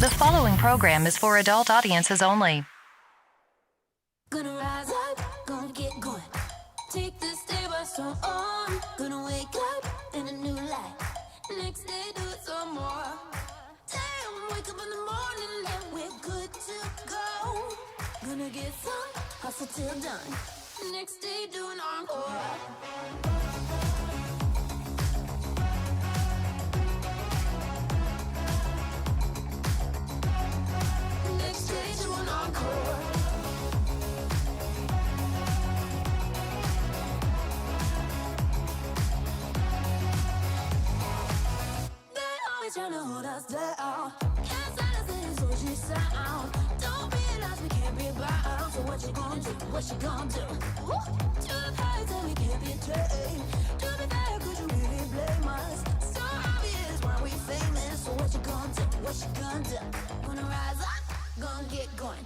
The following program is for adult audiences only. Gonna rise up, gonna get going. Take this day by storm. Gonna wake up in a new light. Next day, do it some more. Damn, wake up in the morning and we're good to go. Gonna get some, hustle till done. Next day, do an encore. Trying to hold us down. Can't silence this Fuji sound. Don't realize we can't be bound. So what you gonna do? What you gonna do? Woo! To the heights and we can't be trained. To be fair, could you really blame us? So obvious why we famous. So what you gonna do? What you gonna do? Gonna rise up, gonna get going.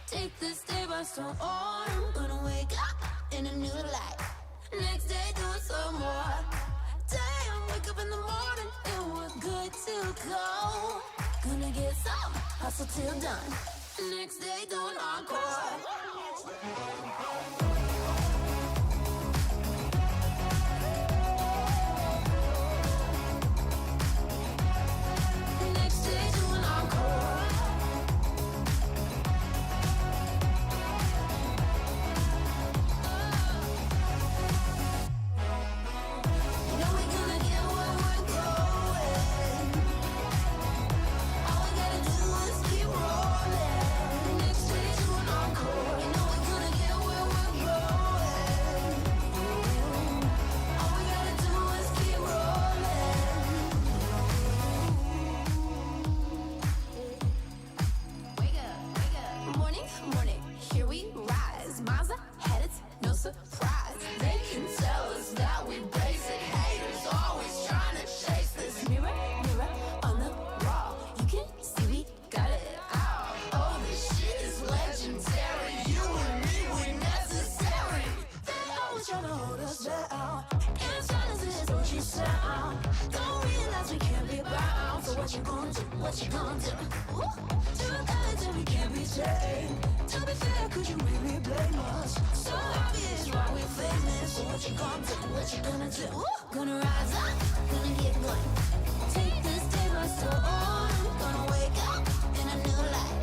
Take this day by storm. Gonna wake up in a new light. Next day, do it some more. Damn, wake up in the morning and we're good to go. Gonna get some, hustle till done. Next day, do an encore. What you gonna do? To the heights and we can't be chained. To be fair, could you really blame us? So obvious why we're famous. So what you gonna do? What you gonna do? Gonna rise up, gonna get going. Take this day by storm. Gonna wake up in a new light.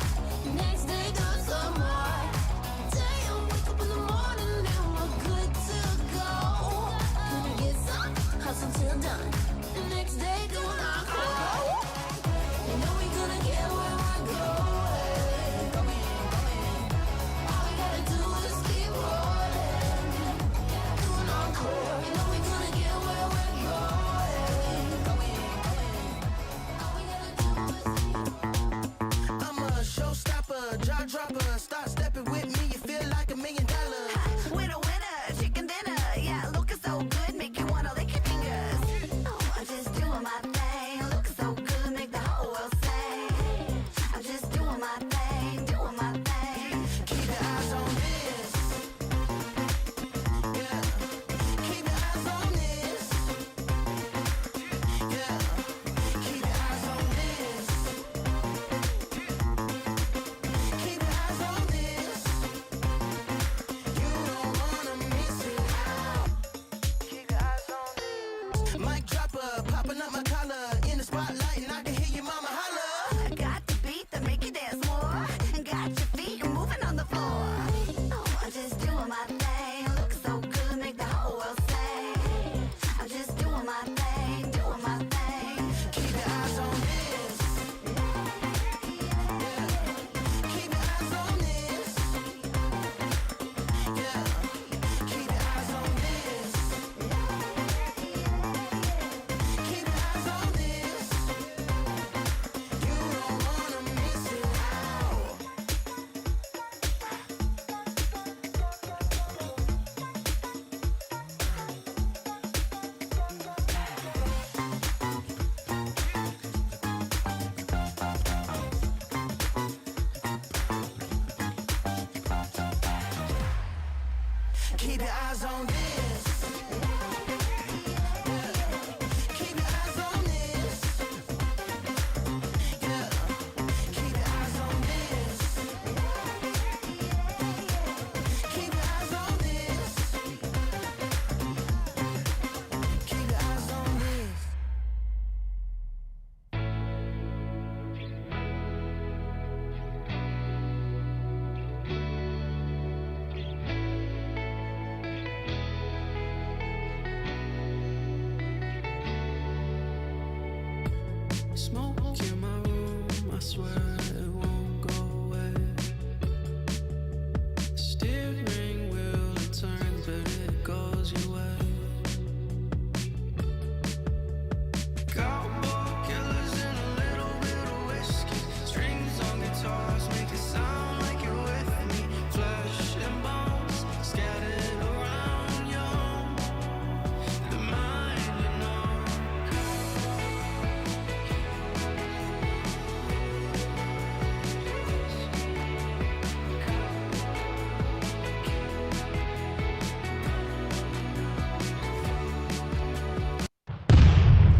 Next day, do some more. Damn, wake up in the morning and we're good to go. Gonna get some, hustle till done. Next day, do an encore. You know we gonna get where we're going. All we gotta do is keep rolling. Do an encore. You know we gonna get where we're going. All we gotta do is keep. I'm a showstopper, jaw dropper. Start stepping with me, you feel like $1 million. Winner, winner, chicken dinner. Yeah, looking so good, make you wanna lick your fingers. Oh, I'm just doing my thing. Looking so good, make the whole world sing. I'm just doing my thing, doing my thing. Keep your eyes on this. Yeah. Keep your eyes on this. Yeah. Keep your eyes on this. Keep your eyes on this. You don't wanna miss it. Keep your eyes on this. Mic dropper, popping up my collar in the spotlight, and I can hear your mama holler. Got the beat that make you dance more. And got your feet moving on the floor. Oh, I'm just doing my thing. Looking so good, make the whole world sing. I'm just doing my thing, doing my thing. Keep your eyes on this. Yeah. Keep your eyes on this. Yeah. Keep your eyes on this. Keep your eyes on this. You don't wanna miss it. Keep your eyes on this. Yeah. Keep your eyes on this. Yeah. Keep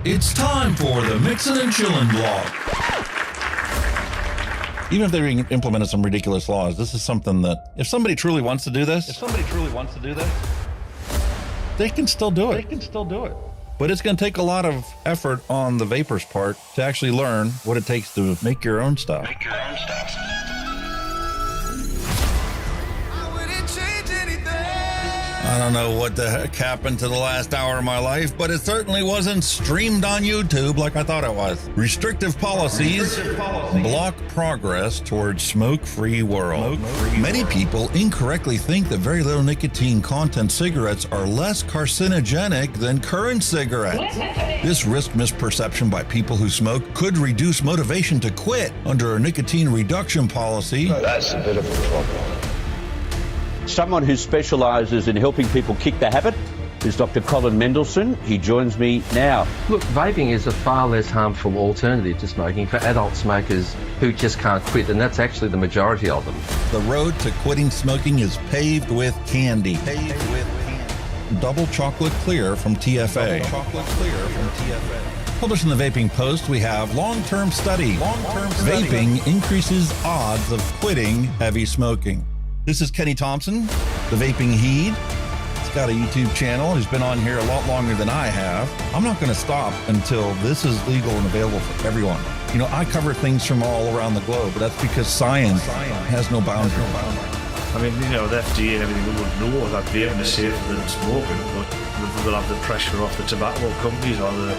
It's time for the Mixin and Chillin blog. Even if they implemented some ridiculous laws, this is something that if somebody truly wants to do this, they can still do it. But it's going to take a lot of effort on the vapors' part to actually learn what it takes to make your own stuff. I don't know what the heck happened to the last hour of my life, but it certainly wasn't streamed on YouTube like I thought it was. Restrictive policies block progress towards smoke-free world. Many people incorrectly think that very little nicotine content cigarettes are less carcinogenic than current cigarettes. This risk misperception by people who smoke could reduce motivation to quit under a nicotine reduction policy. That's a bit of a problem. Someone who specialises in helping people kick the habit is Dr. Colin Mendelsohn. He joins me now. Look, vaping is a far less harmful alternative to smoking for adult smokers who just can't quit, and that's actually the majority of them. The road to quitting smoking is paved with candy. Double chocolate clear from TFA. Published in the Vaping Post, we have long-term study. Vaping increases odds of quitting heavy smoking. This is Kenny Thompson, the Vaping Heed. He's got a YouTube channel. He's been on here a lot longer than I have. I'm not going to stop until this is legal and available for everyone. You know, I cover things from all around the globe, but that's because science has no boundaries. I mean, you know, the FDA and everything would know that vaping is safer than smoking, but they'll have the pressure off the tobacco companies or the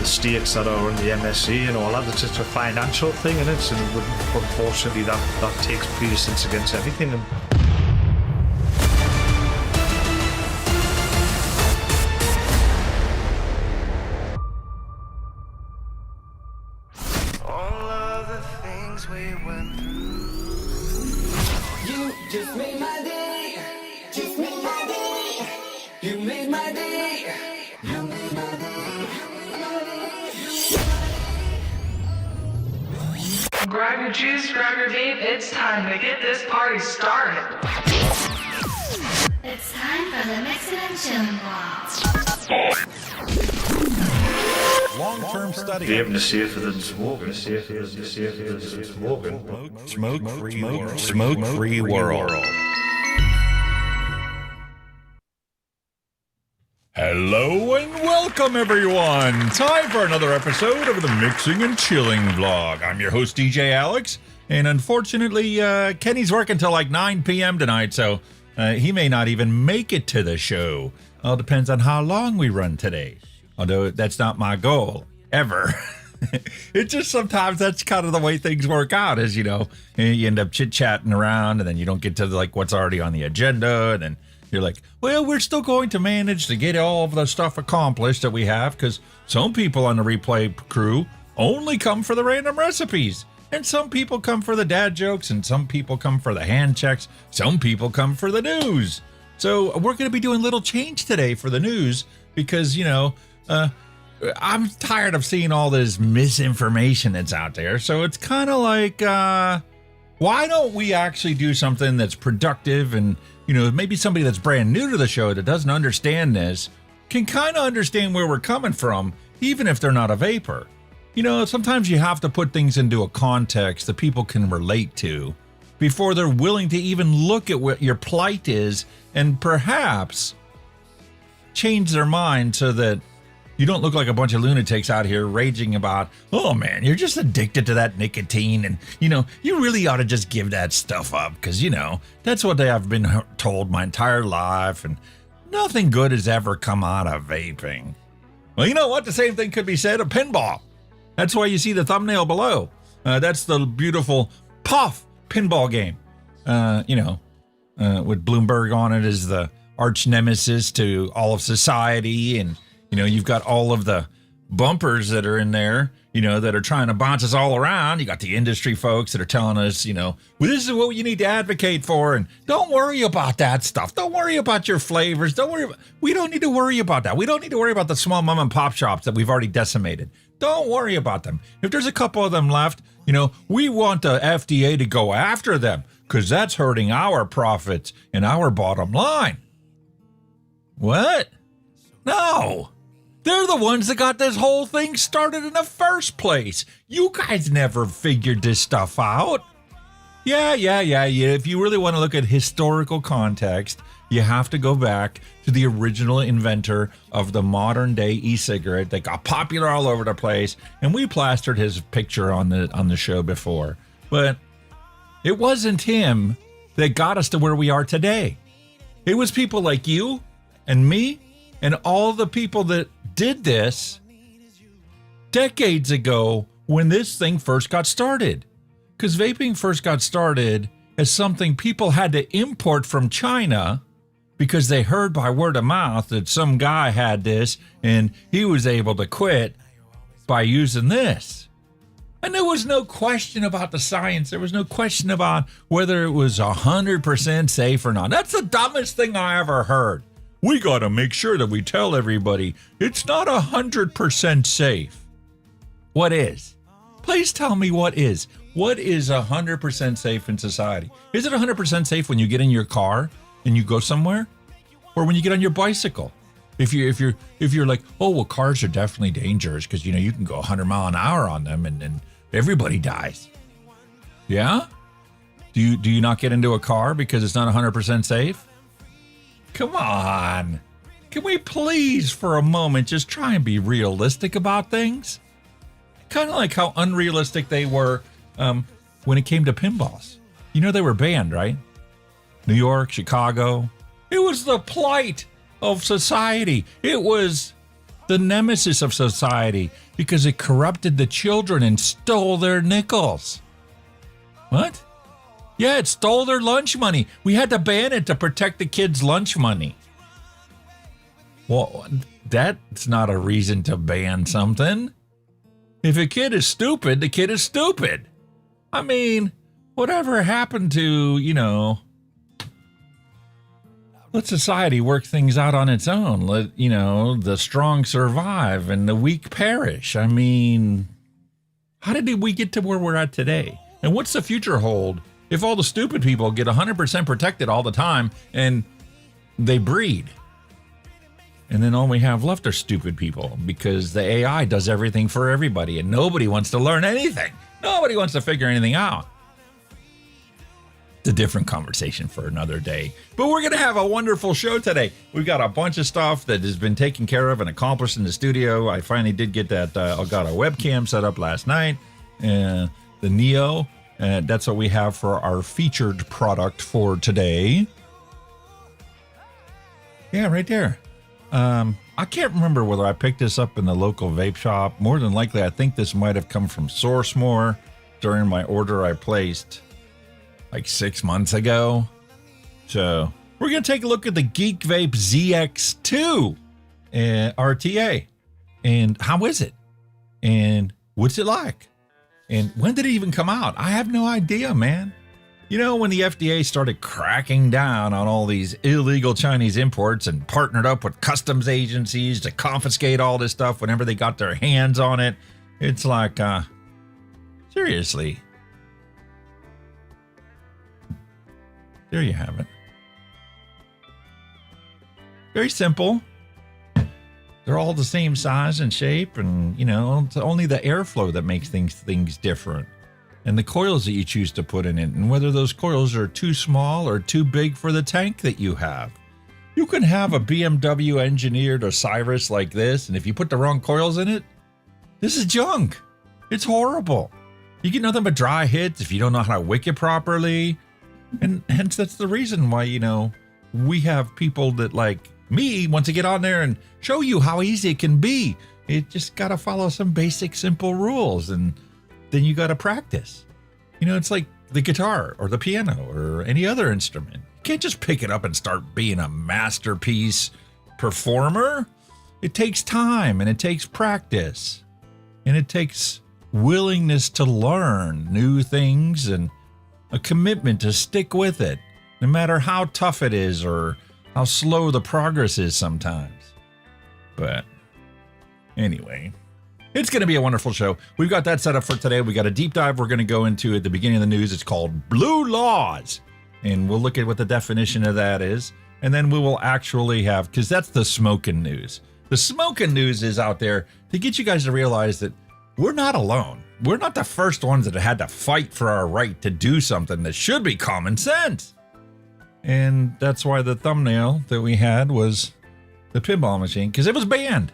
states that are in the MnC and all that. It's just a financial thing, and unfortunately that takes precedence against everything. All of the things we went through. You just made my day. Just made my day. You made my day. You made my day. Grab your juice, grab your vape, it's time to get this party started. It's time for the Mixin and Chillin blog. Long-term study. Vaping is safer than smoking. Smoke-free world. Hello and welcome, everyone. Time for another episode of the Mixing and Chilling vlog. I'm your host, DJ Alex, and unfortunately, Kenny's working till like 9 p.m. tonight, so he may not even make it to the show. All depends on how long we run today, although that's not my goal, ever. It's just sometimes that's kind of the way things work out, is, you know, you end up chit-chatting around, and then you don't get to like what's already on the agenda, and then you're like, well, we're still going to manage to get all of the stuff accomplished that we have, because some people on the replay crew only come for the random recipes. And some people come for the dad jokes, and some people come for the hand checks. Some people come for the news. So we're going to be doing a little change today for the news because, you know, I'm tired of seeing all this misinformation that's out there. So it's kind of like, why don't we actually do something that's productive, and, you know, maybe somebody that's brand new to the show that doesn't understand this can kind of understand where we're coming from, even if they're not a vapor. You know, sometimes you have to put things into a context that people can relate to before they're willing to even look at what your plight is and perhaps change their mind so that you don't look like a bunch of lunatics out here raging about, oh man, you're just addicted to that nicotine, and, you know, you really ought to just give that stuff up, because, you know, that's what I've been told my entire life, and nothing good has ever come out of vaping. Well, you know what? The same thing could be said of pinball. That's why you see the thumbnail below. That's the beautiful Puff pinball game. You know, with Bloomberg on it as the arch nemesis to all of society, and, you know, you've got all of the bumpers that are in there, you know, that are trying to bounce us all around. You got the industry folks that are telling us, you know, well, this is what you need to advocate for, and don't worry about that stuff. Don't worry about your flavors. We don't need to worry about that. We don't need to worry about the small mom and pop shops that we've already decimated. Don't worry about them. If there's a couple of them left, you know, we want the FDA to go after them, because that's hurting our profits and our bottom line. What? No. They're the ones that got this whole thing started in the first place. You guys never figured this stuff out. Yeah. If you really want to look at historical context, you have to go back to the original inventor of the modern day e-cigarette that got popular all over the place, and we plastered his picture on the show before. But it wasn't him that got us to where we are today. It was people like you and me and all the people that did this decades ago when this thing first got started. Because vaping first got started as something people had to import from China because they heard by word of mouth that some guy had this and he was able to quit by using this. And there was no question about the science. There was no question about whether it was 100% safe or not. That's the dumbest thing I ever heard. We got to make sure that we tell everybody it's not 100% safe. What is? Please tell me what is. What is 100% safe in society? Is it 100% safe when you get in your car and you go somewhere, or when you get on your bicycle? If you're like, oh well, cars are definitely dangerous because you can go 100 mile an hour on them and everybody dies. Yeah? Do you not get into a car because it's not 100% safe? Come on. Can we please for a moment just try and be realistic about things? Kind of like how unrealistic they were when it came to pinballs. They were banned, right? New York, Chicago. It was the plight of society. It was the nemesis of society because it corrupted the children and stole their nickels. What? Yeah, it stole their lunch money. We had to ban it to protect the kids' lunch money. Well, that's not a reason to ban something. If a kid is stupid, the kid is stupid. I mean, whatever happened to, let society work things out on its own. Let, the strong survive and the weak perish. I mean, how did we get to where we're at today? And what's the future hold if all the stupid people get 100% protected all the time and they breed? And then all we have left are stupid people because the AI does everything for everybody and nobody wants to learn anything. Nobody wants to figure anything out. It's a different conversation for another day. But we're going to have a wonderful show today. We've got a bunch of stuff that has been taken care of and accomplished in the studio. I finally did get that. I got a webcam set up last night. The Neo. That's what we have for our featured product for today. Yeah, right there. I can't remember whether I picked this up in the local vape shop. More than likely, I think this might have come from Sourcemore during my order I placed like 6 months ago. So we're going to take a look at the Geek Vape ZX2 RTA. And how is it? And what's it like? And when did it even come out? I have no idea, man. When the FDA started cracking down on all these illegal Chinese imports and partnered up with customs agencies to confiscate all this stuff whenever they got their hands on it, it's like, seriously. There you have it. Very simple. They're all the same size and shape, and, it's only the airflow that makes things different. And the coils that you choose to put in it, and whether those coils are too small or too big for the tank that you have. You can have a BMW engineered Osiris like this, and if you put the wrong coils in it, this is junk. It's horrible. You get nothing but dry hits if you don't know how to wick it properly. And hence that's the reason why, we have people that like me want to get on there and show you how easy it can be. You just got to follow some basic, simple rules, and then you got to practice. It's like the guitar or the piano or any other instrument. You can't just pick it up and start being a masterpiece performer. It takes time and it takes practice and it takes willingness to learn new things and a commitment to stick with it, no matter how tough it is or how slow the progress is sometimes. But anyway, it's going to be a wonderful show. We've got that set up for today. We got a deep dive we're going to go into at the beginning of the news. It's called Blue Laws. And we'll look at what the definition of that is. And then we will actually have, because that's the Smokin news. the Smokin news is out there to get you guys to realize that we're not alone. We're not the first ones that had to fight for our right to do something that should be common sense. And that's why the thumbnail that we had was the pinball machine, because it was banned.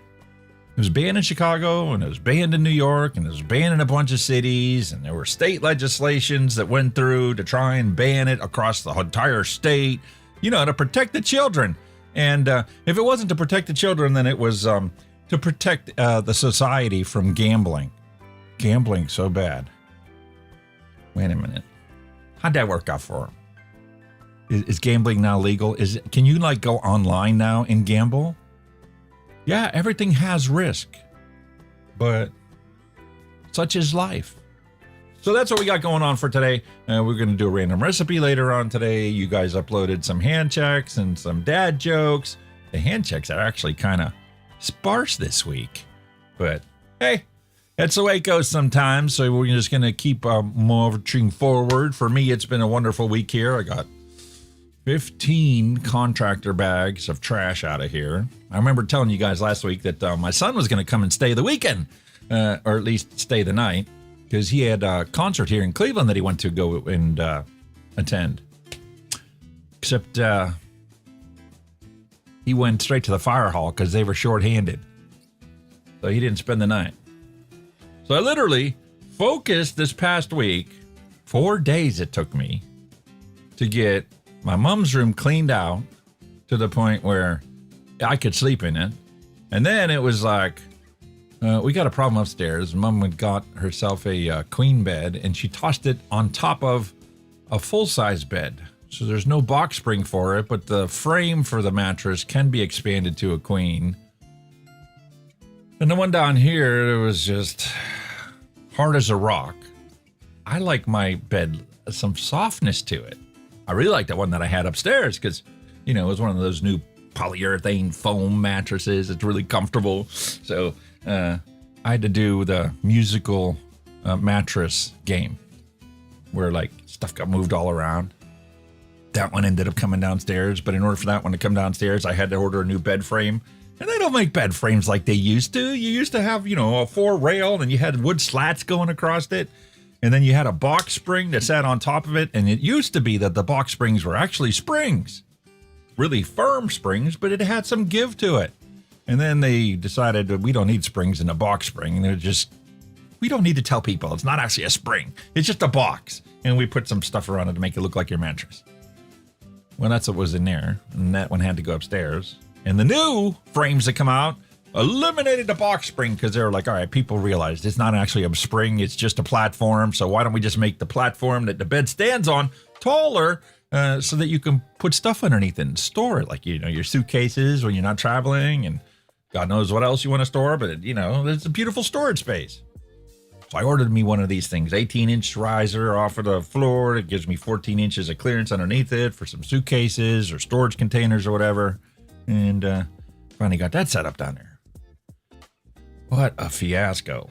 It was banned in Chicago, and it was banned in New York, and it was banned in a bunch of cities, and there were state legislations that went through to try and ban it across the entire state, to protect the children. And if it wasn't to protect the children, then it was to protect the society from gambling. Gambling so bad. Wait a minute. How'd that work out for him? Is gambling now legal? Can you go online now and gamble? Yeah, everything has risk, but such is life. So that's what we got going on for today. We're going to do a random recipe later on today. You guys uploaded some hand checks and some dad jokes. The hand checks are actually kind of sparse this week, but hey, that's the way it goes sometimes. So we're just going to keep marching forward. For me, it's been a wonderful week here. I got 15 contractor bags of trash out of here. I remember telling you guys last week that my son was going to come and stay the weekend, or at least stay the night, because he had a concert here in Cleveland that he went to go and attend. Except he went straight to the fire hall because they were short-handed. So he didn't spend the night. So I literally focused this past week, 4 days it took me to get my mom's room cleaned out to the point where I could sleep in it. And then it was like, we got a problem upstairs. Mom had got herself a queen bed, and she tossed it on top of a full-size bed. So there's no box spring for it, but the frame for the mattress can be expanded to a queen. And the one down here, it was just hard as a rock. I like my bed some softness to it. I really like that one that I had upstairs because, it was one of those new polyurethane foam mattresses. It's really comfortable. So I had to do the musical mattress game where stuff got moved all around. That one ended up coming downstairs, but in order for that one to come downstairs, I had to order a new bed frame. And they don't make bed frames like they used to. You used to have, a 4 rail, and you had wood slats going across it. And then you had a box spring that sat on top of it. And it used to be that the box springs were actually springs. Really firm springs, but it had some give to it. And then they decided that we don't need springs in a box spring. And they're just, we don't need to tell people it's not actually a spring. It's just a box. And we put some stuff around it to make it look like your mattress. Well, that's what was in there. And that one had to go upstairs. And the new frames that come out eliminated the box spring because they were like, all right, people realized it's not actually a spring. It's just a platform. So why don't we just make the platform that the bed stands on taller so that you can put stuff underneath it and store it, like, your suitcases when you're not traveling and God knows what else you want to store. But, it's a beautiful storage space. So I ordered me one of these things, 18-inch riser off of the floor. It gives me 14 inches of clearance underneath it for some suitcases or storage containers or whatever. And finally got that set up down there. What a fiasco.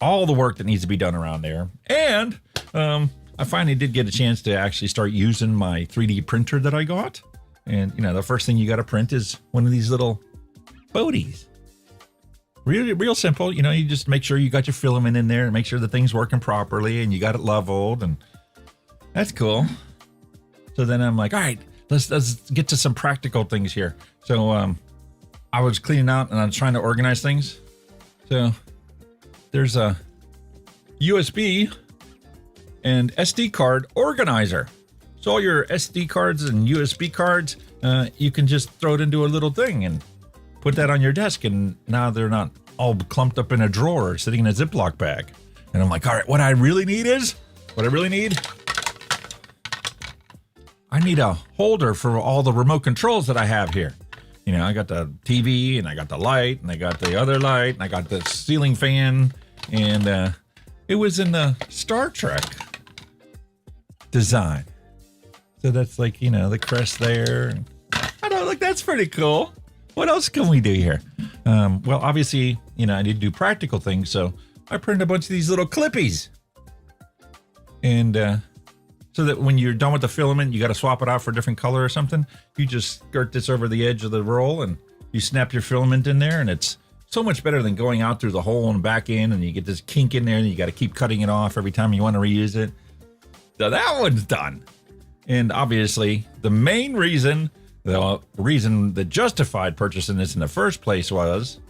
All the work that needs to be done around there. And I finally did get a chance to actually start using my 3D printer that I got. And, the first thing you got to print is one of these little boaties. Real simple. You just make sure you got your filament in there and make sure the thing's working properly and you got it leveled. And that's cool. So then I'm like, all right, let's get to some practical things here. So I was cleaning out and I was trying to organize things. So there's a USB and SD card organizer. So all your SD cards and USB cards, you can just throw it into a little thing and put that on your desk. And now they're not all clumped up in a drawer sitting in a Ziploc bag. And I'm like, all right, what I really need, I need a holder for all the remote controls that I have here. I got the TV and I got the light and I got the other light and I got the ceiling fan. And it was in the Star Trek design. So that's the crest there. I don't know, that's pretty cool. What else can we do here? Well, obviously, I need to do practical things. So I printed a bunch of these little clippies. And so that when you're done with the filament, you got to swap it out for a different color or something. You just skirt this over the edge of the roll and You snap your filament in there, and it's so much better than going out through the hole and back in, and you get this kink in there, and you got to keep cutting it off every time you want to reuse it. So that one's done. And obviously, the main reason, the reason that justified purchasing this in the first place was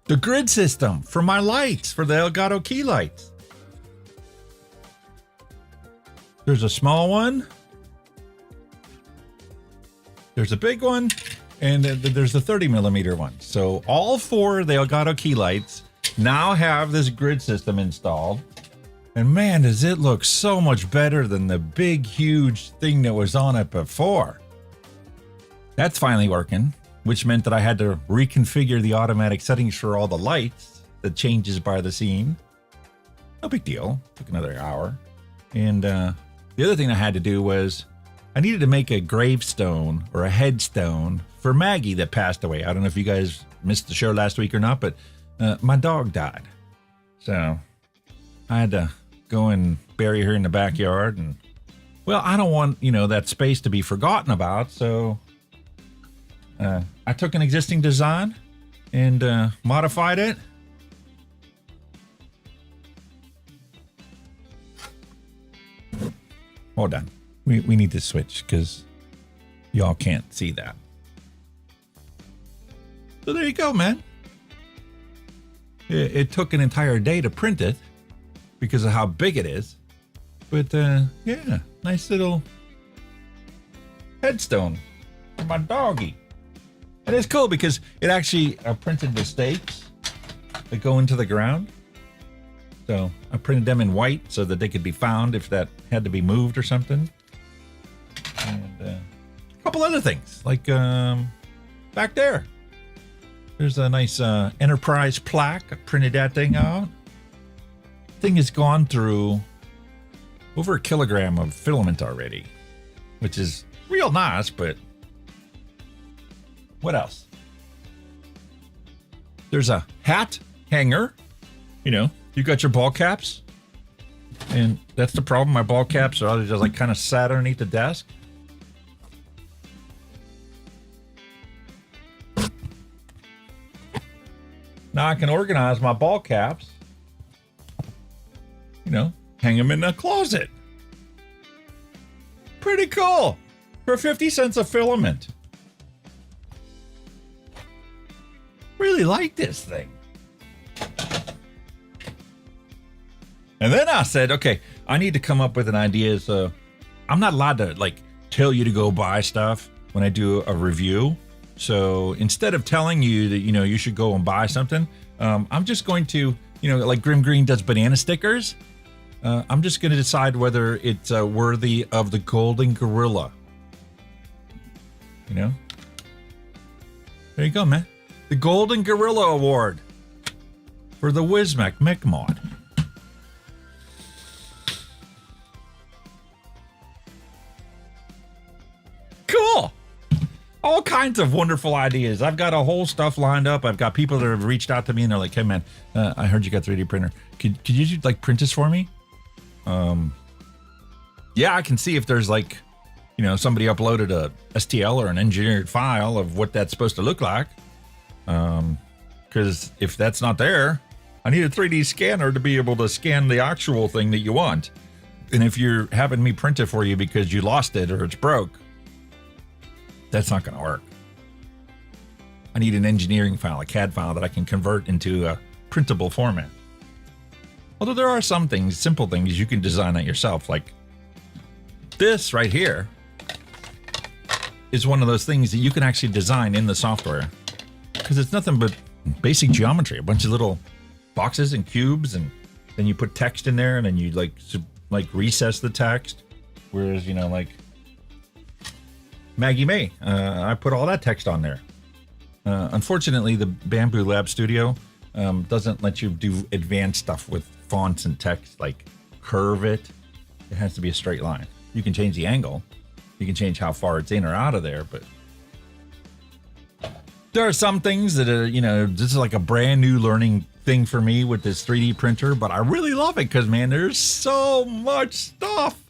the grid system for my lights, for the Elgato key lights. There's a small one. There's a big one. And there's the 30 millimeter one. So all four of the Elgato key lights now have this grid system installed. And man, does it look so much better than the big, huge thing that was on it before. That's finally working, which meant that I had to reconfigure the automatic settings for all the lights that changes by the scene. No big deal. Took another hour. And the other thing I had to do was I needed to make a gravestone or a headstone for Maggie that passed away. I don't know if you guys missed the show last week or not, but my dog died. So I had to go and bury her in the backyard. And, well, I don't want, that space to be forgotten about. So I took an existing design and modified it. Hold on. We need to switch because y'all can't see that. So there you go, man. It took an entire day to print it because of how big it is. But yeah, nice little headstone for my doggy. And it's cool because it actually printed the stakes that go into the ground. So I printed them in white so that they could be found if that had to be moved or something. And a couple other things, like back there. There's a nice Enterprise plaque. I printed that thing out. Thing has gone through over 1 kilogram of filament already, which is real nice, but what else? There's a hat hanger. You got your ball caps. And that's the problem. My ball caps are just like kind of sat underneath the desk. Now I can organize my ball caps, hang them in a closet. Pretty cool for 50 cents a filament. Really like this thing. And then I said, okay, I need to come up with an idea. So I'm not allowed to tell you to go buy stuff when I do a review. So instead of telling you that, you should go and buy something, I'm just going to, like Grim Green does banana stickers. I'm just going to decide whether it's worthy of the Golden Gorilla. There you go, man. The Golden Gorilla Award for the Wismac Mic Mod. Cool. All kinds of wonderful ideas. I've got a whole stuff lined up. I've got people that have reached out to me and they're like, hey man, I heard you got 3D printer. Could you print this for me? Yeah, I can see if there's somebody uploaded a STL or an engineered file of what that's supposed to look like. Because if that's not there, I need a 3D scanner to be able to scan the actual thing that you want. And if you're having me print it for you because you lost it or it's broke, that's not going to work. I need an engineering file, a CAD file that I can convert into a printable format. Although there are some things, simple things, you can design that yourself. Like this right here is one of those things that you can actually design in the software. Because it's nothing but basic geometry, a bunch of little boxes and cubes, and then you put text in there, and then you recess the text. Whereas, Maggie May, I put all that text on there. Unfortunately, the Bamboo Lab Studio doesn't let you do advanced stuff with fonts and text, like curve it. It has to be a straight line. You can change the angle. You can change how far it's in or out of there, but there are some things that are, this is like a brand new learning thing for me with this 3D printer, but I really love it because, man, there's so much stuff.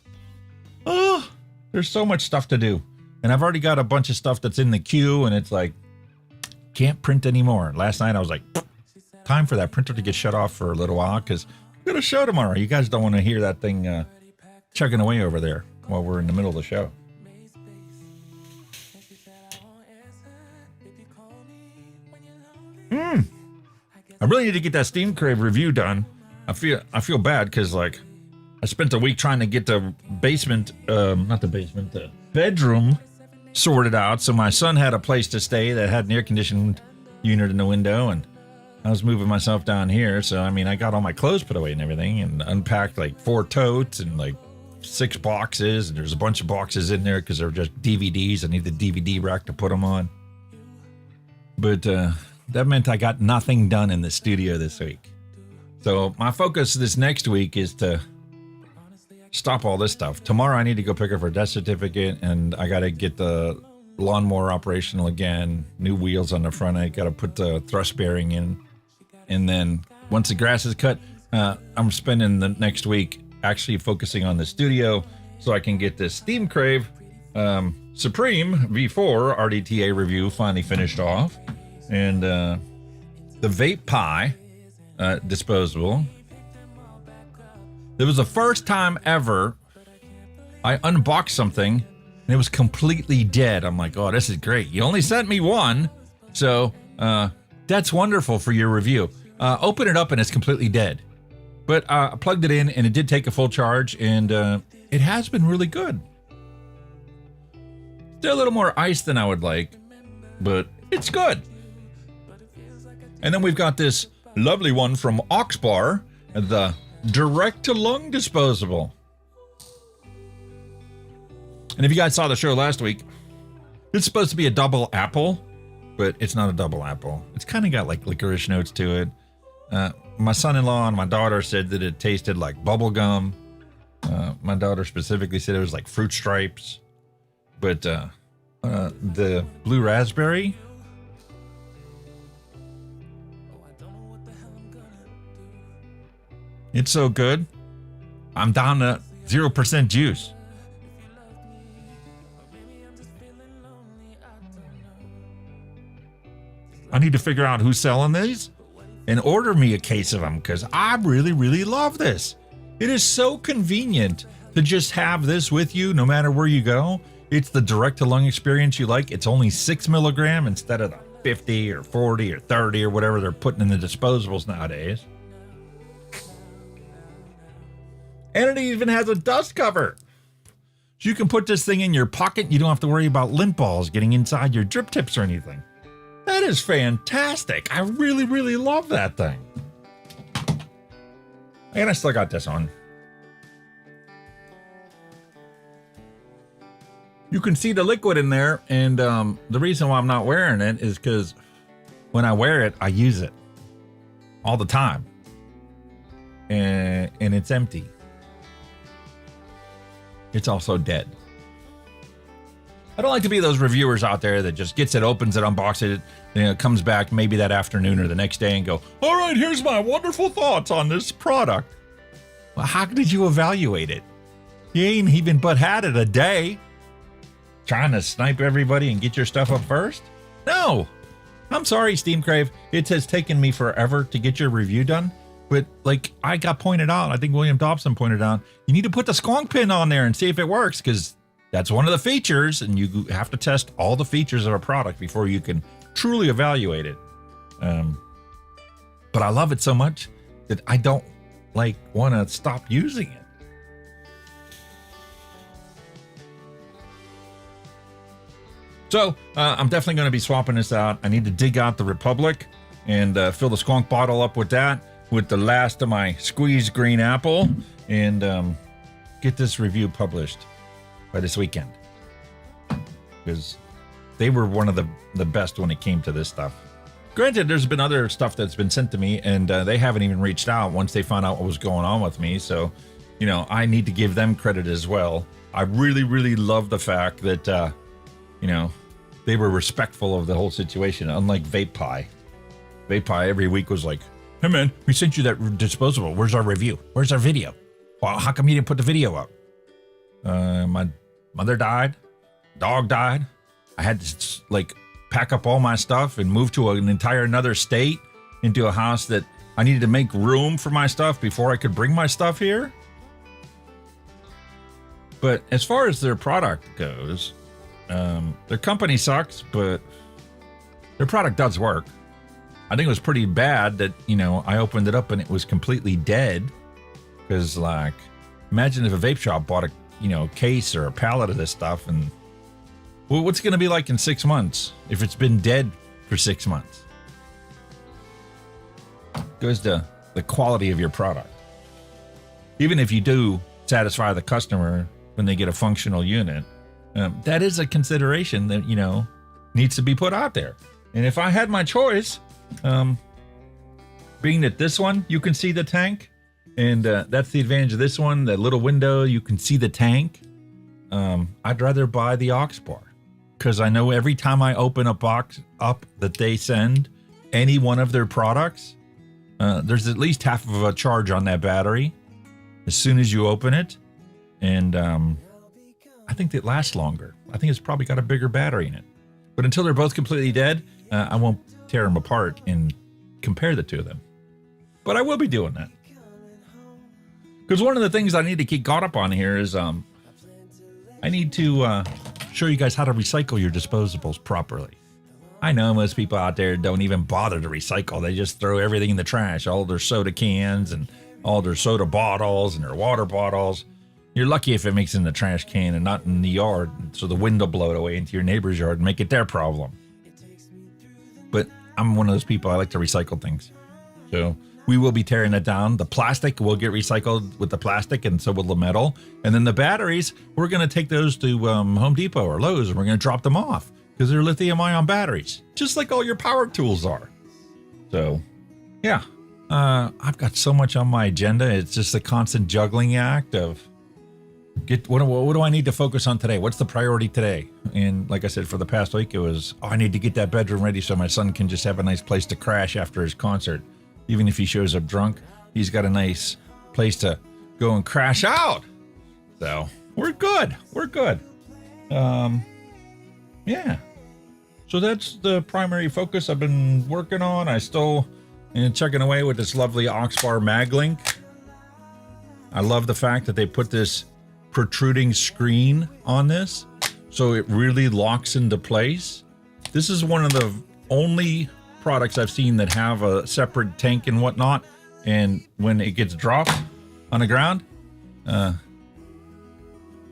Oh, there's so much stuff to do. And I've already got a bunch of stuff that's in the queue, and it's like, can't print anymore. Last night I was like, time for that printer to get shut off for a little while because we've got a show tomorrow. You guys don't want to hear that thing chugging away over there while we're in the middle of the show. I really need to get that Steam Crave review done. I feel bad because like I spent a week trying to get the the bedroom sorted out. So my son had a place to stay that had an air conditioned unit in the window, and I was moving myself down here. So I mean, I got all my clothes put away and everything, and unpacked like 4 totes and like 6 boxes. And there's a bunch of boxes in there because they're just DVDs. I need the DVD rack to put them on. But that meant I got nothing done in the studio this week. So my focus this next week is to stop all this stuff. Tomorrow I need to go pick up our death certificate, and I got to get the lawnmower operational again. New wheels on the front. I got to put the thrust bearing in. And then once the grass is cut, I'm spending the next week actually focusing on the studio so I can get this Steam Crave Supreme V4 RDTA review finally finished off. And the Vape Pie disposable. It was the first time ever I unboxed something and it was completely dead. I'm like, oh, this is great. You only sent me one, so that's wonderful for your review. Open it up and it's completely dead. But I plugged it in and it did take a full charge, and it has been really good. Still a little more ice than I would like, but it's good. And then we've got this lovely one from Oxbar, the direct-to-lung disposable. And if you guys saw the show last week, it's supposed to be a double apple, but it's not a double apple. It's kind of got like licorice notes to it. My son-in-law and my daughter said that it tasted like bubble gum. My daughter specifically said it was like fruit stripes. But the blue raspberry... it's so good. I'm down to 0% juice. I need to figure out who's selling these and order me a case of them because I really, really love this. It is so convenient to just have this with you no matter where you go. It's the direct-to-lung experience you like. It's only 6 milligram instead of the 50 or 40 or 30 or whatever they're putting in the disposables nowadays. And it even has a dust cover. So you can put this thing in your pocket. You don't have to worry about lint balls getting inside your drip tips or anything. That is fantastic. I really, really love that thing. And I still got this on. You can see the liquid in there. And the reason why I'm not wearing it is because when I wear it, I use it all the time. And it's empty. It's also dead. I don't like to be those reviewers out there that just gets it, opens it, unboxes it, comes back maybe that afternoon or the next day and go, all right, here's my wonderful thoughts on this product. Well, how did you evaluate it? You ain't even but had it a day. Trying to snipe everybody and get your stuff up first? No. I'm sorry, Steam Crave. It has taken me forever to get your review done. But like I got pointed out, I think William Dobson pointed out, you need to put the squonk pin on there and see if it works, because that's one of the features, and you have to test all the features of a product before you can truly evaluate it. But I love it so much that I don't want to stop using it. So I'm definitely going to be swapping this out. I need to dig out the Republic and fill the squonk bottle up with that, with the last of my squeezed green apple, and get this review published by this weekend, because they were one of the best when it came to this stuff. Granted, there's been other stuff that's been sent to me, and they haven't even reached out once they found out what was going on with me. So, I need to give them credit as well. I really, really love the fact that, they were respectful of the whole situation, unlike Vape Pie. Vape Pie every week was like, hey man, we sent you that disposable. Where's our review? Where's our video? Well, how come you didn't put the video up? My mother died, dog died. I had to like pack up all my stuff and move to an entire another state into a house that I needed to make room for my stuff before I could bring my stuff here. But as far as their product goes, their company sucks, but their product does work. I think it was pretty bad that, you know, I opened it up and it was completely dead. Because, like, imagine if a vape shop bought a, you know, case or a pallet of this stuff, and well, what's going to be like in 6 months if it's been dead for 6 months? Goes to the quality of your product. Even if you do satisfy the customer when they get a functional unit, that is a consideration that, you know, needs to be put out there. And if I had my choice, being that this one, you can see the tank, and that's the advantage of this one, that little window, you can see the tank. I'd rather buy the aux bar, because I know every time I open a box up that they send, any one of their products, there's at least half of a charge on that battery as soon as you open it. And I think it lasts longer. I think it's probably got a bigger battery in it. But until they're both completely dead, I won't tear them apart and compare the two of them. But I will be doing that. Because one of the things I need to keep caught up on here is I need to show you guys how to recycle your disposables properly. I know most people out there don't even bother to recycle. They just throw everything in the trash, all their soda cans and all their soda bottles and their water bottles. You're lucky if it makes it in the trash can and not in the yard, so the wind will blow it away into your neighbor's yard and make it their problem. But I'm one of those people, I like to recycle things. So we will be tearing it down. The plastic will get recycled with the plastic, and so will the metal. And then the batteries, we're going to take those to Home Depot or Lowe's, and we're going to drop them off because they're lithium-ion batteries, just like all your power tools are. So, yeah, I've got so much on my agenda. It's just a constant juggling act of what do I need to focus on today? What's the priority today? And like I said, for the past week, it was, I need to get that bedroom ready so my son can just have a nice place to crash after his concert. Even if he shows up drunk, he's got a nice place to go and crash out. So we're good. We're good. Yeah. So that's the primary focus I've been working on. I still am chugging away with this lovely aux bar mag link. I love the fact that they put this protruding screen on this, so it really locks into place. This is one of the only products I've seen that have a separate tank and whatnot, and when it gets dropped on the ground,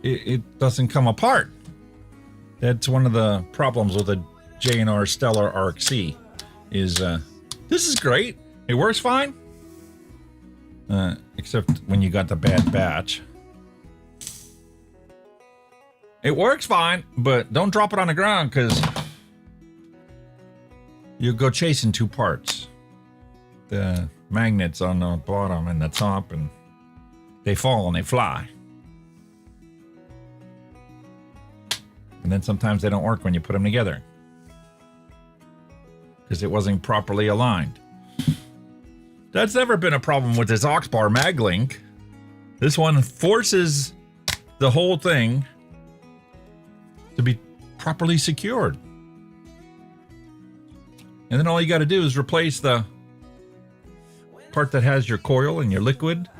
it doesn't come apart. That's one of the problems with a J&R Stellar RC is this is great, it works fine, except when you got the bad batch. It works fine, but don't drop it on the ground, because you'll go chasing two parts. The magnets on the bottom and the top, and they fall and they fly. And then sometimes they don't work when you put them together, because it wasn't properly aligned. That's never been a problem with this aux bar mag link. This one forces the whole thing to be properly secured. And then all you got to do is replace the part that has your coil and your liquid,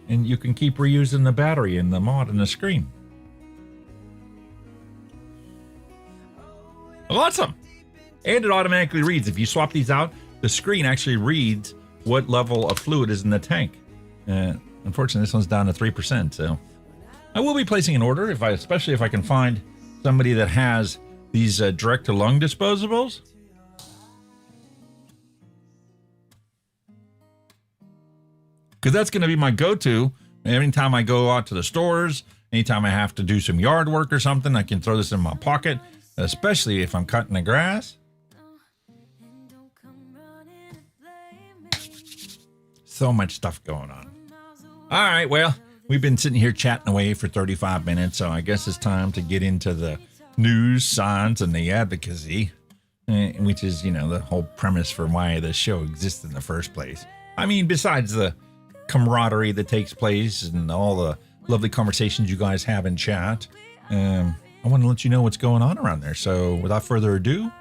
and you can keep reusing the battery and the mod and the screen. Awesome. And it automatically reads, if you swap these out, the screen actually reads what level of fluid is in the tank. Unfortunately, this one's down to 3%, so I will be placing an order, especially if I can find somebody that has these direct-to-lung disposables. Because that's going to be my go-to. Anytime I go out to the stores, anytime I have to do some yard work or something, I can throw this in my pocket, especially if I'm cutting the grass. So much stuff going on. All right, well, we've been sitting here chatting away for 35 minutes, so I guess it's time to get into the news, science, and the advocacy, which is, you know, the whole premise for why this show exists in the first place. I mean, besides the camaraderie that takes place and all the lovely conversations you guys have in chat. I want to let you know what's going on around there. So without further ado,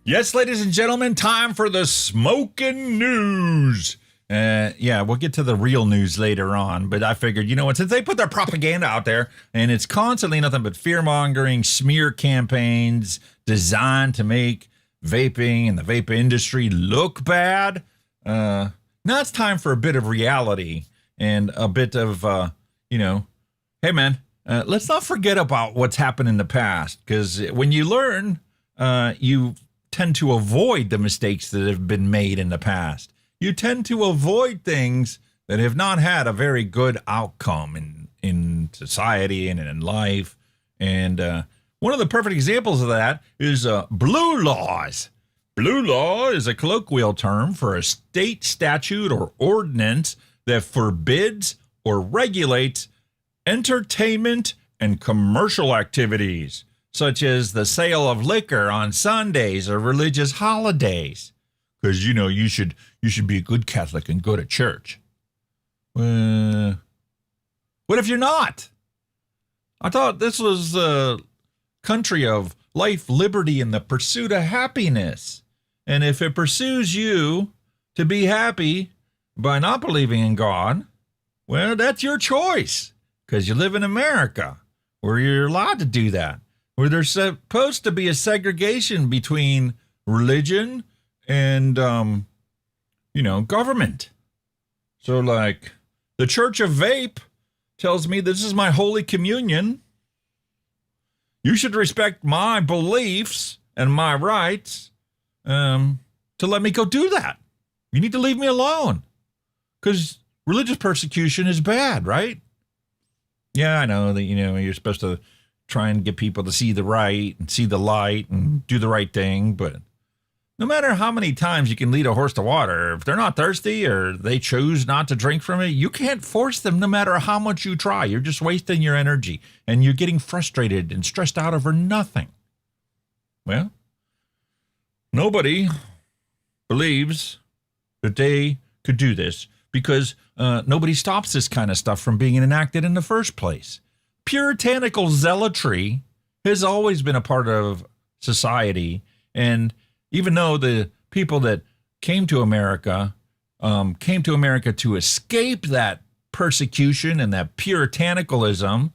yes, ladies and gentlemen, time for the Smokin' News. Yeah, we'll get to the real news later on, but I figured, you know what, since they put their propaganda out there, and it's constantly nothing but fear-mongering, smear campaigns designed to make vaping and the vape industry look bad, now it's time for a bit of reality and a bit of, hey, man, let's not forget about what's happened in the past, because when you learn, you tend to avoid the mistakes that have been made in the past. You tend to avoid things that have not had a very good outcome in society and in life. And one of the perfect examples of that is blue laws. Blue law is a colloquial term for a state statute or ordinance that forbids or regulates entertainment and commercial activities, such as the sale of liquor on Sundays or religious holidays. Because, you should be a good Catholic and go to church. What if you're not? I thought this was a country of life, liberty, and the pursuit of happiness. And if it pursues you to be happy by not believing in God, well, that's your choice. Because you live in America, where you're allowed to do that. Where there's supposed to be a segregation between religion and, government. So, like, the Church of Vape tells me this is my Holy Communion. You should respect my beliefs and my rights to let me go do that. You need to leave me alone. Because religious persecution is bad, right? Yeah, I know that, you're supposed to try and get people to see the right and see the light and do the right thing. But no matter how many times you can lead a horse to water, if they're not thirsty or they choose not to drink from it, you can't force them no matter how much you try. You're just wasting your energy and you're getting frustrated and stressed out over nothing. Well, nobody believes that they could do this because nobody stops this kind of stuff from being enacted in the first place. Puritanical zealotry has always been a part of society, and even though the people that came to America to escape that persecution and that puritanicalism,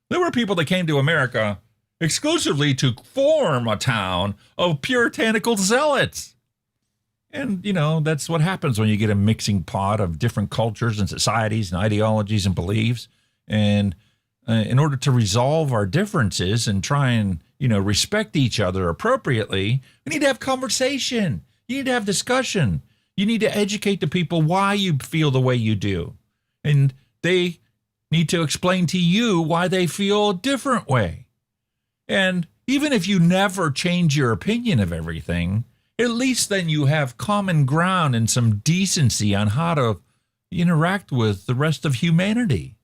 there were people that came to America exclusively to form a town of puritanical zealots. And, that's what happens when you get a mixing pot of different cultures and societies and ideologies and beliefs. And in order to resolve our differences and try and, respect each other appropriately, we need to have conversation. You need to have discussion. You need to educate the people why you feel the way you do. And they need to explain to you why they feel a different way. And even if you never change your opinion of everything, at least then you have common ground and some decency on how to interact with the rest of humanity.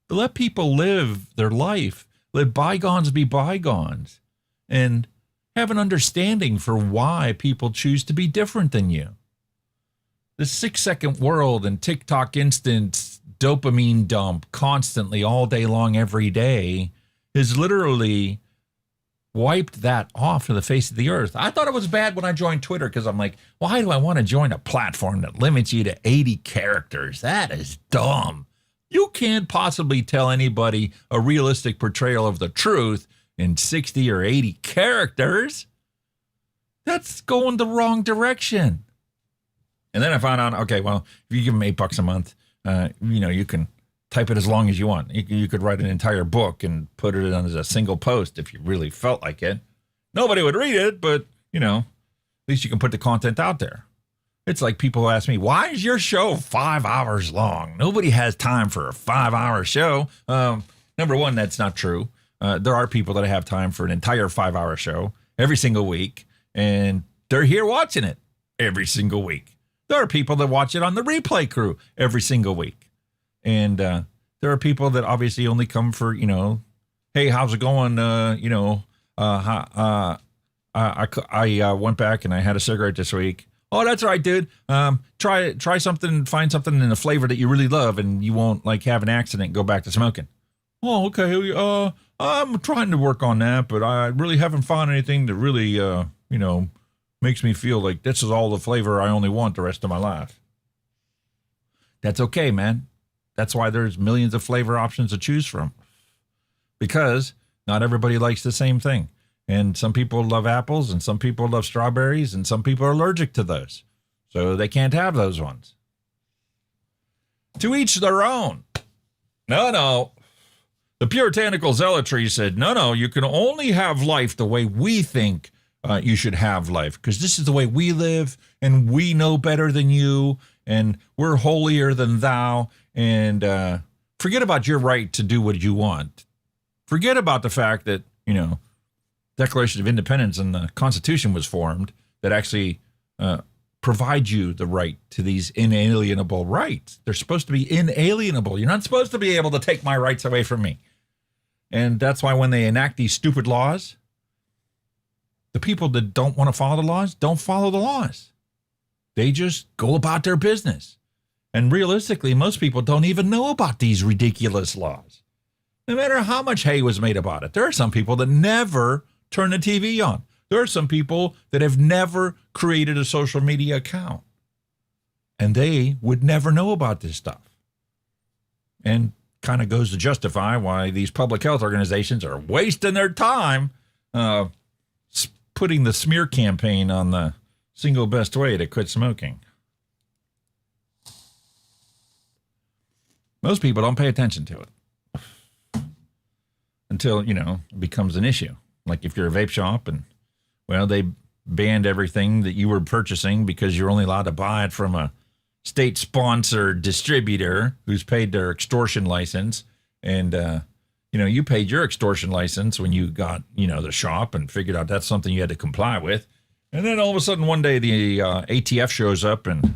Let people live their life. Let bygones be bygones. And have an understanding for why people choose to be different than you. the 6-second world and TikTok instant dopamine dump constantly all day long every day has literally wiped that off of the face of the earth. I thought it was bad when I joined Twitter because I'm like, why do I want to join a platform that limits you to 80 characters? That is dumb. You can't possibly tell anybody a realistic portrayal of the truth in 60 or 80 characters. That's going the wrong direction. And then I found out, okay, well, if you give them $8 a month, you can type it as long as you want. You could write an entire book and put it on as a single post if you really felt like it. Nobody would read it, but, at least you can put the content out there. It's like people ask me, why is your show 5 hours long? Nobody has time for a 5-hour show. Number one, that's not true. There are people that have time for an entire 5-hour show every single week, and they're here watching it every single week. There are people that watch it on the replay crew every single week. And there are people that obviously only come for, hey, how's it going? I went back and I had a cigarette this week. Oh, that's right, dude. Try something, find something in a flavor that you really love and you won't have an accident and go back to smoking. Oh, okay. I'm trying to work on that, but I really haven't found anything that really, makes me feel like this is all the flavor I only want the rest of my life. That's okay, man. That's why there's millions of flavor options to choose from. Because not everybody likes the same thing. And some people love apples and some people love strawberries and some people are allergic to those. So they can't have those ones. To each their own. No. The puritanical zealotry said, no, you can only have life the way we think you should have life. Because this is the way we live and we know better than you and we're holier than thou. And forget about your right to do what you want. Forget about the fact that, Declaration of Independence and the Constitution was formed that actually provide you the right to these inalienable rights. They're supposed to be inalienable. You're not supposed to be able to take my rights away from me. And that's why when they enact these stupid laws, the people that don't want to follow the laws don't follow the laws. They just go about their business. And realistically, most people don't even know about these ridiculous laws. No matter how much hay was made about it, there are some people that never turn the TV on. There are some people that have never created a social media account. And they would never know about this stuff. And kind of goes to justify why these public health organizations are wasting their time putting the smear campaign on the single best way to quit smoking. Most people don't pay attention to it until, it becomes an issue. Like if you're a vape shop and, they banned everything that you were purchasing because you're only allowed to buy it from a state-sponsored distributor who's paid their extortion license. And, you paid your extortion license when you got, the shop and figured out that's something you had to comply with. And then all of a sudden one day the ATF shows up and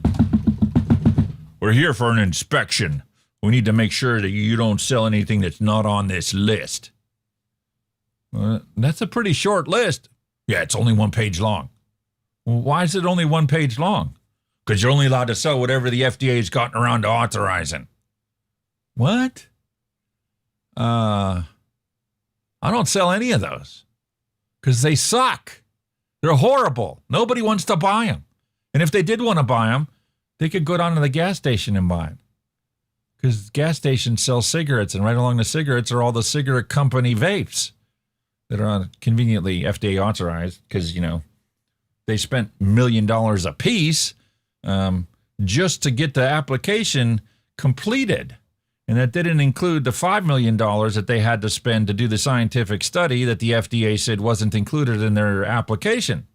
we're here for an inspection. We need to make sure that you don't sell anything that's not on this list. That's a pretty short list. Yeah, it's only 1 page long. Well, why is it only 1 page long? Because you're only allowed to sell whatever the FDA's gotten around to authorizing. What? I don't sell any of those because they suck. They're horrible. Nobody wants to buy them. And if they did want to buy them, they could go down to the gas station and buy them. Because gas stations sell cigarettes, and right along the cigarettes are all the cigarette company vapes that are conveniently FDA authorized because, they spent $1 million a piece just to get the application completed. And that didn't include the $5 million that they had to spend to do the scientific study that the FDA said wasn't included in their application.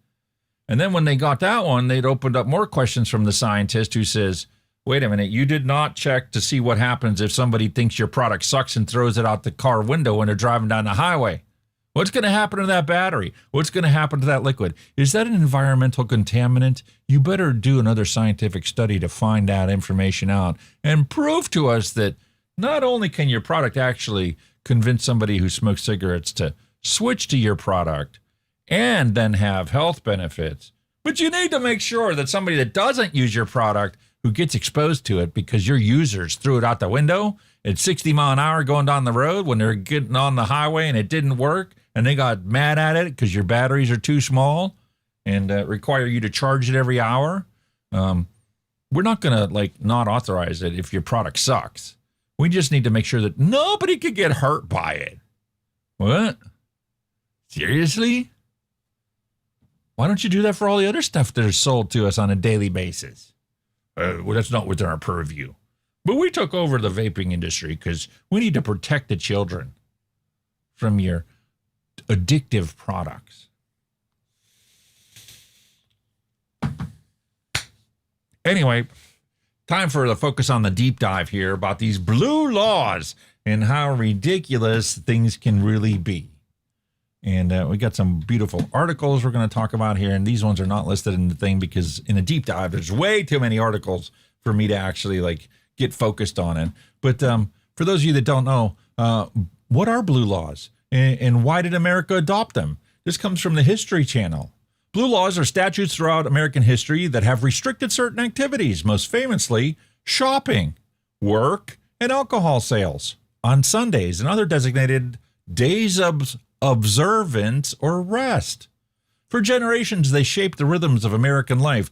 And then when they got that one, they'd opened up more questions from the scientist who says, wait a minute, you did not check to see what happens if somebody thinks your product sucks and throws it out the car window when they're driving down the highway. What's going to happen to that battery? What's going to happen to that liquid? Is that an environmental contaminant? You better do another scientific study to find that information out and prove to us that not only can your product actually convince somebody who smokes cigarettes to switch to your product and then have health benefits, but you need to make sure that somebody that doesn't use your product who gets exposed to it because your users threw it out the window at 60 mile an hour going down the road when they're getting on the highway and it didn't work, and they got mad at it because your batteries are too small and require you to charge it every hour. We're not going to not authorize it if your product sucks. We just need to make sure that nobody could get hurt by it. What? Seriously? Why don't you do that for all the other stuff that is sold to us on a daily basis? Well, that's not within our purview. But we took over the vaping industry because we need to protect the children from your addictive products. Anyway, time for the focus on the deep dive here about these blue laws and how ridiculous things can really be. And we got some beautiful articles we're going to talk about here. And these ones are not listed in the thing because in a deep dive, there's way too many articles for me to actually get focused on it. But for those of you that don't know, what are blue laws and why did America adopt them? This comes from the History Channel. Blue laws are statutes throughout American history that have restricted certain activities, most famously shopping, work, and alcohol sales on Sundays and other designated days of observance or rest. For generations, they shaped the rhythms of American life,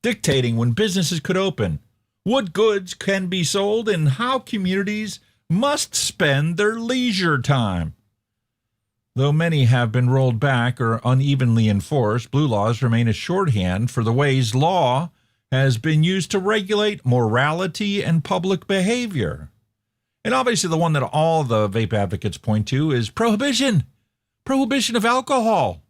dictating when businesses could open, what goods can be sold, and how communities must spend their leisure time. Though many have been rolled back or unevenly enforced, blue laws remain a shorthand for the ways law has been used to regulate morality and public behavior. And obviously the one that all the vape advocates point to is prohibition. Prohibition of alcohol.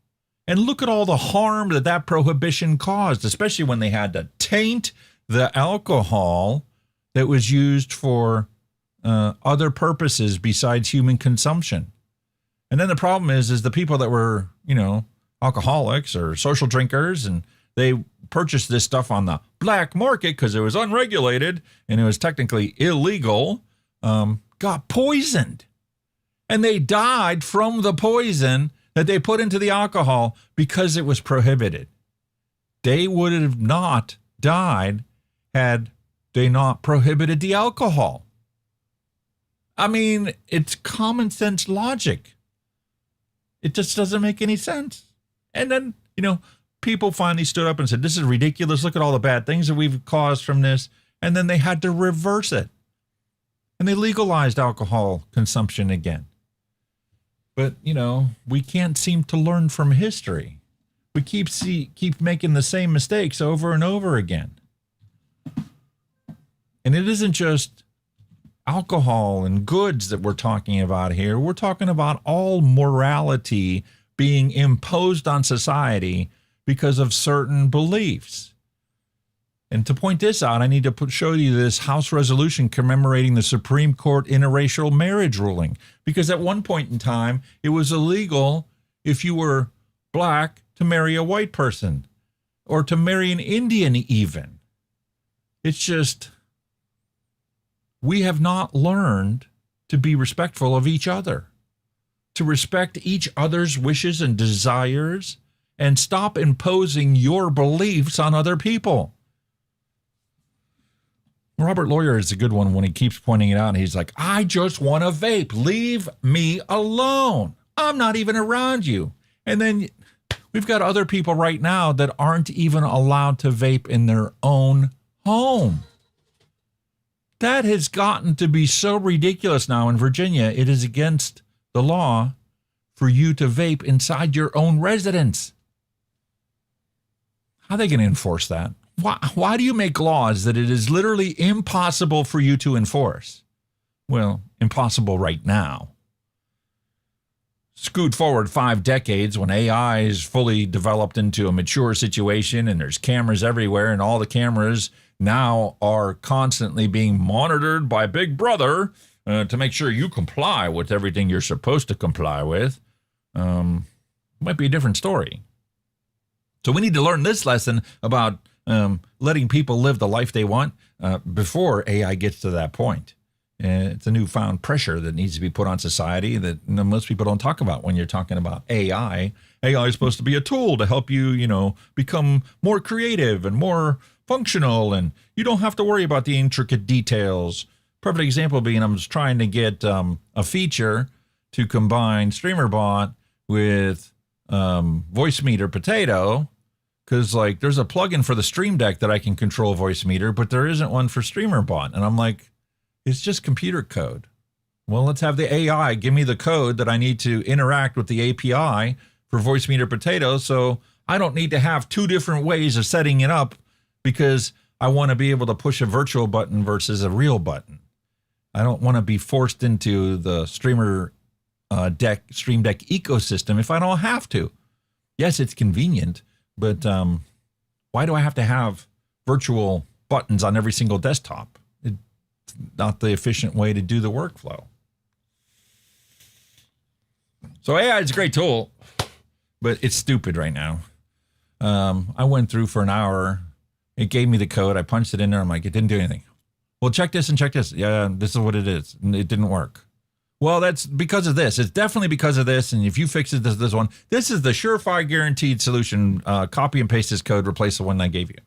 And look at all the harm that prohibition caused, especially when they had to taint the alcohol that was used for other purposes besides human consumption. And then the problem is the people that were, alcoholics or social drinkers, and they purchased this stuff on the black market because it was unregulated and it was technically illegal, got poisoned. And they died from the poison that they put into the alcohol because it was prohibited. They would have not died had they not prohibited the alcohol. I mean, it's common sense logic. It just doesn't make any sense. And then, people finally stood up and said, this is ridiculous. Look at all the bad things that we've caused from this. And then they had to reverse it. And they legalized alcohol consumption again. But, we can't seem to learn from history. We keep making the same mistakes over and over again. And it isn't just alcohol and goods that we're talking about here. We're talking about all morality being imposed on society because of certain beliefs. And to point this out, I need to show you this House resolution commemorating the Supreme Court interracial marriage ruling. Because at one point in time, it was illegal if you were black to marry a white person or to marry an Indian even. It's just, we have not learned to be respectful of each other, to respect each other's wishes and desires, and stop imposing your beliefs on other people. Robert Lawyer is a good one when he keeps pointing it out. And he's like, I just want to vape. Leave me alone. I'm not even around you. And then we've got other people right now that aren't even allowed to vape in their own home. That has gotten to be so ridiculous now in Virginia. It is against the law for you to vape inside your own residence. How are they going to enforce that? Why do you make laws that it is literally impossible for you to enforce? Well, impossible right now. Scoot forward 5 decades when AI is fully developed into a mature situation and there's cameras everywhere, and all the cameras now are constantly being monitored by Big Brother to make sure you comply with everything you're supposed to comply with. Might be a different story. So we need to learn this lesson about letting people live the life they want before AI gets to that point. It's a newfound pressure that needs to be put on society that most people don't talk about when you're talking about AI. AI is supposed to be a tool to help you, become more creative and more functional and you don't have to worry about the intricate details. Perfect example being I was trying to get a feature to combine StreamerBot with Voice Meter Potato, because like there's a plugin for the Stream Deck that I can control Voice Meter, but there isn't one for StreamerBot. And I'm like, it's just computer code. Well, let's have the AI give me the code that I need to interact with the API for Voice Meter Potato, so I don't need to have two different ways of setting it up because I want to be able to push a virtual button versus a real button. I don't want to be forced into the Stream Deck ecosystem if I don't have to. Yes, it's convenient, but why do I have to have virtual buttons on every single desktop? It's not the efficient way to do the workflow. So AI is a great tool, but it's stupid right now. I went through for an hour. It gave me the code. I punched it in there. I'm like, it didn't do anything. Well, check this and check this. Yeah, this is what it is. It didn't work. Well, that's because of this. It's definitely because of this. And if you fix it, this one. This is the surefire guaranteed solution. Copy and paste this code. Replace the one I gave you.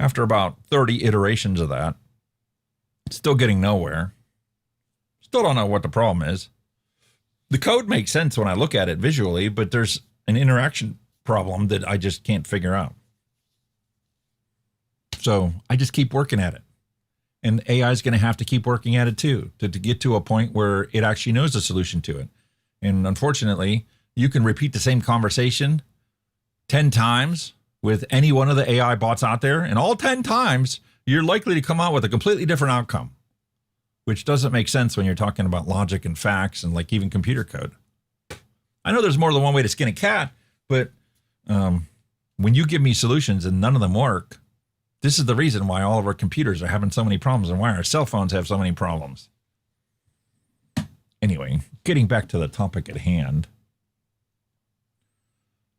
After about 30 iterations of that, still getting nowhere. Still don't know what the problem is. The code makes sense when I look at it visually, but there's an interaction problem that I just can't figure out. So I just keep working at it. And AI is going to have to keep working at it too, to get to a point where it actually knows the solution to it. And unfortunately, you can repeat the same conversation 10 times with any one of the AI bots out there, and all 10 times, you're likely to come out with a completely different outcome, which doesn't make sense when you're talking about logic and facts and like even computer code. I know there's more than one way to skin a cat, but when you give me solutions and none of them work, this is the reason why all of our computers are having so many problems and why our cell phones have so many problems. Anyway, getting back to the topic at hand.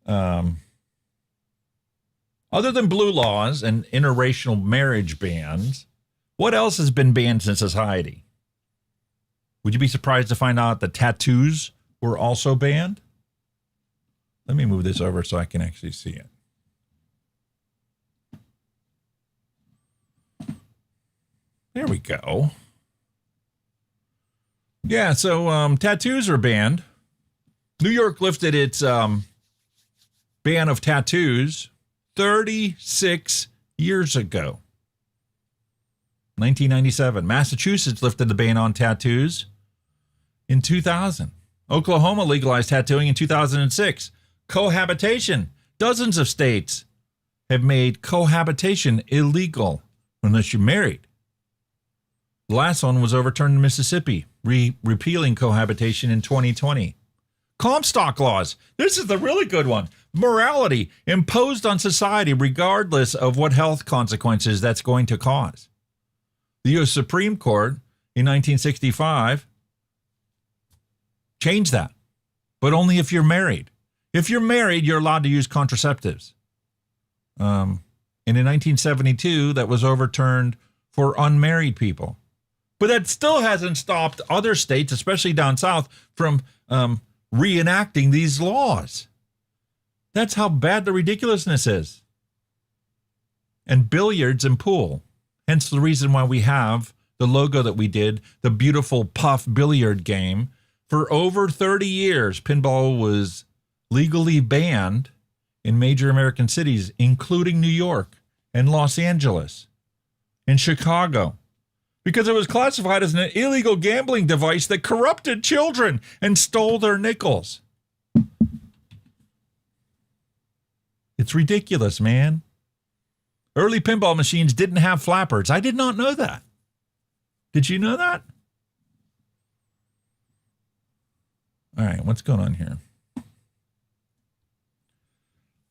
Other than blue laws and interracial marriage bans, what else has been banned in society? Would you be surprised to find out that tattoos were also banned? Let me move this over so I can actually see it. There we go. Yeah, so tattoos are banned. New York lifted its ban of tattoos 36 years ago. 1997. Massachusetts lifted the ban on tattoos in 2000. Oklahoma legalized tattooing in 2006. Cohabitation. Dozens of states have made cohabitation illegal unless you're married. The last one was overturned in Mississippi, repealing cohabitation in 2020. Comstock laws. This is the really good one. Morality imposed on society regardless of what health consequences that's going to cause. The U.S. Supreme Court in 1965 changed that, but only if you're married. If you're married, you're allowed to use contraceptives. And in 1972, that was overturned for unmarried people. But that still hasn't stopped other states, especially down south, from reenacting these laws. That's how bad the ridiculousness is. And billiards and pool. Hence the reason why we have the logo that we did, the beautiful puff billiard game. For over 30 years, pinball was legally banned in major American cities, including New York and Los Angeles and Chicago, because it was classified as an illegal gambling device that corrupted children and stole their nickels. It's ridiculous, man. Early pinball machines didn't have flappers. I did not know that. Did you know that? All right, what's going on here?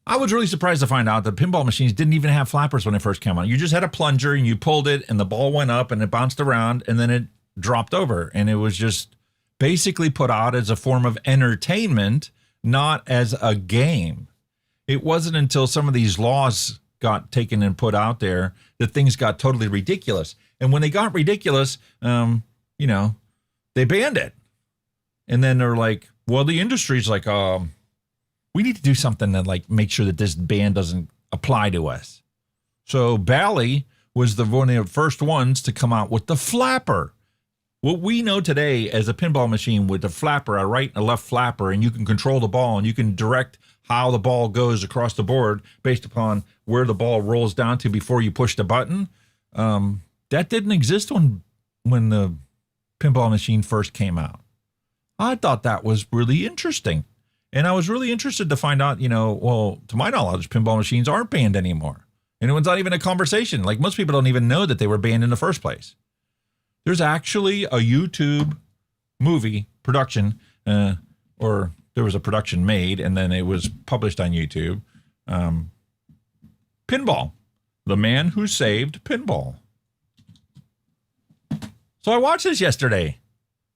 I was really surprised to find out that pinball machines didn't even have flappers when they first came out. You just had a plunger and you pulled it and the ball went up and it bounced around and then it dropped over. And it was just basically put out as a form of entertainment, not as a game. It wasn't until some of these laws got taken and put out there that things got totally ridiculous. And when they got ridiculous, they banned it. And then they're like, well, the industry's like, we need to do something that like make sure that this ban doesn't apply to us. So Bally was one of the first ones to come out with the flapper. What we know today as a pinball machine with a flapper, a right and a left flapper, and you can control the ball and you can direct how the ball goes across the board based upon where the ball rolls down to before you push the button. That didn't exist when the pinball machine first came out. I thought that was really interesting. And I was really interested to find out, well, to my knowledge, pinball machines aren't banned anymore. And it was not even a conversation. Like, most people don't even know that they were banned in the first place. There's actually a YouTube movie production, or there was a production made, and then it was published on YouTube. Pinball, the man who saved pinball. So I watched this yesterday.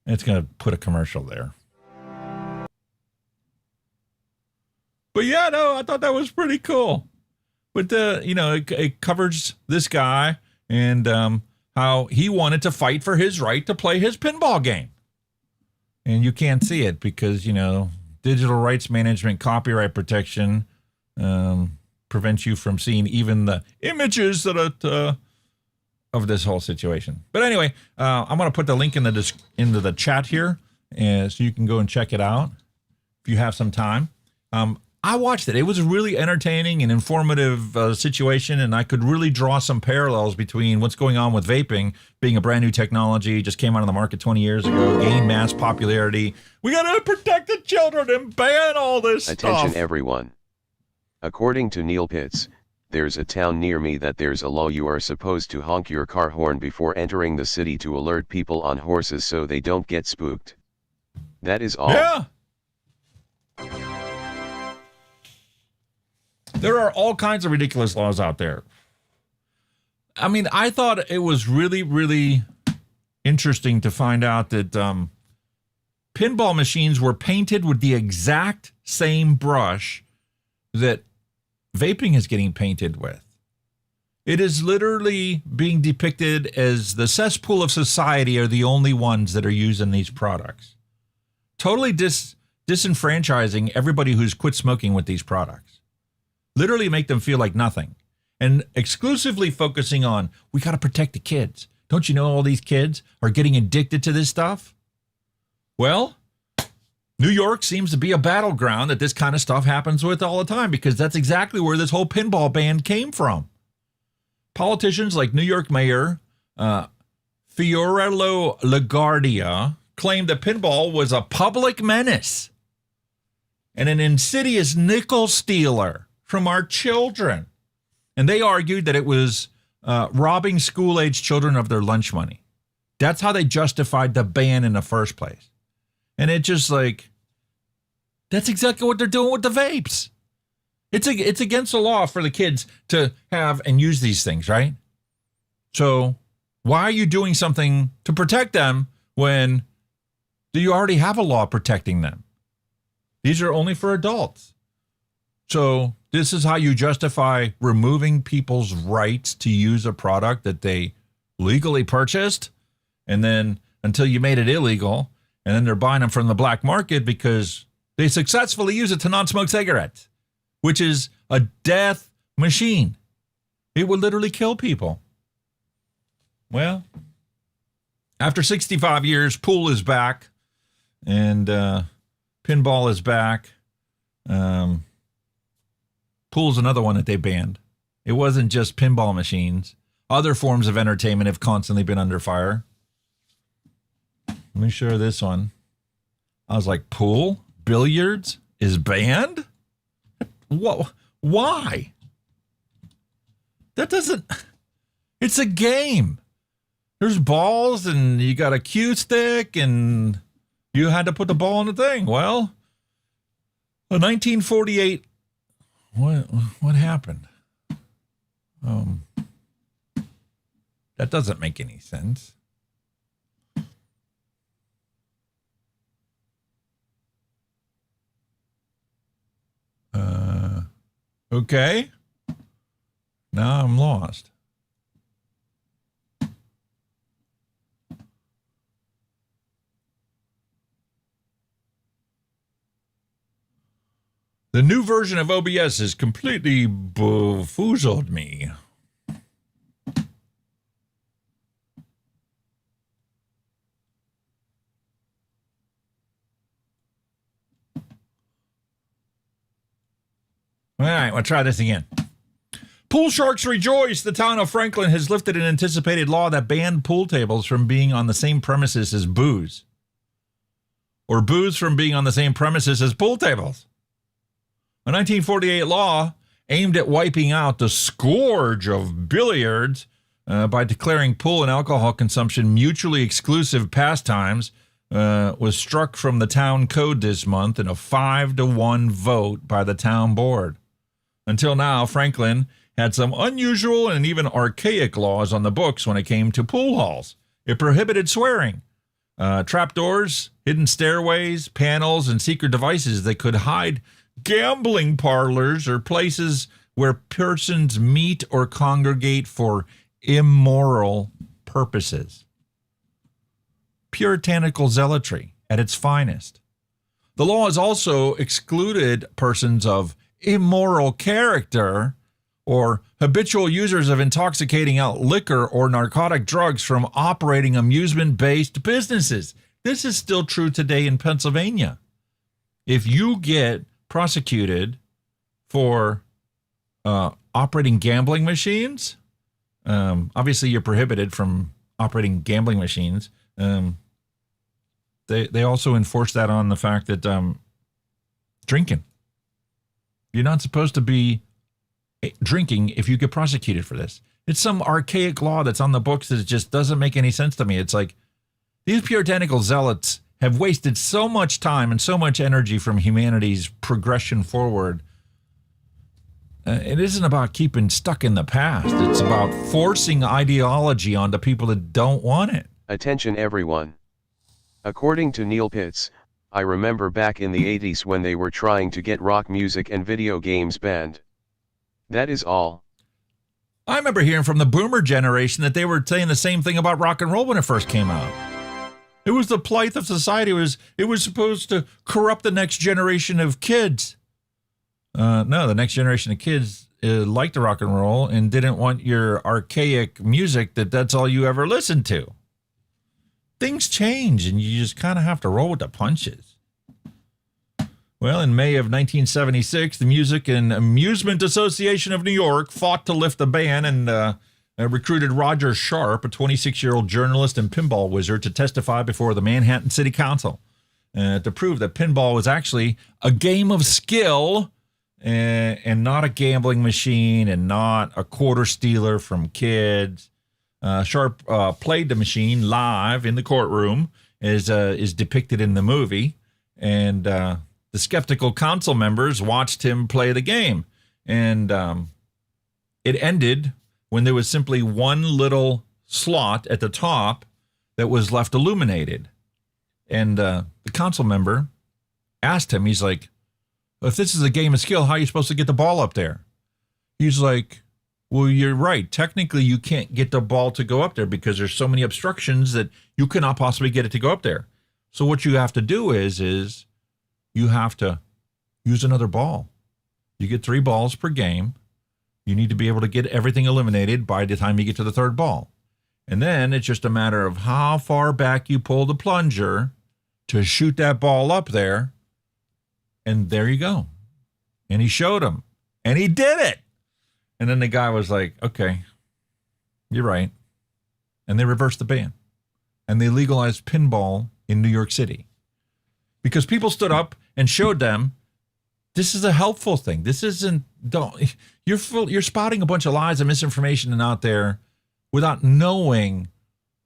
It's going to put a commercial there. But yeah, no, I thought that was pretty cool. But it covers this guy and how he wanted to fight for his right to play his pinball game. And you can't see it because, digital rights management, copyright protection prevents you from seeing even the images of this whole situation. But anyway, I'm going to put the link into the chat here, so you can go and check it out if you have some time. I watched it. It was a really entertaining and informative situation, and I could really draw some parallels between what's going on with vaping, being a brand new technology, just came out on the market 20 years ago, gained mass popularity. We got to protect the children and ban all this stuff. Attention everyone. According to Neil Pitts, there's a town near me that there's a law you are supposed to honk your car horn before entering the city to alert people on horses so they don't get spooked. That is all. Yeah. There are all kinds of ridiculous laws out there. I mean, I thought it was really, really interesting to find out that pinball machines were painted with the exact same brush that vaping is getting painted with. It is literally being depicted as the cesspool of society are the only ones that are using these products. Totally disenfranchising everybody who's quit smoking with these products. Literally make them feel like nothing. And exclusively focusing on, we got to protect the kids. Don't you know all these kids are getting addicted to this stuff? Well, New York seems to be a battleground that this kind of stuff happens with all the time, because that's exactly where this whole pinball ban came from. Politicians like New York Mayor Fiorello LaGuardia claimed that pinball was a public menace and an insidious nickel stealer from our children. And they argued that it was robbing school-age children of their lunch money. That's how they justified the ban in the first place. And it just like, that's exactly what they're doing with the vapes. It's against the law for the kids to have and use these things, right? So why are you doing something to protect them when you already have a law protecting them? These are only for adults. So this is how you justify removing people's rights to use a product that they legally purchased, and then until you made it illegal, and then they're buying them from the black market because they successfully use it to non-smoke cigarettes, which is a death machine. It would literally kill people. Well, after 65 years, pool is back, and pinball is back. Pool's another one that they banned. It wasn't just pinball machines. Other forms of entertainment have constantly been under fire. Let me show this one. I was like, pool? Billiards is banned? What? Why? That doesn't... It's a game. There's balls, and you got a cue stick, and you had to put the ball in the thing. Well, a 1948... What happened? That doesn't make any sense. Okay. Now I'm lost. The new version of OBS has completely befoozled me. All right, we'll try this again. Pool sharks rejoice. The town of Franklin has lifted an anticipated law that banned pool tables from being on the same premises as booze. Or booze from being on the same premises as pool tables. A 1948 law aimed at wiping out the scourge of billiards by declaring pool and alcohol consumption mutually exclusive pastimes was struck from the town code this month in a 5-1 vote by the town board. Until now, Franklin had some unusual and even archaic laws on the books when it came to pool halls. It prohibited swearing, trapdoors, hidden stairways, panels, and secret devices that could hide gambling parlors or places where persons meet or congregate for immoral purposes. Puritanical zealotry at its finest. The law has also excluded persons of immoral character or habitual users of intoxicating liquor or narcotic drugs from operating amusement-based businesses. This is still true today in Pennsylvania. If you get prosecuted for operating gambling machines, obviously you're prohibited from operating gambling machines. They also enforce that on the fact that drinking. You're not supposed to be drinking if you get prosecuted for this. It's some archaic law that's on the books that just doesn't make any sense to me. It's like these puritanical zealots have wasted so much time and so much energy from humanity's progression forward. It isn't about keeping stuck in the past. It's about forcing ideology onto people that don't want it. Attention everyone. According to Neil Pitts, I remember back in the 80s when they were trying to get rock music and video games banned. That is all. I remember hearing from the boomer generation that they were saying the same thing about rock and roll when it first came out. It was the plight of society. It was supposed to corrupt the next generation of kids. No, the next generation of kids liked the rock and roll and didn't want your archaic music that's all you ever listened to. Things change, and you just kind of have to roll with the punches. Well, in May of 1976, the Music and Amusement Association of New York fought to lift the ban and recruited Roger Sharp, a 26-year-old journalist and pinball wizard, to testify before the Manhattan City Council to prove that pinball was actually a game of skill and not a gambling machine and not a quarter stealer from kids. Sharp played the machine live in the courtroom, as is depicted in the movie, and the skeptical council members watched him play the game. And it ended when there was simply one little slot at the top that was left illuminated. And the council member asked him, he's like, if this is a game of skill, how are you supposed to get the ball up there? He's like, well, you're right. Technically, you can't get the ball to go up there because there's so many obstructions that you cannot possibly get it to go up there. So what you have to do is you have to use another ball. You get 3 balls per game. You need to be able to get everything eliminated by the time you get to the 3rd ball. And then it's just a matter of how far back you pull the plunger to shoot that ball up there. And there you go. And he showed him. And he did it. And then the guy was like, okay, you're right. And they reversed the ban. And they legalized pinball in New York City. Because people stood up and showed them, this is a helpful thing. This isn't, you're spotting a bunch of lies and misinformation out there without knowing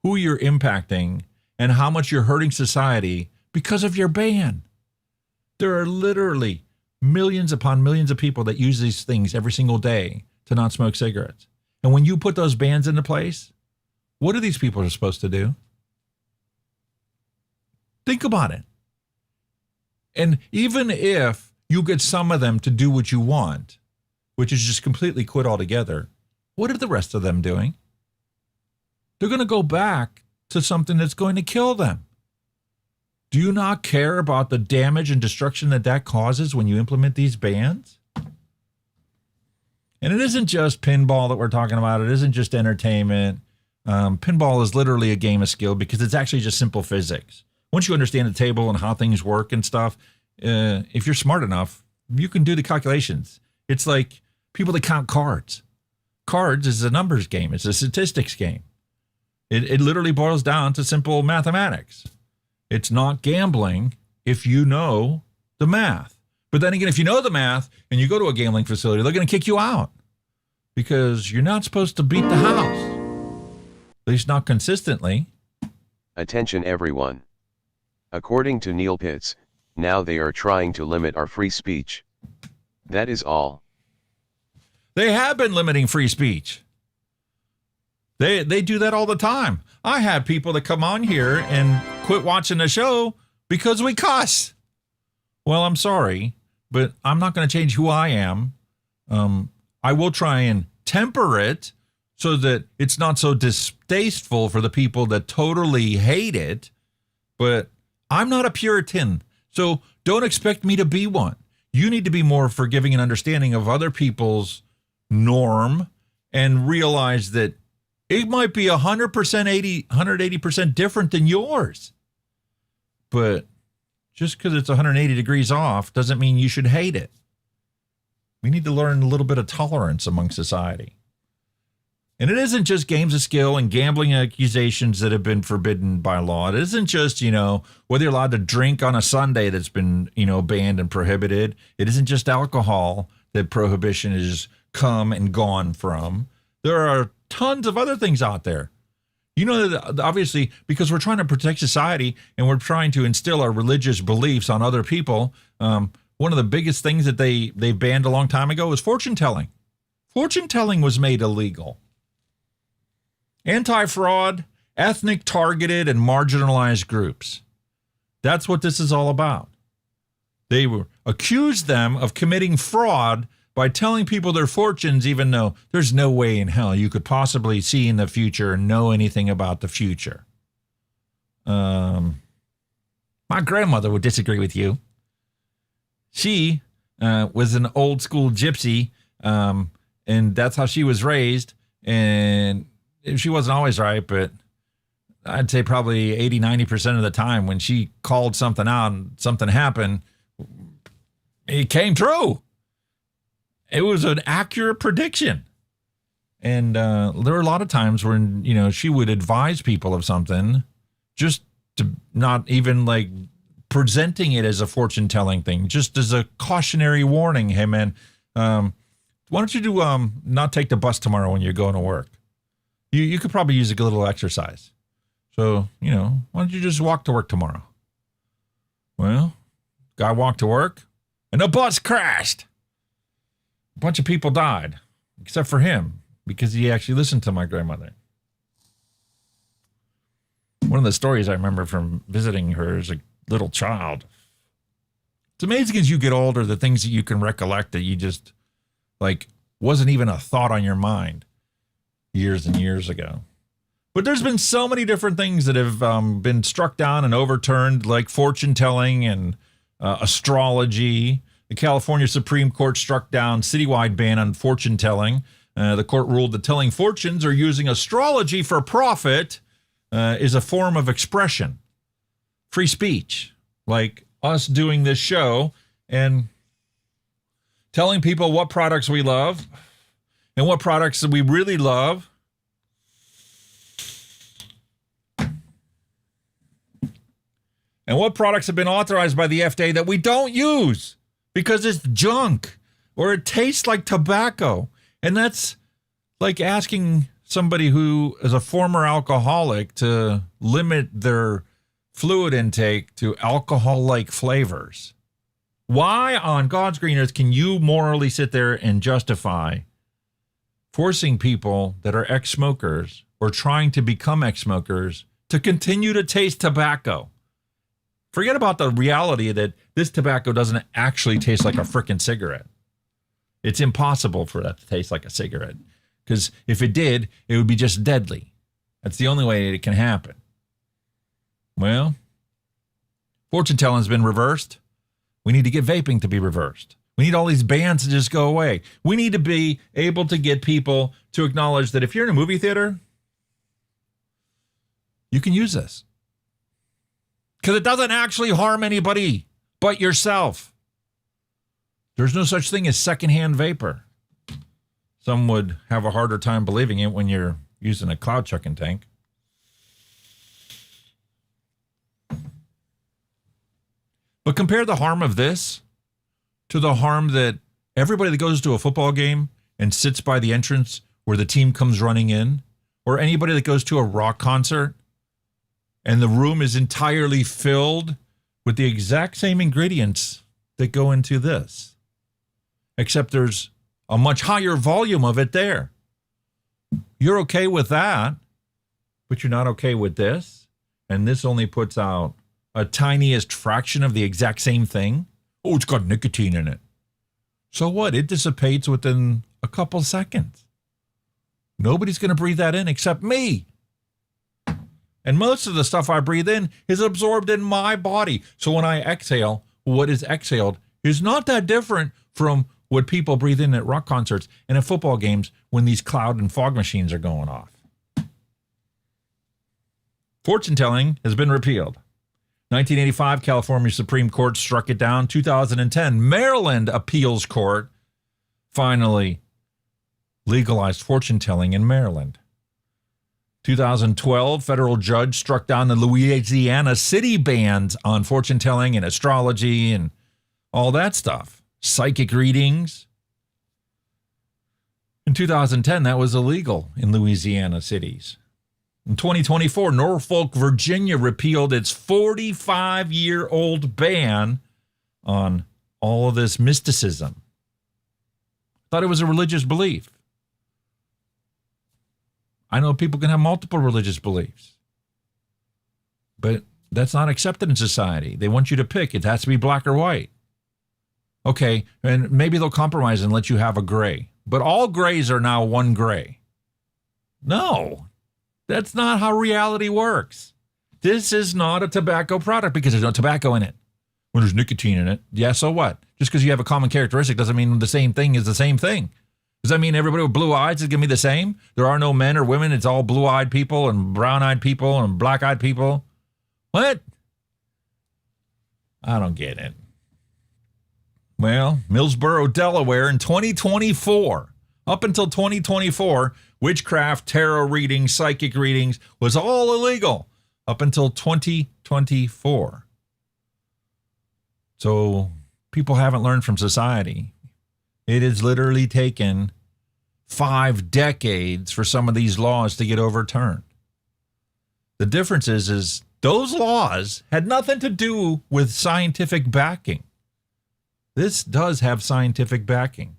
who you're impacting and how much you're hurting society because of your ban. There are literally millions upon millions of people that use these things every single day to not smoke cigarettes. And when you put those bans into place, what are these people supposed to do? Think about it. And even if you get some of them to do what you want, which is just completely quit altogether, what are the rest of them doing? They're going to go back to something that's going to kill them. Do you not care about the damage and destruction that causes when you implement these bans? And it isn't just pinball that we're talking about. It isn't just entertainment. Pinball is literally a game of skill because it's actually just simple physics. Once you understand the table and how things work and stuff, if you're smart enough, you can do the calculations. It's like people that count cards. Cards is a numbers game. It's a statistics game. It literally boils down to simple mathematics. It's not gambling if you know the math. But then again, if you know the math and you go to a gambling facility, they're going to kick you out because you're not supposed to beat the house. At least not consistently. Attention everyone. According to Neil Pitts, now they are trying to limit our free speech. That is all. They have been limiting free speech. They do that all the time. I have people that come on here and quit watching the show because we cuss. Well, I'm sorry, but I'm not going to change who I am. I will try and temper it so that it's not so distasteful for the people that totally hate it. But I'm not a Puritan, so don't expect me to be one. You need to be more forgiving and understanding of other people's norm and realize that it might be 180% different than yours. But just because it's 180 degrees off doesn't mean you should hate it. We need to learn a little bit of tolerance among society. And it isn't just games of skill and gambling accusations that have been forbidden by law. It isn't just, whether you're allowed to drink on a Sunday that's been, banned and prohibited. It isn't just alcohol that prohibition is come and gone from. There are tons of other things out there. Obviously, because we're trying to protect society and we're trying to instill our religious beliefs on other people, one of the biggest things that they banned a long time ago was fortune telling. Fortune telling was made illegal. Anti-fraud, ethnic targeted, and marginalized groups. That's what this is all about. They were accused them of committing fraud by telling people their fortunes, even though there's no way in hell you could possibly see in the future and know anything about the future. My grandmother would disagree with you. She was an old school gypsy, and that's how she was raised. And she wasn't always right, but I'd say probably 80-90% of the time when she called something out and something happened, it came true. It was an accurate prediction. And there were a lot of times when, she would advise people of something just to not even like presenting it as a fortune telling thing, just as a cautionary warning. Hey, man, why don't you not take the bus tomorrow when you're going to work? You could probably use a little exercise. So, why don't you just walk to work tomorrow? Well, guy walked to work and the bus crashed. A bunch of people died, except for him, because he actually listened to my grandmother. One of the stories I remember from visiting her as a little child. It's amazing as you get older, the things that you can recollect that you just, wasn't even a thought on your mind years and years ago. But there's been so many different things that have been struck down and overturned, like fortune telling and astrology. The California Supreme Court struck down citywide ban on fortune telling. The court ruled that telling fortunes or using astrology for profit is a form of expression. Free speech, like us doing this show and telling people what products we love and what products that we really love. And what products have been authorized by the FDA that we don't use because it's junk or it tastes like tobacco. And that's like asking somebody who is a former alcoholic to limit their fluid intake to alcohol-like flavors. Why on God's green earth can you morally sit there and justify forcing people that are ex-smokers or trying to become ex-smokers to continue to taste tobacco? Forget about the reality that this tobacco doesn't actually taste like a frickin' cigarette. It's impossible for that to taste like a cigarette, because if it did, it would be just deadly. That's the only way it can happen. Well, fortune telling has been reversed. We need to get vaping to be reversed. We need all these bans to just go away. We need to be able to get people to acknowledge that if you're in a movie theater, you can use this. Because it doesn't actually harm anybody but yourself. There's no such thing as secondhand vapor. Some would have a harder time believing it when you're using a cloud chucking tank. But compare the harm of this to the harm that everybody that goes to a football game and sits by the entrance where the team comes running in, or anybody that goes to a rock concert and the room is entirely filled with the exact same ingredients that go into this, except there's a much higher volume of it there. You're okay with that, but you're not okay with this. And this only puts out a tiniest fraction of the exact same thing. Oh, it's got nicotine in it. So what? It dissipates within a couple seconds. Nobody's going to breathe that in except me. And most of the stuff I breathe in is absorbed in my body. So when I exhale, what is exhaled is not that different from what people breathe in at rock concerts and at football games when these cloud and fog machines are going off. Fortune telling has been repealed. 1985, California Supreme Court struck it down. 2010, Maryland Appeals Court finally legalized fortune telling in Maryland. 2012, federal judge struck down the Louisiana city bans on fortune telling and astrology and all that stuff. Psychic readings. In 2010, that was illegal in Louisiana cities. In 2024, Norfolk, Virginia repealed its 45-year-old ban on all of this mysticism. Thought it was a religious belief. I know people can have multiple religious beliefs, but that's not accepted in society. They want you to pick. It has to be black or white. Okay, and maybe they'll compromise and let you have a gray, but all grays are now one gray. No, that's not how reality works. This is not a tobacco product because there's no tobacco in it. Well, there's nicotine in it. Yeah, so what? Just because you have a common characteristic doesn't mean the same thing is the same thing. Does that mean everybody with blue eyes is going to be the same? There are no men or women. It's all blue-eyed people and brown-eyed people and black-eyed people. What? I don't get it. Well, Millsboro, Delaware in 2024, up until 2024, witchcraft, tarot readings, psychic readings was all illegal up until 2024. So people haven't learned from society. It has literally taken 5 decades for some of these laws to get overturned. The difference is those laws had nothing to do with scientific backing. This does have scientific backing.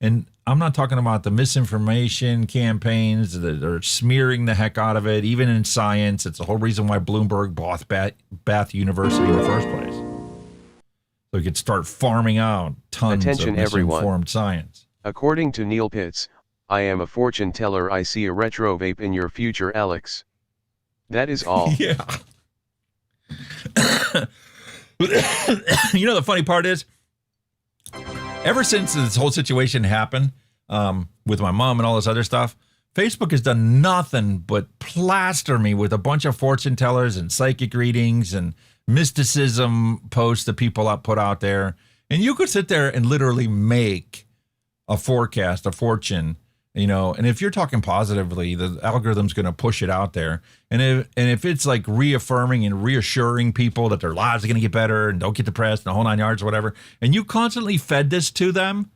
And I'm not talking about the misinformation campaigns that are smearing the heck out of it, even in science. It's the whole reason why Bloomberg bought Bath University in the first place. So we could start farming out tons Attention, of misinformed everyone. science. According to Neil Pitts, I am a fortune teller. I see a retro vape in your future, Alex. That is all. Yeah. You know, the funny part is, ever since this whole situation happened with my mom and all this other stuff, Facebook has done nothing but plaster me with a bunch of fortune tellers and psychic readings and mysticism posts that people put out there. And you could sit there and literally make a forecast, a fortune, you know, and if you're talking positively, the algorithm's going to push it out there. And if it's like reaffirming and reassuring people that their lives are going to get better and don't get depressed and the whole 9 yards or whatever, and you constantly fed this to them,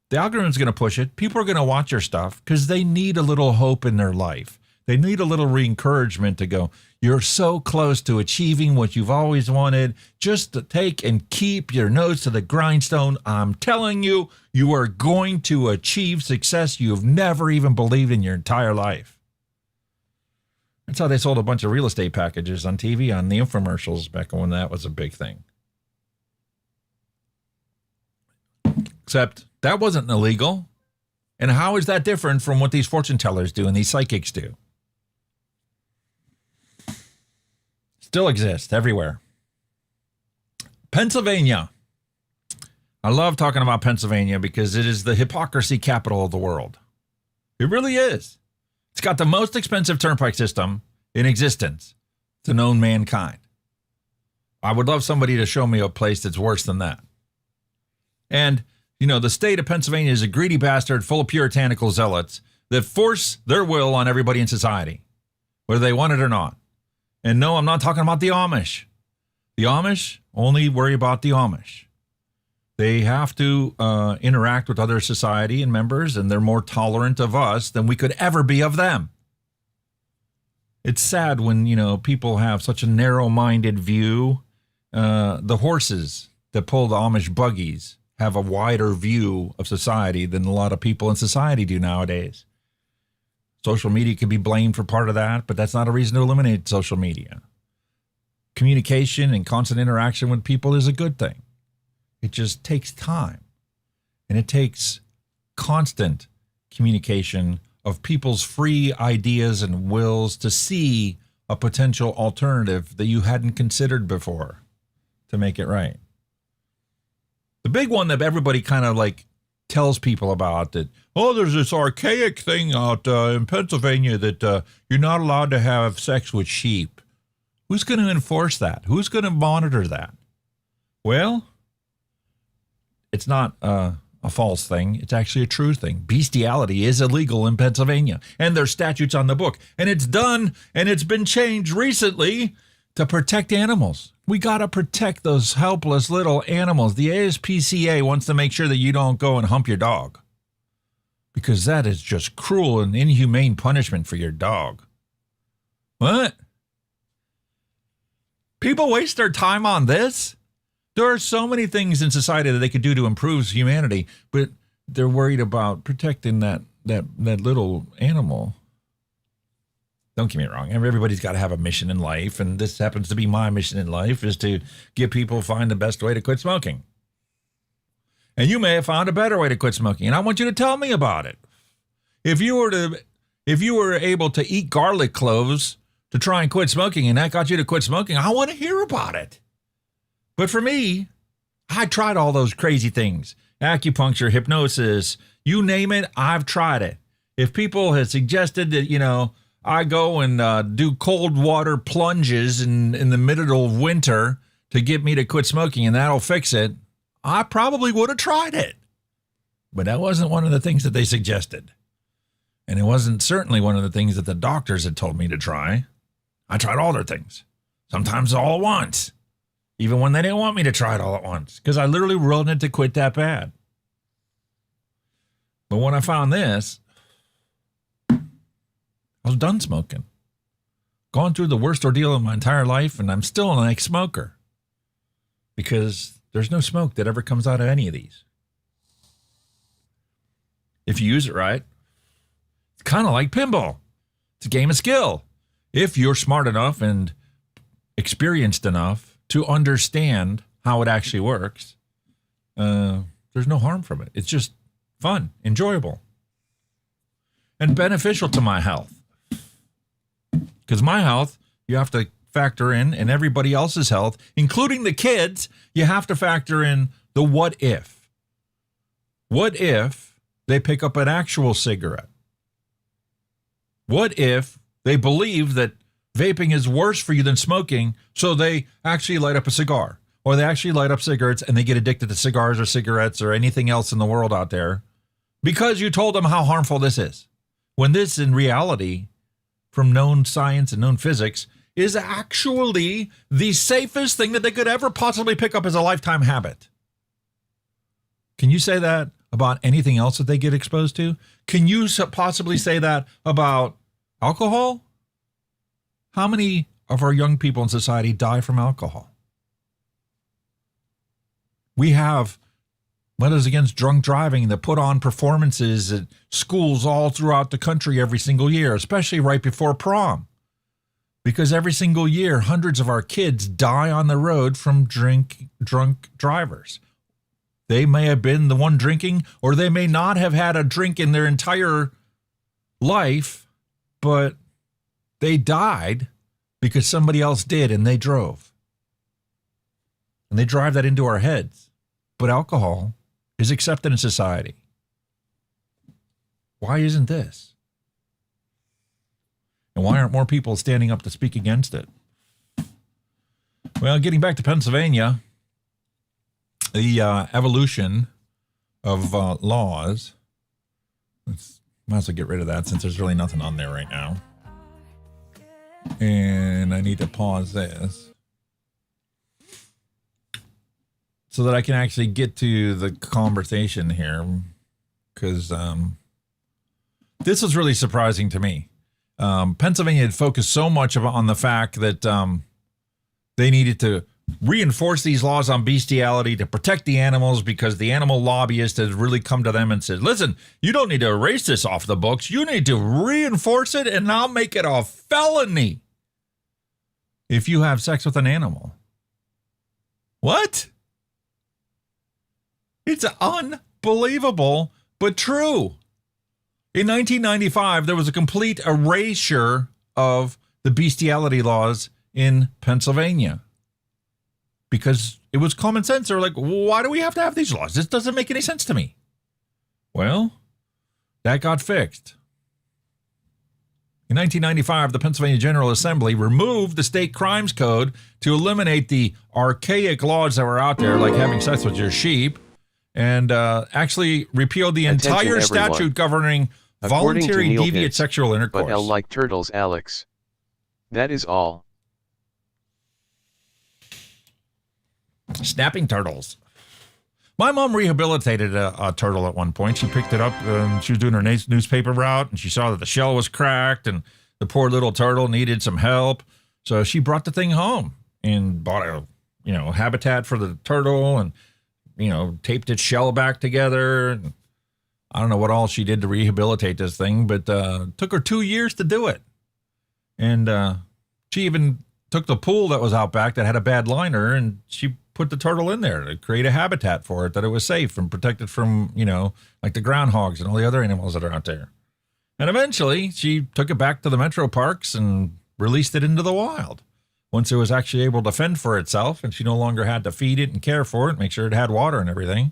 the algorithm's going to push it. People are going to watch your stuff because they need a little hope in their life. They need a little re-encouragement to go, you're so close to achieving what you've always wanted. Just to take and keep your nose to the grindstone. I'm telling you, you are going to achieve success you've never even believed in your entire life. That's how they sold a bunch of real estate packages on TV, on the infomercials back when that was a big thing. Except that wasn't illegal. And how is that different from what these fortune tellers do and these psychics do? Still exists everywhere. Pennsylvania. I love talking about Pennsylvania because it is the hypocrisy capital of the world. It really is. It's got the most expensive turnpike system in existence to known mankind. I would love somebody to show me a place that's worse than that. And, the state of Pennsylvania is a greedy bastard full of puritanical zealots that force their will on everybody in society, whether they want it or not. And no, I'm not talking about the Amish. The Amish only worry about the Amish. They have to interact with other society and members, and they're more tolerant of us than we could ever be of them. It's sad when, people have such a narrow-minded view. The horses that pull the Amish buggies have a wider view of society than a lot of people in society do nowadays. Social media can be blamed for part of that, but that's not a reason to eliminate social media. Communication and constant interaction with people is a good thing. It just takes time. And it takes constant communication of people's free ideas and wills to see a potential alternative that you hadn't considered before to make it right. The big one that everybody kind of tells people about that, there's this archaic thing out in Pennsylvania that you're not allowed to have sex with sheep. Who's going to enforce that? Who's going to monitor that? Well, it's not a false thing. It's actually a true thing. Bestiality is illegal in Pennsylvania, and there's statutes on the book. And it's done, and it's been changed recently to protect animals. We got to protect those helpless little animals. The ASPCA wants to make sure that you don't go and hump your dog, because that is just cruel and inhumane punishment for your dog. What? People waste their time on this? There are so many things in society that they could do to improve humanity, but they're worried about protecting that little animal. Don't get me wrong. Everybody's got to have a mission in life, and this happens to be my mission in life, is to get people find the best way to quit smoking. And you may have found a better way to quit smoking, and I want you to tell me about it. If you were able to eat garlic cloves to try and quit smoking, and that got you to quit smoking, I want to hear about it. But for me, I tried all those crazy things. Acupuncture, hypnosis, you name it, I've tried it. If people had suggested that, I go and do cold water plunges in the middle of winter to get me to quit smoking and that'll fix it, I probably would have tried it. But that wasn't one of the things that they suggested. And it wasn't certainly one of the things that the doctors had told me to try. I tried all their things, sometimes all at once. Even when they didn't want me to try it all at once, because I literally wanted to quit that bad. But when I found this, I was done smoking. Gone through the worst ordeal of my entire life, and I'm still an ex-smoker. Because there's no smoke that ever comes out of any of these. If you use it right, it's kind of like pinball. It's a game of skill. If you're smart enough and experienced enough to understand how it actually works, there's no harm from it. It's just fun, enjoyable, and beneficial to my health. Because my health, you have to factor in, and everybody else's health, including the kids, you have to factor in the what if. What if they pick up an actual cigarette? What if they believe that vaping is worse for you than smoking, so they actually light up a cigar, or they actually light up cigarettes and they get addicted to cigars or cigarettes or anything else in the world out there because you told them how harmful this is, when this in reality, from known science and known physics, is actually the safest thing that they could ever possibly pick up as a lifetime habit. Can you say that about anything else that they get exposed to? Can you possibly say that about alcohol? How many of our young people in society die from alcohol? We have Mothers Against Drunk Driving that put on performances at schools all throughout the country every single year, especially right before prom. Because every single year, hundreds of our kids die on the road from drunk drivers. They may have been the one drinking, or they may not have had a drink in their entire life, but they died because somebody else did and they drove. And they drive that into our heads. But alcohol is accepted in society. Why isn't this? And why aren't more people standing up to speak against it? Well, getting back to Pennsylvania, the evolution of laws. Might as well get rid of that since there's really nothing on there right now. And I need to pause this so that I can actually get to the conversation here, because this was really surprising to me. Pennsylvania had focused so much on the fact that they needed to reinforce these laws on bestiality to protect the animals, because the animal lobbyist has really come to them and said, listen, you don't need to erase this off the books. You need to reinforce it and not make it a felony if you have sex with an animal. What? It's unbelievable, but true. In 1995, there was a complete erasure of the bestiality laws in Pennsylvania, because it was common sense. They were like, why do we have to have these laws? This doesn't make any sense to me. Well, that got fixed. In 1995, the Pennsylvania General Assembly removed the state crimes code to eliminate the archaic laws that were out there, like having sex with your sheep, and actually repealed the entire statute governing voluntary deviant sexual intercourse. But L like turtles, Alex. That is all. Snapping turtles. My mom rehabilitated a turtle at one point. She picked it up and she was doing her newspaper route, and she saw that the shell was cracked and the poor little turtle needed some help. So she brought the thing home and bought a, habitat for the turtle and, taped its shell back together. And I don't know what all she did to rehabilitate this thing, but took her 2 years to do it. And she even took the pool that was out back that had a bad liner, and she put the turtle in there to create a habitat for it, that it was safe and protected from, like the groundhogs and all the other animals that are out there. And eventually she took it back to the metro parks and released it into the wild once it was actually able to fend for itself, and she no longer had to feed it and care for it, make sure it had water and everything.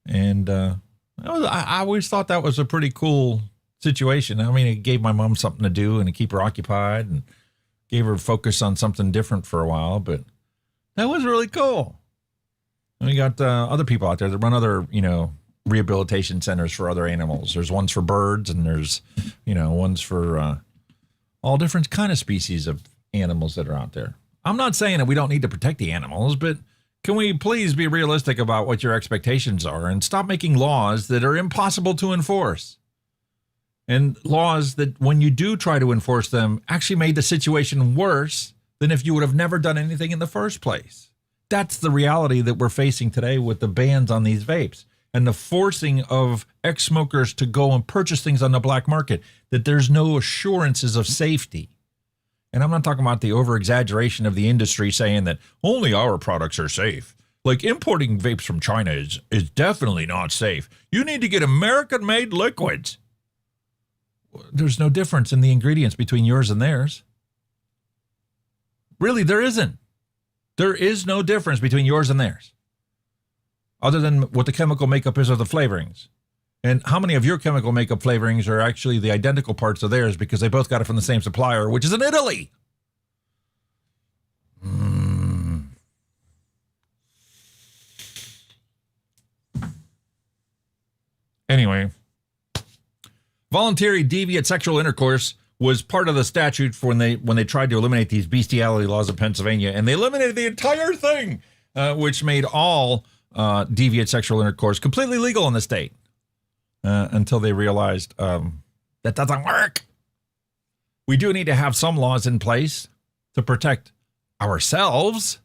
And I always thought that was a pretty cool situation. I mean, it gave my mom something to do and to keep her occupied and gave her focus on something different for a while, but that was really cool. And we got other people out there that run other, rehabilitation centers for other animals. There's ones for birds, and there's, ones for all different kind of species of animals that are out there. I'm not saying that we don't need to protect the animals, but can we please be realistic about what your expectations are and stop making laws that are impossible to enforce? And laws that, when you do try to enforce them, actually made the situation worse than if you would have never done anything in the first place. That's the reality that we're facing today with the bans on these vapes and the forcing of ex-smokers to go and purchase things on the black market, that there's no assurances of safety. And I'm not talking about the over-exaggeration of the industry saying that only our products are safe. Like importing vapes from China is definitely not safe. You need to get American-made liquids. There's no difference in the ingredients between yours and theirs. Really, there isn't. There is no difference between yours and theirs, other than what the chemical makeup is of the flavorings. And how many of your chemical makeup flavorings are actually the identical parts of theirs because they both got it from the same supplier, which is in Italy? Anyway, voluntary deviant sexual intercourse was part of the statute for when they tried to eliminate these bestiality laws in Pennsylvania, and they eliminated the entire thing, which made all deviant sexual intercourse completely legal in the state. Until they realized that doesn't work. We do need to have some laws in place to protect ourselves.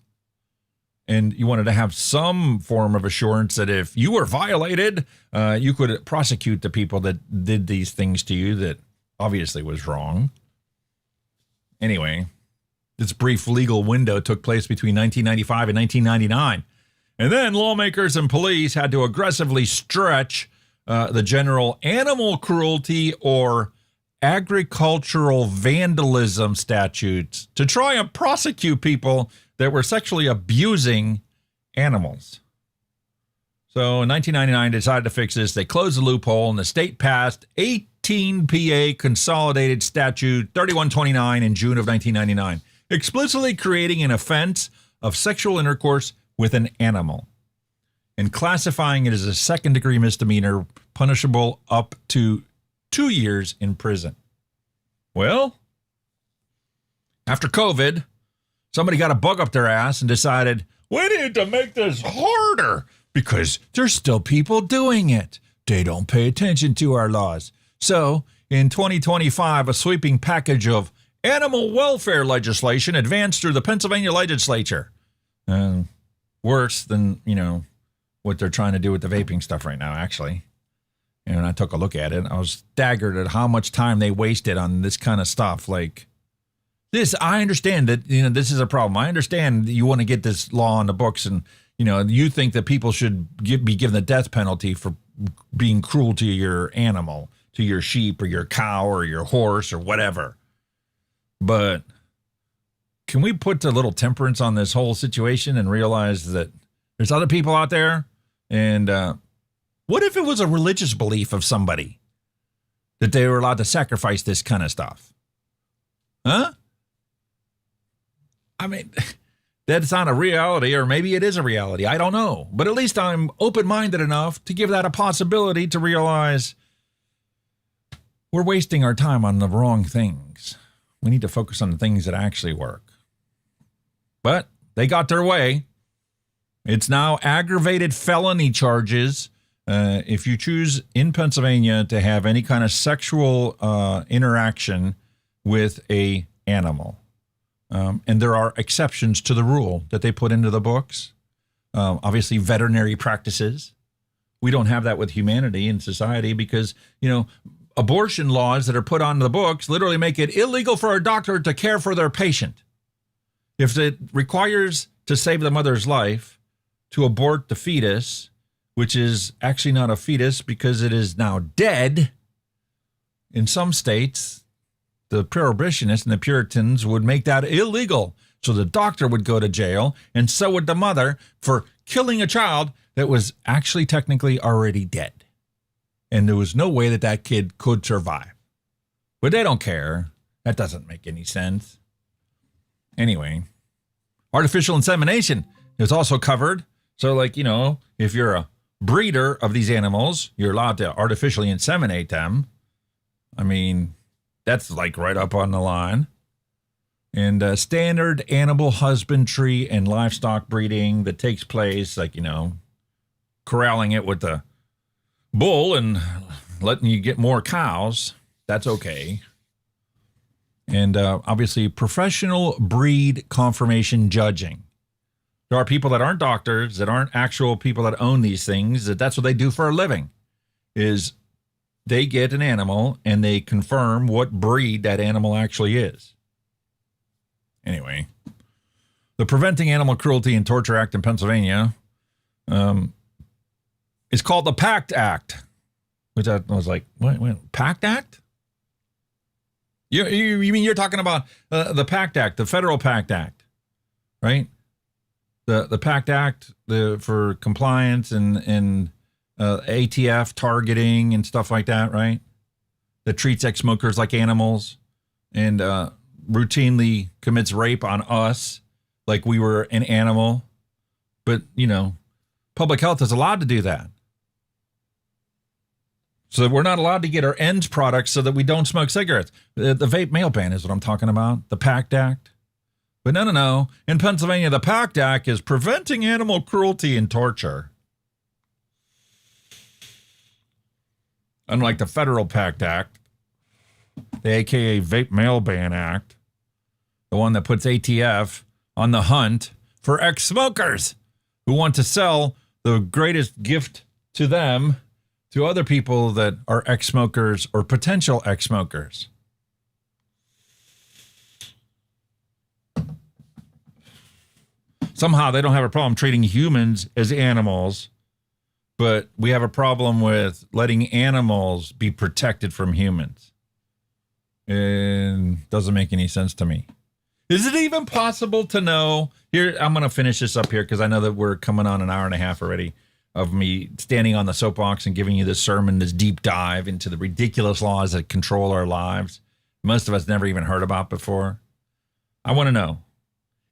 And you wanted to have some form of assurance that if you were violated, you could prosecute the people that did these things to you that obviously was wrong. Anyway, this brief legal window took place between 1995 and 1999. And then lawmakers and police had to aggressively stretch the general animal cruelty or agricultural vandalism statutes to try and prosecute people that were sexually abusing animals. So in 1999, they decided to fix this. They closed the loophole, and the state passed 18 PA Consolidated Statute 3129 in June of 1999, explicitly creating an offense of sexual intercourse with an animal. and classifying it as a second-degree misdemeanor punishable up to 2 years in prison. Well, after COVID, somebody got a bug up their ass and decided, we need to make this harder because there's still people doing it. They don't pay attention to our laws. So, in 2025, a sweeping package of animal welfare legislation advanced through the Pennsylvania legislature. Worse than, what they're trying to do with the vaping stuff right now, actually. And I took a look at it. I was staggered at how much time they wasted on this kind of stuff. Like this, I understand that, this is a problem. I understand that you want to get this law on the books and, you think that people should be given the death penalty for being cruel to your animal, to your sheep or your cow or your horse or whatever. But can we put a little temperance on this whole situation and realize that there's other people out there? And what if it was a religious belief of somebody that they were allowed to sacrifice this kind of stuff? Huh? I mean, that's not a reality, or maybe it is a reality. I don't know. But at least I'm open-minded enough to give that a possibility to realize we're wasting our time on the wrong things. We need to focus on the things that actually work. But they got their way. It's now aggravated felony charges if you choose in Pennsylvania to have any kind of sexual interaction with a animal. And there are exceptions to the rule that they put into the books. Obviously, veterinary practices. We don't have that with humanity in society because, abortion laws that are put on the books literally make it illegal for a doctor to care for their patient. If it requires to save the mother's life to abort the fetus, which is actually not a fetus because it is now dead, in some states, the prohibitionists and the Puritans would make that illegal. So the doctor would go to jail, and so would the mother for killing a child that was actually technically already dead. And there was no way that that kid could survive. But they don't care. That doesn't make any sense. Anyway, artificial insemination is also covered. So, if you're a breeder of these animals, you're allowed to artificially inseminate them. I mean, that's right up on the line. And standard animal husbandry and livestock breeding that takes place, corralling it with the bull and letting you get more cows, that's okay. And obviously, professional breed confirmation judging. There are people that aren't doctors, that aren't actual people that own these things, that's what they do for a living, is they get an animal and they confirm what breed that animal actually is. Anyway, the Preventing Animal Cruelty and Torture Act in Pennsylvania is called the PACT Act, which I was like, wait, PACT Act? You mean you're talking about the PACT Act, the Federal PACT Act, right? The PACT Act for compliance and ATF targeting and stuff like that, right? That treats ex-smokers like animals and routinely commits rape on us like we were an animal. But, public health is allowed to do that. So we're not allowed to get our ENDS products so that we don't smoke cigarettes. The vape mail ban is what I'm talking about, the PACT Act. But no. In Pennsylvania, the PACT Act is Preventing Animal Cruelty and Torture. Unlike the Federal PACT Act, the AKA Vape Mail Ban Act, the one that puts ATF on the hunt for ex-smokers who want to sell the greatest gift to them to other people that are ex-smokers or potential ex-smokers. Somehow they don't have a problem treating humans as animals, but we have a problem with letting animals be protected from humans. And doesn't make any sense to me. Is it even possible to know? Here, I'm going to finish this up here because I know that we're coming on an hour and a half already of me standing on the soapbox and giving you this sermon, this deep dive into the ridiculous laws that control our lives. Most of us never even heard about before. I want to know,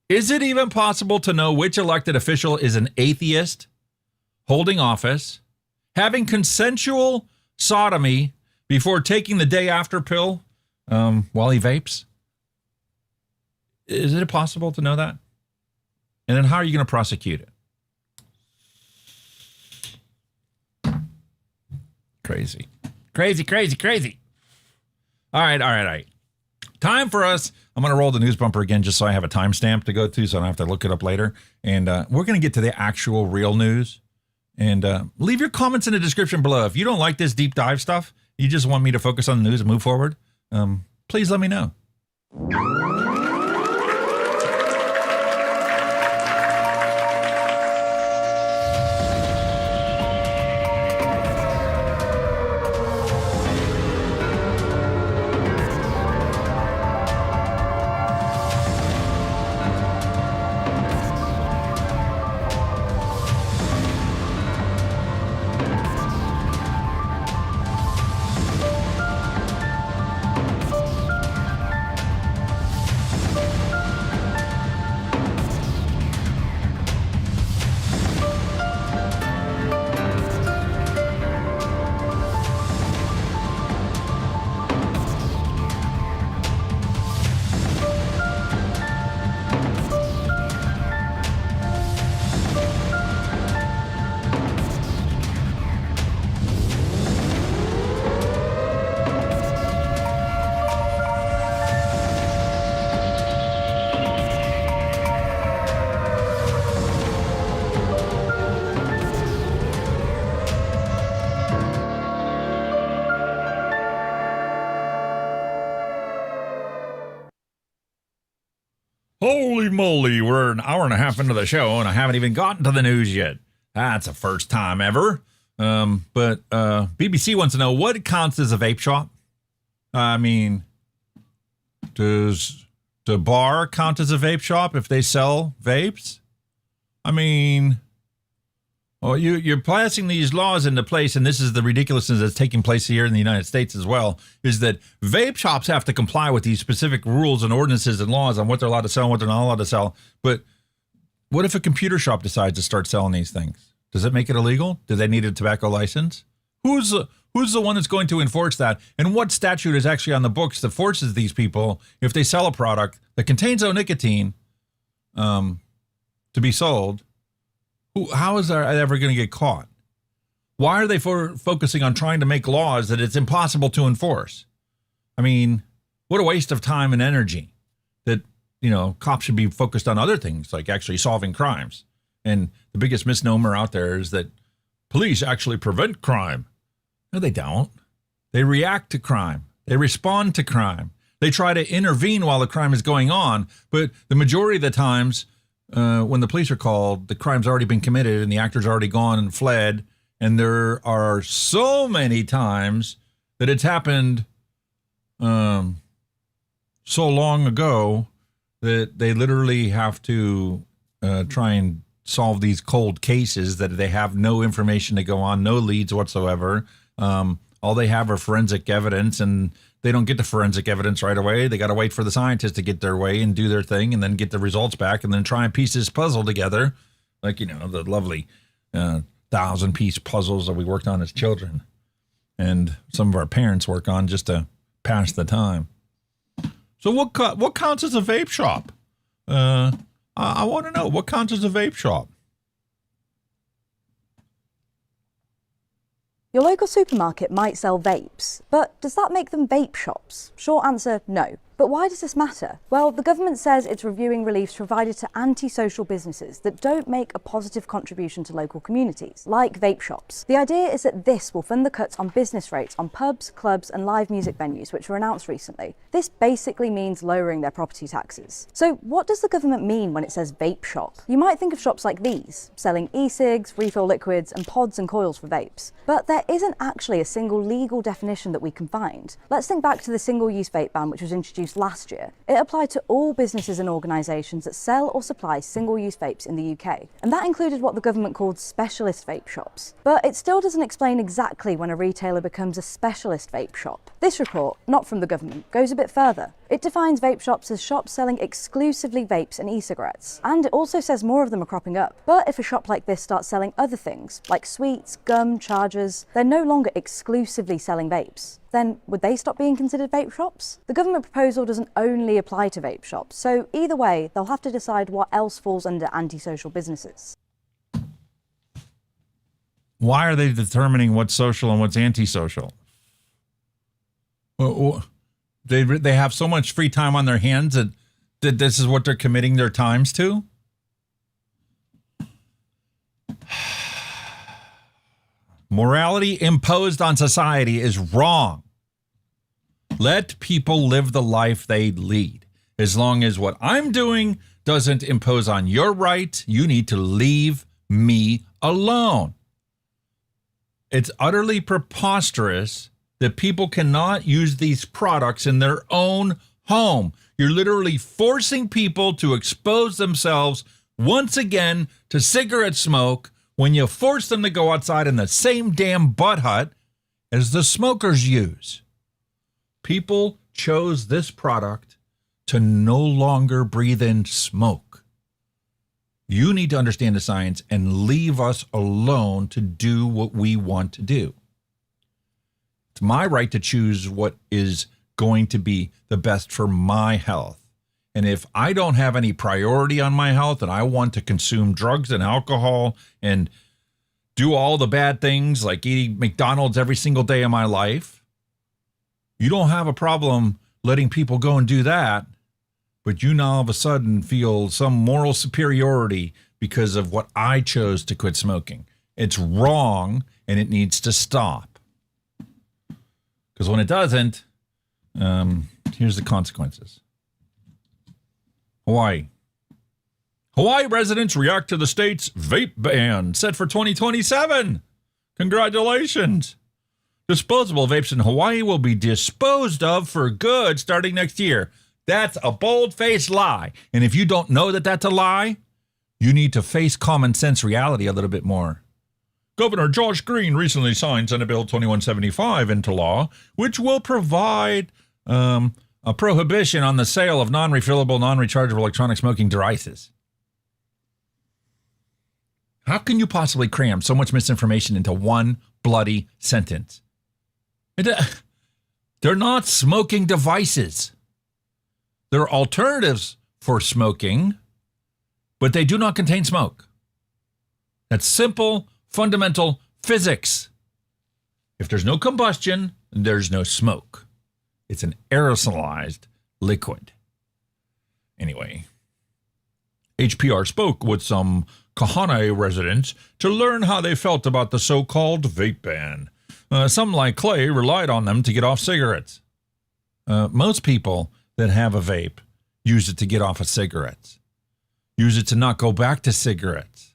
is it even possible to know which elected official is an atheist holding office, having consensual sodomy before taking the day after pill while he vapes? Is it possible to know that? And then how are you going to prosecute it? Crazy. Crazy, crazy, crazy. All right. Time for us. I'm going to roll the news bumper again just so I have a timestamp to go to so I don't have to look it up later. And we're going to get to the actual real news. And leave your comments in the description below. If you don't like this deep dive stuff, you just want me to focus on the news and move forward, please let me know. Holy moly, we're an hour and a half into the show and I haven't even gotten to the news yet. That's a first time ever. But BBC wants to know what counts as a vape shop. I mean, does the bar count as a vape shop if they sell vapes? I mean, well, you're passing these laws into place, and this is the ridiculousness that's taking place here in the United States as well, is that vape shops have to comply with these specific rules and ordinances and laws on what they're allowed to sell and what they're not allowed to sell. But what if a computer shop decides to start selling these things? Does it make it illegal? Do they need a tobacco license? Who's the one that's going to enforce that? And what statute is actually on the books that forces these people, if they sell a product that contains no nicotine, to be sold? How is that ever going to get caught? Why are they focusing on trying to make laws that it's impossible to enforce? I mean, what a waste of time and energy. That, cops should be focused on other things, like actually solving crimes. And the biggest misnomer out there is that police actually prevent crime. No, they don't. They react to crime. They respond to crime. They try to intervene while the crime is going on. But the majority of the times, when the police are called, the crime's already been committed and the actor's already gone and fled. And there are so many times that it's happened so long ago that they literally have to try and solve these cold cases that they have no information to go on, no leads whatsoever. All they have are forensic evidence, and they don't get the forensic evidence right away. They got to wait for the scientists to get their way and do their thing and then get the results back and then try and piece this puzzle together. Like, the lovely 1,000-piece puzzles that we worked on as children and some of our parents work on just to pass the time. So what counts as a vape shop? I want to know, what counts as a vape shop? Your local supermarket might sell vapes, but does that make them vape shops? Short answer, no. But why does this matter? Well, the government says it's reviewing reliefs provided to antisocial businesses that don't make a positive contribution to local communities, like vape shops. The idea is that this will fund the cuts on business rates on pubs, clubs and live music venues, which were announced recently. This basically means lowering their property taxes. So what does the government mean when it says vape shop? You might think of shops like these, selling e-cigs, refill liquids and pods and coils for vapes. But there isn't actually a single legal definition that we can find. Let's think back to the single-use vape ban, which was introduced last year. It applied to all businesses and organisations that sell or supply single-use vapes in the UK, and that included what the government called specialist vape shops. But it still doesn't explain exactly when a retailer becomes a specialist vape shop. This report, not from the government, goes a bit further. It defines vape shops as shops selling exclusively vapes and e-cigarettes. And it also says more of them are cropping up. But if a shop like this starts selling other things, like sweets, gum, chargers, they're no longer exclusively selling vapes. Then would they stop being considered vape shops? The government proposal doesn't only apply to vape shops, so either way, they'll have to decide what else falls under antisocial businesses. Why are they determining what's social and what's antisocial? They have so much free time on their hands that this is what they're committing their times to? Morality imposed on society is wrong. Let people live the life they lead. As long as what I'm doing doesn't impose on your right, you need to leave me alone. It's utterly preposterous that people cannot use these products in their own home. You're literally forcing people to expose themselves once again to cigarette smoke when you force them to go outside in the same damn butt hut as the smokers use. People chose this product to no longer breathe in smoke. You need to understand the science and leave us alone to do what we want to do. It's my right to choose what is going to be the best for my health. And if I don't have any priority on my health and I want to consume drugs and alcohol and do all the bad things like eating McDonald's every single day of my life, you don't have a problem letting people go and do that, but you now all of a sudden feel some moral superiority because of what I chose to quit smoking. It's wrong and it needs to stop. Because when it doesn't, here's the consequences. Hawaii residents react to the state's vape ban set for 2027. Congratulations. Disposable vapes in Hawaii will be disposed of for good starting next year. That's a bold-faced lie. And if you don't know that that's a lie, you need to face common sense reality a little bit more. Governor Josh Green recently signed Senate Bill 2175 into law, which will provide a prohibition on the sale of non-refillable, non-rechargeable electronic smoking devices. How can you possibly cram so much misinformation into one bloody sentence? They're not smoking devices. They're alternatives for smoking, but they do not contain smoke. That's simple, fundamental physics. If there's no combustion, there's no smoke. It's an aerosolized liquid. Anyway, HPR spoke with some Carney residents to learn how they felt about the so-called vape ban. Some, like Clay, relied on them to get off cigarettes. Most people that have a vape use it to get off of cigarettes. Use it to not go back to cigarettes.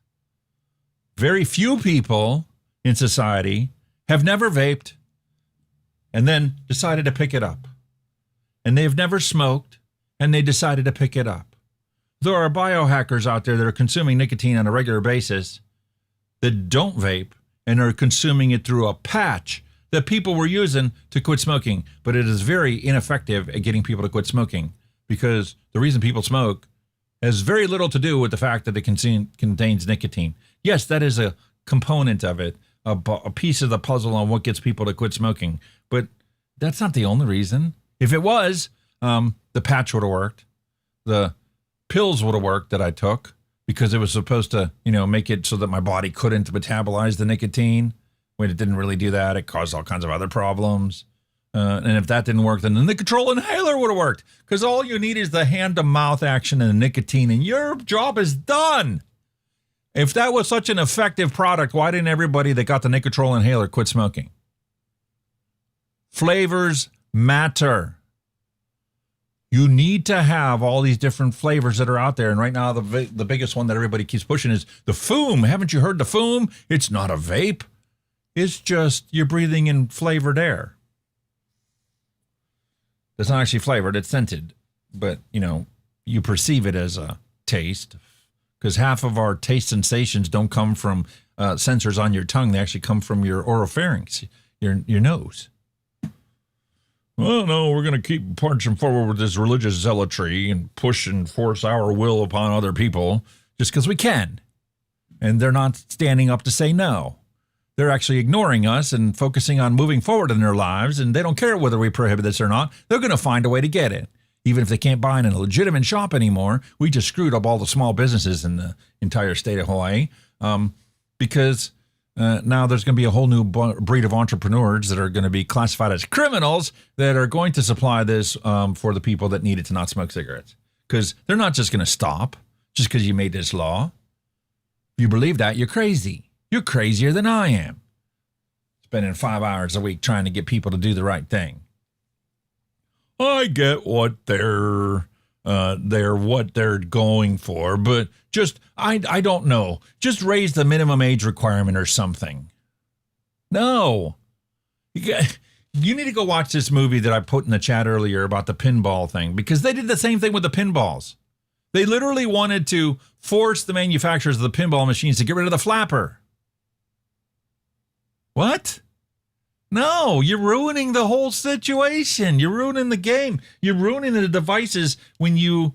Very few people in society have never vaped and then decided to pick it up. And they've never smoked and they decided to pick it up. There are biohackers out there that are consuming nicotine on a regular basis that don't vape and are consuming it through a patch that people were using to quit smoking. But it is very ineffective at getting people to quit smoking because the reason people smoke has very little to do with the fact that it contains nicotine. Yes, that is a component of it, a piece of the puzzle on what gets people to quit smoking. But that's not the only reason. If it was, the patch would have worked. The pills would have worked that I took because it was supposed to, make it so that my body couldn't metabolize the nicotine. When it didn't really do that, it caused all kinds of other problems. And if that didn't work, then the Nicotrol inhaler would have worked because all you need is the hand-to-mouth action and the nicotine, and your job is done. If that was such an effective product, why didn't everybody that got the Nicotrol inhaler quit smoking? Flavors matter. You need to have all these different flavors that are out there. And right now, the biggest one that everybody keeps pushing is the Foom. Haven't you heard the Foom? It's not a vape. It's just you're breathing in flavored air. It's not actually flavored. It's scented. But, you perceive it as a taste. Because half of our taste sensations don't come from sensors on your tongue. They actually come from your oropharynx, your nose. well, no, we're going to keep punching forward with this religious zealotry and push and force our will upon other people just because we can. And they're not standing up to say no. They're actually ignoring us and focusing on moving forward in their lives, and they don't care whether we prohibit this or not. They're going to find a way to get it. Even if they can't buy in a legitimate shop anymore, we just screwed up all the small businesses in the entire state of Hawaii because now there's going to be a whole new breed of entrepreneurs that are going to be classified as criminals that are going to supply this for the people that need it to not smoke cigarettes. Because they're not just going to stop just because you made this law. If you believe that, you're crazy. You're crazier than I am. Spending 5 hours a week trying to get people to do the right thing. I get what they're going for, but just I don't know. Just raise the minimum age requirement or something. No. You need to go watch this movie that I put in the chat earlier about the pinball thing, because they did the same thing with the pinballs. They literally wanted to force the manufacturers of the pinball machines to get rid of the flapper. What? No, you're ruining the whole situation. You're ruining the game. You're ruining the devices when you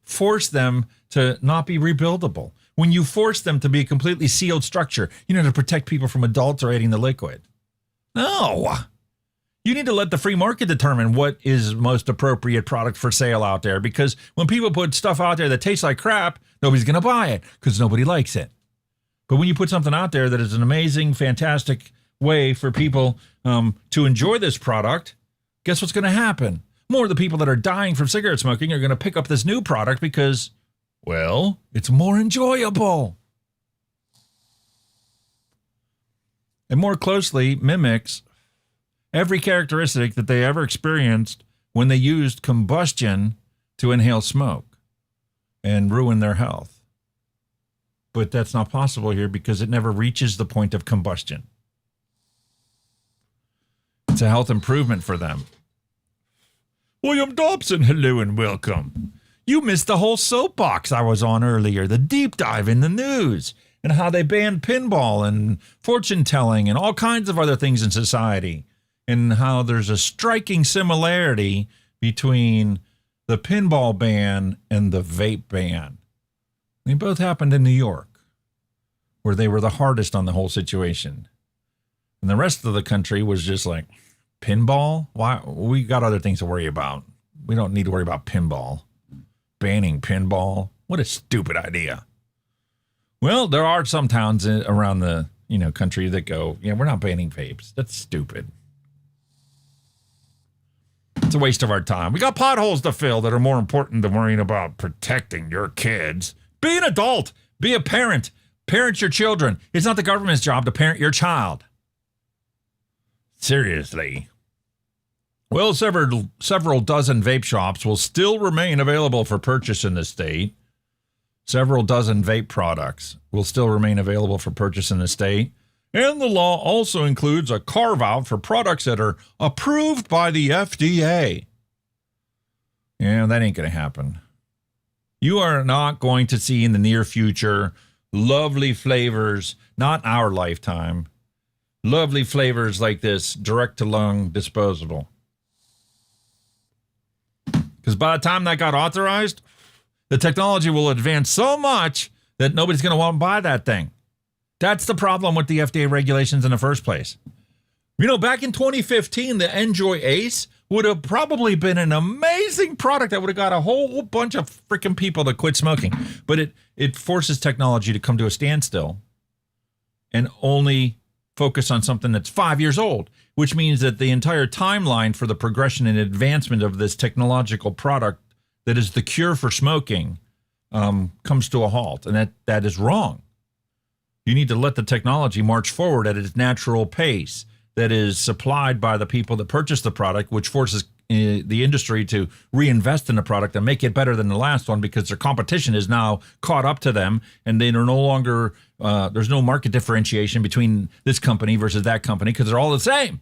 force them to not be rebuildable. When you force them to be a completely sealed structure, to protect people from adulterating the liquid. No. You need to let the free market determine what is most appropriate product for sale out there, because when people put stuff out there that tastes like crap, nobody's going to buy it because nobody likes it. But when you put something out there that is an amazing, fantastic way for people to enjoy this product, guess what's going to happen? More of the people that are dying from cigarette smoking are going to pick up this new product because, well, it's more enjoyable. And more closely mimics every characteristic that they ever experienced when they used combustion to inhale smoke and ruin their health. But that's not possible here because it never reaches the point of combustion. It's a health improvement for them. William Dobson, hello and welcome. You missed the whole soapbox I was on earlier, the deep dive in the news, and how they banned pinball and fortune telling and all kinds of other things in society, and how there's a striking similarity between the pinball ban and the vape ban. They both happened in New York, where they were the hardest on the whole situation. And the rest of the country was just like, pinball? Why? We got other things to worry about. We don't need to worry about pinball. Banning pinball? What a stupid idea. Well, there are some towns around the country that go, yeah, we're not banning vapes. That's stupid. It's a waste of our time. We got potholes to fill that are more important than worrying about protecting your kids. Be an adult. Be a parent. Parent your children. It's not the government's job to parent your child. Seriously. Well, several dozen vape shops will still remain available for purchase in the state. Several dozen vape products will still remain available for purchase in the state. And the law also includes a carve-out for products that are approved by the FDA. Yeah, that ain't going to happen. You are not going to see in the near future lovely flavors, not our lifetime, lovely flavors like this direct-to-lung disposable. Because by the time that got authorized, the technology will advance so much that nobody's going to want to buy that thing. That's the problem with the FDA regulations in the first place. Back in 2015, the Enjoy Ace would have probably been an amazing product that would have got a whole bunch of freaking people to quit smoking. But it forces technology to come to a standstill and only focus on something that's 5 years old, which means that the entire timeline for the progression and advancement of this technological product that is the cure for smoking comes to a halt. And that is wrong. You need to let the technology march forward at its natural pace that is supplied by the people that purchase the product, which forces the industry to reinvest in the product and make it better than the last one because their competition is now caught up to them, and they are no longer, there's no market differentiation between this company versus that company because they're all the same.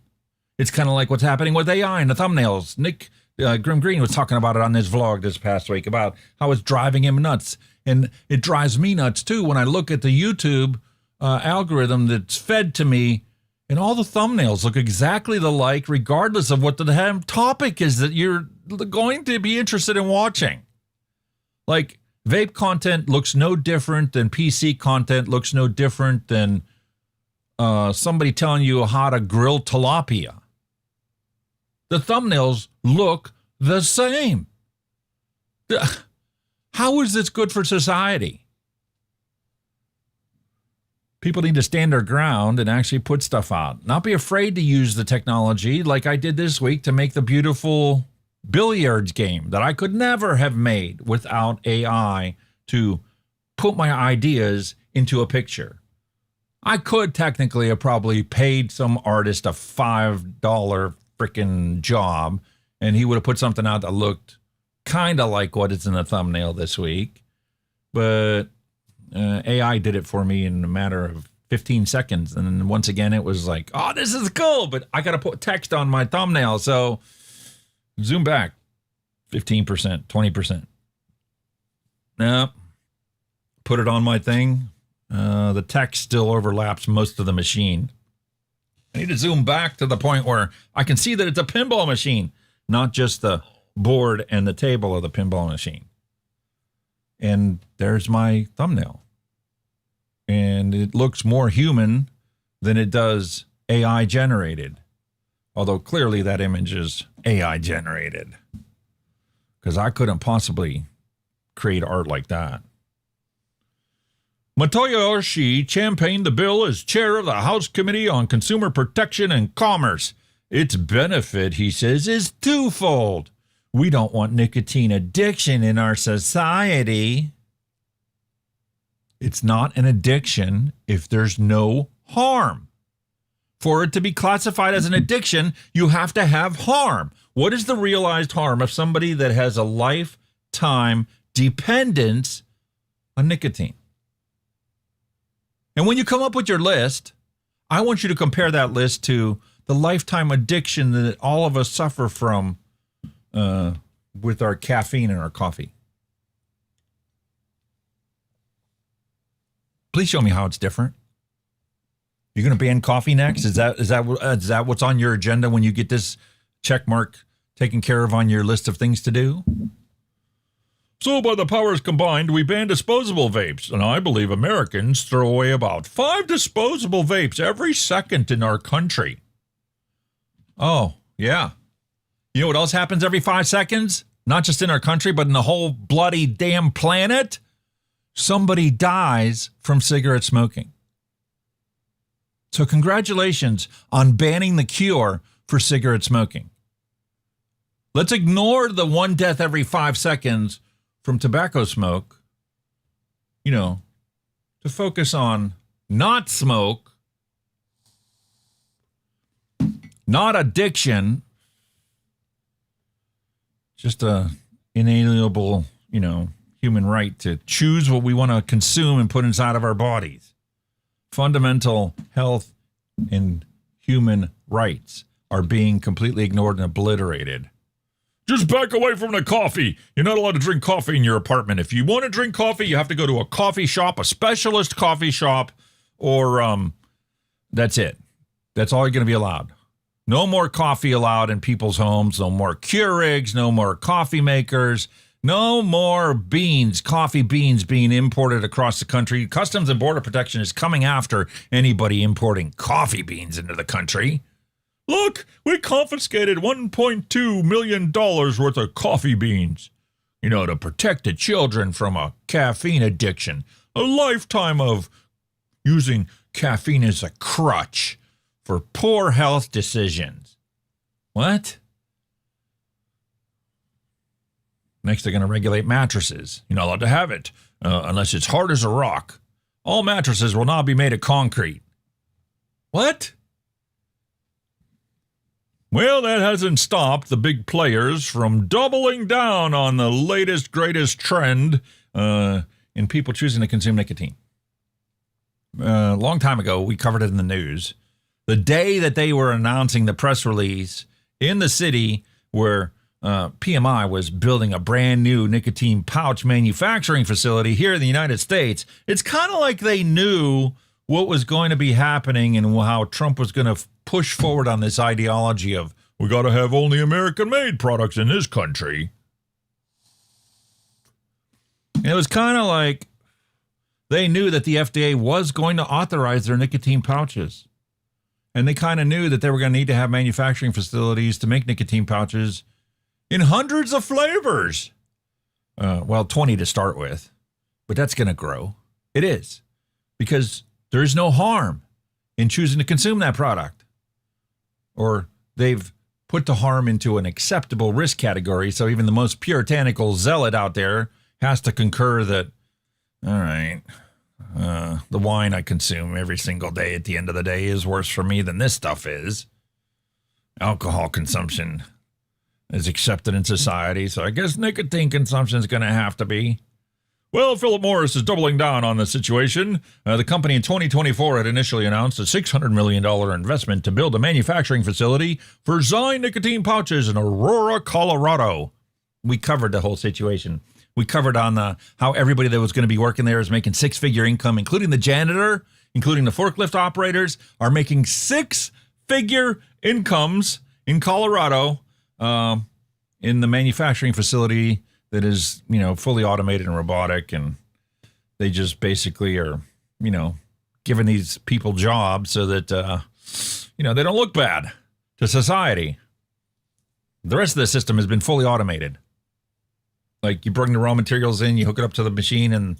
It's kind of like what's happening with AI in the thumbnails. Nick Grim Green was talking about it on his vlog this past week about how it's driving him nuts. And it drives me nuts too when I look at the YouTube algorithm that's fed to me And all the thumbnails look exactly alike, regardless of what the damn topic is that you're going to be interested in watching. Like, vape content looks no different than PC content, looks no different than somebody telling you how to grill tilapia. The thumbnails look the same. How is this good for society? People need to stand their ground and actually put stuff out. Not be afraid to use the technology like I did this week to make the beautiful billiards game that I could never have made without AI to put my ideas into a picture. I could technically have probably paid some artist a $5 freaking job, and he would have put something out that looked kind of like what is in the thumbnail this week. But AI did it for me in a matter of 15 seconds. And then once again, it was like, oh, this is cool, but I got to put text on my thumbnail. So zoom back 15%, 20%. Nope. Put it on my thing. The text still overlaps most of the machine. I need to zoom back to the point where I can see that it's a pinball machine, not just the board and the table of the pinball machine. And there's my thumbnail. And it looks more human than it does AI generated. Although clearly that image is AI generated. Because I couldn't possibly create art like that. Matoyo Oshii championed the bill as chair of the House Committee on Consumer Protection and Commerce. Its benefit, he says, is twofold. We don't want nicotine addiction in our society. It's not an addiction if there's no harm. For it to be classified as an addiction, you have to have harm. What is the realized harm of somebody that has a lifetime dependence on nicotine? And when you come up with your list, I want you to compare that list to the lifetime addiction that all of us suffer from with our caffeine and our coffee. Please show me how it's different. You're going to ban coffee next? Is that what's on your agenda when you get this check mark taken care of on your list of things to do? So by the powers combined, we ban disposable vapes, and I believe Americans throw away about 5 disposable vapes every second in our country. Oh, yeah. You know what else happens every 5 seconds? Not just in our country, but in the whole bloody damn planet? Somebody dies from cigarette smoking. So congratulations on banning the cure for cigarette smoking. Let's ignore the one death every 5 seconds from tobacco smoke, to focus on not smoke, not addiction, just a inalienable, human right to choose what we want to consume and put inside of our bodies. Fundamental health and human rights are being completely ignored and obliterated. Just back away from the coffee. You're not allowed to drink coffee in your apartment. If you want to drink coffee, you have to go to a coffee shop, a specialist coffee shop, or that's it. That's all you're going to be allowed. No more coffee allowed in people's homes. No more Keurigs. No more coffee makers. No more beans, coffee beans being imported across the country. Customs and Border Protection is coming after anybody importing coffee beans into the country. Look, we confiscated $1.2 million worth of coffee beans, to protect the children from a caffeine addiction, a lifetime of using caffeine as a crutch for poor health decisions. What? Next, they're going to regulate mattresses. You're not allowed to have it unless it's hard as a rock. All mattresses will now be made of concrete. What? Well, that hasn't stopped the big players from doubling down on the latest, greatest trend in people choosing to consume nicotine. A long time ago, we covered it in the news. The day that they were announcing the press release in the city where PMI was building a brand new nicotine pouch manufacturing facility here in the United States, it's kind of like they knew what was going to be happening and how Trump was going to push forward on this ideology of we got to have only American-made products in this country. And it was kind of like they knew that the FDA was going to authorize their nicotine pouches. And they kind of knew that they were going to need to have manufacturing facilities to make nicotine pouches in hundreds of flavors. 20 to start with. But that's going to grow. It is. Because there is no harm in choosing to consume that product. Or they've put the harm into an acceptable risk category, so even the most puritanical zealot out there has to concur that, all right, the wine I consume every single day at the end of the day is worse for me than this stuff is. Alcohol consumption is accepted in society, so I guess nicotine consumption is going to have to be. Well, Philip Morris is doubling down on the situation. The company in 2024 had initially announced a $600 million investment to build a manufacturing facility for Zyme nicotine pouches in Aurora, Colorado. We covered the whole situation. We covered on how everybody that was going to be working there is making six-figure income, including the janitor, including the forklift operators, are making six-figure incomes in Colorado in the manufacturing facility that is, fully automated and robotic, and they just basically are, giving these people jobs so that, they don't look bad to society. The rest of the system has been fully automated. Like, you bring the raw materials in, you hook it up to the machine, and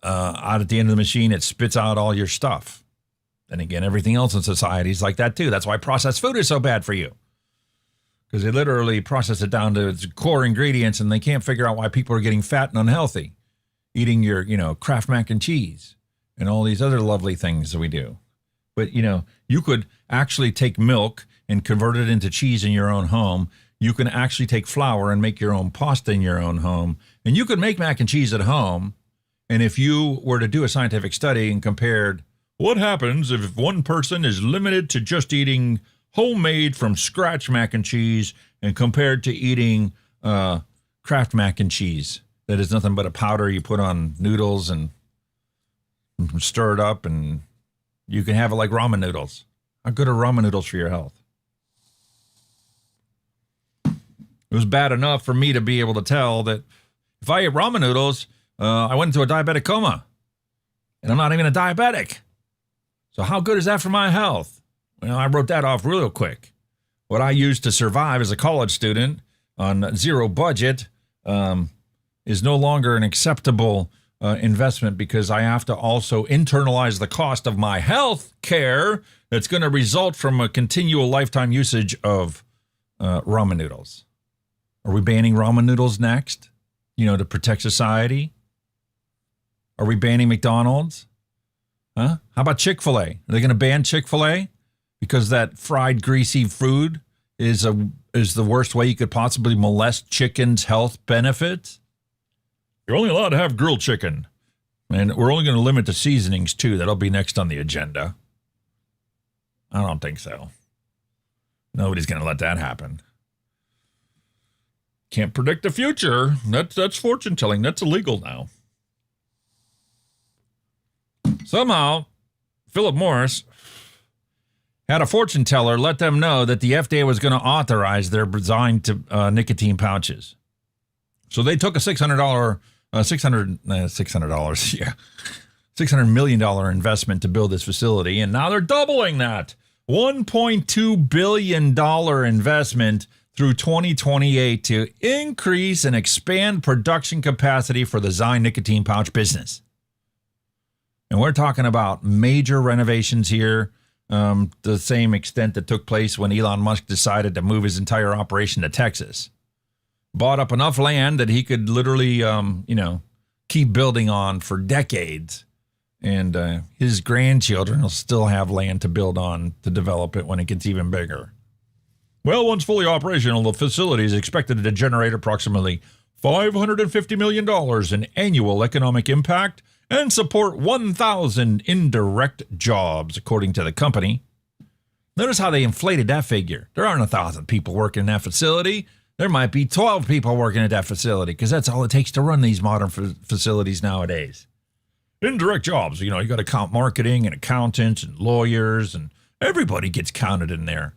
out at the end of the machine, it spits out all your stuff. And again, everything else in society is like that too. That's why processed food is so bad for you. Because they literally process it down to its core ingredients, and they can't figure out why people are getting fat and unhealthy, eating your, Kraft mac and cheese and all these other lovely things that we do. But, you could actually take milk and convert it into cheese in your own home. You can actually take flour and make your own pasta in your own home. And you could make mac and cheese at home. And if you were to do a scientific study and compared what happens if one person is limited to just eating homemade from scratch mac and cheese and compared to eating Kraft mac and cheese that is nothing but a powder you put on noodles and stir it up, and you can have it like ramen noodles. How good are ramen noodles for your health? It was bad enough for me to be able to tell that if I ate ramen noodles, I went into a diabetic coma, and I'm not even a diabetic. So how good is that for my health? Well, I wrote that off real quick. What I used to survive as a college student on zero budget is no longer an acceptable investment, because I have to also internalize the cost of my health care that's going to result from a continual lifetime usage of ramen noodles. Are we banning ramen noodles next, to protect society? Are we banning McDonald's? Huh? How about Chick-fil-A? Are they going to ban Chick-fil-A? Because that fried, greasy food is the worst way you could possibly molest chicken's health benefits. You're only allowed to have grilled chicken. And we're only going to limit the seasonings, too. That'll be next on the agenda. I don't think so. Nobody's going to let that happen. Can't predict the future. That's fortune telling. That's illegal now. Somehow, Philip Morris had a fortune teller let them know that the FDA was going to authorize their Zyme nicotine pouches. So they took a $600 million investment to build this facility, and now they're doubling that. $1.2 billion investment through 2028 to increase and expand production capacity for the Zyme nicotine pouch business. And we're talking about major renovations here, the same extent that took place when Elon Musk decided to move his entire operation to Texas. Bought up enough land that he could literally, keep building on for decades. And his grandchildren will still have land to build on to develop it when it gets even bigger. Well, once fully operational, the facility is expected to generate approximately $550 million in annual economic impact and support 1,000 indirect jobs, according to the company. Notice how they inflated that figure. There aren't 1,000 people working in that facility. There might be 12 people working at that facility, because that's all it takes to run these modern facilities nowadays. indirect jobs. You got account marketing and accountants and lawyers, and everybody gets counted in there,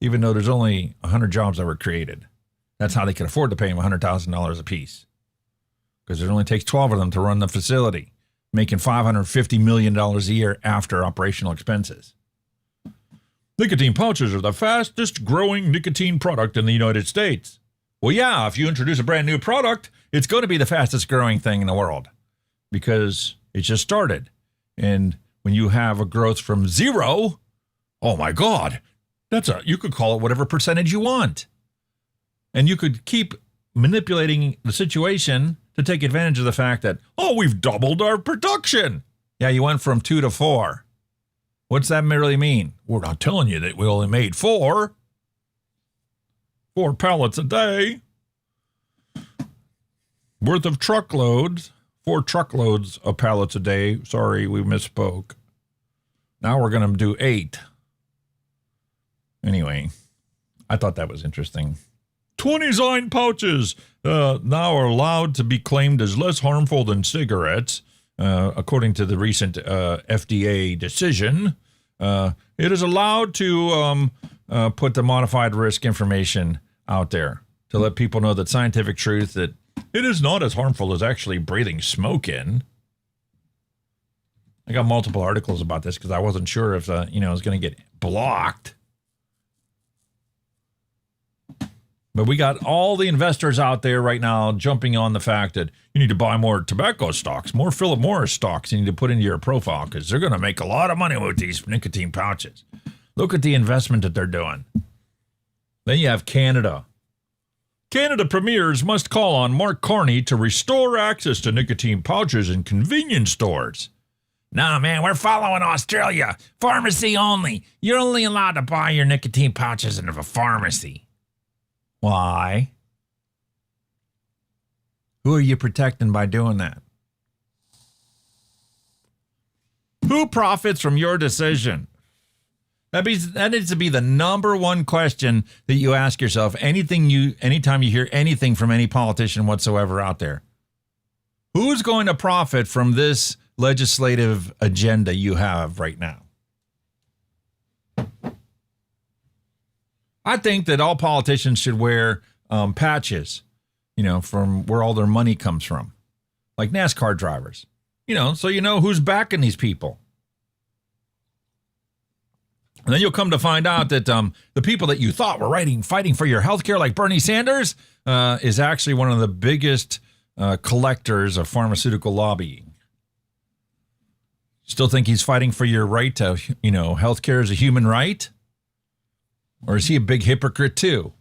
even though there's only 100 jobs that were created. That's how they could afford to pay them $100,000 a piece, because it only takes 12 of them to run the facility, making $550 million a year after operational expenses. Nicotine pouches are the fastest growing nicotine product in the United States. Well, yeah, if you introduce a brand new product, it's going to be the fastest growing thing in the world, because it just started. And when you have a growth from 0, oh my God, you could call it whatever percentage you want. And you could keep manipulating the situation to take advantage of the fact that, we've doubled our production. Yeah, you went from 2 to 4. What's that really mean? We're not telling you that we only made 4 pallets a day worth of truckloads, 4 truckloads of pallets a day. Sorry, we misspoke. Now we're going to do 8. Anyway, I thought that was interesting. 20 Zine pouches now are allowed to be claimed as less harmful than cigarettes, according to the recent FDA decision. It is allowed to put the modified risk information out there to let people know that scientific truth that it is not as harmful as actually breathing smoke in. I got multiple articles about this because I wasn't sure if it was going to get blocked. But we got all the investors out there right now jumping on the fact that you need to buy more tobacco stocks, more Philip Morris stocks you need to put into your profile, because they're going to make a lot of money with these nicotine pouches. Look at the investment that they're doing. Then you have Canada. Canada premiers must call on Mark Carney to restore access to nicotine pouches in convenience stores. Nah, man, we're following Australia. Pharmacy only. You're only allowed to buy your nicotine pouches in a pharmacy. Why? Who are you protecting by doing that? Who profits from your decision? That needs to be the number one question that you ask yourself anytime you hear anything from any politician whatsoever out there. Who's going to profit from this legislative agenda you have right now? I think that all politicians should wear patches, from where all their money comes from, like NASCAR drivers, so you know who's backing these people. And then you'll come to find out that the people that you thought were fighting for your health care, like Bernie Sanders, is actually one of the biggest collectors of pharmaceutical lobbying. Still think he's fighting for your right to, health care is a human right? Or is he a big hypocrite too?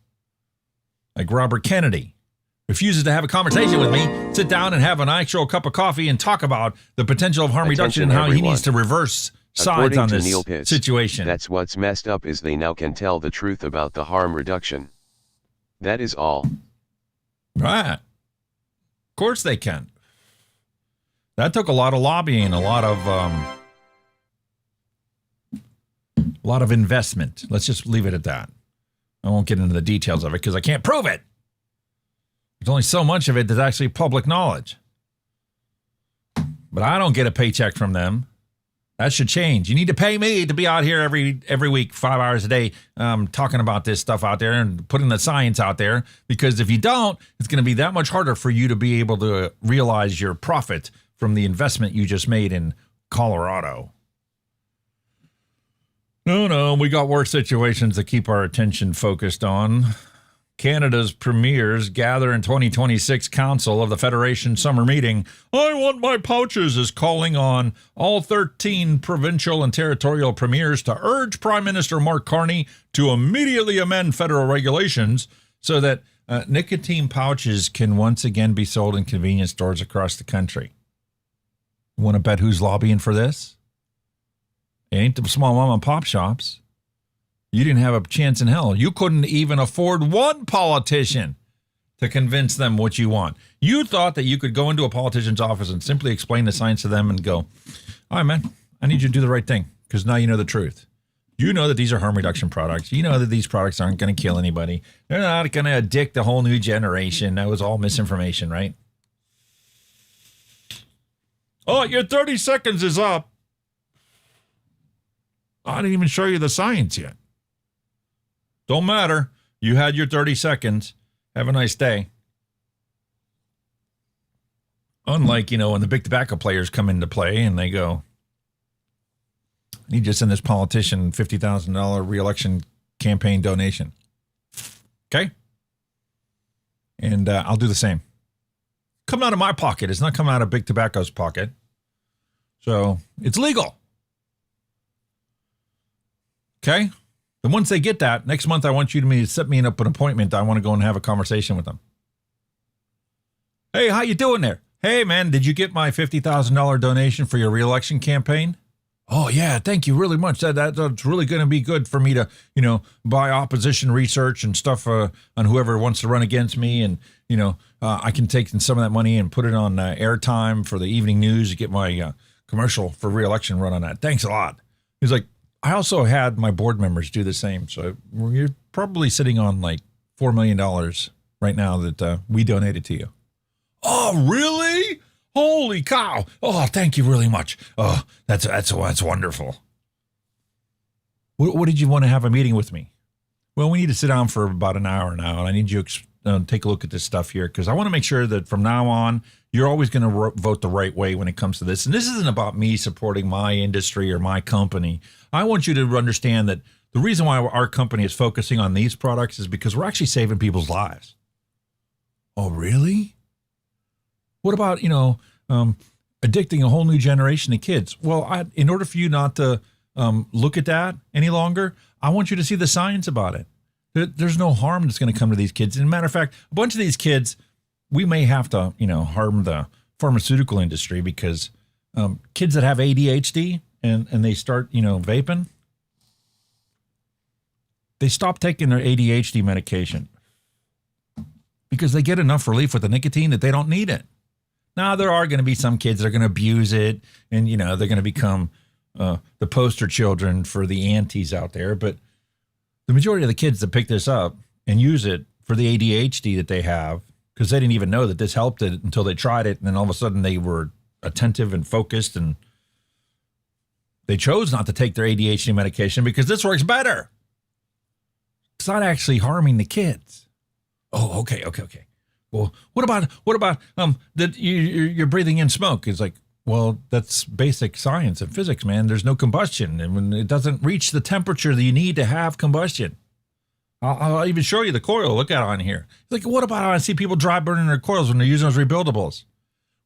Like Robert Kennedy refuses to have a conversation with me, sit down and have an actual cup of coffee and talk about the potential of harm reduction and how he needs to reverse sides on this situation. That's what's messed up is they now can tell the truth about the harm reduction. That is all. Right. Of course they can. That took a lot of lobbying, a lot of investment. Let's just leave it at that. I won't get into the details of it because I can't prove it. There's only so much of it that's actually public knowledge. But I don't get a paycheck from them. That should change. You need to pay me to be out here every week, 5 hours a day, talking about this stuff out there and putting the science out there. Because if you don't, it's going to be that much harder for you to be able to realize your profit from the investment you just made in Colorado. No, we got worse situations to keep our attention focused on. Canada's premiers gather in 2026 Council of the Federation summer meeting. I Want My Pouches is calling on all 13 provincial and territorial premiers to urge Prime Minister Mark Carney to immediately amend federal regulations so that nicotine pouches can once again be sold in convenience stores across the country. You want to bet who's lobbying for this? It ain't the small mom and pop shops. You didn't have a chance in hell. You couldn't even afford one politician to convince them what you want. You thought that you could go into a politician's office and simply explain the science to them and go, all right, man, I need you to do the right thing because now you know the truth. You know that these are harm reduction products. You know that these products aren't going to kill anybody. They're not going to addict the whole new generation. That was all misinformation, right? Oh, your 30 seconds is up. I didn't even show you the science yet. Don't matter. You had your 30 seconds. Have a nice day. Unlike, when the big tobacco players come into play and they go, I need to send this politician $50,000 reelection campaign donation. Okay? And I'll do the same. Coming out of my pocket. It's not coming out of big tobacco's pocket. So it's legal. Okay? And once they get that, next month I want you to set me up an appointment. I want to go and have a conversation with them. Hey, how you doing there? Hey, man, did you get my $50,000 donation for your reelection campaign? Oh, yeah, thank you really much. That's really going to be good for me to, buy opposition research and stuff on whoever wants to run against me. And, I can take some of that money and put it on airtime for the evening news to get my commercial for reelection run on that. Thanks a lot. He's like, I also had my board members do the same. So you're probably sitting on like $4 million right now that we donated to you. Oh, really? Holy cow. Oh, thank you really much. Oh, that's wonderful. What did you want to have a meeting with me? Well, we need to sit down for about an hour now, and I need you to take a look at this stuff here because I want to make sure that from now on, you're always going to vote the right way when it comes to this. And this isn't about me supporting my industry or my company. I want you to understand that the reason why our company is focusing on these products is because we're actually saving people's lives. Oh, really? What about, addicting a whole new generation of kids? Well, in order for you not to look at that any longer, I want you to see the science about it. There's no harm that's going to come to these kids. As a matter of fact, a bunch of these kids, we may have to, harm the pharmaceutical industry because kids that have ADHD and they start, vaping, they stop taking their ADHD medication because they get enough relief with the nicotine that they don't need it. Now, there are going to be some kids that are going to abuse it and, they're going to become the poster children for the antis out there. But the majority of the kids that pick this up and use it for the ADHD that they have, because they didn't even know that this helped it until they tried it. And then all of a sudden they were attentive and focused and they chose not to take their ADHD medication because this works better. It's not actually harming the kids. Oh, okay. Well, what about that you're breathing in smoke? It's like, well, that's basic science and physics, man. There's no combustion, and when it doesn't reach the temperature that you need to have combustion. I'll even show you the coil. Look at it on here. It's like, what about I see people dry burning their coils when they're using those rebuildables?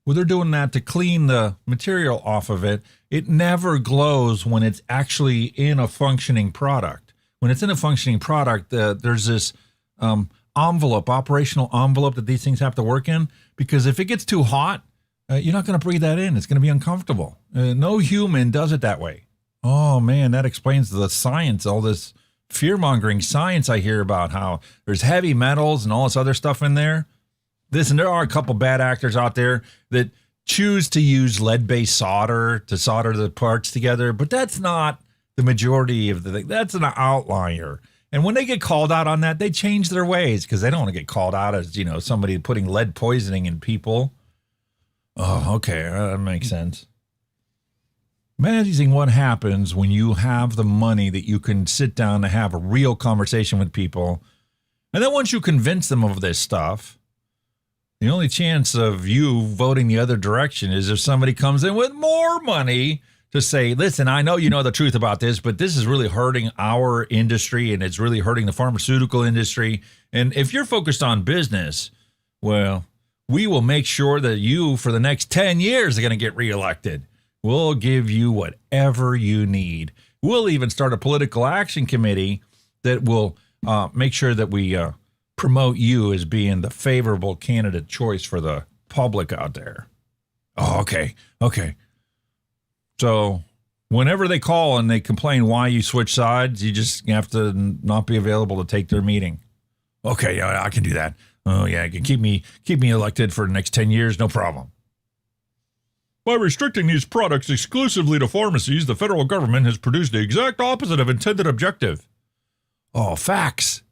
Well, they're doing that to clean the material off of it. It never glows when it's actually in a functioning product. When it's in a functioning product, there's this operational envelope that these things have to work in, because if it gets too hot, you're not going to breathe that in. It's going to be uncomfortable. No human does it that way. Oh, man, that explains the science, all this fear-mongering science I hear about how there's heavy metals and all this other stuff in there. Listen, there are a couple bad actors out there that choose to use lead-based solder to solder the parts together, but that's not the majority of the thing. That's an outlier. And when they get called out on that, they change their ways because they don't want to get called out as, somebody putting lead poisoning in people. Oh, okay. That makes sense. Amazing what happens when you have the money that you can sit down to have a real conversation with people. And then once you convince them of this stuff, the only chance of you voting the other direction is if somebody comes in with more money to say, listen, I know you know the truth about this, but this is really hurting our industry and it's really hurting the pharmaceutical industry. And if you're focused on business, well, we will make sure that you, for the next 10 years, are going to get reelected. We'll give you whatever you need. We'll even start a political action committee that will make sure that we promote you as being the favorable candidate choice for the public out there. Oh, okay. So whenever they call and they complain why you switch sides, you just have to not be available to take their meeting. Okay, yeah, I can do that. Oh, yeah, you can keep me elected for the next 10 years, no problem. By restricting these products exclusively to pharmacies, the federal government has produced the exact opposite of intended objective. Oh, facts.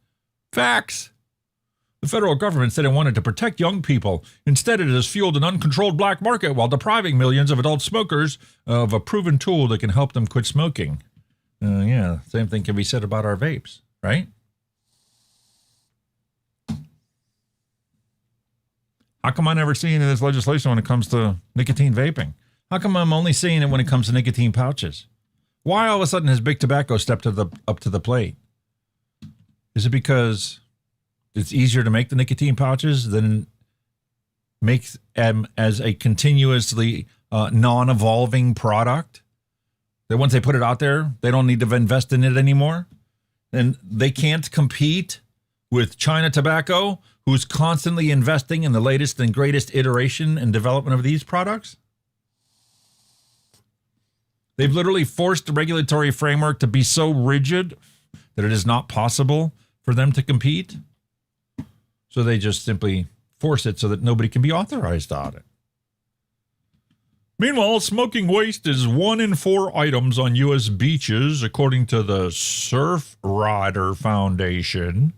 The federal government said it wanted to protect young people. Instead, it has fueled an uncontrolled black market while depriving millions of adult smokers of a proven tool that can help them quit smoking. Yeah, same thing can be said about our vapes, right? How come I'm never seeing this legislation when it comes to nicotine vaping? How come I'm only seeing it when it comes to nicotine pouches? Why all of a sudden has big tobacco stepped up to the plate? Is it because it's easier to make the nicotine pouches than make them as a continuously non-evolving product? That once they put it out there, they don't need to invest in it anymore? And they can't compete with China Tobacco, who's constantly investing in the latest and greatest iteration and development of these products? They've literally forced the regulatory framework to be so rigid that it is not possible for them to compete. So they just simply force it so that nobody can be authorized on it. Meanwhile, smoking waste is 1 in 4 items on U.S. beaches, according to the Surfrider Foundation.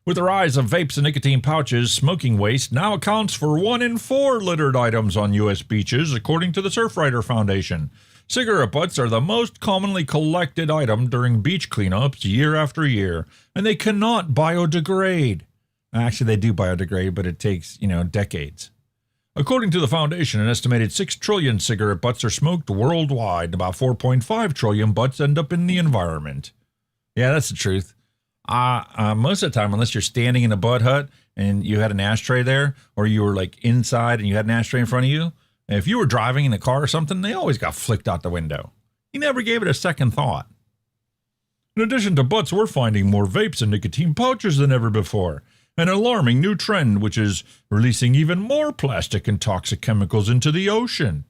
With the rise of vapes and nicotine pouches, smoking waste now accounts for 1 in 4 littered items on U.S. beaches, according to the Surfrider Foundation. Cigarette butts are the most commonly collected item during beach cleanups year after year, and they cannot biodegrade. Actually, they do biodegrade, but it takes, decades. According to the foundation, an estimated 6 trillion cigarette butts are smoked worldwide. About 4.5 trillion butts end up in the environment. Yeah, that's the truth. Most of the time, unless you're standing in a butt hut and you had an ashtray there, or you were like inside and you had an ashtray in front of you, if you were driving in a car or something, they always got flicked out the window. You never gave it a second thought. In addition to butts, we're finding more vapes and nicotine pouches than ever before. An alarming new trend, which is releasing even more plastic and toxic chemicals into the ocean.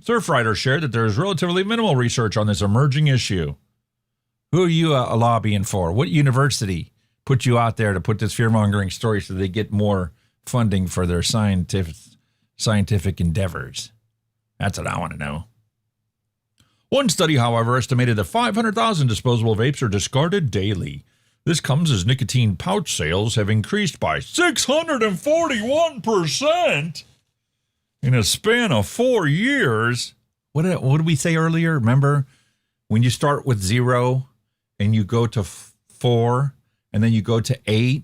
Surfrider shared that there is relatively minimal research on this emerging issue. Who are you lobbying for? What university put you out there to put this fear-mongering story so they get more funding for their scientific endeavors? That's what I want to know. One study, however, estimated that 500,000 disposable vapes are discarded daily. This comes as nicotine pouch sales have increased by 641% in a span of 4 years. What did we say earlier? Remember, when you start with 0 and you go to 4 and then you go to 8?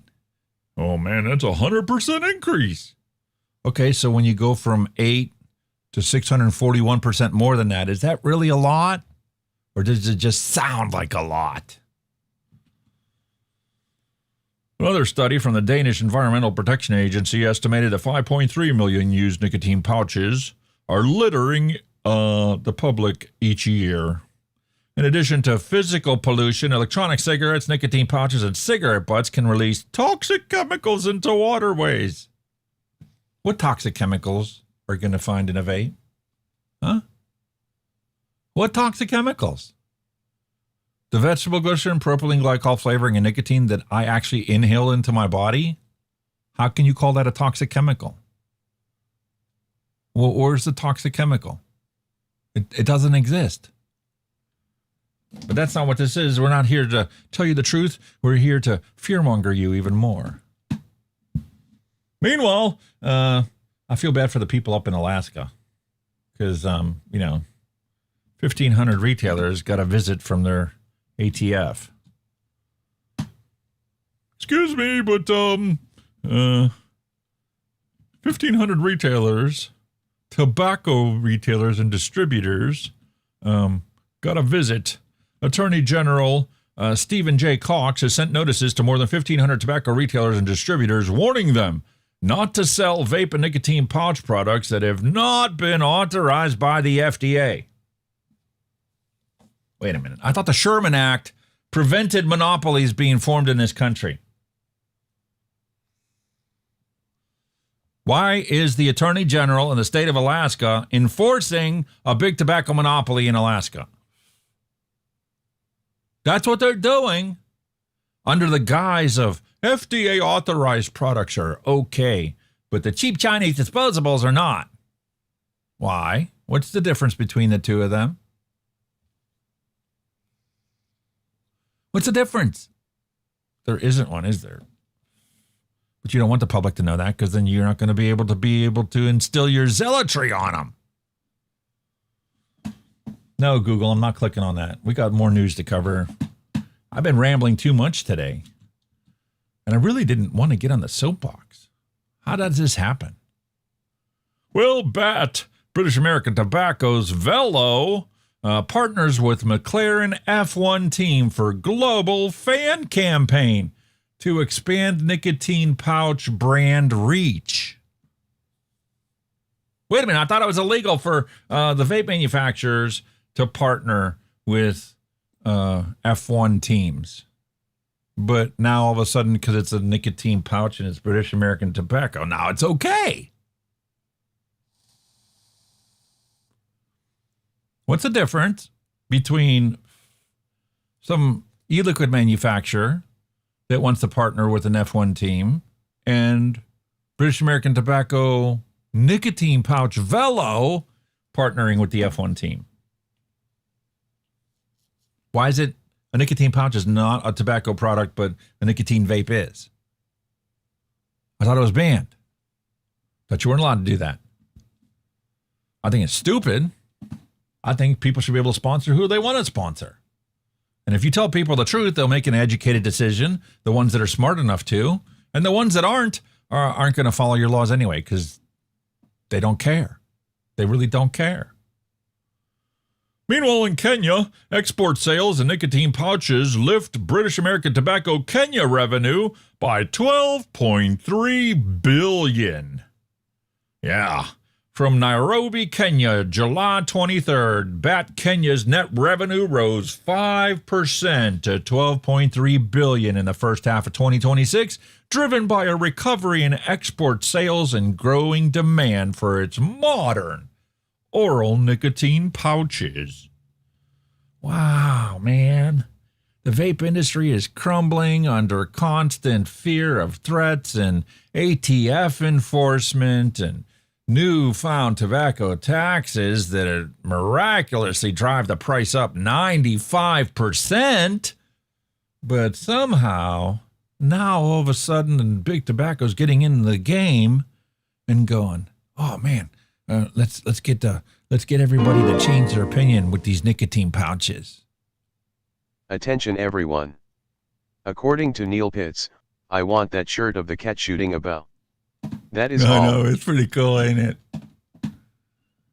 Oh, man, that's a 100% increase. Okay, so when you go from 8 to 641% more than that, is that really a lot? Or does it just sound like a lot? Another study from the Danish Environmental Protection Agency estimated that 5.3 million used nicotine pouches are littering the public each year. In addition to physical pollution, electronic cigarettes, nicotine pouches, and cigarette butts can release toxic chemicals into waterways. What toxic chemicals are you going to find in a vape? Huh? What toxic chemicals? The vegetable glycerin, propylene glycol flavoring, and nicotine that I actually inhale into my body? How can you call that a toxic chemical? Well, where's the toxic chemical? It doesn't exist. But that's not what this is. We're not here to tell you the truth. We're here to fearmonger you even more. Meanwhile, I feel bad for the people up in Alaska because, 1,500 retailers got a visit from their ATF. Excuse me, but 1,500 retailers, tobacco retailers and distributors got a visit. Attorney General Stephen J. Cox has sent notices to more than 1,500 tobacco retailers and distributors warning them not to sell vape and nicotine pouch products that have not been authorized by the FDA. Wait a minute. I thought the Sherman Act prevented monopolies being formed in this country. Why is the Attorney General in the state of Alaska enforcing a big tobacco monopoly in Alaska? That's what they're doing under the guise of FDA authorized products are okay, but the cheap Chinese disposables are not. Why? What's the difference between the two of them? What's the difference? There isn't one, is there? But you don't want the public to know that because then you're not going to be able to instill your zealotry on them. No, Google, I'm not clicking on that. We got more news to cover. I've been rambling too much today. And I really didn't want to get on the soapbox. How does this happen? Well, British American Tobacco's Velo partners with McLaren F1 team for global fan campaign to expand nicotine pouch brand reach. Wait a minute, I thought it was illegal for the vape manufacturers to partner with F1 teams. But now all of a sudden, because it's a nicotine pouch and it's British American Tobacco, now it's okay. What's the difference between some e-liquid manufacturer that wants to partner with an F1 team and British American Tobacco nicotine pouch Velo partnering with the F1 team? Why is it a nicotine pouch is not a tobacco product, but a nicotine vape is? I thought it was banned. Thought you weren't allowed to do that. I think it's stupid. I think people should be able to sponsor who they want to sponsor. And if you tell people the truth, they'll make an educated decision, the ones that are smart enough to, and the ones that aren't going to follow your laws anyway because they don't care. They really don't care. Meanwhile, in Kenya, export sales and nicotine pouches lift British American Tobacco Kenya revenue by $12.3 billion. Yeah. From Nairobi, Kenya, July 23rd, BAT Kenya's net revenue rose 5% to $12.3 billion in the first half of 2026, driven by a recovery in export sales and growing demand for its modern oral nicotine pouches. Wow, man. The vape industry is crumbling under constant fear of threats and ATF enforcement and newfound tobacco taxes that miraculously drive the price up 95%. But somehow, now all of a sudden, big tobacco's getting into the game and going, oh man, let's get everybody to change their opinion with these nicotine pouches. Attention everyone. According to Neil Pitts, I want that shirt of the cat shooting a bell. That is all. I know, it's pretty cool, ain't it?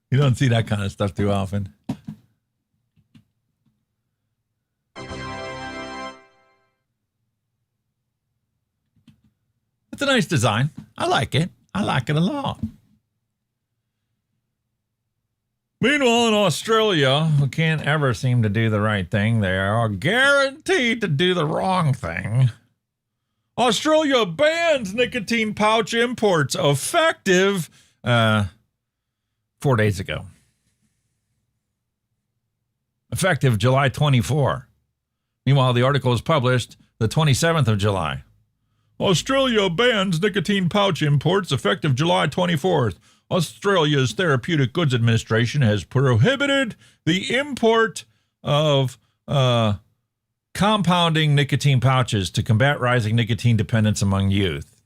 You don't see that kind of stuff too often. It's a nice design. I like it. I like it a lot. Meanwhile, in Australia, who can't ever seem to do the right thing, they are guaranteed to do the wrong thing. Australia bans nicotine pouch imports effective 4 days ago. Effective July 24. Meanwhile, the article was published the 27th of July. Australia bans nicotine pouch imports effective July 24th. Australia's Therapeutic Goods Administration has prohibited the import of compounding nicotine pouches to combat rising nicotine dependence among youth.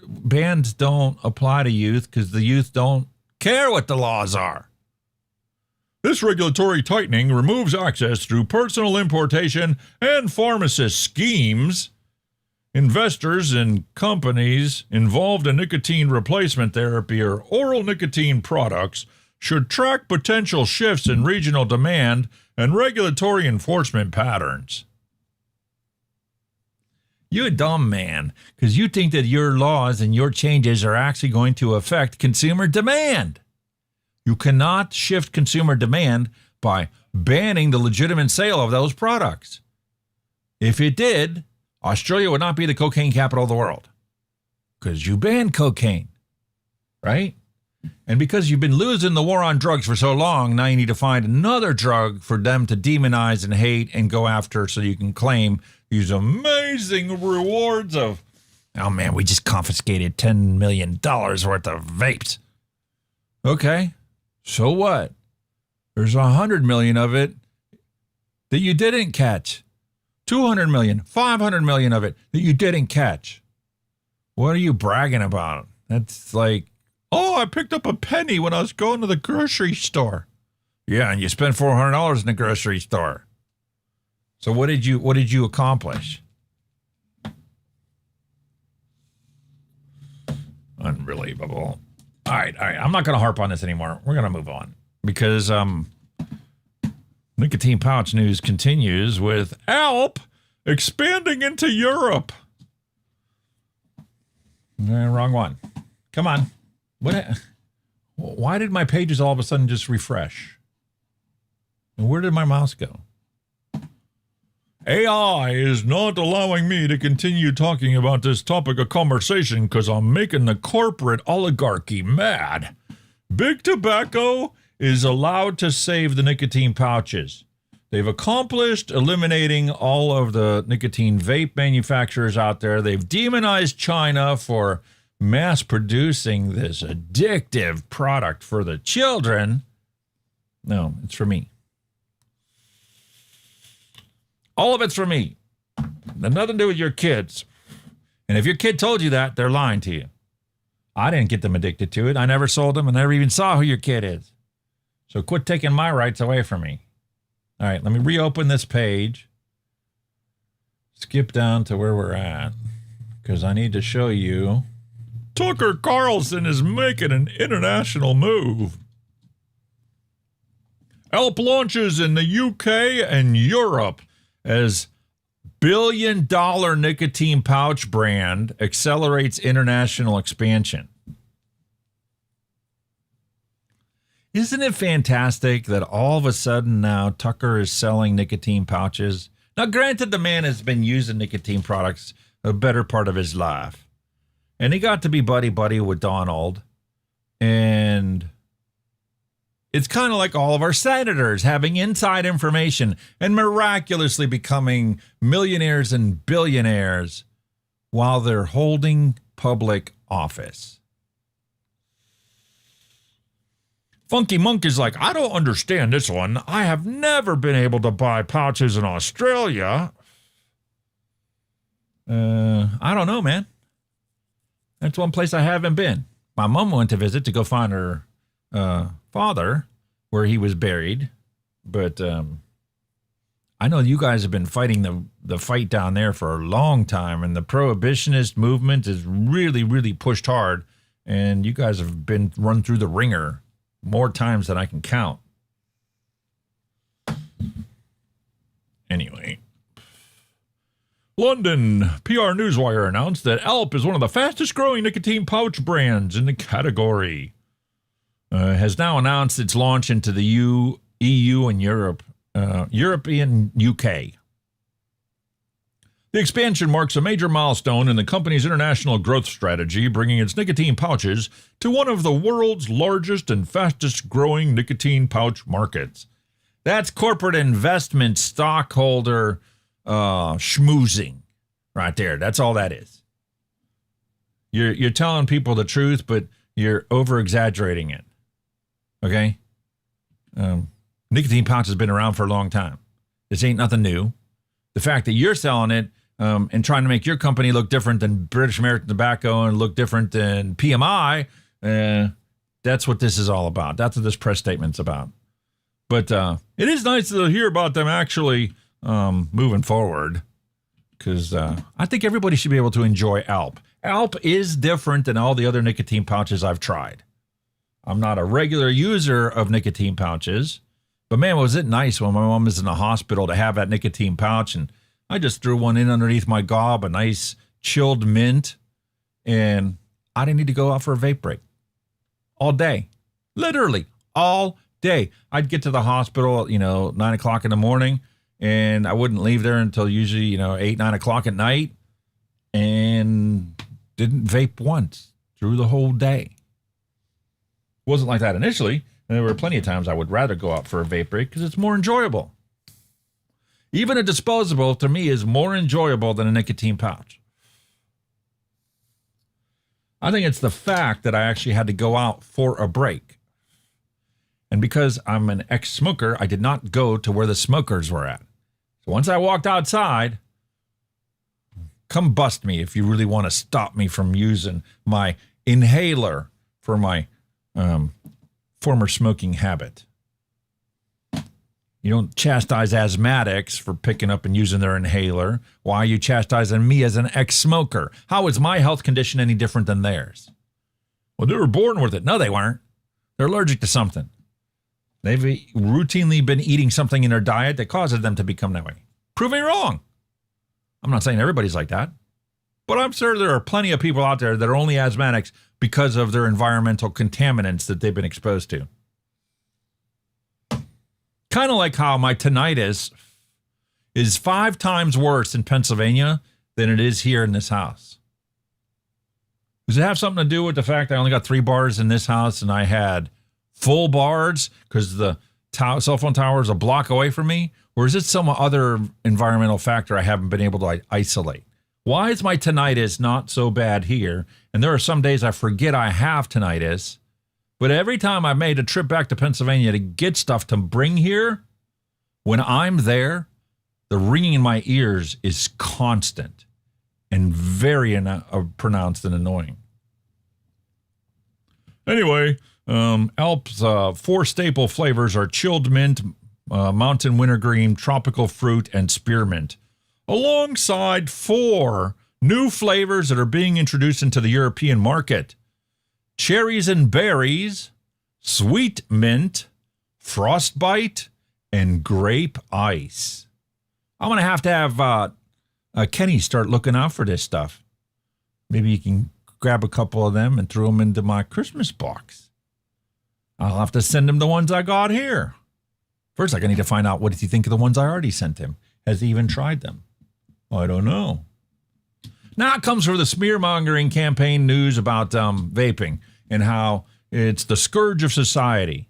Bans don't apply to youth because the youth don't care what the laws are. This regulatory tightening removes access through personal importation and pharmacist schemes. Investors and companies involved in nicotine replacement therapy or oral nicotine products should track potential shifts in regional demand and regulatory enforcement patterns. You're a dumb man, because you think that your laws and your changes are actually going to affect consumer demand. You cannot shift consumer demand by banning the legitimate sale of those products. If it did, Australia would not be the cocaine capital of the world, because you banned cocaine, right? And because you've been losing the war on drugs for so long, now you need to find another drug for them to demonize and hate and go after so you can claim these amazing rewards of, oh man, we just confiscated $10 million worth of vapes. Okay, so what? There's 100 million of it that you didn't catch. 200 million, 500 million of it that you didn't catch. What are you bragging about? That's like, oh, I picked up a penny when I was going to the grocery store. Yeah, and you spent $400 in the grocery store. So what did you accomplish? Unbelievable. All right. I'm not going to harp on this anymore. We're going to move on because nicotine pouch news continues with ALP expanding into Europe. Wrong one. Come on. Why did my pages all of a sudden just refresh? And where did my mouse go? AI is not allowing me to continue talking about this topic of conversation because I'm making the corporate oligarchy mad. Big Tobacco is allowed to save the nicotine pouches. They've accomplished eliminating all of the nicotine vape manufacturers out there. They've demonized China for mass producing this addictive product for the children. No, it's for me. All of it's for me. Nothing to do with your kids. And if your kid told you that, they're lying to you. I didn't get them addicted to it. I never sold them and never even saw who your kid is. So quit taking my rights away from me. All right, let me reopen this page. Skip down to where we're at because I need to show you. Tucker Carlson is making an international move. ALP launches in the UK and Europe as billion-dollar nicotine pouch brand accelerates international expansion. Isn't it fantastic that all of a sudden now Tucker is selling nicotine pouches? Now, granted, the man has been using nicotine products a better part of his life. And he got to be buddy-buddy with Donald. And it's kind of like all of our senators having inside information and miraculously becoming millionaires and billionaires while they're holding public office. Funky Monk is like, I don't understand this one. I have never been able to buy pouches in Australia. I don't know, man. That's one place I haven't been. My mom went to visit to go find her father where he was buried, but I know you guys have been fighting the fight down there for a long time, and the prohibitionist movement is really, really pushed hard, and you guys have been run through the ringer more times than I can count. Anyway, London PR Newswire announced that ALP is one of the fastest growing nicotine pouch brands in the category. Has now announced its launch into the EU and Europe, European UK. The expansion marks a major milestone in the company's international growth strategy, bringing its nicotine pouches to one of the world's largest and fastest growing nicotine pouch markets. That's corporate investment stockholder schmoozing right there. That's all that is. You're telling people the truth, but you're over-exaggerating it. Okay? Nicotine pouch has been around for a long time. This ain't nothing new. The fact that you're selling it and trying to make your company look different than British American Tobacco and look different than PMI, that's what this is all about. That's what this press statement's about. But it is nice to hear about them actually moving forward, because I think everybody should be able to enjoy ALP. ALP is different than all the other nicotine pouches I've tried. I'm not a regular user of nicotine pouches, but man, was it nice when my mom was in the hospital to have that nicotine pouch, and I just threw one in underneath my gob, a nice chilled mint, and I didn't need to go out for a vape break all day, literally all day. I'd get to the hospital, 9 o'clock in the morning, and I wouldn't leave there until usually, 8, 9 o'clock at night, and didn't vape once through the whole day. Wasn't like that initially. And there were plenty of times I would rather go out for a vape break because it's more enjoyable. Even a disposable, to me, is more enjoyable than a nicotine pouch. I think it's the fact that I actually had to go out for a break. And because I'm an ex-smoker, I did not go to where the smokers were at. Once I walked outside, come bust me if you really want to stop me from using my inhaler for my former smoking habit. You don't chastise asthmatics for picking up and using their inhaler. Why are you chastising me as an ex-smoker? How is my health condition any different than theirs? Well, they were born with it. No, they weren't. They're allergic to something. They've routinely been eating something in their diet that causes them to become that way. Prove me wrong. I'm not saying everybody's like that, but I'm sure there are plenty of people out there that are only asthmatics because of their environmental contaminants that they've been exposed to. Kind of like how my tinnitus is 5 times worse in Pennsylvania than it is here in this house. Does it have something to do with the fact I only got 3 bars in this house and I had full bars because the cell phone tower is a block away from me? Or is it some other environmental factor I haven't been able to isolate? Why is my tinnitus not so bad here? And there are some days I forget I have tinnitus. But every time I made a trip back to Pennsylvania to get stuff to bring here, when I'm there, the ringing in my ears is constant and very pronounced and annoying. Anyway, Alp's 4 staple flavors are chilled mint, mountain wintergreen, tropical fruit, and spearmint, alongside 4 new flavors that are being introduced into the European market. Cherries and berries, sweet mint, frostbite, and grape ice. I'm going to have Kenny start looking out for this stuff. Maybe you can grab a couple of them and throw them into my Christmas box. I'll have to send him the ones I got here. First, I need to find out what does he think of the ones I already sent him. Has he even tried them? I don't know. Now it comes for the smear-mongering campaign news about vaping and how it's the scourge of society.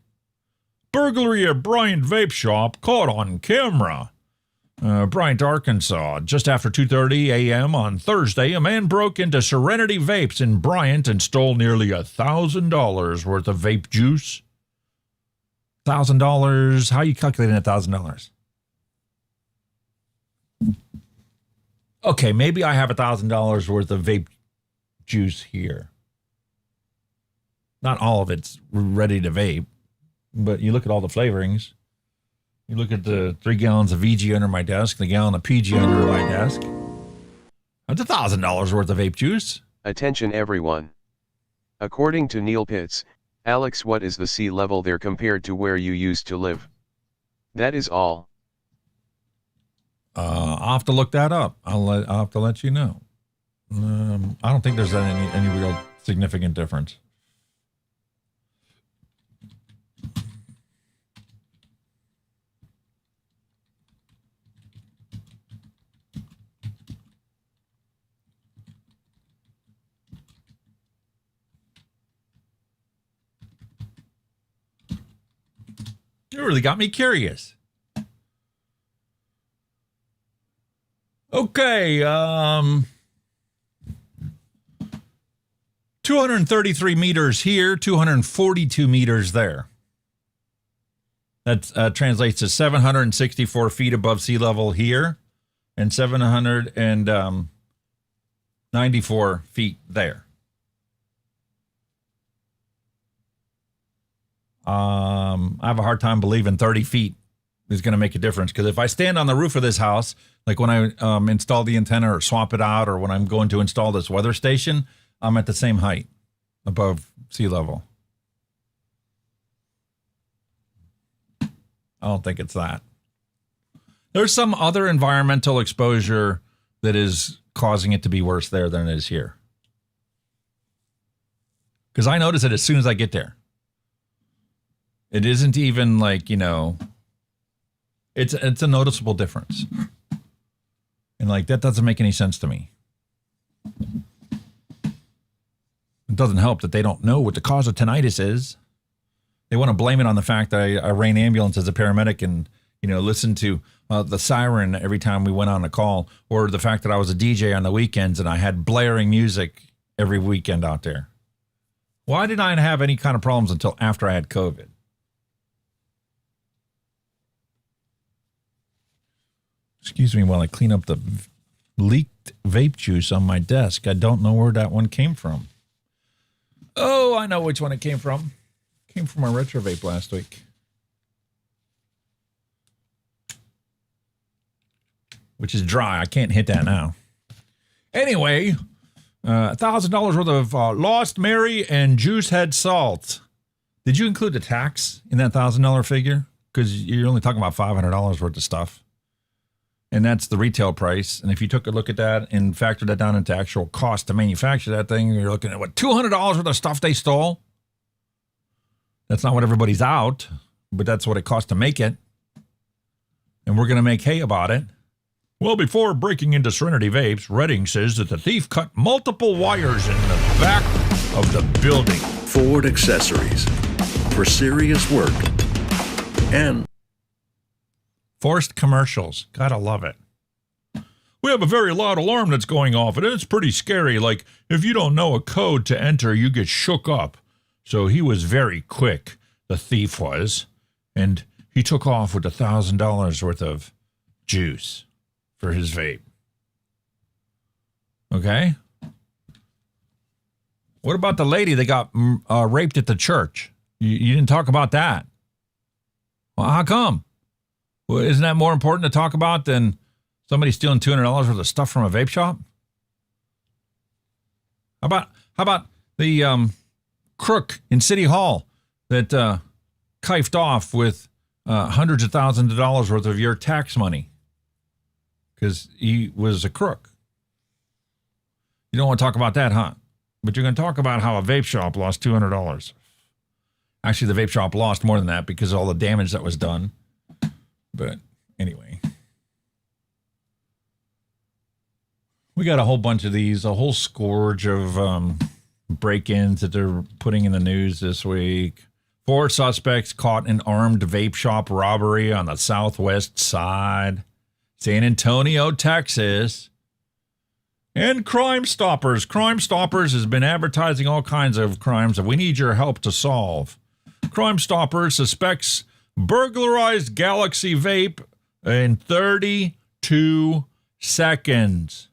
Burglary at Bryant Vape Shop caught on camera. Bryant, Arkansas. Just after 2:30 a.m. on Thursday, a man broke into Serenity Vapes in Bryant and stole nearly $1,000 worth of vape juice. $1,000. How are you calculating $1,000? Okay, maybe I have $1,000 worth of vape juice here. Not all of it's ready to vape, but you look at all the flavorings. You look at the 3 gallons of VG under my desk, the gallon of PG under my desk. That's $1,000 worth of vape juice. Attention everyone. According to Neil Pitts, Alex, what is the sea level there compared to where you used to live? That is all. I'll have to look that up. I'll have to let you know. I don't think there's any real significant difference. You really got me curious. Okay, 233 meters here, 242 meters there. That translates to 764 feet above sea level here and 794 feet there. I have a hard time believing 30 feet is going to make a difference, because if I stand on the roof of this house, like when I install the antenna or swap it out, or when I'm going to install this weather station, I'm at the same height above sea level. I don't think it's that. There's some other environmental exposure that is causing it to be worse there than it is here. Because I notice it as soon as I get there. It isn't even like, it's a noticeable difference. And like, that doesn't make any sense to me. It doesn't help that they don't know what the cause of tinnitus is. They want to blame it on the fact that I ran ambulance as a paramedic and, listened to the siren every time we went on a call, or the fact that I was a DJ on the weekends and I had blaring music every weekend out there. Why did I not have any kind of problems until after I had COVID? Excuse me while I clean up the leaked vape juice on my desk. I don't know where that one came from. Oh, I know which one it came from. It came from our retro vape last week. Which is dry. I can't hit that now. Anyway, $1,000 worth of Lost Mary and Juice Head Salt. Did you include the tax in that $1,000 figure? Because you're only talking about $500 worth of stuff. And that's the retail price. And if you took a look at that and factored that down into actual cost to manufacture that thing, you're looking at, what, $200 worth of stuff they stole? That's not what everybody's out, but that's what it cost to make it. And we're going to make hay about it. Well, before breaking into Serenity Vapes, Redding says that the thief cut multiple wires in the back of the building. Ford accessories for serious work and forced commercials. Gotta love it. We have a very loud alarm that's going off, and it's pretty scary. Like, if you don't know a code to enter, you get shook up. So he was very quick, the thief was, and he took off with $1,000 worth of juice for his vape. Okay? What about the lady that got raped at the church? You didn't talk about that. Well, how come? Well, isn't that more important to talk about than somebody stealing $200 worth of stuff from a vape shop? How about the crook in City Hall that kifed off with hundreds of thousands of dollars worth of your tax money because he was a crook? You don't want to talk about that, huh? But you're going to talk about how a vape shop lost $200. Actually, the vape shop lost more than that because of all the damage that was done. But anyway, we got a whole bunch of these, a whole scourge of break-ins that they're putting in the news this week. 4 suspects caught in armed vape shop robbery on the southwest side, San Antonio, Texas. And Crime Stoppers. Crime Stoppers has been advertising all kinds of crimes that we need your help to solve. Crime Stoppers suspects burglarized Galaxy Vape in 32 seconds.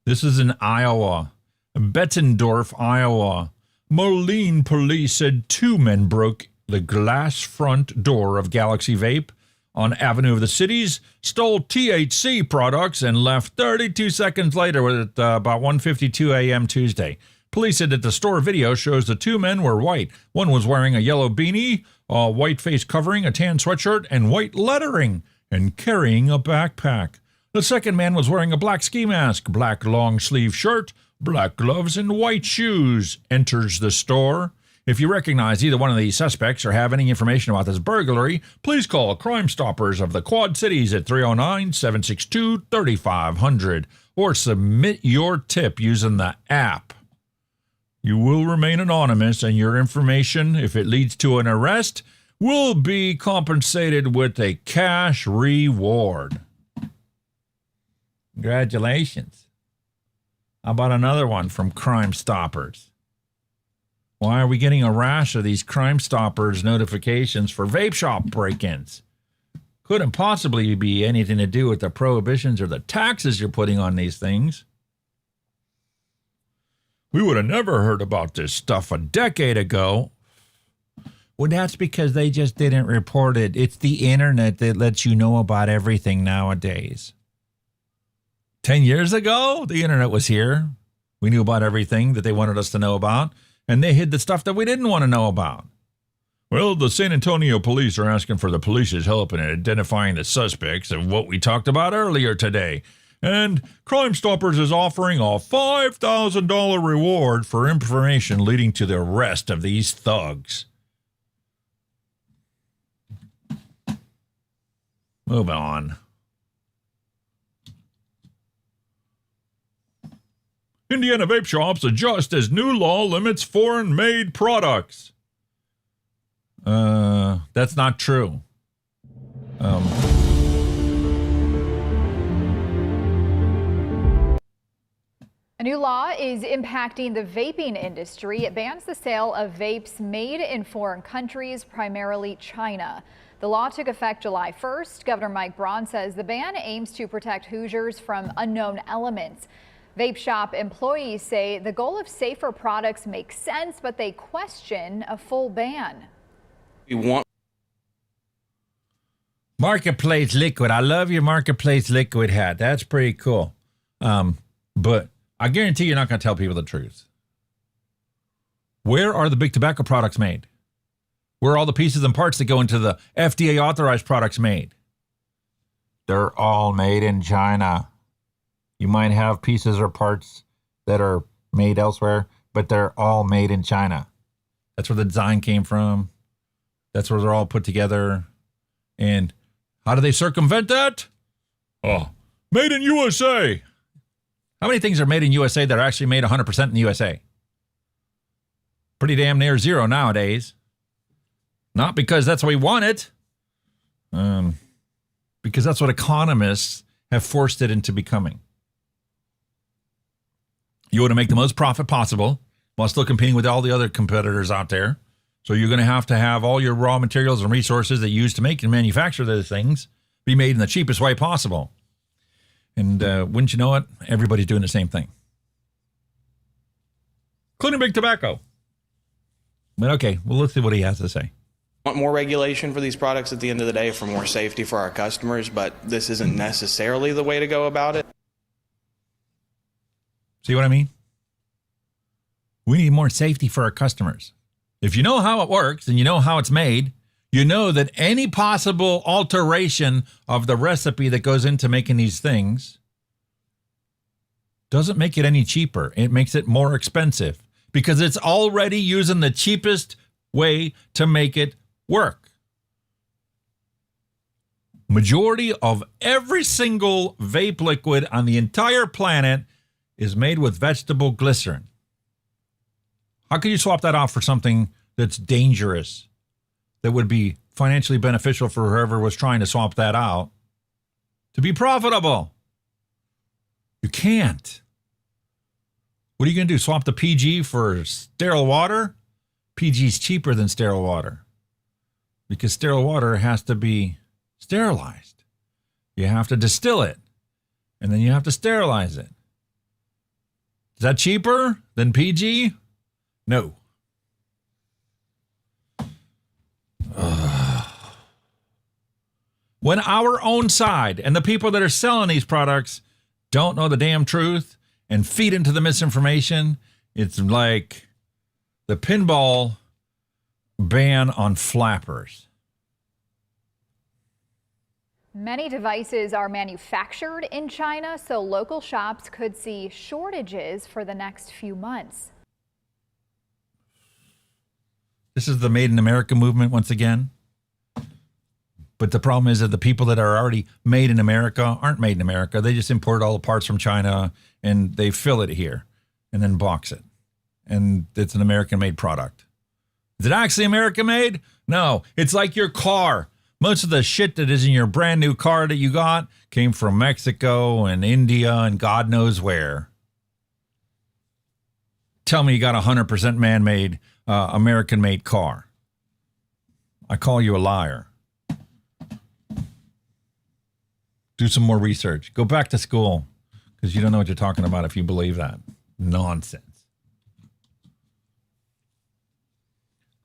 This is in Iowa. Bettendorf, Iowa. Moline police said 2 men broke the glass front door of Galaxy Vape on Avenue of the Cities, stole THC products, and left 32 seconds later at about 1:52 a.m. Tuesday. Police said that the store video shows the 2 men were white. One was wearing a yellow beanie, a white face covering, a tan sweatshirt, and white lettering, and carrying a backpack. The second man was wearing a black ski mask, black long-sleeve shirt, black gloves, and white shoes. Enters the store. If you recognize either one of these suspects or have any information about this burglary, please call Crime Stoppers of the Quad Cities at 309-762-3500 or submit your tip using the app. You will remain anonymous, and your information, if it leads to an arrest, will be compensated with a cash reward. Congratulations. How about another one from Crime Stoppers? Why are we getting a rash of these Crime Stoppers notifications for vape shop break-ins? Couldn't possibly be anything to do with the prohibitions or the taxes you're putting on these things. We would have never heard about this stuff a decade ago. Well, that's because they just didn't report it. It's the internet that lets you know about everything nowadays. 10 years ago, the internet was here. We knew about everything that they wanted us to know about, and they hid the stuff that we didn't want to know about. Well, the San Antonio police are asking for the police's help in identifying the suspects of what we talked about earlier today. And Crime Stoppers is offering a $5,000 reward for information leading to the arrest of these thugs. Moving on. Indiana vape shops adjust as new law limits foreign-made products. That's not true. A new law is impacting the vaping industry. It bans the sale of vapes made in foreign countries, primarily China. The law took effect July 1st. Governor Mike Braun says the ban aims to protect Hoosiers from unknown elements. Vape shop employees say the goal of safer products makes sense, but they question a full ban. We want Marketplace Liquid. I love your Marketplace Liquid hat. That's pretty cool. But I guarantee you're not going to tell people the truth. Where are the big tobacco products made? Where are all the pieces and parts that go into the FDA authorized products made? They're all made in China. You might have pieces or parts that are made elsewhere, but they're all made in China. That's where the design came from. That's where they're all put together. And how do they circumvent that? Oh, made in USA. How many things are made in USA that are actually made 100% in the USA? Pretty damn near zero nowadays. Not because that's what we want it. Because that's what economists have forced it into becoming. You want to make the most profit possible while still competing with all the other competitors out there. So you're going to have all your raw materials and resources that you use to make and manufacture those things be made in the cheapest way possible. And wouldn't you know it, everybody's doing the same thing. Including big tobacco. But okay, well, let's see what he has to say. Want more regulation for these products at the end of the day for more safety for our customers, but this isn't necessarily the way to go about it. See what I mean? We need more safety for our customers. If you know how it works and you know how it's made, you know that any possible alteration of the recipe that goes into making these things doesn't make it any cheaper. It makes it more expensive because it's already using the cheapest way to make it work. Majority of every single vape liquid on the entire planet is made with vegetable glycerin. How could you swap that out for something that's dangerous, that would be financially beneficial for whoever was trying to swap that out to be profitable? You can't. What are you going to do? Swap the PG for sterile water? PG is cheaper than sterile water because sterile water has to be sterilized. You have to distill it, and then you have to sterilize it. Is that cheaper than PG? No. When our own side and the people that are selling these products don't know the damn truth and feed into the misinformation, it's like the pinball ban on flappers. Many devices are manufactured in China, so local shops could see shortages for the next few months. This is the Made in America movement once again. But the problem is that the people that are already made in America aren't made in America. They just import all the parts from China and they fill it here and then box it. And it's an American-made product. Is it actually American-made? No. It's like your car. Most of the shit that is in your brand new car that you got came from Mexico and India and God knows where. Tell me you got a 100% man-made, American-made car. I call you a liar. Do some more research. Go back to school because you don't know what you're talking about if you believe that. Nonsense.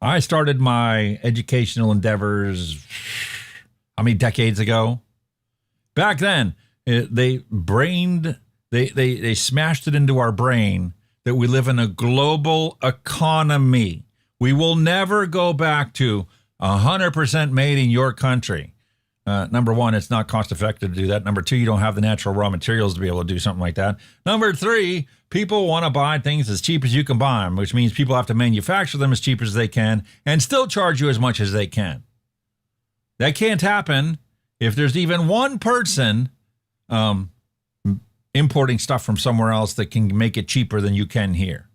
I started my educational endeavors how many decades ago? Back then, they smashed it into our brain that we live in a global economy. We will never go back to 100% made in your country. Number one, it's not cost effective to do that. Number two, you don't have the natural raw materials to be able to do something like that. Number three, people want to buy things as cheap as you can buy them, which means people have to manufacture them as cheap as they can and still charge you as much as they can. That can't happen if there's even one person importing stuff from somewhere else that can make it cheaper than you can here.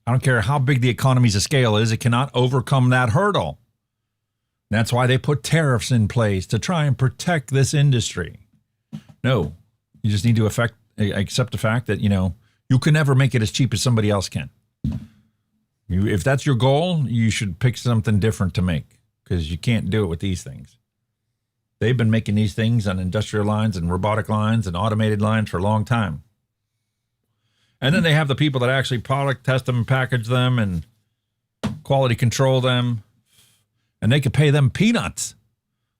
I don't care how big the economies of scale is, it cannot overcome that hurdle. That's why they put tariffs in place to try and protect this industry. No, you just need to accept the fact that, you can never make it as cheap as somebody else can. If that's your goal, you should pick something different to make because you can't do it with these things. They've been making these things on industrial lines and robotic lines and automated lines for a long time. And then they have the people that actually product test them and package them and quality control them. And they could pay them peanuts.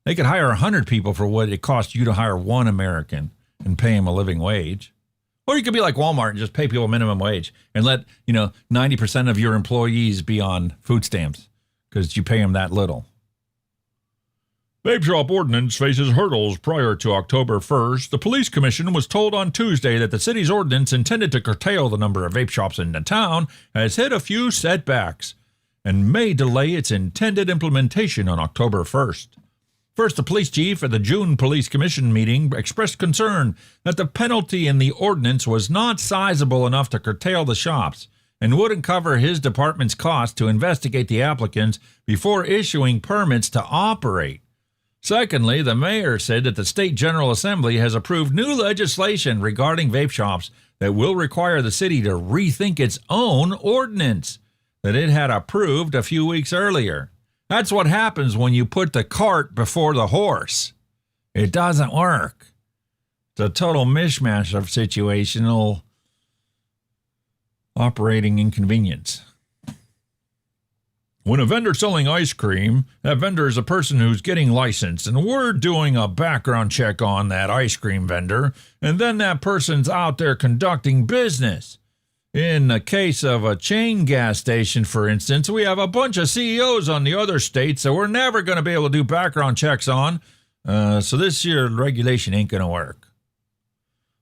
They could hire 100 people for what it costs you to hire one American and pay him a living wage. Or you could be like Walmart and just pay people minimum wage and let, 90% of your employees be on food stamps because you pay them that little. Vape shop ordinance faces hurdles prior to October 1st. The police commission was told on Tuesday that the city's ordinance intended to curtail the number of vape shops in the town has hit a few setbacks and may delay its intended implementation on October 1st. First, the police chief at the June police commission meeting expressed concern that the penalty in the ordinance was not sizable enough to curtail the shops and wouldn't cover his department's cost to investigate the applicants before issuing permits to operate. Secondly, the mayor said that the State General Assembly has approved new legislation regarding vape shops that will require the city to rethink its own ordinance that it had approved a few weeks earlier. That's what happens when you put the cart before the horse. It doesn't work. It's a total mishmash of situational operating inconvenience. When a vendor selling ice cream, that vendor is a person who's getting licensed, and we're doing a background check on that ice cream vendor, and then that person's out there conducting business. In the case of a chain gas station, for instance, we have a bunch of CEOs on the other states that we're never going to be able to do background checks on, so this year regulation ain't going to work.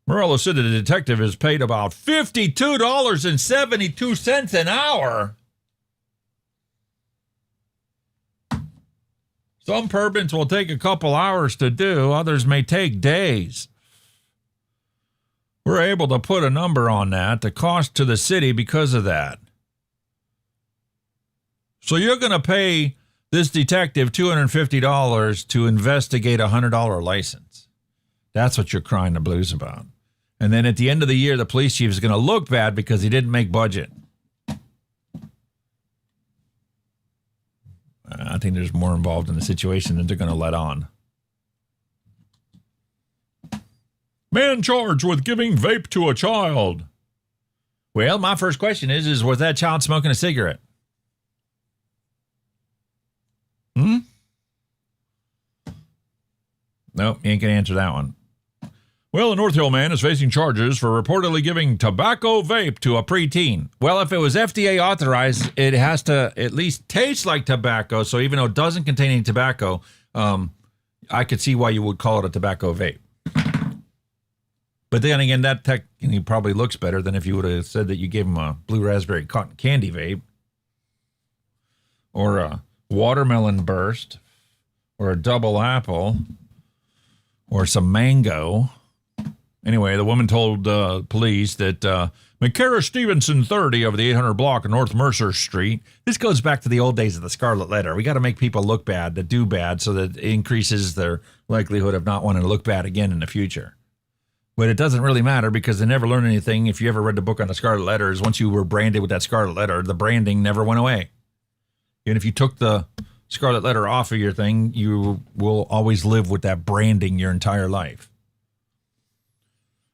Morello said that the detective is paid about $52.72 an hour. Some permits will take a couple hours to do, others may take days. We're able to put a number on that, the cost to the city because of that. So you're going to pay this detective $250 to investigate a $100 license. That's what you're crying the blues about. And then at the end of the year, the police chief is going to look bad because he didn't make budget. I think there's more involved in the situation than they're going to let on. Man charged with giving vape to a child. Well, my first question is was that child smoking a cigarette? Nope, you ain't going to answer that one. Well, a North Hill man is facing charges for reportedly giving tobacco vape to a preteen. Well, if it was FDA authorized, it has to at least taste like tobacco. So even though it doesn't contain any tobacco, I could see why you would call it a tobacco vape. But then again, that technically probably looks better than if you would have said that you gave him a blue raspberry cotton candy vape, or a watermelon burst, or a double apple, or some mango. Anyway, the woman told police that McCara Stevenson, 30, of the 800 block of North Mercer Street. This goes back to the old days of the Scarlet Letter. We got to make people look bad, that do bad, so that it increases their likelihood of not wanting to look bad again in the future. But it doesn't really matter because they never learn anything. If you ever read the book on the Scarlet Letters, once you were branded with that Scarlet Letter, the branding never went away. And if you took the Scarlet Letter off of your thing, you will always live with that branding your entire life.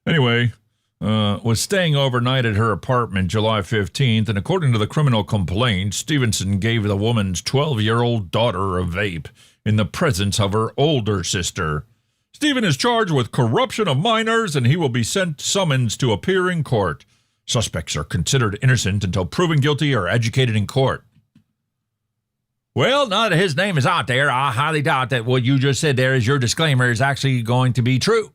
Anyway, was staying overnight at her apartment July 15th, and according to the criminal complaint, Stevenson gave the woman's 12-year-old daughter a vape in the presence of her older sister. Stephen is charged with corruption of minors, and he will be sent summons to appear in court. Suspects are considered innocent until proven guilty or educated in court. Well, now that his name is out there, I highly doubt that what you just said there as your disclaimer is actually going to be true.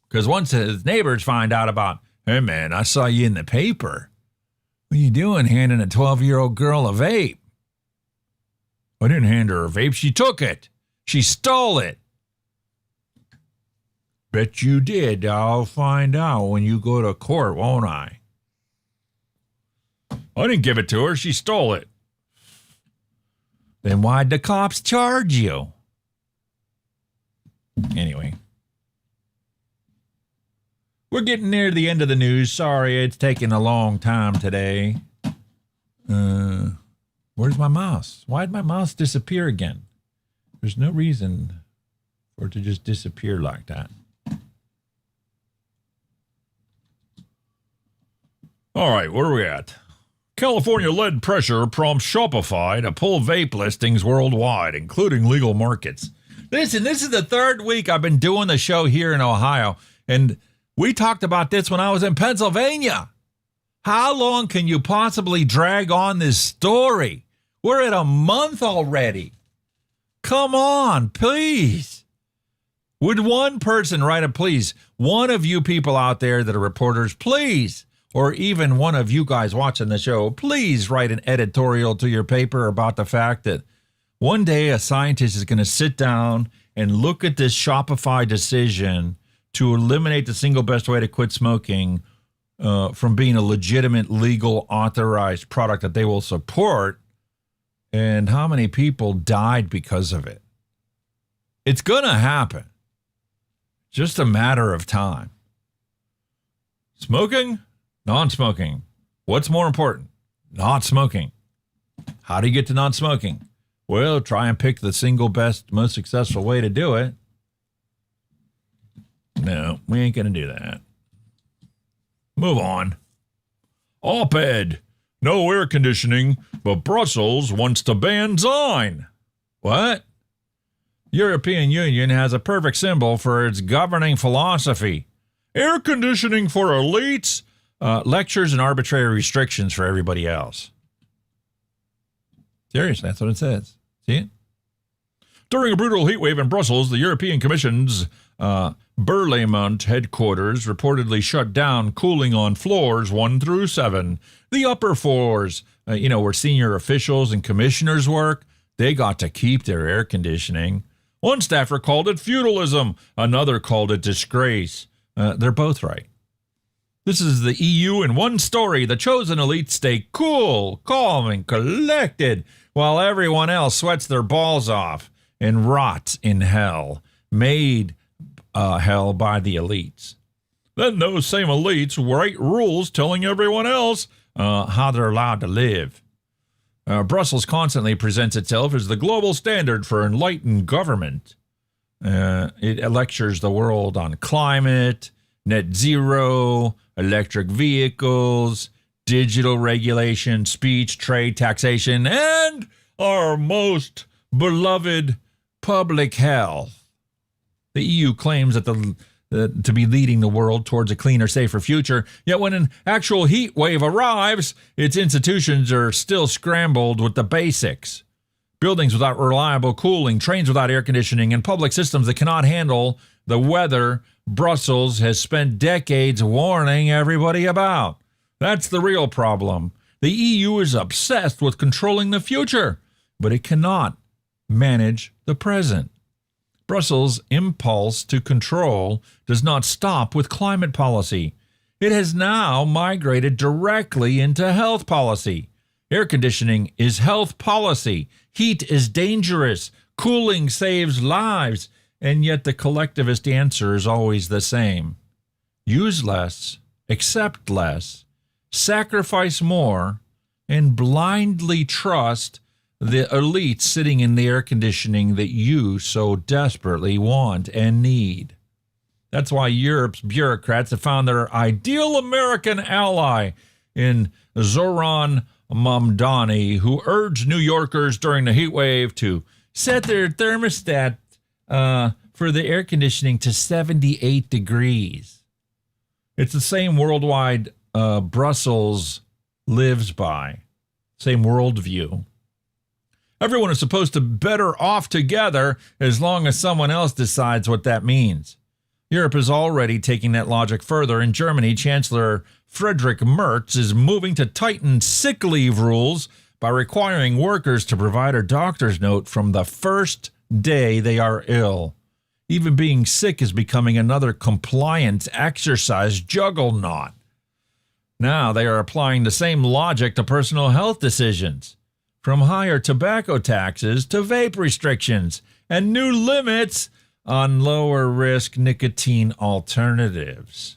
Because once his neighbors find out about, hey man, I saw you in the paper. What are you doing handing a 12-year-old girl a vape? I didn't hand her a vape. She took it. She stole it. Bet you did. I'll find out when you go to court, won't I? I didn't give it to her. She stole it. Then why'd the cops charge you? Anyway. We're getting near the end of the news. Sorry, it's taking a long time today. Where's my mouse? Why did my mouse disappear again? There's no reason for it to just disappear like that. All right, where are we at? California lead pressure prompts Shopify to pull vape listings worldwide, including legal markets. Listen, this is the third week I've been doing the show here in Ohio, and we talked about this when I was in Pennsylvania. How long can you possibly drag on this story? We're at a month already. Come on, please. Would one person write a please? One of you people out there that are reporters, please, or even one of you guys watching the show, please write an editorial to your paper about the fact that one day a scientist is going to sit down and look at this Shopify decision to eliminate the single best way to quit smoking from being a legitimate, legal, authorized product that they will support, and how many people died because of it. It's going to happen. Just a matter of time. Smoking, non-smoking. What's more important? Not smoking. How do you get to not smoking? Well, try and pick the single best, most successful way to do it. No, we ain't going to do that. Move on. Op-ed. No air conditioning, but Brussels wants to ban Zine. What? European Union has a perfect symbol for its governing philosophy. Air conditioning for elites, lectures and arbitrary restrictions for everybody else. Seriously, that's what it says. See it? During a brutal heat wave in Brussels, the European Commission's Berlaymont headquarters reportedly shut down cooling on floors 1 through 7. The upper floors, where senior officials and commissioners work, they got to keep their air conditioning. One staffer called it feudalism. Another called it disgrace. They're both right. This is the EU in one story. The chosen elites stay cool, calm, and collected, while everyone else sweats their balls off and rots in hell, made hell by the elites. Then those same elites write rules telling everyone else how they're allowed to live. Brussels constantly presents itself as the global standard for enlightened government. It lectures the world on climate, net zero, electric vehicles, digital regulation, speech, trade, taxation, and our most beloved public health. The EU claims that to be leading the world towards a cleaner, safer future, yet when an actual heat wave arrives, its institutions are still scrambled with the basics. Buildings without reliable cooling, trains without air conditioning, and public systems that cannot handle the weather Brussels has spent decades warning everybody about. That's the real problem. The EU is obsessed with controlling the future, but it cannot manage the present. Brussels' impulse to control does not stop with climate policy. It has now migrated directly into health policy. Air conditioning is health policy. Heat is dangerous. Cooling saves lives. And yet the collectivist answer is always the same. Use less, accept less, sacrifice more, and blindly trust the elites sitting in the air conditioning that you so desperately want and need. That's why Europe's bureaucrats have found their ideal American ally in Zoran Mamdani, who urged New Yorkers during the heat wave to set their thermostat for the air conditioning to 78 degrees. It's the same worldwide Brussels lives by, same worldview. Everyone is supposed to better off together as long as someone else decides what that means. Europe is already taking that logic further. In Germany, Chancellor Friedrich Merz is moving to tighten sick leave rules by requiring workers to provide a doctor's note from the first day they are ill. Even being sick is becoming another compliance exercise juggernaut. Now they are applying the same logic to personal health decisions, from higher tobacco taxes to vape restrictions and new limits on lower risk nicotine alternatives.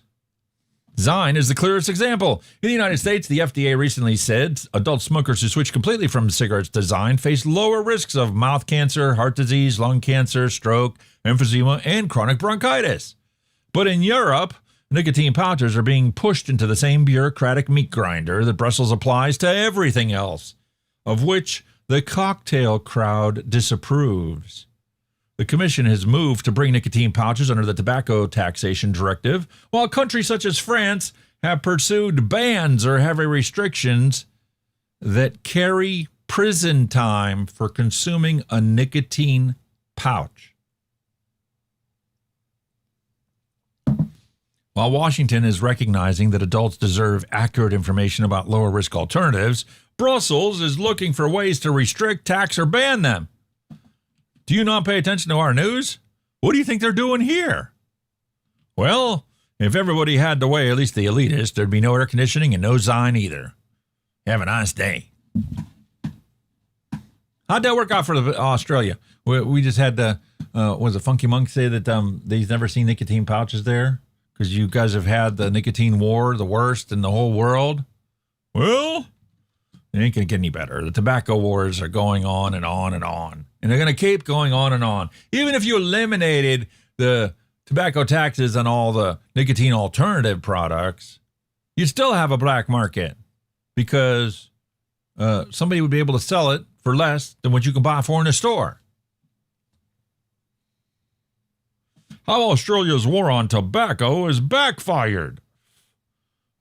Zyme is the clearest example. In the United States, the FDA recently said adult smokers who switch completely from cigarettes to Zyme face lower risks of mouth cancer, heart disease, lung cancer, stroke, emphysema, and chronic bronchitis. But in Europe, nicotine pouches are being pushed into the same bureaucratic meat grinder that Brussels applies to everything else, of which the cocktail crowd disapproves. The Commission has moved to bring nicotine pouches under the tobacco taxation directive, while countries such as France have pursued bans or heavy restrictions that carry prison time for consuming a nicotine pouch. While Washington is recognizing that adults deserve accurate information about lower risk alternatives, Brussels is looking for ways to restrict, tax, or ban them. Do you not pay attention to our news? What do you think they're doing here? Well, if everybody had the way, at least the elitists, there'd be no air conditioning and no Zyme either. Have a nice day. How'd that work out for Australia? We just had the, was it Funky Monk say that they've never seen nicotine pouches there? Because you guys have had the nicotine war, the worst in the whole world. Well, it ain't going to get any better. The tobacco wars are going on and on and on. And they're going to keep going on and on. Even if you eliminated the tobacco taxes on all the nicotine alternative products, you'd still have a black market because somebody would be able to sell it for less than what you can buy for in a store. How Australia's war on tobacco is backfired.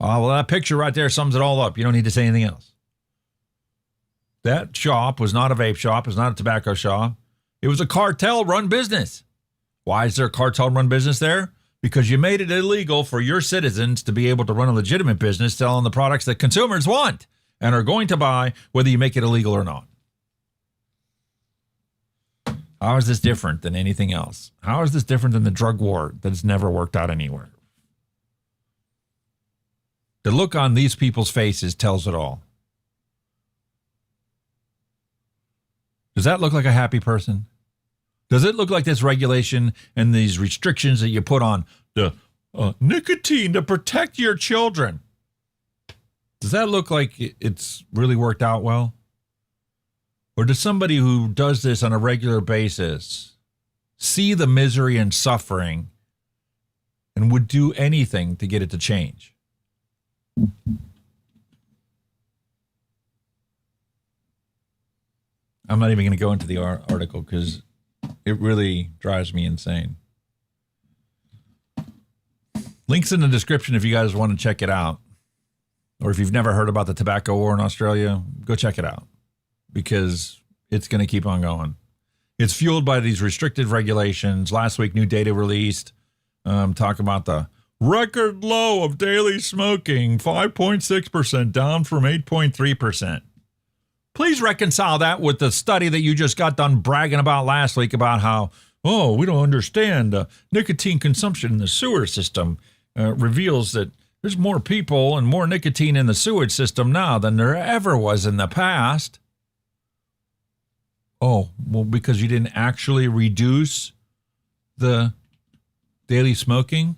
Oh, well, that picture right there sums it all up. You don't need to say anything else. That shop was not a vape shop. It was not a tobacco shop. It was a cartel-run business. Why is there a cartel-run business there? Because you made it illegal for your citizens to be able to run a legitimate business selling the products that consumers want and are going to buy, whether you make it illegal or not. How is this different than anything else? How is this different than the drug war that has never worked out anywhere? The look on these people's faces tells it all. Does that look like a happy person? Does it look like this regulation and these restrictions that you put on the nicotine to protect your children? Does that look like it's really worked out well? Or does somebody who does this on a regular basis see the misery and suffering and would do anything to get it to change? I'm not even going to go into the article because it really drives me insane. Links in the description if you guys want to check it out. Or if you've never heard about the tobacco war in Australia, go check it out because it's going to keep on going. It's fueled by these restricted regulations. Last week, new data released. Talk about the record low of daily smoking, 5.6%, down from 8.3%. Please reconcile that with the study that you just got done bragging about last week about how, oh, we don't understand nicotine consumption in the sewer system reveals that there's more people and more nicotine in the sewage system now than there ever was in the past. Oh, well, because you didn't actually reduce the daily smoking?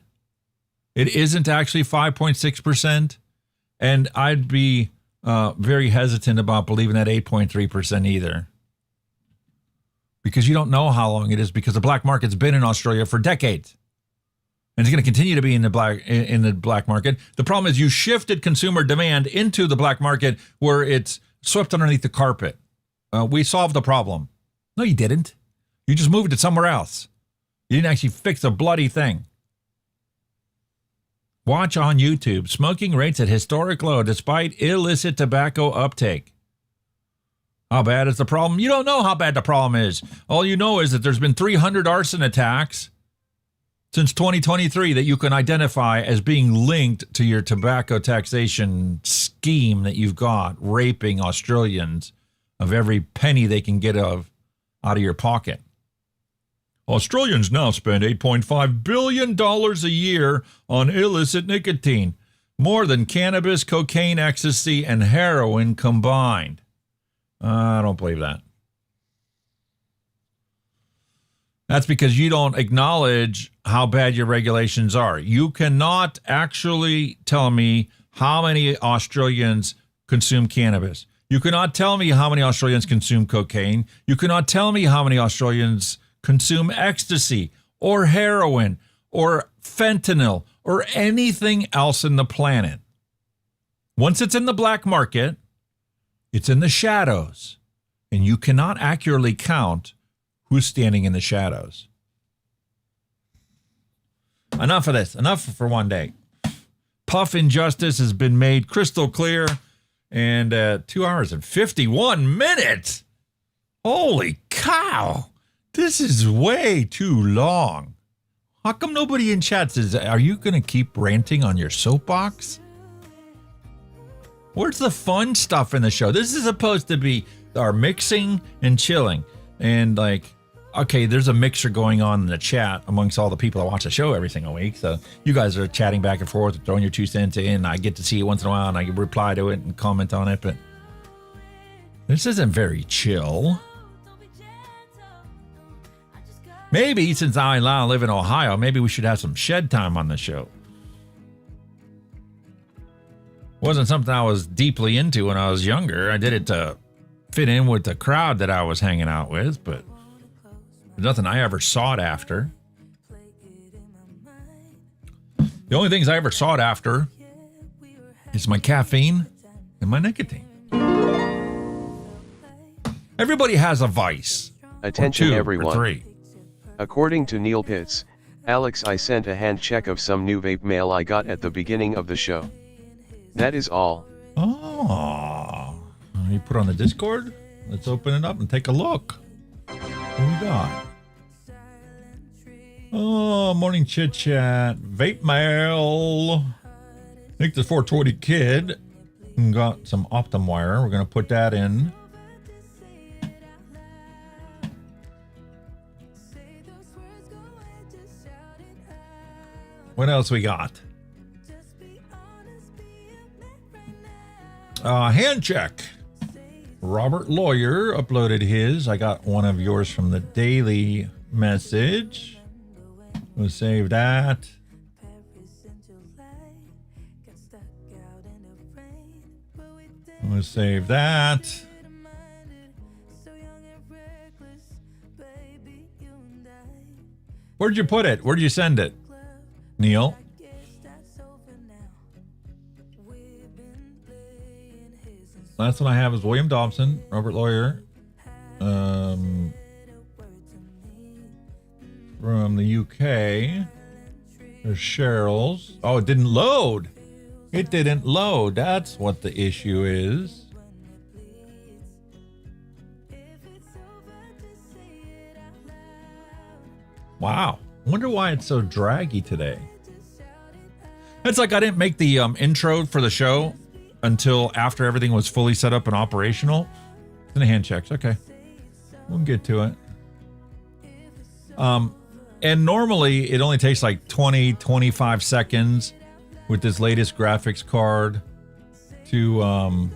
It isn't actually 5.6%. And I'd be very hesitant about believing that 8.3% either. Because you don't know how long it is, because the black market's been in Australia for decades. And it's going to continue to be in the black market. The problem is you shifted consumer demand into the black market where it's swept underneath the carpet. We solved the problem. No, you didn't. You just moved it somewhere else. You didn't actually fix a bloody thing. Watch on YouTube. Smoking rates at historic low despite illicit tobacco uptake. How bad is the problem? You don't know how bad the problem is. All you know is that there's been 300 arson attacks since 2023 that you can identify as being linked to your tobacco taxation scheme that you've got, raping Australians of every penny they can get out of your pocket. Australians now spend $8.5 billion a year on illicit nicotine, more than cannabis, cocaine, ecstasy, and heroin combined. I don't believe that. That's because you don't acknowledge how bad your regulations are. You cannot actually tell me how many Australians consume cannabis. You cannot tell me how many Australians consume cocaine. You cannot tell me how many Australians consume ecstasy or heroin or fentanyl or anything else in the planet. Once it's in the black market, it's in the shadows, and you cannot accurately count who's standing in the shadows. Enough of this. Enough for one day. Puff injustice has been made crystal clear, and 2 hours and 51 minutes. Holy cow. This is way too long. How come nobody in chat says, are you going to keep ranting on your soapbox? Where's the fun stuff in the show? This is supposed to be our mixing and chilling. And like, okay, there's a mixer going on in the chat amongst all the people that watch the show every single week. So you guys are chatting back and forth, throwing your 2 cents in. I get to see it once in a while and I reply to it and comment on it. But this isn't very chill. Maybe since I now live in Ohio, maybe we should have some shed time on the show. Wasn't something I was deeply into when I was younger. I did it to fit in with the crowd that I was hanging out with, but there's nothing I ever sought after. The only things I ever sought after is my caffeine and my nicotine. Everybody has a vice. Attention or 2 everyone. Or 3. According to Neil Pitts, Alex, I sent a hand check of some new vape mail I got at the beginning of the show. That is all. Oh, you put on the Discord? Let's open it up and take a look. What do we got? Oh, morning chit chat. Vape mail. I think the 420 kid got some Optum wire. We're going to put that in. What else we got? Hand check. Robert Lawyer uploaded his. I got one of yours from the daily message. We'll save that. We'll save that. Where'd you put it? Where'd you send it? Neil? Last one I have is William Dobson, Robert Lawyer, from the UK. There's Cheryl's. Oh, it didn't load. It didn't load. That's what the issue is. Wow. Wonder why it's so draggy today. It's like I didn't make the intro for the show until after everything was fully set up and operational. And the hand checks. Okay. We'll get to it. And normally it only takes like 20, 25 seconds with this latest graphics card to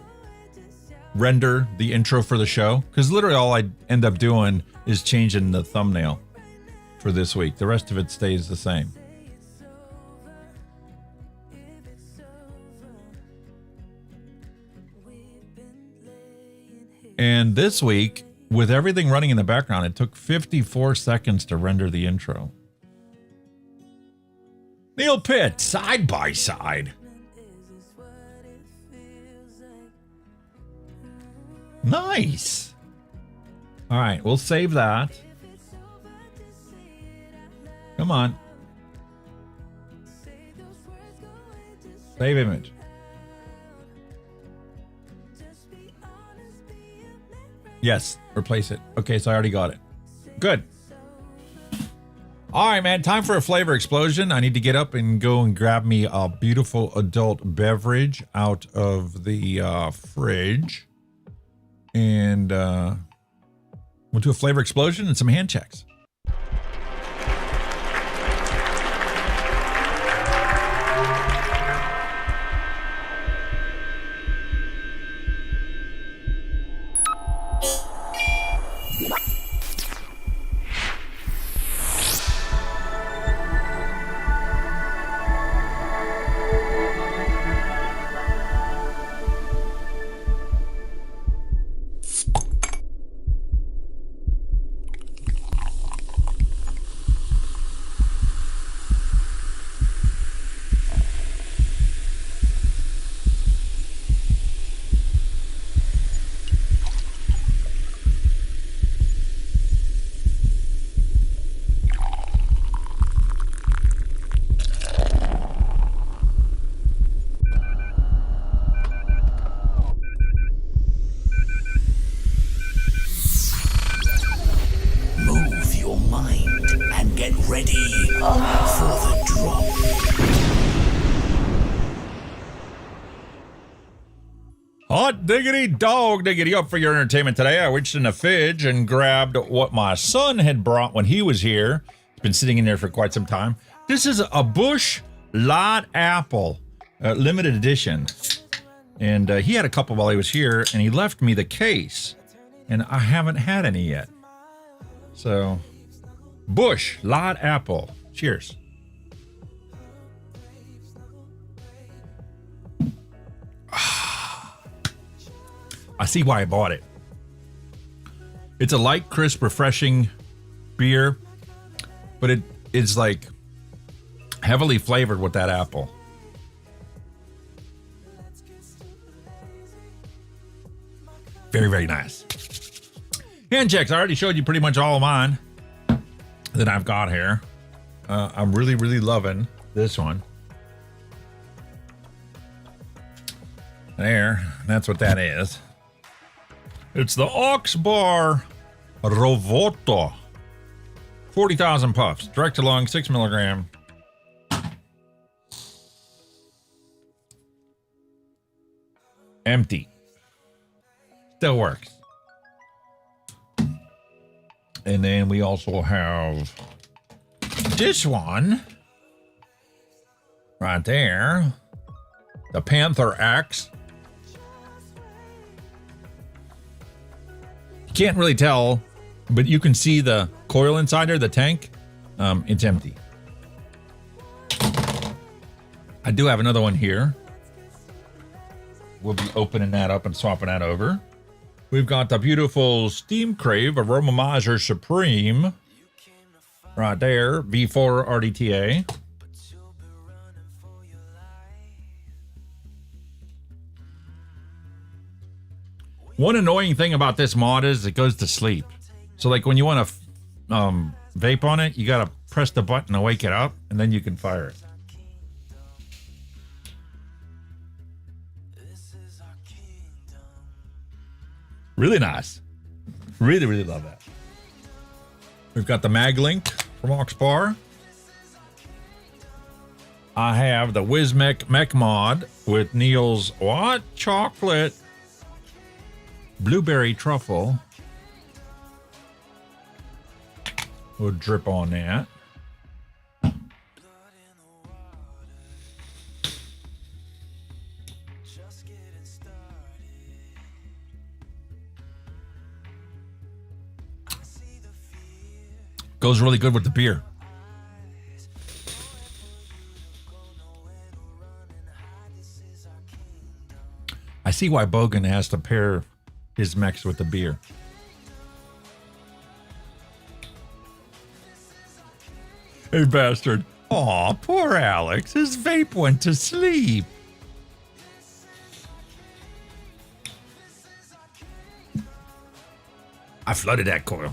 render the intro for the show. Because literally all I end up doing is changing the thumbnail for this week. The rest of it stays the same. And this week, with everything running in the background, it took 54 seconds to render the intro. Neil Pitt, side by side. Nice. All right, we'll save that. Come on. Save image. Yes, replace it. Okay, so I already got it. Good. All right, man, time for a flavor explosion. I need to get up and go and grab me a beautiful adult beverage out of the fridge. And we'll do a flavor explosion and some hand checks. Get ready for the drop. Hot diggity dog diggity up for your entertainment today. I reached in the fridge and grabbed what my son had brought when he was here. It's been sitting in there for quite some time. This is a Bush Light Apple, limited edition. And he had a couple while he was here, and he left me the case. And I haven't had any yet. So, Bush Light Apple. Cheers. I see why I bought it. It's a light, crisp, refreshing beer, but it's like heavily flavored with that apple. Very, very nice. Hand checks. I already showed you pretty much all of mine that I've got here. I'm really, really loving this one. There. That's what that is. It's the Ox Bar Rovoto. 40,000 puffs. Direct to lung, 6 milligram. Empty. Still works. And then we also have this one right there. The Panther X. Can't really tell, but you can see the coil inside there, the tank. It's empty. I do have another one here. We'll be opening that up and swapping that over. We've got the beautiful Steam Crave Aromamizer Supreme right there, V4 RDTA. One annoying thing about this mod is it goes to sleep. So like when you want to vape on it, you got to press the button to wake it up, and then you can fire it. Really nice. Really, really love that. We've got the MagLink from Oxbar. I have the Whizmec Mech Mod with Neil's what? Chocolate blueberry truffle. We'll drip on that. Goes really good with the beer. I see why Bogan has to pair his mechs with the beer. Hey, bastard. Aw, poor Alex. His vape went to sleep. I flooded that coil.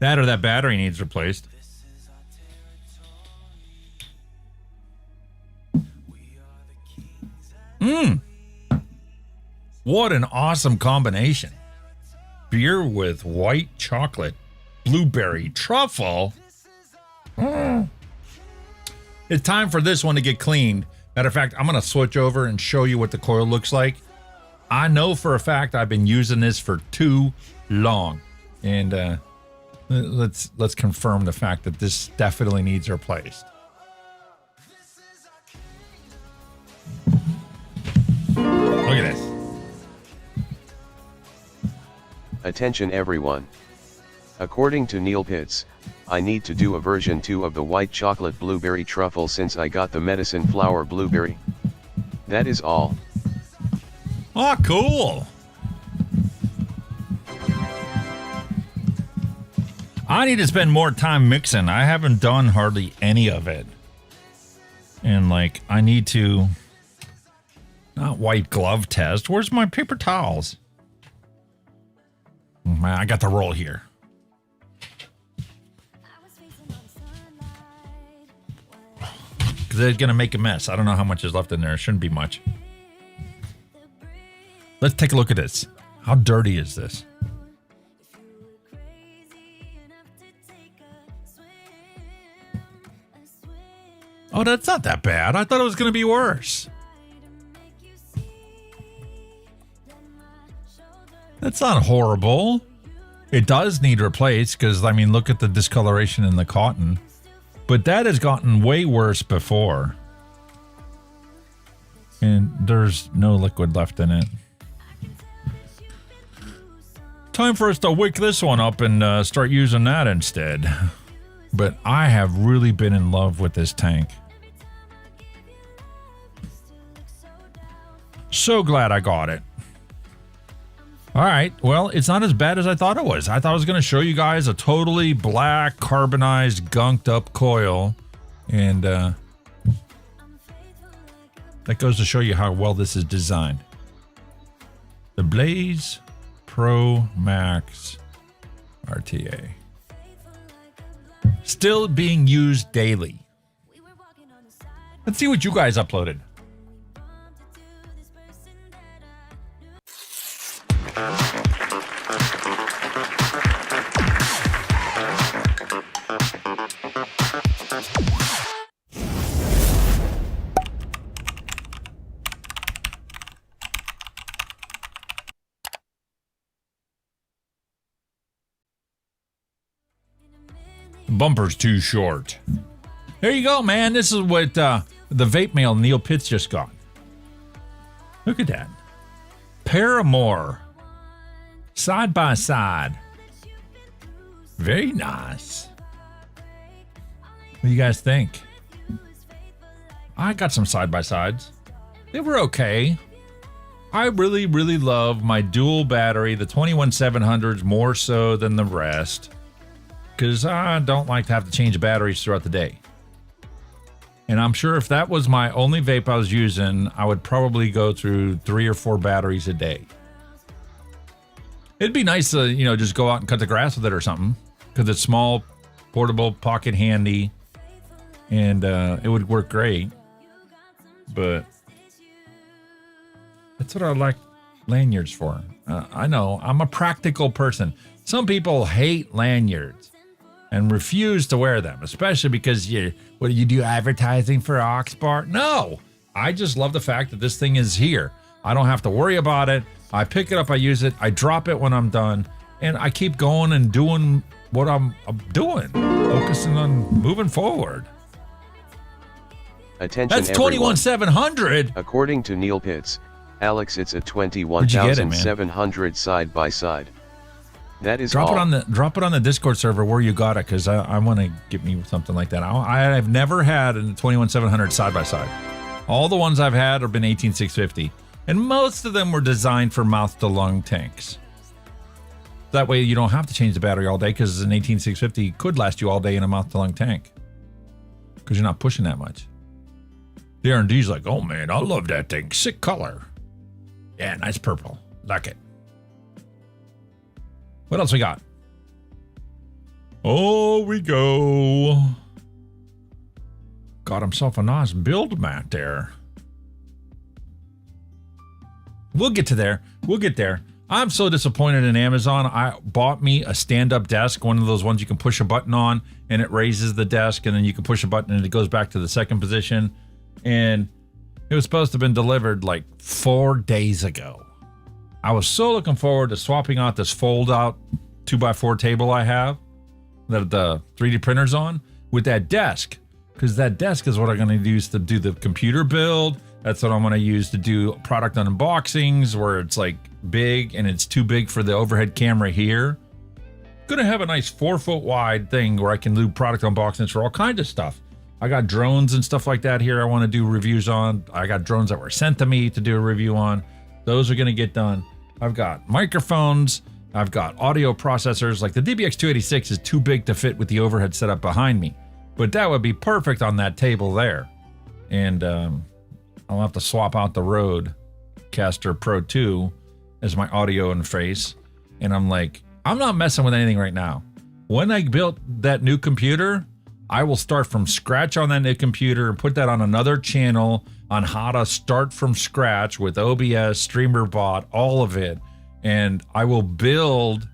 That or that battery needs replaced. What an awesome combination. Beer with white chocolate, blueberry truffle. It's time for this one to get cleaned. Matter of fact, I'm going to switch over and show you what the coil looks like. I know for a fact I've been using this for too long. And let's confirm the fact that this definitely needs replaced. Look at this. Attention everyone. According to Neil Pitts, I need to do a version 2 of the white chocolate blueberry truffle since I got the medicine flower blueberry. That is all. Oh, cool. I need to spend more time mixing. I haven't done hardly any of it. And like, I need to not white glove test. Where's my paper towels? I got the roll here. Because they're going to make a mess. I don't know how much is left in there. It shouldn't be much. Let's take a look at this. How dirty is this? Oh, that's not that bad. I thought it was going to be worse. That's not horrible. It does need replaced because, I mean, look at the discoloration in the cotton. But that has gotten way worse before. And there's no liquid left in it. Time for us to wick this one up and start using that instead. But I have really been in love with this tank. So glad I got it. All right, well, it's not as bad as I thought it was. I thought I was going to show you guys a totally black, carbonized, gunked up coil. And that goes to show you how well this is designed. The Blaze Pro Max RTA. Still being used daily. Let's see what you guys uploaded. Bumper's too short. There you go, man. This is what the vape mail Neil Pitts just got. Look at that. Paramore. Side by side. Very nice. What do you guys think? I got some side by sides. They were okay. I really, really love my dual battery, the 21700s, more so than the rest. Because I don't like to have to change batteries throughout the day. And I'm sure if that was my only vape I was using, I would probably go through 3 or 4 batteries a day. It'd be nice to, you know, just go out and cut the grass with it or something. Because it's small, portable, pocket handy. And it would work great. But that's what I like lanyards for. I know, I'm a practical person. Some people hate lanyards and refuse to wear them, especially because what do you do, advertising for Oxbar? No, I just love the fact that this thing is here. I don't have to worry about it. I pick it up, I use it, I drop it when I'm done, and I keep going and doing what I'm doing, focusing on moving forward. Attention, that's 21700. According to Neil Pitts, Alex, it's a 21,700 side by side. That is drop all. Drop it on the Discord server where you got it, because I want to get me something like that. I've never had a 21700 side by side. All the ones I've had have been 18650, and most of them were designed for mouth to lung tanks. That way you don't have to change the battery all day, because an 18650 could last you all day in a mouth to lung tank, because you're not pushing that much. The R&D's like, oh man, I love that thing. Sick color. Yeah, nice purple. Like it. What else we got? Oh, we go. Got himself a nice build mat there. We'll get to there. We'll get there. I'm so disappointed in Amazon. I bought me a stand-up desk, one of those ones you can push a button on and it raises the desk, and then you can push a button and it goes back to the second position. And it was supposed to have been delivered like 4 days ago. I was so looking forward to swapping out this fold-out 2x4 table I have that the 3D printer's on with that desk, because that desk is what I'm going to use to do the computer build. That's what I'm going to use to do product unboxings, where it's like big and it's too big for the overhead camera here. Going to have a nice 4-foot wide thing where I can do product unboxings for all kinds of stuff. I got drones and stuff like that here I want to do reviews on. I got drones that were sent to me to do a review on. Those are going to get done. I've got microphones. I've got audio processors. Like the DBX286 is too big to fit with the overhead setup behind me, but that would be perfect on that table there. And I'll have to swap out the Rodecaster Pro 2 as my audio interface. And I'm like, I'm not messing with anything right now. When I built that new computer, I will start from scratch on that new computer and put that on another channel on how to start from scratch with OBS, StreamerBot, all of it. And I will build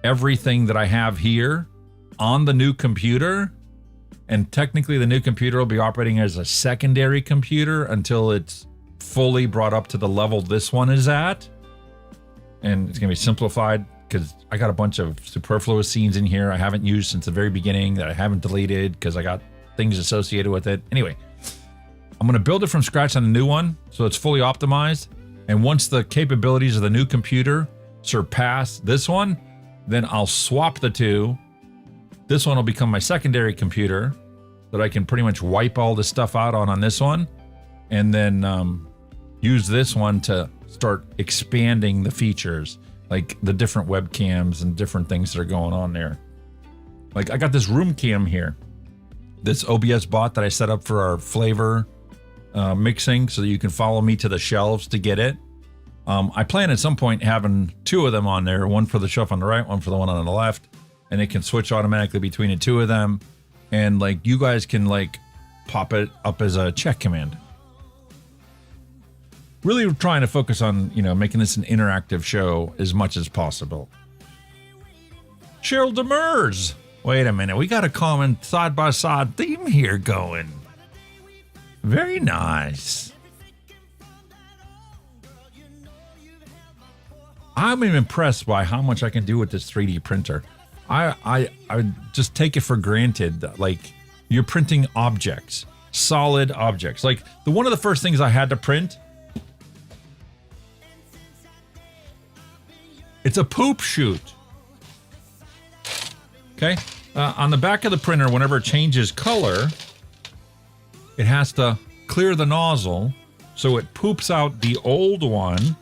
everything that I have here on the new computer. And technically the new computer will be operating as a secondary computer until it's fully brought up to the level this one is at. And it's going to be simplified because I got a bunch of superfluous scenes in here I haven't used since the very beginning that I haven't deleted because I got things associated with it. Anyway, I'm going to build it from scratch on the new one so it's fully optimized. And once the capabilities of the new computer surpass this one, then I'll swap the two. This one will become my secondary computer that I can pretty much wipe all this stuff out on this one. And then use this one to start expanding the features, like the different webcams and different things that are going on there. Like I got this room cam here, this OBS bot that I set up for our flavor mixing so that you can follow me to the shelves to get it. I plan at some point having two of them on there, one for the shelf on the right, one for the one on the left, and it can switch automatically between the two of them. And like you guys can like pop it up as a check command. Really trying to focus on, you know, making this an interactive show as much as possible. Cheryl Demers. Wait a minute. We got a common side-by-side theme here going. Very nice. I'm impressed by how much I can do with this 3D printer. I just take it for granted that, like, you're printing objects, solid objects. Like, one of the first things I had to print, it's a poop chute. Okay? On the back of the printer, whenever it changes color, it has to clear the nozzle so it poops out the old one.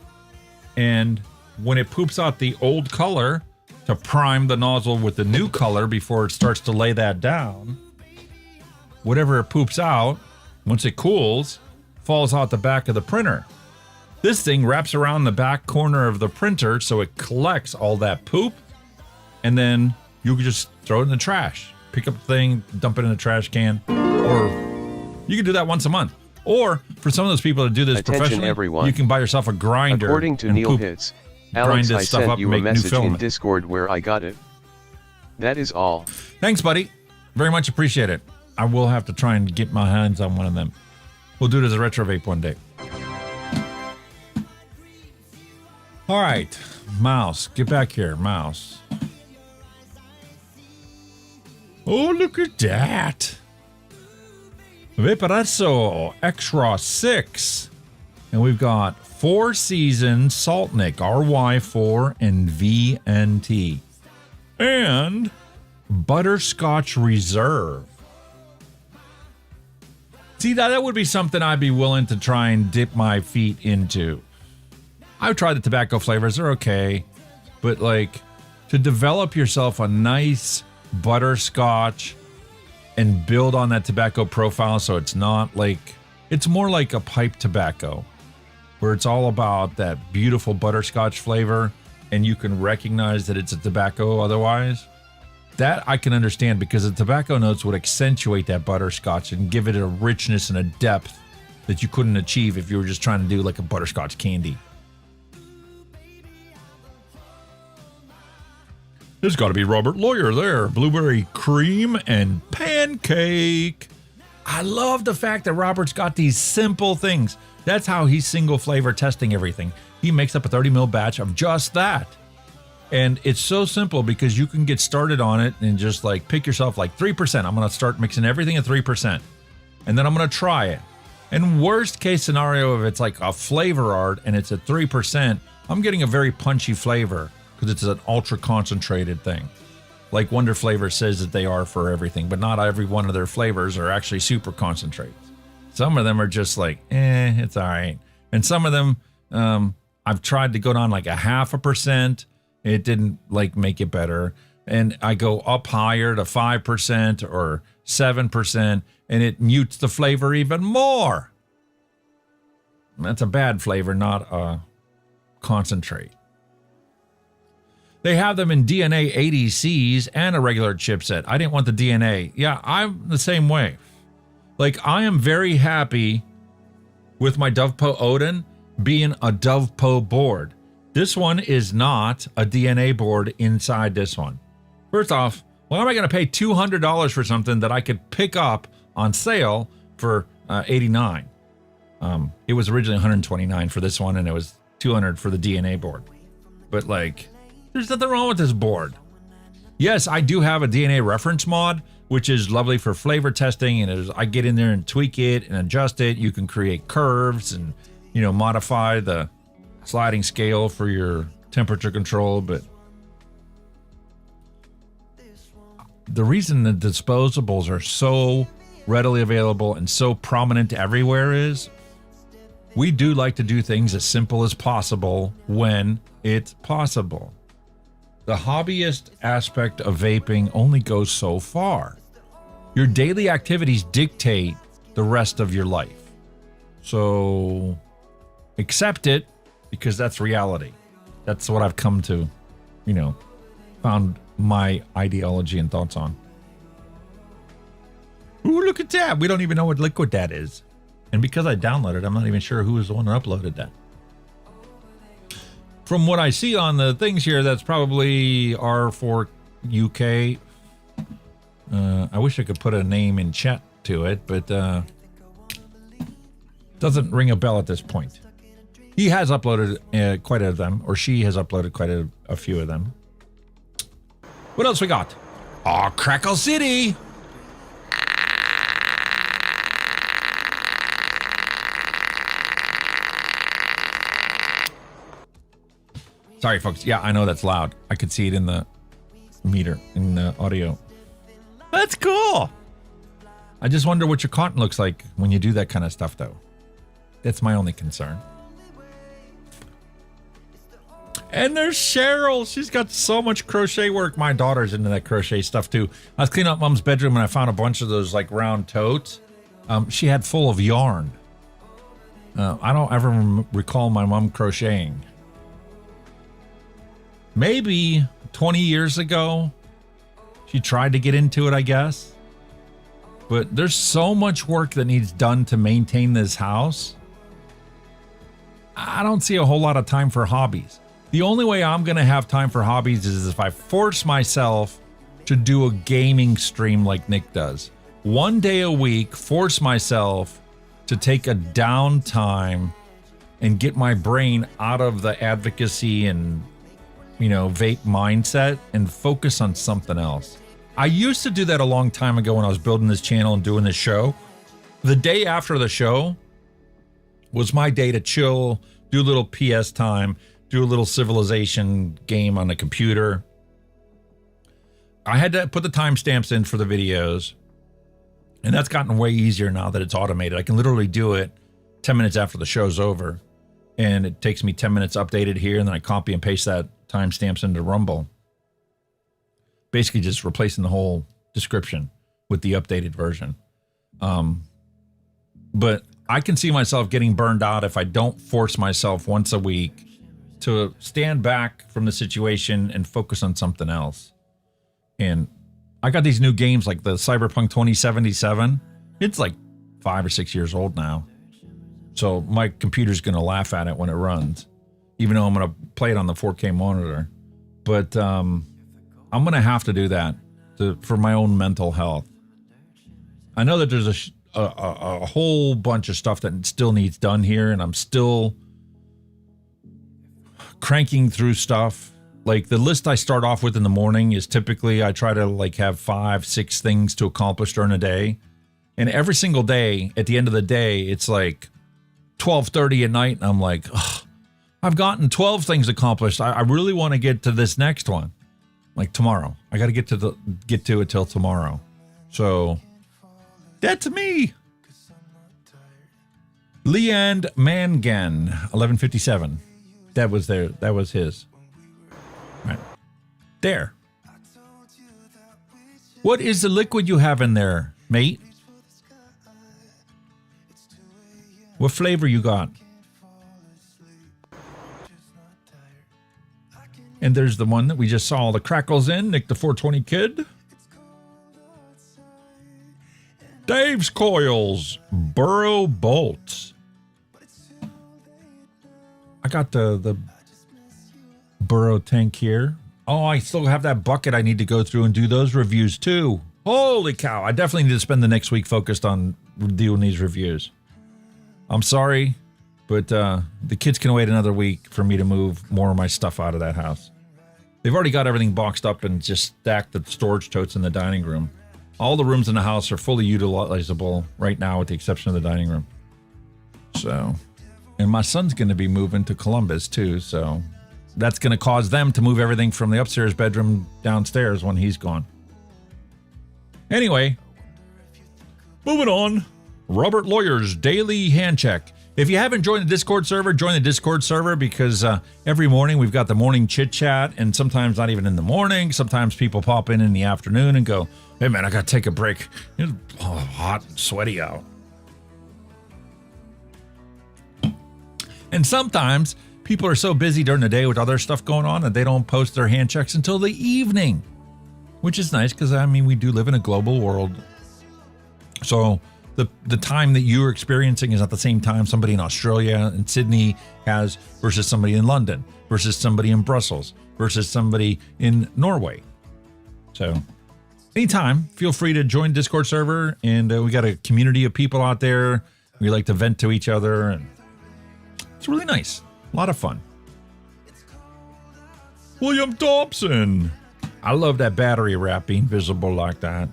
And when it poops out the old color, to prime the nozzle with the new color before it starts to lay that down, whatever it poops out, once it cools, falls out the back of the printer. This thing wraps around the back corner of the printer so it collects all that poop, and then you can just throw it in the trash. Pick up the thing, dump it in the trash can, or you can do that once a month. Or for some of those people that do this professionally, everyone. You can buy yourself a grinder. According to Neil Hits, Alex, I sent you a message in Discord where I got it. That is all. Thanks, buddy. Very much appreciate it. I will have to try and get my hands on one of them. We'll do it as a retro vape one day. All right, Mouse, get back here, Mouse. Oh, look at that. Vaporesso Extra 6. And we've got 4 Season Saltnik RY4 and VNT. And Butterscotch Reserve. See, that would be something I'd be willing to try and dip my feet into. I've tried the tobacco flavors, they're okay. But like, to develop yourself a nice butterscotch and build on that tobacco profile so it's not like, it's more like a pipe tobacco, where it's all about that beautiful butterscotch flavor and you can recognize that it's a tobacco otherwise. That I can understand because the tobacco notes would accentuate that butterscotch and give it a richness and a depth that you couldn't achieve if you were just trying to do like a butterscotch candy. There's got to be Robert Lawyer there. Blueberry cream and pancake. I love the fact that Robert's got these simple things. That's how he's single flavor testing everything. He makes up a 30 ml batch of just that. And it's so simple because you can get started on it and just like pick yourself like 3%. I'm going to start mixing everything at 3%. And then I'm going to try it. And worst case scenario, if it's like a flavor art and it's at 3%, I'm getting a very punchy flavor because it's an ultra concentrated thing. Like Wonder Flavor says that they are for everything, but not every one of their flavors are actually super concentrated. Some of them are just like, it's all right. And some of them, I've tried to go down like 0.5%. It didn't like make it better. And I go up higher to 5% or 7%, and it mutes the flavor even more. That's a bad flavor, not a concentrate. They have them in DNA 80Cs and a regular chipset. I didn't want the DNA. Yeah, I'm the same way. Like, I am very happy with my DovePo Odin being a DovePo board. This one is not a DNA board inside this one. First off, Why am I going to pay $200 for something that I could pick up on sale for $89? It was originally $129 for this one, and it was $200 for the DNA board. But like, there's nothing wrong with this board. Yes, I do have a DNA reference mod, which is lovely for flavor testing, and I get in there and tweak it and adjust it. You can create curves and, you know, modify the sliding scale for your temperature control. But the reason the disposables are so readily available and so prominent everywhere is we do like to do things as simple as possible when it's possible. The hobbyist aspect of vaping only goes so far. Your daily activities dictate the rest of your life. So accept it, because that's reality. That's what I've come to, you know, found my ideology and thoughts on. Ooh, look at that. We don't even know what liquid that is. And because I downloaded it, I'm not even sure who was the one that uploaded that. From what I see on the things here, that's probably R4 UK. I wish I could put a name in chat to it, but doesn't ring a bell at this point. He has uploaded quite a them, or she has uploaded quite a few of them. What else we got? Oh, Crackle City! Sorry, folks. Yeah, I know that's loud. I could see it in the meter, in the audio. That's cool. I just wonder what your content looks like when you do that kind of stuff, though. That's my only concern. And there's Cheryl. She's got so much crochet work. My daughter's into that crochet stuff, too. I was cleaning up Mom's bedroom and I found a bunch of those, like, round totes. She had full of yarn. I don't ever recall my mom crocheting. Maybe 20 years ago, she tried to get into it, I guess. But there's so much work that needs done to maintain this house. I don't see a whole lot of time for hobbies. The only way I'm going to have time for hobbies is if I force myself to do a gaming stream like Nick does. One day a week, force myself to take a downtime and get my brain out of the advocacy and, you know, vape mindset and focus on something else. I used to do that a long time ago when I was building this channel and doing this show. The day after the show was my day to chill, do a little PS time, do a little Civilization game on the computer. I had to put the timestamps in for the videos, and that's gotten way easier now that it's automated. I can literally do it 10 minutes after the show's over, and it takes me 10 minutes updated here, and then I copy and paste that timestamps into Rumble. Basically just replacing the whole description with the updated version. But I can see myself getting burned out if I don't force myself once a week to stand back from the situation and focus on something else. And I got these new games like the Cyberpunk 2077. It's like 5 or 6 years old now. So my computer's going to laugh at it when it runs, even though I'm going to play it on the 4K monitor. But I'm going to have to do that for my own mental health. I know that there's a whole bunch of stuff that still needs done here, and I'm still cranking through stuff. Like the list I start off with in the morning is typically I try to like have 5-6 things to accomplish during a day. And every single day, at the end of the day, it's like 12:30 at night, and I'm like, ugh, I've gotten 12 things accomplished. I really want to get to this next one. Like tomorrow. I got to get to it till tomorrow. So that's me. Leand Mangan, 1157. That was his. Right. There. What is the liquid you have in there, mate? What flavor you got? And there's the one that we just saw all the crackles in, Nick the 420 Kid. Dave's Coils, Burrow Bolts. I got the Burrow tank here. Oh, I still have that bucket I need to go through and do those reviews too. Holy cow. I definitely need to spend the next week focused on doing these reviews. I'm sorry, but the kids can wait another week for me to move more of my stuff out of that house. They've already got everything boxed up and just stacked the storage totes in the dining room. All the rooms in the house are fully utilizable right now with the exception of the dining room. So, and my son's going to be moving to Columbus too, so that's going to cause them to move everything from the upstairs bedroom downstairs when he's gone. Anyway, moving on. Robert Lawyer's Daily Hand Check. If you haven't joined the Discord server, join the Discord server because every morning we've got the morning chit chat, and sometimes not even in the morning. Sometimes people pop in the afternoon and go, "Hey man, I got to take a break. It's hot and sweaty out." And sometimes people are so busy during the day with other stuff going on that they don't post their hand checks until the evening, which is nice because, I mean, we do live in a global world. So the time that you're experiencing is not the same time somebody in Australia and Sydney has versus somebody in London versus somebody in Brussels versus somebody in Norway. So anytime, feel free to join Discord server, and we got a community of people out there. We like to vent to each other, and it's really nice. A lot of fun. William Dobson. I love that battery wrap being visible like that.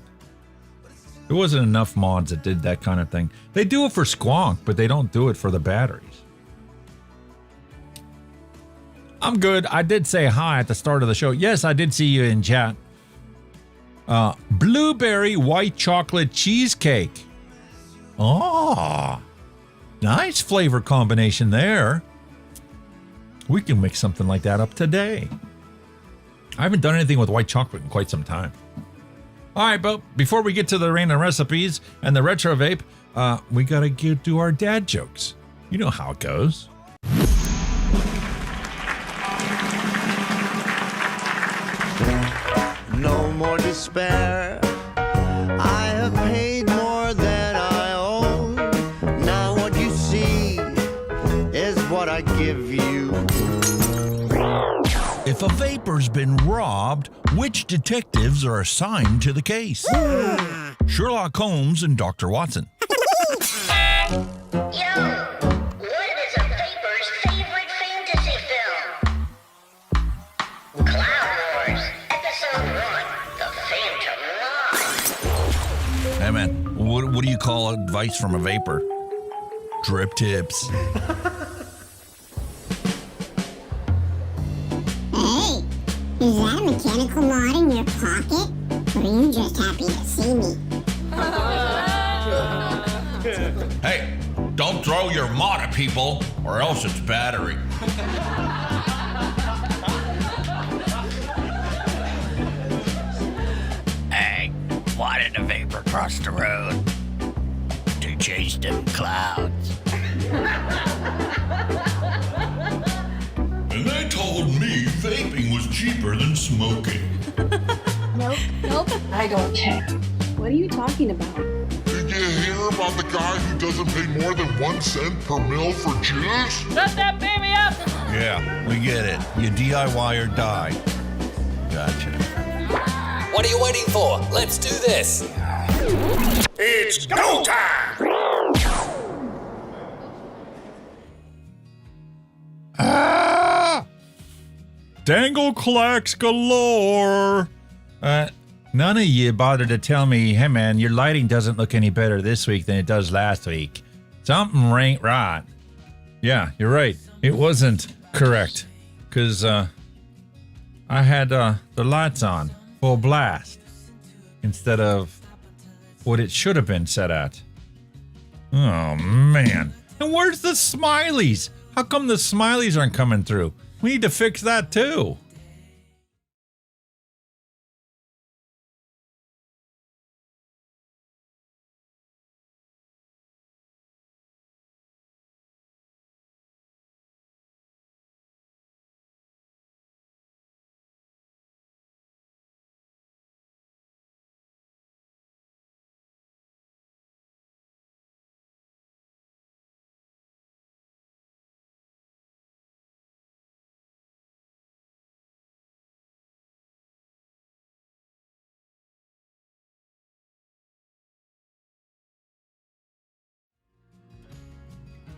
There wasn't enough mods that did that kind of thing. They do it for Squonk, but they don't do it for the batteries. I'm good. I did say hi at the start of the show. Yes, I did see you in chat. Blueberry white chocolate cheesecake. Oh, nice flavor combination there. We can mix something like that up today. I haven't done anything with white chocolate in quite some time. All right, but before we get to the random recipes and the retro vape, we got to do our dad jokes. You know how it goes. No more despair. I have paid more than I owe. Now what you see is what I give you. If a vapor's been robbed, which detectives are assigned to the case? Sherlock Holmes and Dr. Watson. Yo, what is a vapor's favorite fantasy film? Cloud Wars, Episode 1, The Phantom Line. Hey man, what do you call advice from a vapor? Drip tips. Hey, is that a mechanical mod in your pocket? Or are you just happy to see me? Hey, don't throw your mod at people, or else it's battery. Hey, why did a vapor cross the road? To chase them clouds. And they told me vaping was cheaper than smoking. Nope, I don't care. What are you talking about? Did you hear about the guy who doesn't pay more than 1 cent per mil for juice? Shut that baby up! Yeah, we get it. You DIY or die. Gotcha. What are you waiting for? Let's do this. It's go time! Dangle clacks galore. None of you bothered to tell me, hey man, your lighting doesn't look any better this week than it does last week. Something ain't right. Yeah, you're right. It wasn't correct. Because I had the lights on full blast instead of what it should have been set at. Oh man. And where's the smileys? How come the smileys aren't coming through? We need to fix that too.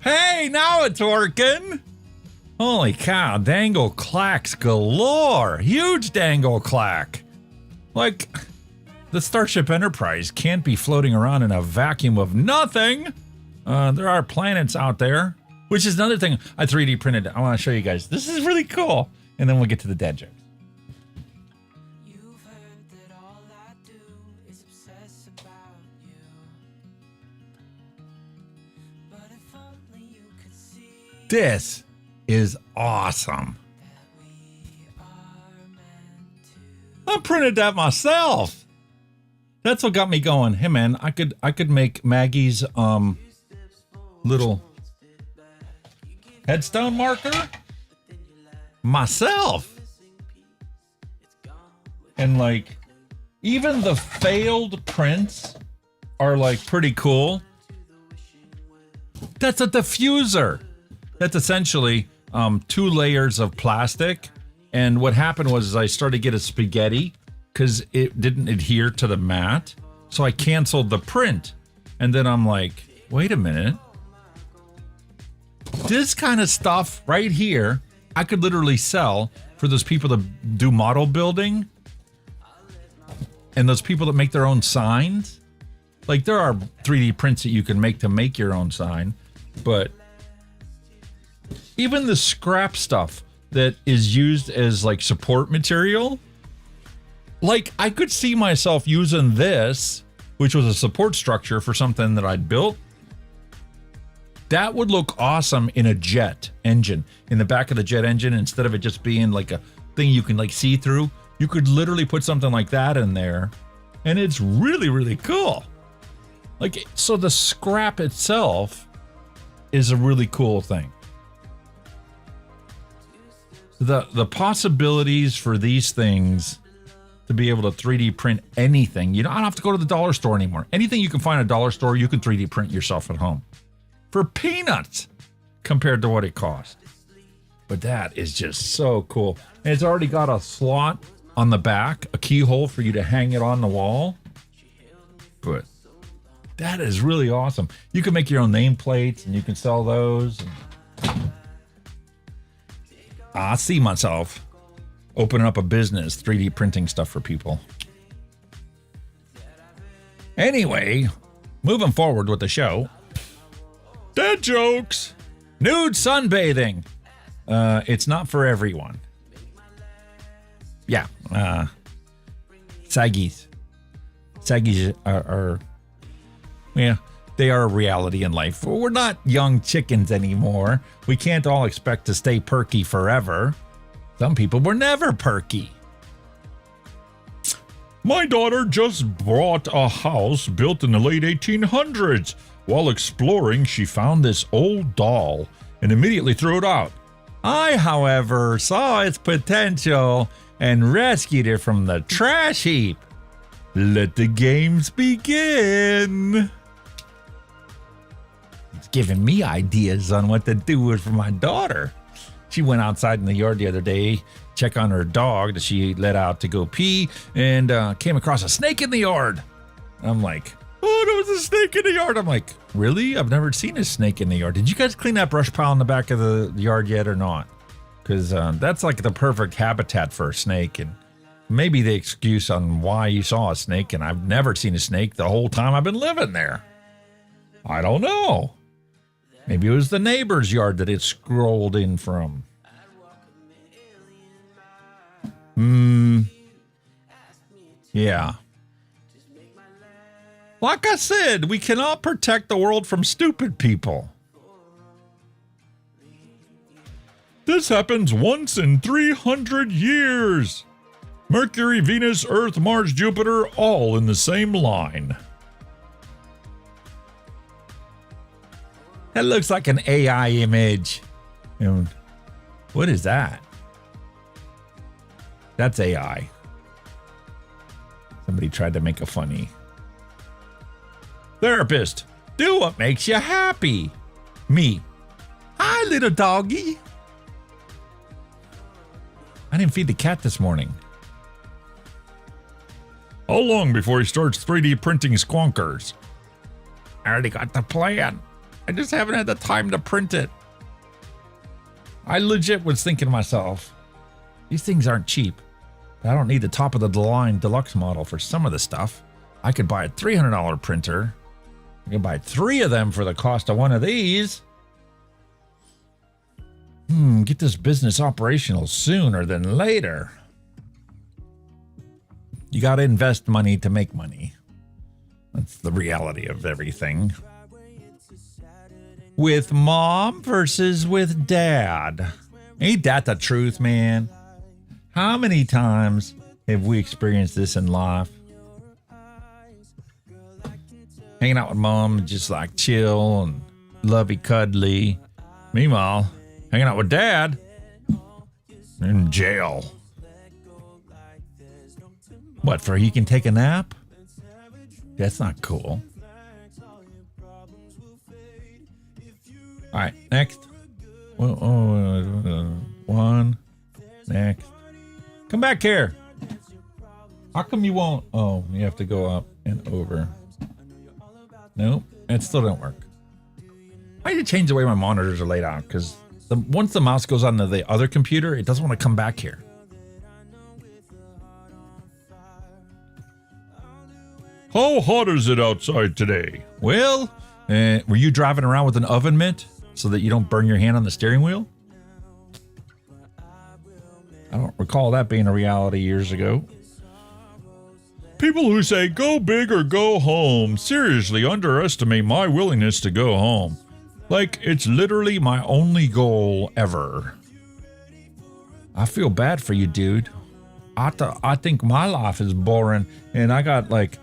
Hey, now it's working. Holy cow, dangle clacks galore. Huge dangle clack. Like, the Starship Enterprise can't be floating around in a vacuum of nothing. There are planets out there, which is another thing I 3D printed. I want to show you guys. This is really cool. And then we'll get to the dad joke. This is awesome. I printed that myself. That's what got me going. Hey man, I could make Maggie's little headstone marker myself. And like even the failed prints are like pretty cool. That's a diffuser. That's essentially 2 layers of plastic. And what happened was I started to get a spaghetti because it didn't adhere to the mat. So I canceled the print. And then I'm like, wait a minute. This kind of stuff right here, I could literally sell for those people that do model building. And those people that make their own signs. Like there are 3D prints that you can make to make your own sign. But even the scrap stuff that is used as like support material, like I could see myself using this, which was a support structure for something that I'd built. That would look awesome in a jet engine, in the back of the jet engine, instead of it just being like a thing you can like see through. You could literally put something like that in there, and it's really, really cool. Like, so the scrap itself is a really cool thing. The possibilities for these things to be able to 3D print anything. You don't have to go to the dollar store anymore. Anything you can find at a dollar store, you can 3D print yourself at home. For peanuts compared to what it cost. But that is just so cool. And it's already got a slot on the back, a keyhole for you to hang it on the wall. But that is really awesome. You can make your own nameplates and you can sell those. I see myself opening up a business, 3D printing stuff for people. Anyway, moving forward with the show. Dad jokes. Nude sunbathing. It's not for everyone. Yeah. Saggies. Saggies are yeah, they are a reality in life. We're not young chickens anymore. We can't all expect to stay perky forever. Some people were never perky. My daughter just bought a house built in the late 1800s. While exploring, she found this old doll and immediately threw it out. I, however, saw its potential and rescued it from the trash heap. Let the games begin. It's giving me ideas on what to do with my daughter. She went outside in the yard the other day, check on her dog that she let out to go pee, and came across a snake in the yard. I'm like, oh, there was a snake in the yard. I'm like, really? I've never seen a snake in the yard. Did you guys clean that brush pile in the back of the yard yet or not? Because that's like the perfect habitat for a snake, and maybe the excuse on why you saw a snake, and I've never seen a snake the whole time I've been living there. I don't know. Maybe it was the neighbor's yard that it scrolled in from. Yeah. Like I said, we cannot protect the world from stupid people. This happens once in 300 years. Mercury, Venus, Earth, Mars, Jupiter, all in the same line. That looks like an AI image. And what is that? That's AI. Somebody tried to make a funny. Therapist, do what makes you happy. Me. Hi, little doggy. I didn't feed the cat this morning. How long before he starts 3D printing squonkers? I already got the plan. I just haven't had the time to print it. I legit was thinking to myself, these things aren't cheap. I don't need the top of the line deluxe model for some of the stuff. I could buy a $300 printer. I could buy 3 of them for the cost of one of these. Get this business operational sooner than later. You got to invest money to make money. That's the reality of everything. With mom versus with dad. Ain't that the truth, man? How many times have we experienced this in life? Hanging out with mom, just like chill and lovey cuddly. Meanwhile, hanging out with dad, in jail. What, for he can take a nap? That's not cool. All right, next. One. Next. Come back here. How come you won't? Oh, you have to go up and over. Nope, it still don't work. I need to change the way my monitors are laid out because once the mouse goes onto the other computer, it doesn't want to come back here. How hot is it outside today? Well, were you driving around with an oven mitt so that you don't burn your hand on the steering wheel? I don't recall that being a reality years ago. People who say go big or go home seriously underestimate my willingness to go home. Like it's literally my only goal ever. I feel bad for you, dude. I think my life is boring and I got like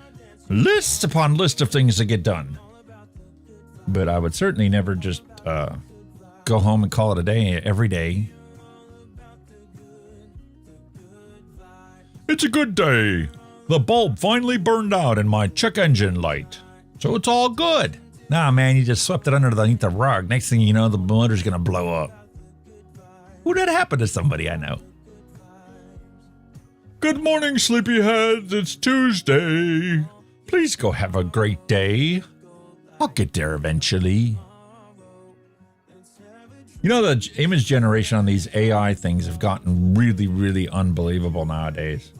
lists upon lists of things to get done. But I would certainly never just go home and call it a day every day. It's a good day. The bulb finally burned out in my check engine light. So it's all good. Nah, man, you just swept it underneath the rug. Next thing you know, the motor's gonna blow up. Would that happen to somebody I know? Good morning, sleepyheads. It's Tuesday. Please go have a great day. I'll get there eventually. You know, the image generation on these AI things have gotten really, really unbelievable nowadays.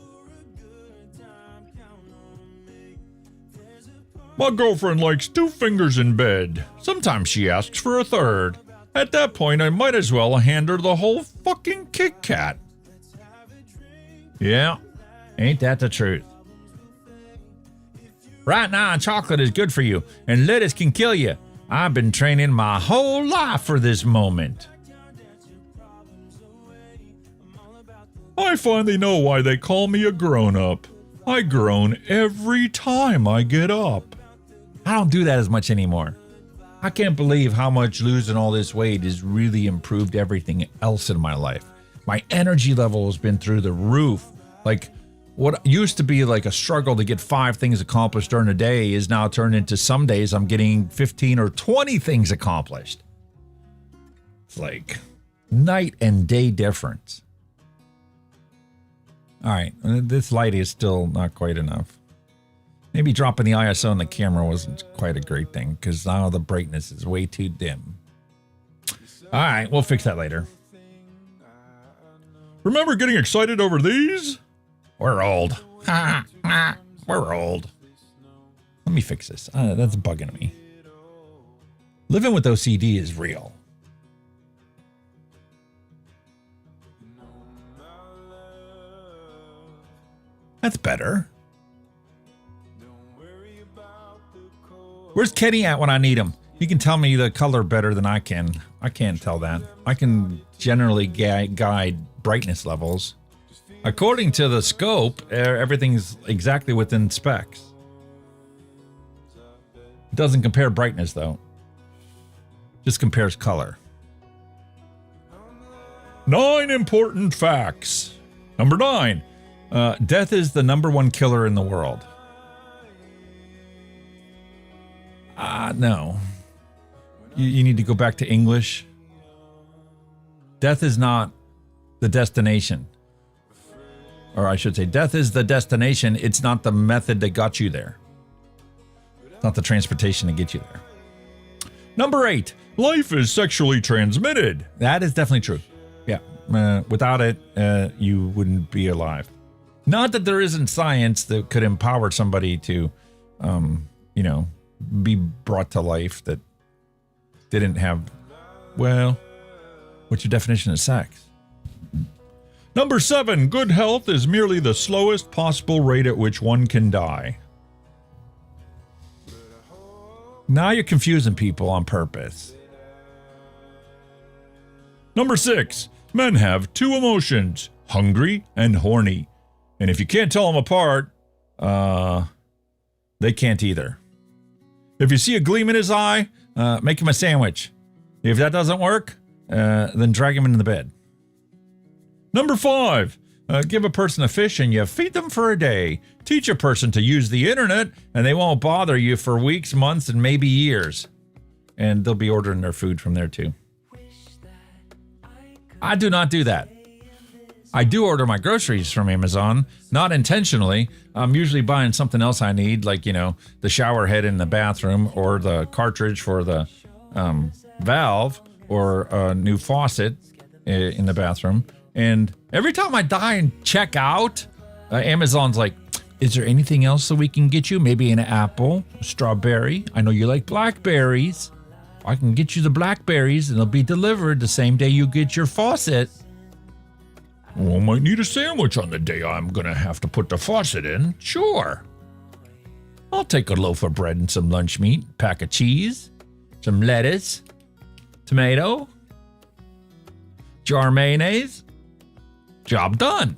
My girlfriend likes 2 fingers in bed. Sometimes she asks for a 3rd. At that point, I might as well hand her the whole fucking Kit Kat. Yeah, ain't that the truth? Right now, chocolate is good for you, and lettuce can kill you. I've been training my whole life for this moment. I finally know why they call me a grown-up. I groan every time I get up. I don't do that as much anymore. I can't believe how much losing all this weight has really improved everything else in my life. My energy level has been through the roof. Like, what used to be like a struggle to get 5 things accomplished during a day is now turned into some days I'm getting 15 or 20 things accomplished. It's like night and day difference. All right, this light is still not quite enough. Maybe dropping the ISO on the camera wasn't quite a great thing because now the brightness is way too dim. All right, we'll fix that later. Remember getting excited over these? We're old. We're old. Let me fix this. That's bugging me. Living with OCD is real. That's better. Where's Kenny at when I need him? He can tell me the color better than I can. I can't tell that. I can generally guide brightness levels. According to the scope, everything's exactly within specs. It doesn't compare brightness, though. Just compares color. 9 important facts. Number 9. Death is the #1 killer in the world. No. You need to go back to English. Death is not the destination. Or I should say, death is the destination. It's not the method that got you there. It's not the transportation to get you there. Number 8, life is sexually transmitted. That is definitely true. Yeah, without it, you wouldn't be alive. Not that there isn't science that could empower somebody to, be brought to life that didn't have, well, what's your definition of sex? Number 7, good health is merely the slowest possible rate at which one can die. Now you're confusing people on purpose. Number 6, men have 2 emotions, hungry and horny. And if you can't tell them apart, they can't either. If you see a gleam in his eye, make him a sandwich. If that doesn't work, then drag him into the bed. Number 5, give a person a fish and you feed them for a day. Teach a person to use the internet and they won't bother you for weeks, months, and maybe years. And they'll be ordering their food from there too. I do not do that. I do order my groceries from Amazon, not intentionally. I'm usually buying something else I need, like, the shower head in the bathroom or the cartridge for the valve or a new faucet in the bathroom. And every time I die and check out, Amazon's like, is there anything else that we can get you? Maybe an apple, a strawberry. I know you like blackberries. I can get you the blackberries and they'll be delivered the same day you get your faucet. Well, I might need a sandwich on the day I'm going to have to put the faucet in. Sure. I'll take a loaf of bread and some lunch meat, pack of cheese, some lettuce, tomato, jar of mayonnaise. Job done.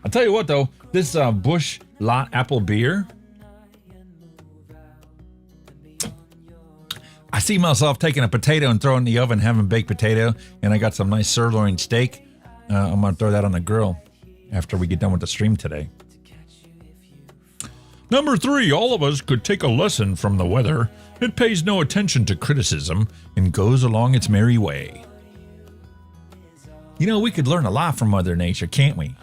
I'll tell you what, though, this Busch Lot Apple beer, I see myself taking a potato and throwing it in the oven, having baked potato, and I got some nice sirloin steak. I'm going to throw that on the grill after we get done with the stream today. Number 3, all of us could take a lesson from the weather. It pays no attention to criticism and goes along its merry way. We could learn a lot from Mother Nature, can't we?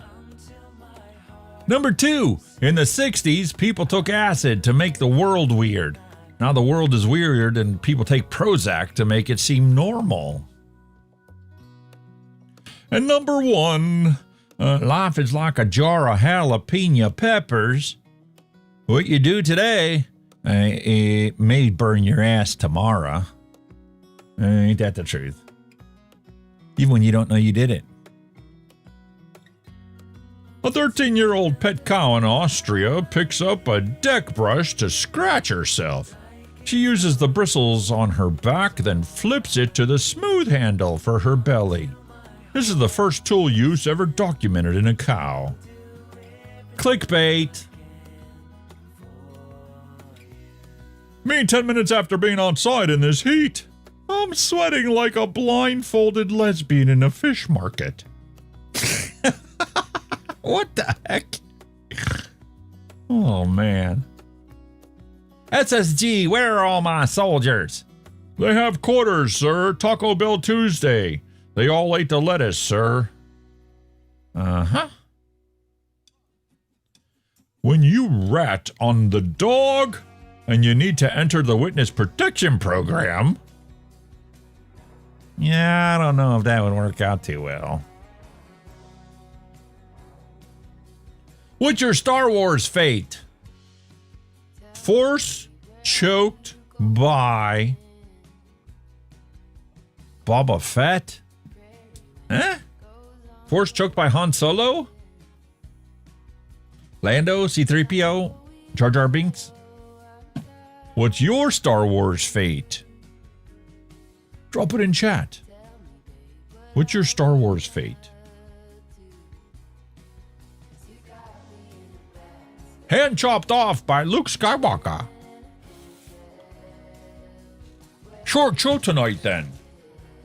Number 2, in the 60s, people took acid to make the world weird. Now the world is weird and people take Prozac to make it seem normal. And number 1, life is like a jar of jalapeno peppers. What you do today, it may burn your ass tomorrow. Ain't that the truth? Even when you don't know you did it. A 13-year-old pet cow in Austria picks up a deck brush to scratch herself. She uses the bristles on her back, then flips it to the smooth handle for her belly. This is the first tool use ever documented in a cow. Clickbait. Me 10 minutes after being outside in this heat. I'm sweating like a blindfolded lesbian in a fish market. What the heck? Oh, man. SSG, where are all my soldiers? They have quarters, sir. Taco Bell Tuesday. They all ate the lettuce, sir. Uh-huh. When you rat on the dog and you need to enter the witness protection program, yeah, I don't know if that would work out too well. What's your Star Wars fate? Force choked by Boba Fett? Force choked by Han Solo? Lando, C-3PO, Jar Jar Binks? What's your Star Wars fate? Drop it in chat. What's your Star Wars fate? Hand chopped off by Luke Skywalker. Short show tonight then.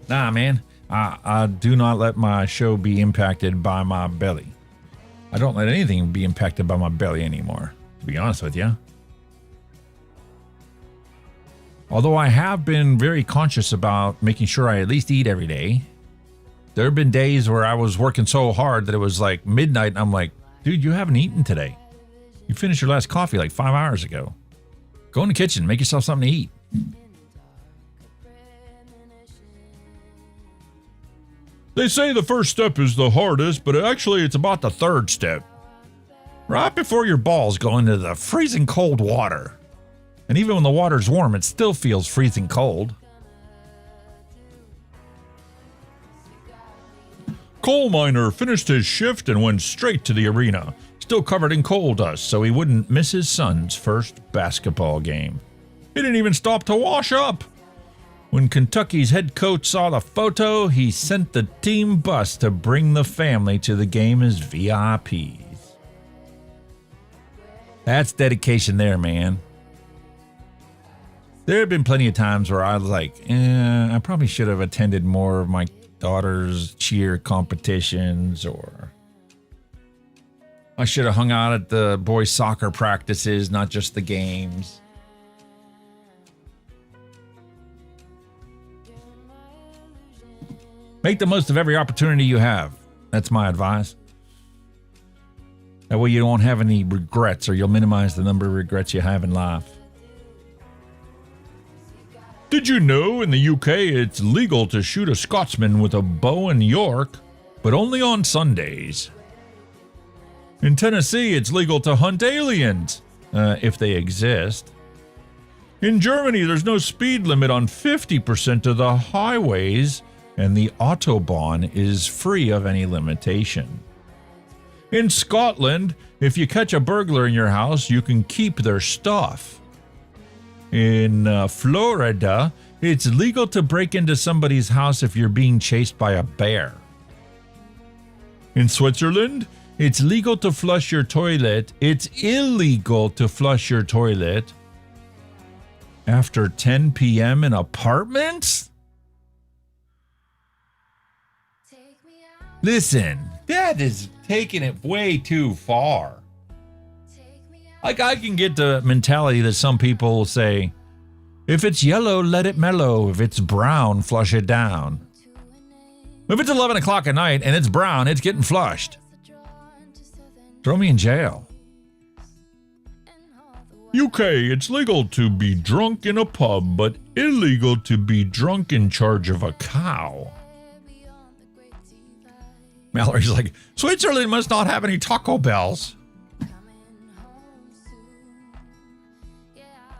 Nah, man. I do not let my show be impacted by my belly. I don't let anything be impacted by my belly anymore, to be honest with you. Although I have been very conscious about making sure I at least eat every day. There have been days where I was working so hard that it was like midnight and I'm like, dude, you haven't eaten today. You finished your last coffee like 5 hours ago. Go in the kitchen, make yourself something to eat. They say the first step is the hardest, but actually it's about the third step. Right before your balls go into the freezing cold water. And even when the water's warm, it still feels freezing cold. Coal miner finished his shift and went straight to the arena, still covered in coal dust so he wouldn't miss his son's first basketball game. He didn't even stop to wash up. When Kentucky's head coach saw the photo, he sent the team bus to bring the family to the game as VIPs. That's dedication there, man. There have been plenty of times where I was like, I probably should have attended more of my daughter's cheer competitions, or I should have hung out at the boys' soccer practices, not just the games. Make the most of every opportunity you have. That's my advice. That way you won't have any regrets, or you'll minimize the number of regrets you have in life. Did you know in the UK it's legal to shoot a Scotsman with a bow in York, but only on Sundays? In Tennessee, it's legal to hunt aliens, if they exist. In Germany, there's no speed limit on 50% of the highways, and the Autobahn is free of any limitation. In Scotland, if you catch a burglar in your house, you can keep their stuff. In Florida, it's legal to break into somebody's house if you're being chased by a bear. In Switzerland, it's legal to flush your toilet. It's illegal to flush your toilet after 10 p.m. in apartments? Listen, that is taking it way too far. Like, I can get the mentality that some people will say, if it's yellow, let it mellow. If it's brown, flush it down. If it's 11 o'clock at night and it's brown, it's getting flushed. Throw me in jail. UK, it's legal to be drunk in a pub, but illegal to be drunk in charge of a cow. Mallory's like, Switzerland must not have any Taco Bells.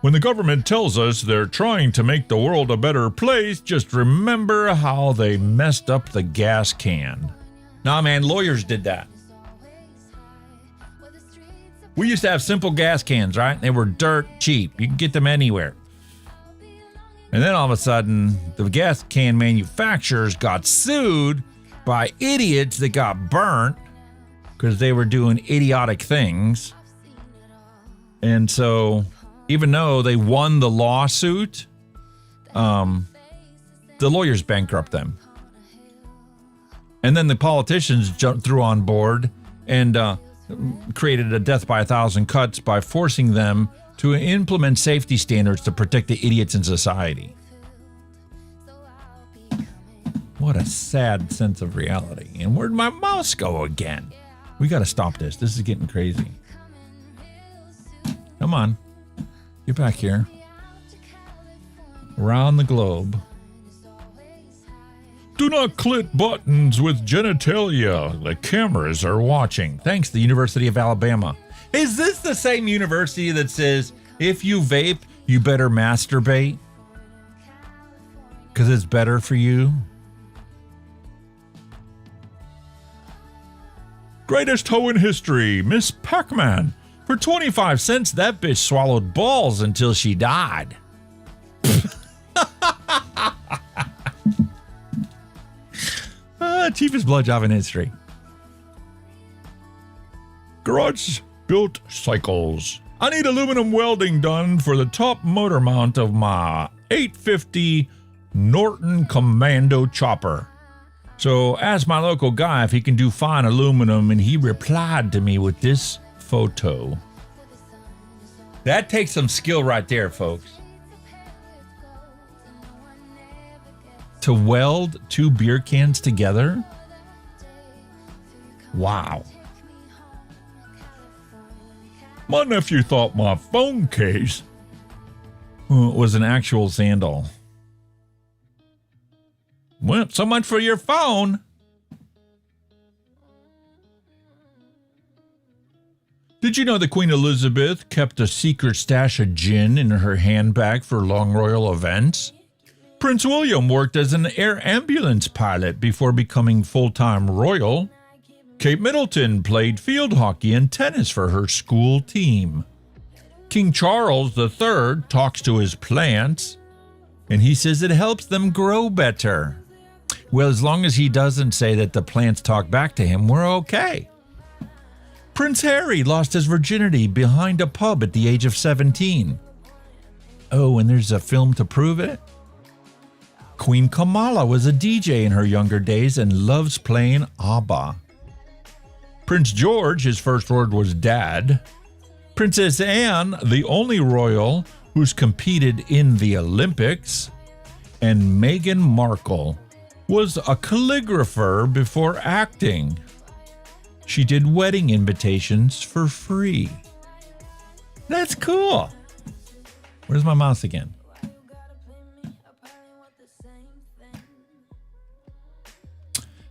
When the government tells us they're trying to make the world a better place, just remember how they messed up the gas can. Nah, man, lawyers did that. We used to have simple gas cans, right? They were dirt cheap. You can get them anywhere. And then all of a sudden, the gas can manufacturers got sued by idiots that got burnt because they were doing idiotic things. And so, even though they won the lawsuit, the lawyers bankrupt them. And then the politicians threw on board and created a death by 1,000 cuts by forcing them to implement safety standards to protect the idiots in society. What a sad sense of reality. And where'd my mouse go again? We got to stop this. This is getting crazy. Come on. Get back here. Around the globe. Do not click buttons with genitalia. The cameras are watching. Thanks, the University of Alabama. Is this the same university that says, if you vape, you better masturbate? Because it's better for you? Greatest hoe in history, Miss Pac-Man. For 25 cents, that bitch swallowed balls until she died. Cheapest blowjob in history. Garage built cycles. I need aluminum welding done for the top motor mount of my 850 Norton Commando chopper. So asked my local guy if he can do fine aluminum, and he replied to me with this photo. That takes some skill right there, folks. To weld two beer cans together? Wow. My nephew thought my phone case was an actual sandal. Well, so much for your phone. Did you know that Queen Elizabeth kept a secret stash of gin in her handbag for long royal events? Prince William worked as an air ambulance pilot before becoming full-time royal. Kate Middleton played field hockey and tennis for her school team. King Charles III talks to his plants, and he says it helps them grow better. Well, as long as he doesn't say that the plants talk back to him, we're okay. Prince Harry lost his virginity behind a pub at the age of 17. Oh, and there's a film to prove it? Queen Kamala was a DJ in her younger days and loves playing ABBA. Prince George, his first word was dad. Princess Anne, the only royal who's competed in the Olympics. And Meghan Markle was a calligrapher before acting. She did wedding invitations for free. That's cool. Where's my mouse again?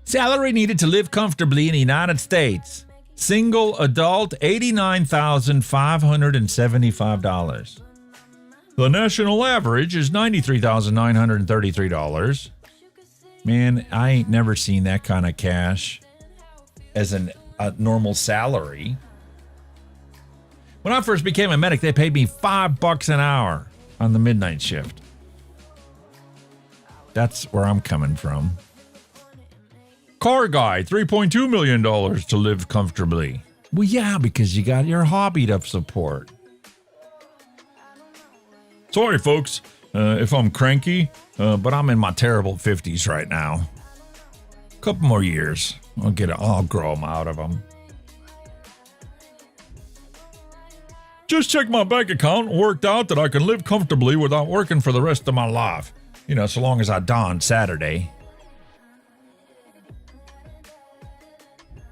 Salary needed to live comfortably in the United States. Single adult, $89,575. The national average is $93,933. Man, I ain't never seen that kind of cash as a normal salary. When I first became a medic, they paid me $5 an hour on the midnight shift. That's where I'm coming from. Car guy, $3.2 million to live comfortably. Well, yeah, because you got your hobby to support. Sorry, folks, if I'm cranky, but I'm in my terrible 50s right now. Couple more years. I'll grow them out of them. Just check my bank account and worked out that I can live comfortably without working for the rest of my life. You know, so long as I don Saturday.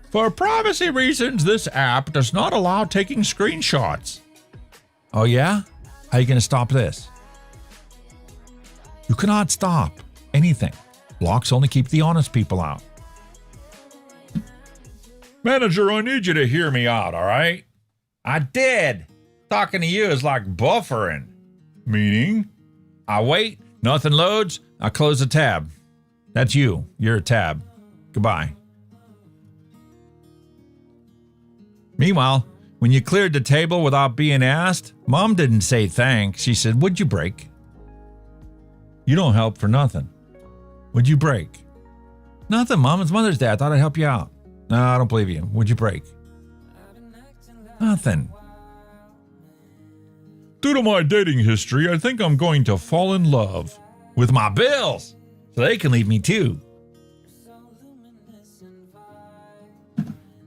For privacy reasons, this app does not allow taking screenshots. Oh yeah? How are you going to stop this? You cannot stop anything. Blocks only keep the honest people out. Manager, I need you to hear me out, all right? I did. Talking to you is like buffering. Meaning? I wait, nothing loads, I close the tab. That's you. You're a tab. Goodbye. Meanwhile, when you cleared the table without being asked, Mom didn't say thanks. She said, "What'd you break?" You don't help for nothing. What'd you break? Nothing, Mom. It's Mother's Day. I thought I'd help you out. No, I don't believe you. What'd you break? Nothing. Due to my dating history, I think I'm going to fall in love with my bills so they can leave me too.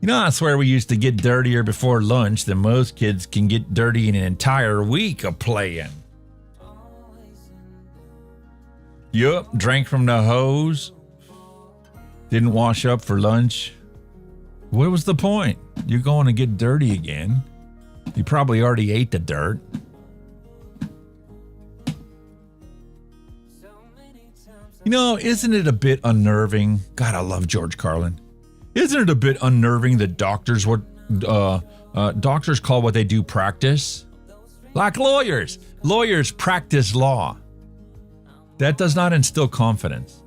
You know, I swear we used to get dirtier before lunch than most kids can get dirty in an entire week of playing. Yup, drank from the hose. Didn't wash up for lunch. What was the point? You're going to get dirty again. You probably already ate the dirt. You know, isn't it a bit unnerving? God, I love George Carlin. Isn't it a bit unnerving that doctors call what they do practice? Like lawyers. Lawyers practice law. That does not instill confidence.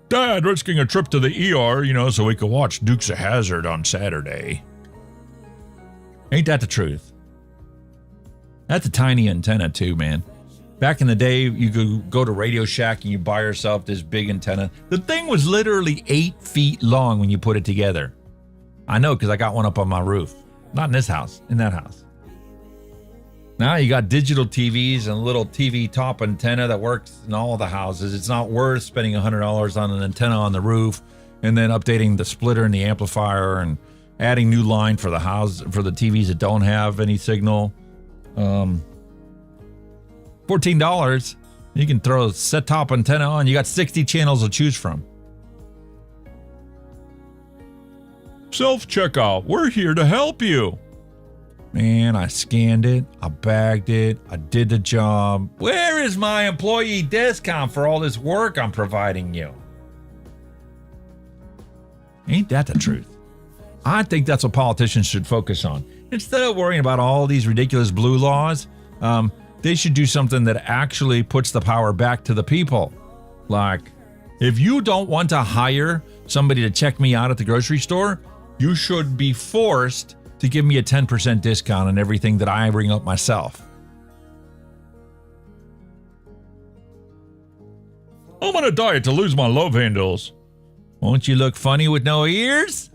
Dad, risking a trip to the ER, so we could watch Dukes of Hazzard on Saturday. Ain't that the truth? That's a tiny antenna too, man. Back in the day, you could go to Radio Shack and you buy yourself this big antenna. The thing was literally 8 feet long when you put it together. I know because I got one up on my roof. Not in this house, in that house. Now you got digital TVs and a little TV top antenna that works in all the houses. It's not worth spending $100 on an antenna on the roof and then updating the splitter and the amplifier and adding new line for the house, for the TVs that don't have any signal. $14, you can throw a set-top antenna on. You got 60 channels to choose from. Self-checkout. We're here to help you. Man, I scanned it, I bagged it, I did the job. Where is my employee discount for all this work I'm providing you? Ain't that the truth? I think that's what politicians should focus on. Instead of worrying about all these ridiculous blue laws, they should do something that actually puts the power back to the people. Like, if you don't want to hire somebody to check me out at the grocery store, you should be forced to give me a 10% discount on everything that I bring up myself. I'm on a diet to lose my love handles. Won't you look funny with no ears?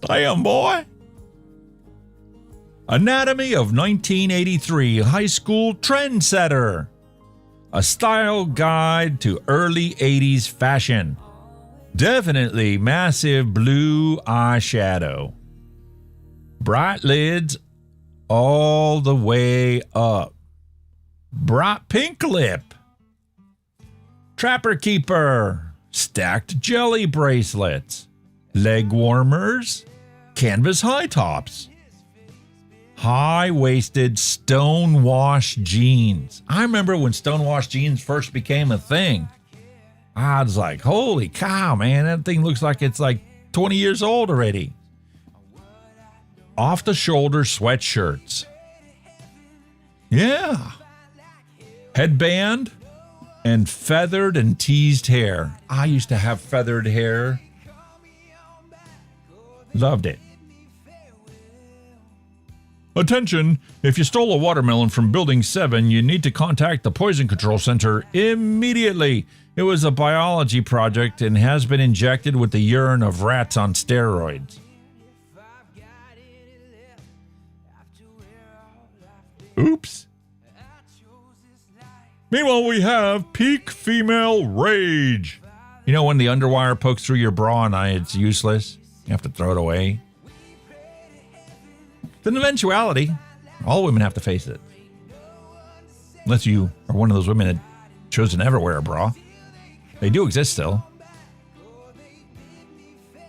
Damn, boy. Anatomy of 1983 High School Trendsetter. A style guide to early 80s fashion. Definitely massive blue eyeshadow. Bright lids all the way up. Bright pink lip. Trapper keeper. Stacked jelly bracelets. Leg warmers. Canvas high tops. High-waisted stone-wash jeans. I remember when stone-wash jeans first became a thing. I was like, holy cow, man, that thing looks like it's like 20 years old already. Off-the-shoulder sweatshirts. Yeah. Headband and feathered and teased hair. I used to have feathered hair. Loved it. Attention, if you stole a watermelon from Building 7, you need to contact the Poison Control Center immediately. It was a biology project and has been injected with the urine of rats on steroids. Oops. Meanwhile, we have peak female rage. You know when the underwire pokes through your bra and it's useless? You have to throw it away. It's an eventuality. All women have to face it. Unless you are one of those women that chose to never wear a bra. They do exist still.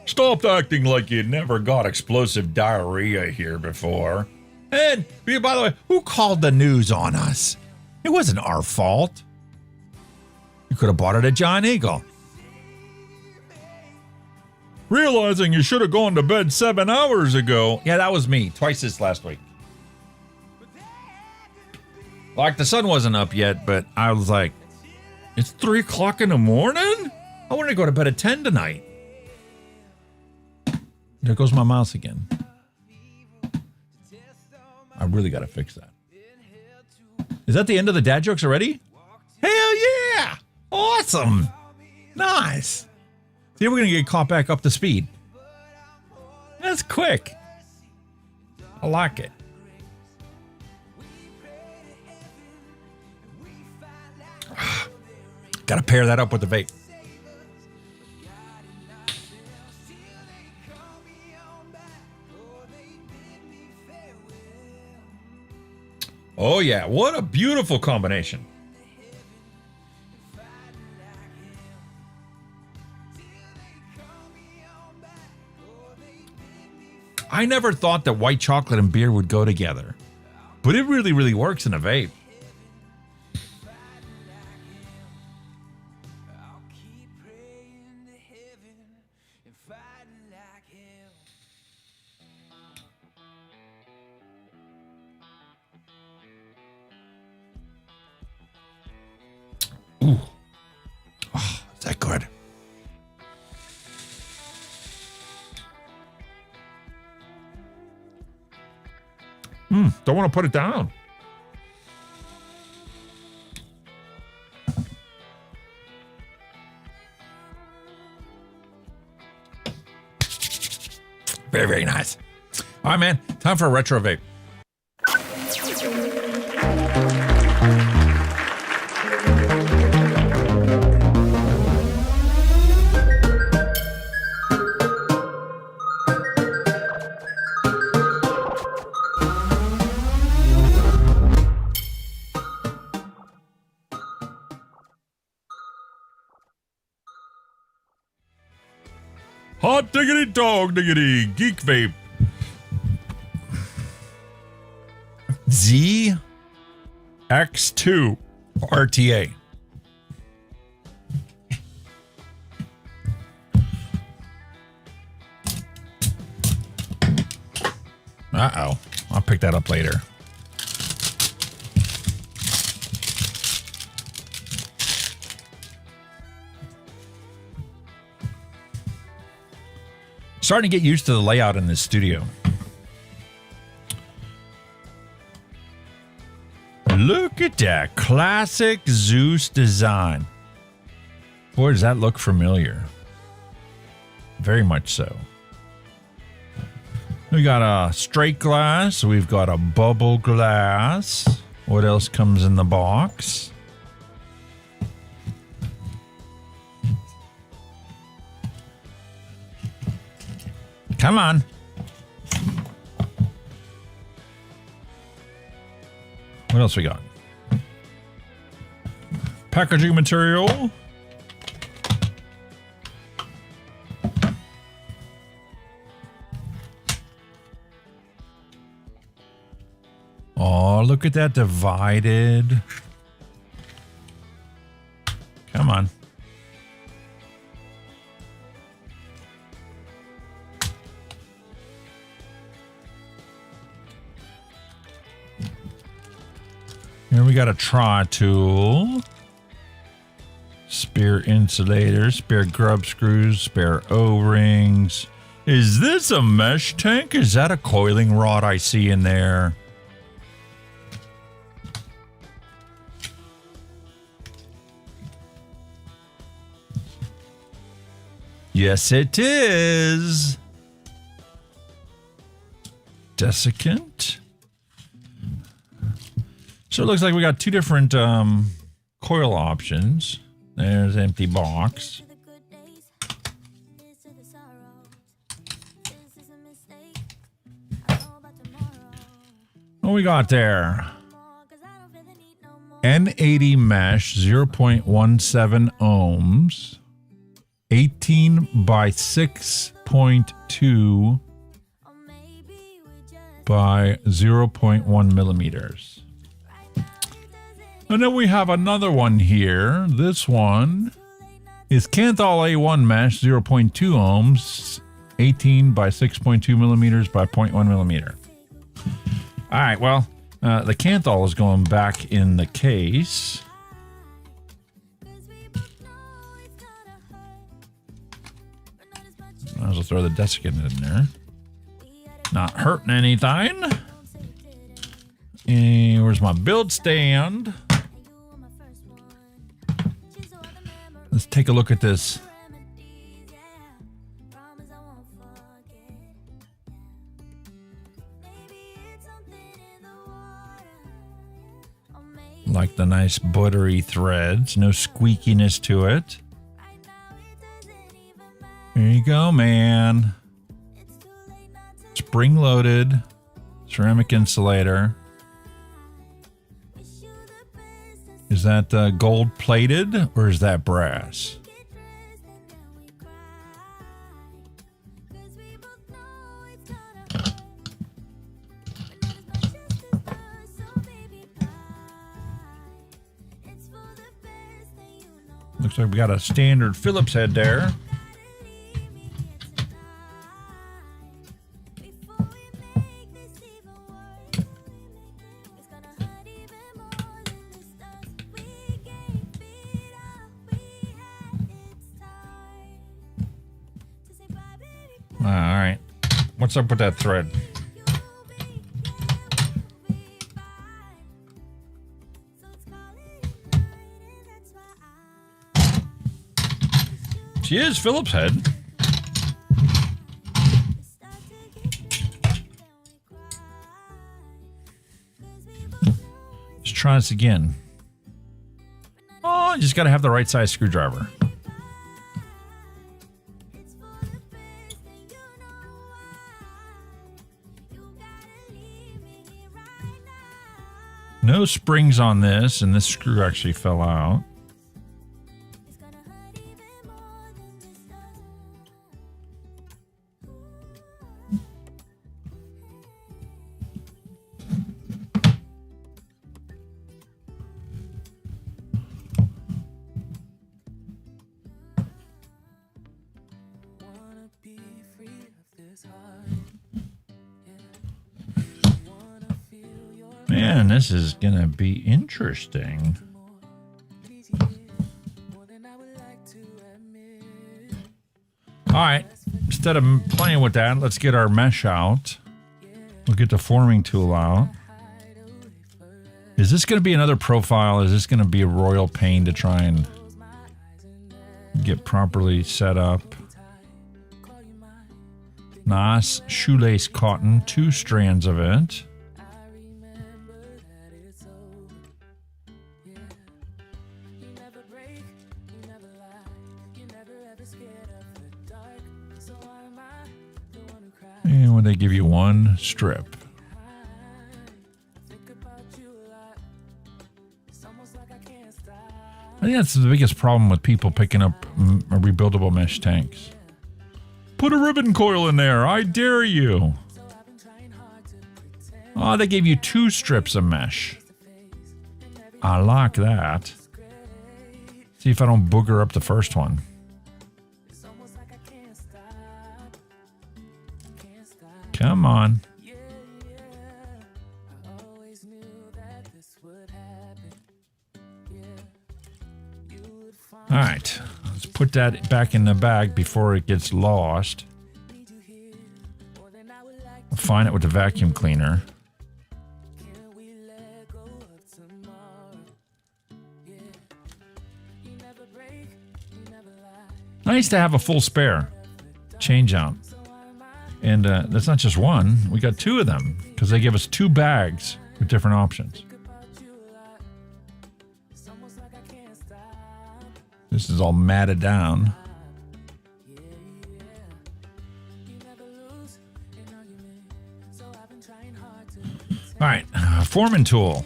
Stop acting like you never got explosive diarrhea here before. And, by the way, who called the news on us? It wasn't our fault. You could have bought it at Giant Eagle. Realizing you should have gone to bed 7 hours ago. Yeah, that was me. Twice this last week. Like, the sun wasn't up yet, but I was like, it's 3 o'clock in the morning? I want to go to bed at 10 tonight. There goes my mouse again. I really got to fix that. Is that the end of the dad jokes already? Hell yeah! Awesome! Nice! See, we're going to get caught back up to speed. That's quick. I like it. Got to pair that up with the vape. Oh yeah, what a beautiful combination. I never thought that white chocolate and beer would go together, but it really, really works in a vape. Ooh. Oh, is that good? Don't want to put it down. Very, very nice. All right, man. Time for a retro vape. Hot diggity dog diggity. Geek Vape. ZX2 RTA. Uh-oh. I'll pick that up later. Starting to get used to the layout in this studio. Look at that classic Zeus design. Boy, does that look familiar. Very much so. We got a straight glass. We've got a bubble glass. What else comes in the box? Come on. What else we got? Packaging material. Oh, look at that divided. Come on. Here we got a tri-tool. Spare insulator, spare grub screws, spare O-rings. Is this a mesh tank? Is that a coiling rod I see in there? Yes, it is. Desiccant. So it looks like we got two different coil options. There's empty box. What we got there? N80 mesh, 0.17 ohms. 18 by 6.2 by 0.1 millimeters. And then we have another one here. This one is Kanthal A1 mesh, 0.2 ohms, 18 by 6.2 millimeters by 0.1 millimeter. All right, well, the Kanthal is going back in the case. Might as well throw the desiccant in there. Not hurting anything. And where's my build stand? Let's take a look at this. Like the nice buttery threads, no squeakiness to it. There you go, man. Spring-loaded ceramic insulator. Is that gold-plated or is that brass? Looks like we got a standard Phillips head there. All right. What's up with that thread? She is Phillips head. Let's try this again. Oh, you just got to have the right size screwdriver. No springs on this, and this screw actually fell out. Man, this is gonna be interesting. All right, instead of playing with that, let's get our mesh out. We'll get the forming tool out. Is this going to be another profile? Is this going to be a royal pain to try and get properly set up? Nice shoelace cotton, 2 strands of it. And when they give you 1 strip. I think that's the biggest problem with people picking up rebuildable mesh tanks. Put a ribbon coil in there, I dare you. Oh, they gave you 2 strips of mesh. I like that. See if I don't booger up the first one. Come on. All right, let's put that back in the bag before it gets lost. I'll find it with the vacuum cleaner. Nice to have a full spare change out. And that's not just one. We got 2 of them because they give us 2 bags with different options. This is all matted down. All right, forming tool.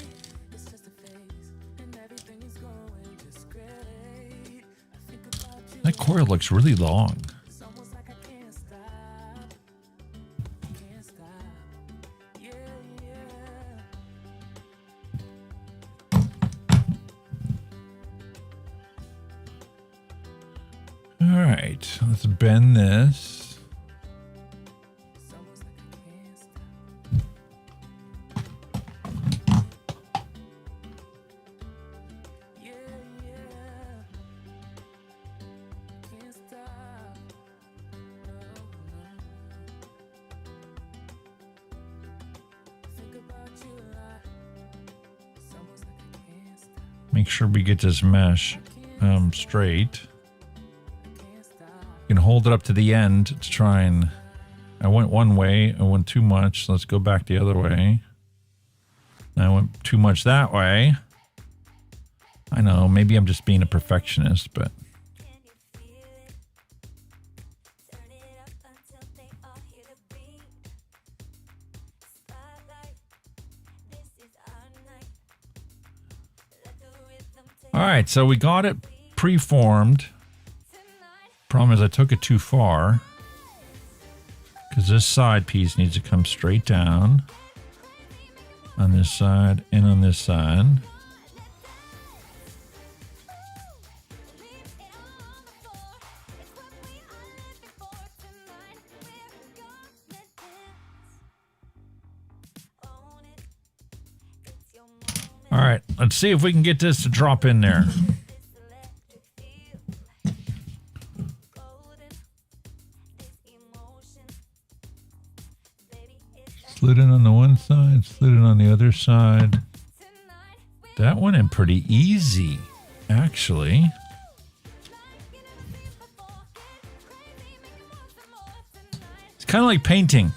That coil looks really long. All right, let's bend this. Make sure we get this mesh straight. You can hold it up to the end to try and... I went one way, I went too much, so let's go back the other way. I went too much that way. I know, maybe I'm just being a perfectionist, but... All right, so we got it preformed. Problem is I took it too far because this side piece needs to come straight down on this side and on this side. All right, let's see if we can get this to drop in there. Slid in on the one side, slid in on the other side. That went in pretty easy, actually. It's kind of like painting.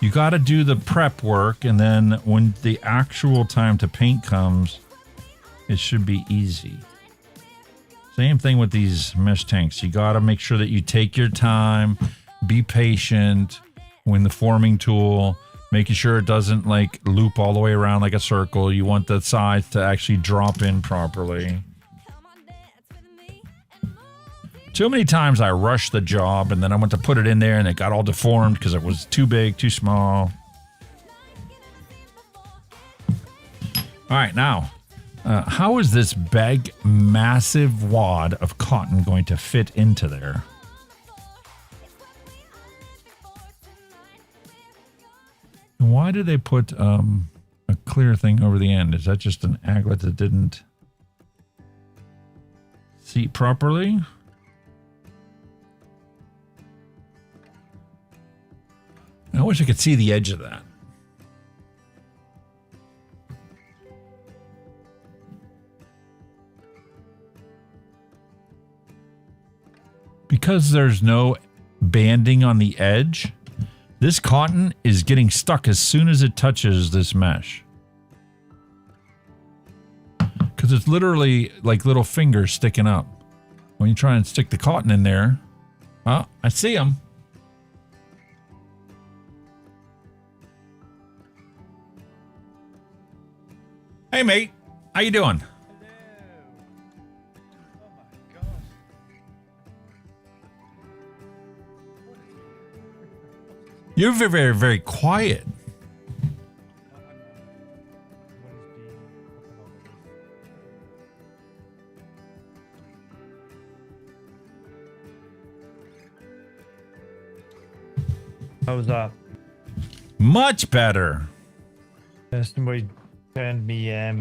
You got to do the prep work, and then when the actual time to paint comes, it should be easy. Same thing with these mesh tanks. You got to make sure that you take your time, be patient when the forming tool, making sure it doesn't like loop all the way around like a circle. You want the sides to actually drop in properly. Too many times I rushed the job and then I went to put it in there and it got all deformed because it was too big, too small. All right, now, how is this big, massive wad of cotton going to fit into there? And why do they put a clear thing over the end? Is that just an aglet that didn't seat properly? I wish I could see the edge of that. Because there's no banding on the edge, this cotton is getting stuck as soon as it touches this mesh. Because it's literally like little fingers sticking up. When you try and stick the cotton in there, oh, I see them. Hey mate, how you doing? You're very, very, very quiet. How's that? Much better. Somebody turned me, I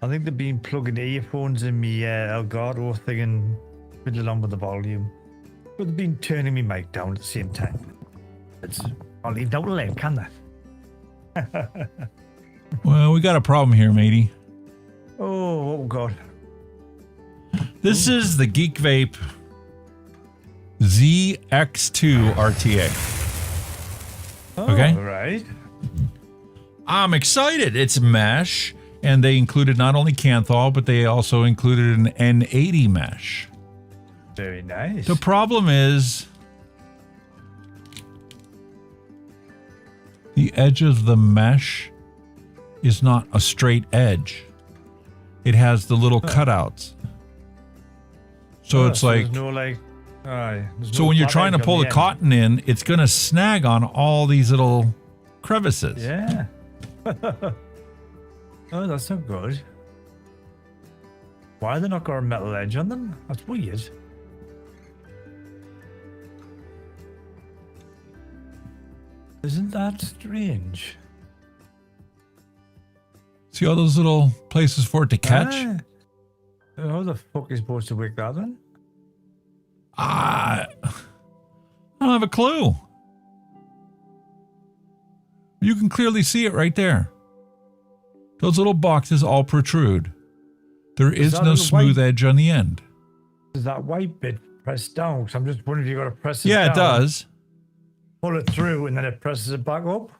think they've been plugging earphones in me Elgato thing and fiddling on with the volume. But they've been turning me mic down at the same time. I'll leave that alone, can they? Well, we got a problem here, matey. Oh God. This is the Geek Vape ZX2 RTA. Okay? Right. I'm excited. It's mesh, and they included not only Canthal, but they also included an N80 mesh. Very nice. The problem is the edge of the mesh is not a straight edge. It has the little cutouts. So it's so like, there's no, like so when you're trying to pull the cotton in, it's going to snag on all these little crevices. Yeah. Oh, that's not good. Why are they not got a metal edge on them? That's weird. Isn't that strange? See all those little places for it to catch? How the fuck is supposed to work that then? I don't have a clue. You can clearly see it right there. Those little boxes all protrude. There is no smooth edge on the end. Is that white bit pressed down? Because I'm just wondering if you got to press it down. Yeah, it does. Pull it through and then it presses it back up.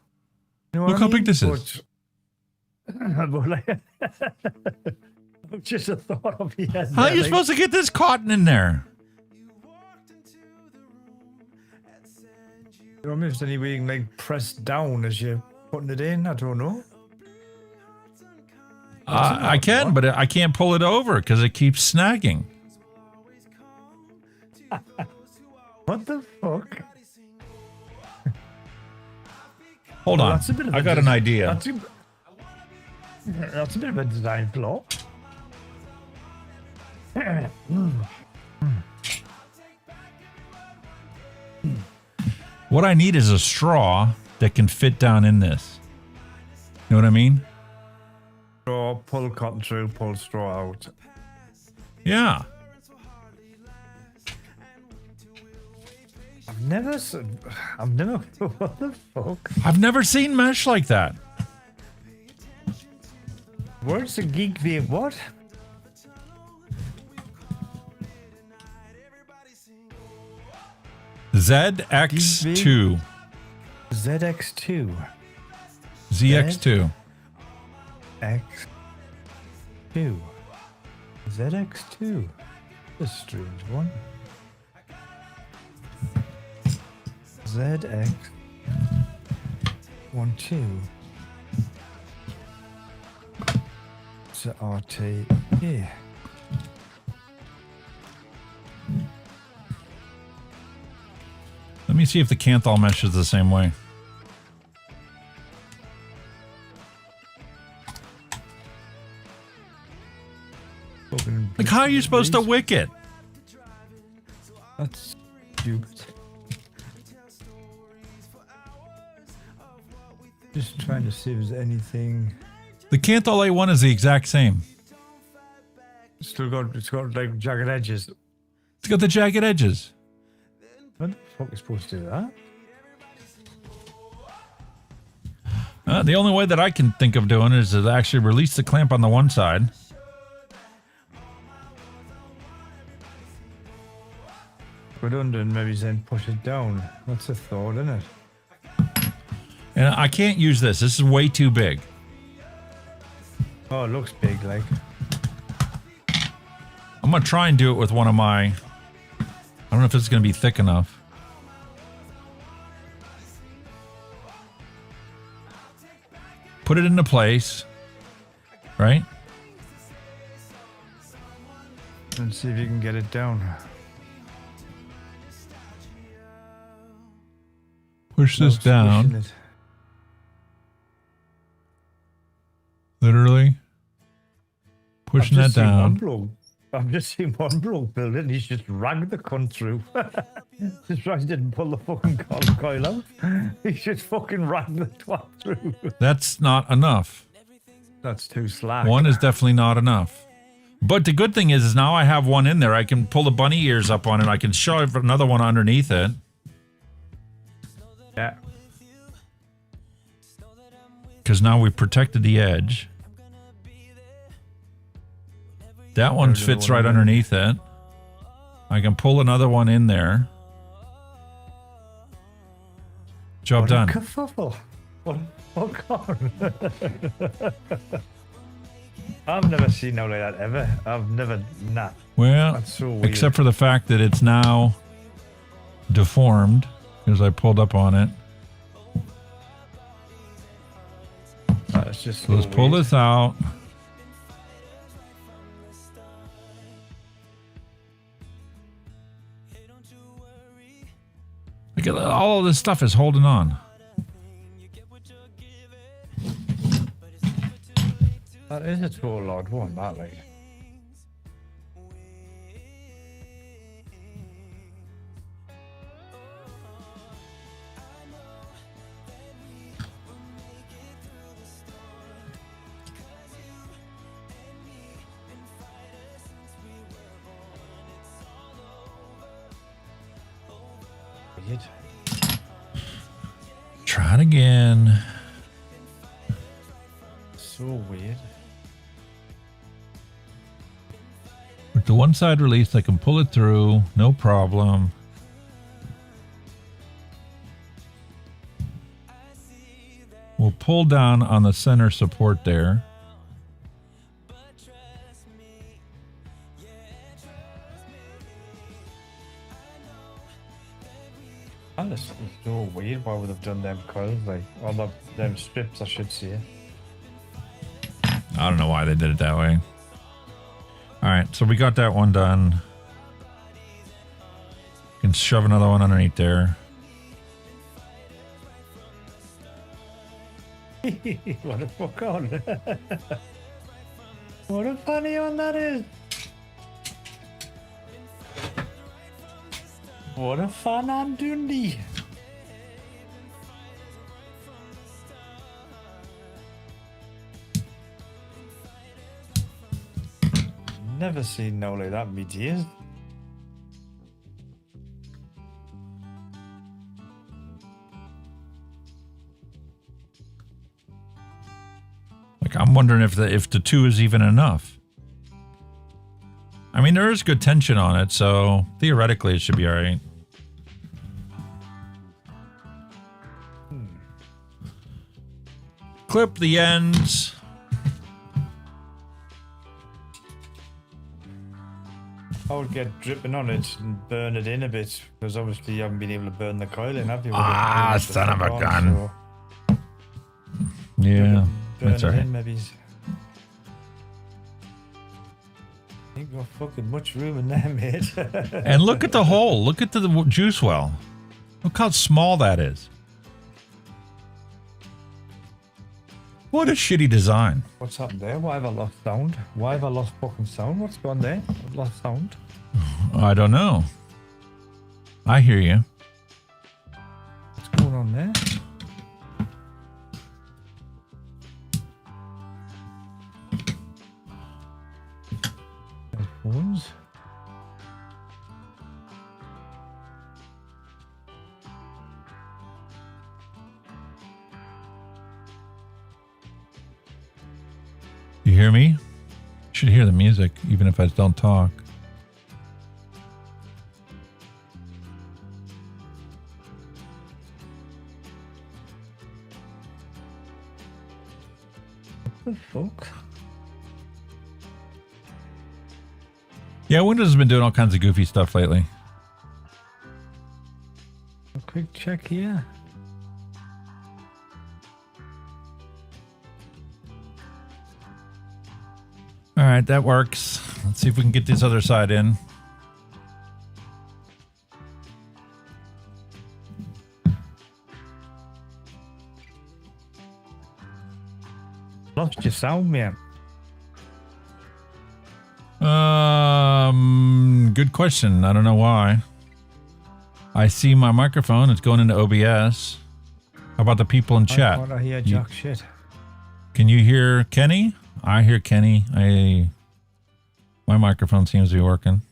You know Look how big this is. Just a thought of the end. How are you supposed to get this cotton in there? You know, maybe there's any way you can like press down as you're putting it in. I don't know. I can, but I can't pull it over because it keeps snagging. What the fuck? Hold on. I got an idea. That's a bit of a design flaw. What I need is a straw that can fit down in this. You know what I mean? Straw, pull cotton through, pull straw out. Yeah. I've never, what the fuck? I've never seen mesh like that. Where's the Geek Vape? What? ZX2. ZX2. ZX2. X2. ZX2. A strange one. ZX 12. RT. Yeah. Let me see if the Canthal mesh is the same way. Like, how are you supposed to wick it? That's stupid. Just trying to see if there's anything. The Canthole A1 is the exact same. It's got like jagged edges. It's got the jagged edges. What the fuck is supposed to do that? The only way that I can think of doing is to actually release the clamp on the one side. Put it under and maybe then push it down. That's a thought, isn't it? And I can't use this. This is way too big. Oh, it looks big, like. I'm going to try and do it with one of my... I don't know if it's going to be thick enough. Put it into place. Right? And see if you can get it down. Push this down. Literally. Pushing that down. I've just seen one bloke build it and he's just ragged the cunt through. Just right, he didn't pull the fucking coil out. He's just fucking ragged the twat through. That's not enough. That's too slack. One is definitely not enough. But the good thing is now I have one in there. I can pull the bunny ears up on it. I can shove another one underneath it. Yeah. Because now we've protected the edge. That one fits right underneath it. I can pull another one in there. Job done. Kerfuffle. What on? I've never seen no like that ever. I've never nah. Well, that's so weird. Except for the fact that it's now deformed because I pulled up on it. That's just so let's pull this out. Look at all of this stuff is holding on. That is a total odd one, that like. Weird. Try it again. So weird. With the one side release, I can pull it through, no problem. We'll pull down on the center support there. And it's so weird why would have done them coils, like, or them strips, I should say. I don't know why they did it that way. All right, so we got that one done. Can shove another one underneath there. What a fuck on. What a funny one that is. What a fun on Dundee. Never seen no like that in me days. Like I'm wondering if the two is even enough. I mean, there is good tension on it, so theoretically it should be all right. Clip the ends. I would get dripping on it and burn it in a bit, because obviously you haven't been able to burn the coil in, have you? Ah, son of a gun. So yeah, that's all right. Maybe. Ain't got fucking much room in there, mate. And look at the hole. Look at the juice well. Look how small that is. What a shitty design. What's happened there? Why have I lost sound? Why have I lost fucking sound? What's gone there? I've lost sound. I don't know. I hear you. What's going on there? You hear me? You should hear the music, even if I don't talk. What the fuck? Yeah, Windows has been doing all kinds of goofy stuff lately. A quick check here. All right, that works. Let's see if we can get this other side in. Lost your sound, man. Good question. I don't know why. I see my microphone. It's going into OBS. How about the people in chat? I hear jack shit. Can you hear Kenny? I hear Kenny. My microphone seems to be working.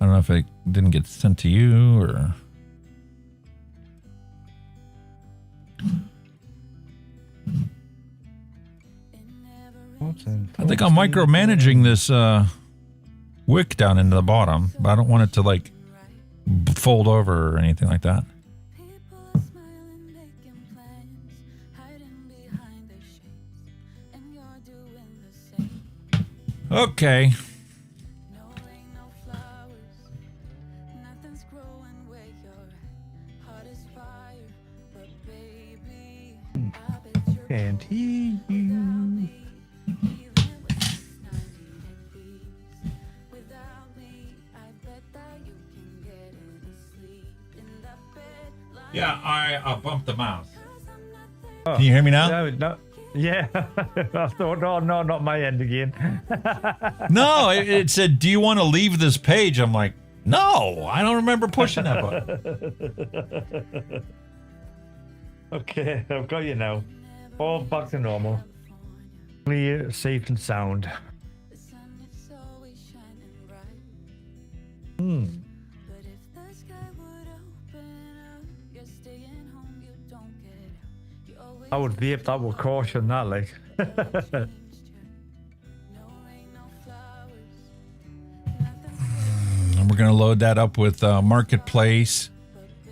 I don't know if it didn't get sent to you or... I think I'm micromanaging this wick down into the bottom, but I don't want it to like fold over or anything like that. Okay. Can't hear you. Yeah, I bumped the mouse. Oh, Can you hear me now? No, yeah. I thought, oh, no, not my end again. No, it said, do you want to leave this page? I'm like, no, I don't remember pushing that button. Okay, I've got you now. All back to normal. Clear, safe, and sound. I would vape that with caution, that like. And we're gonna load that up with Marketplace.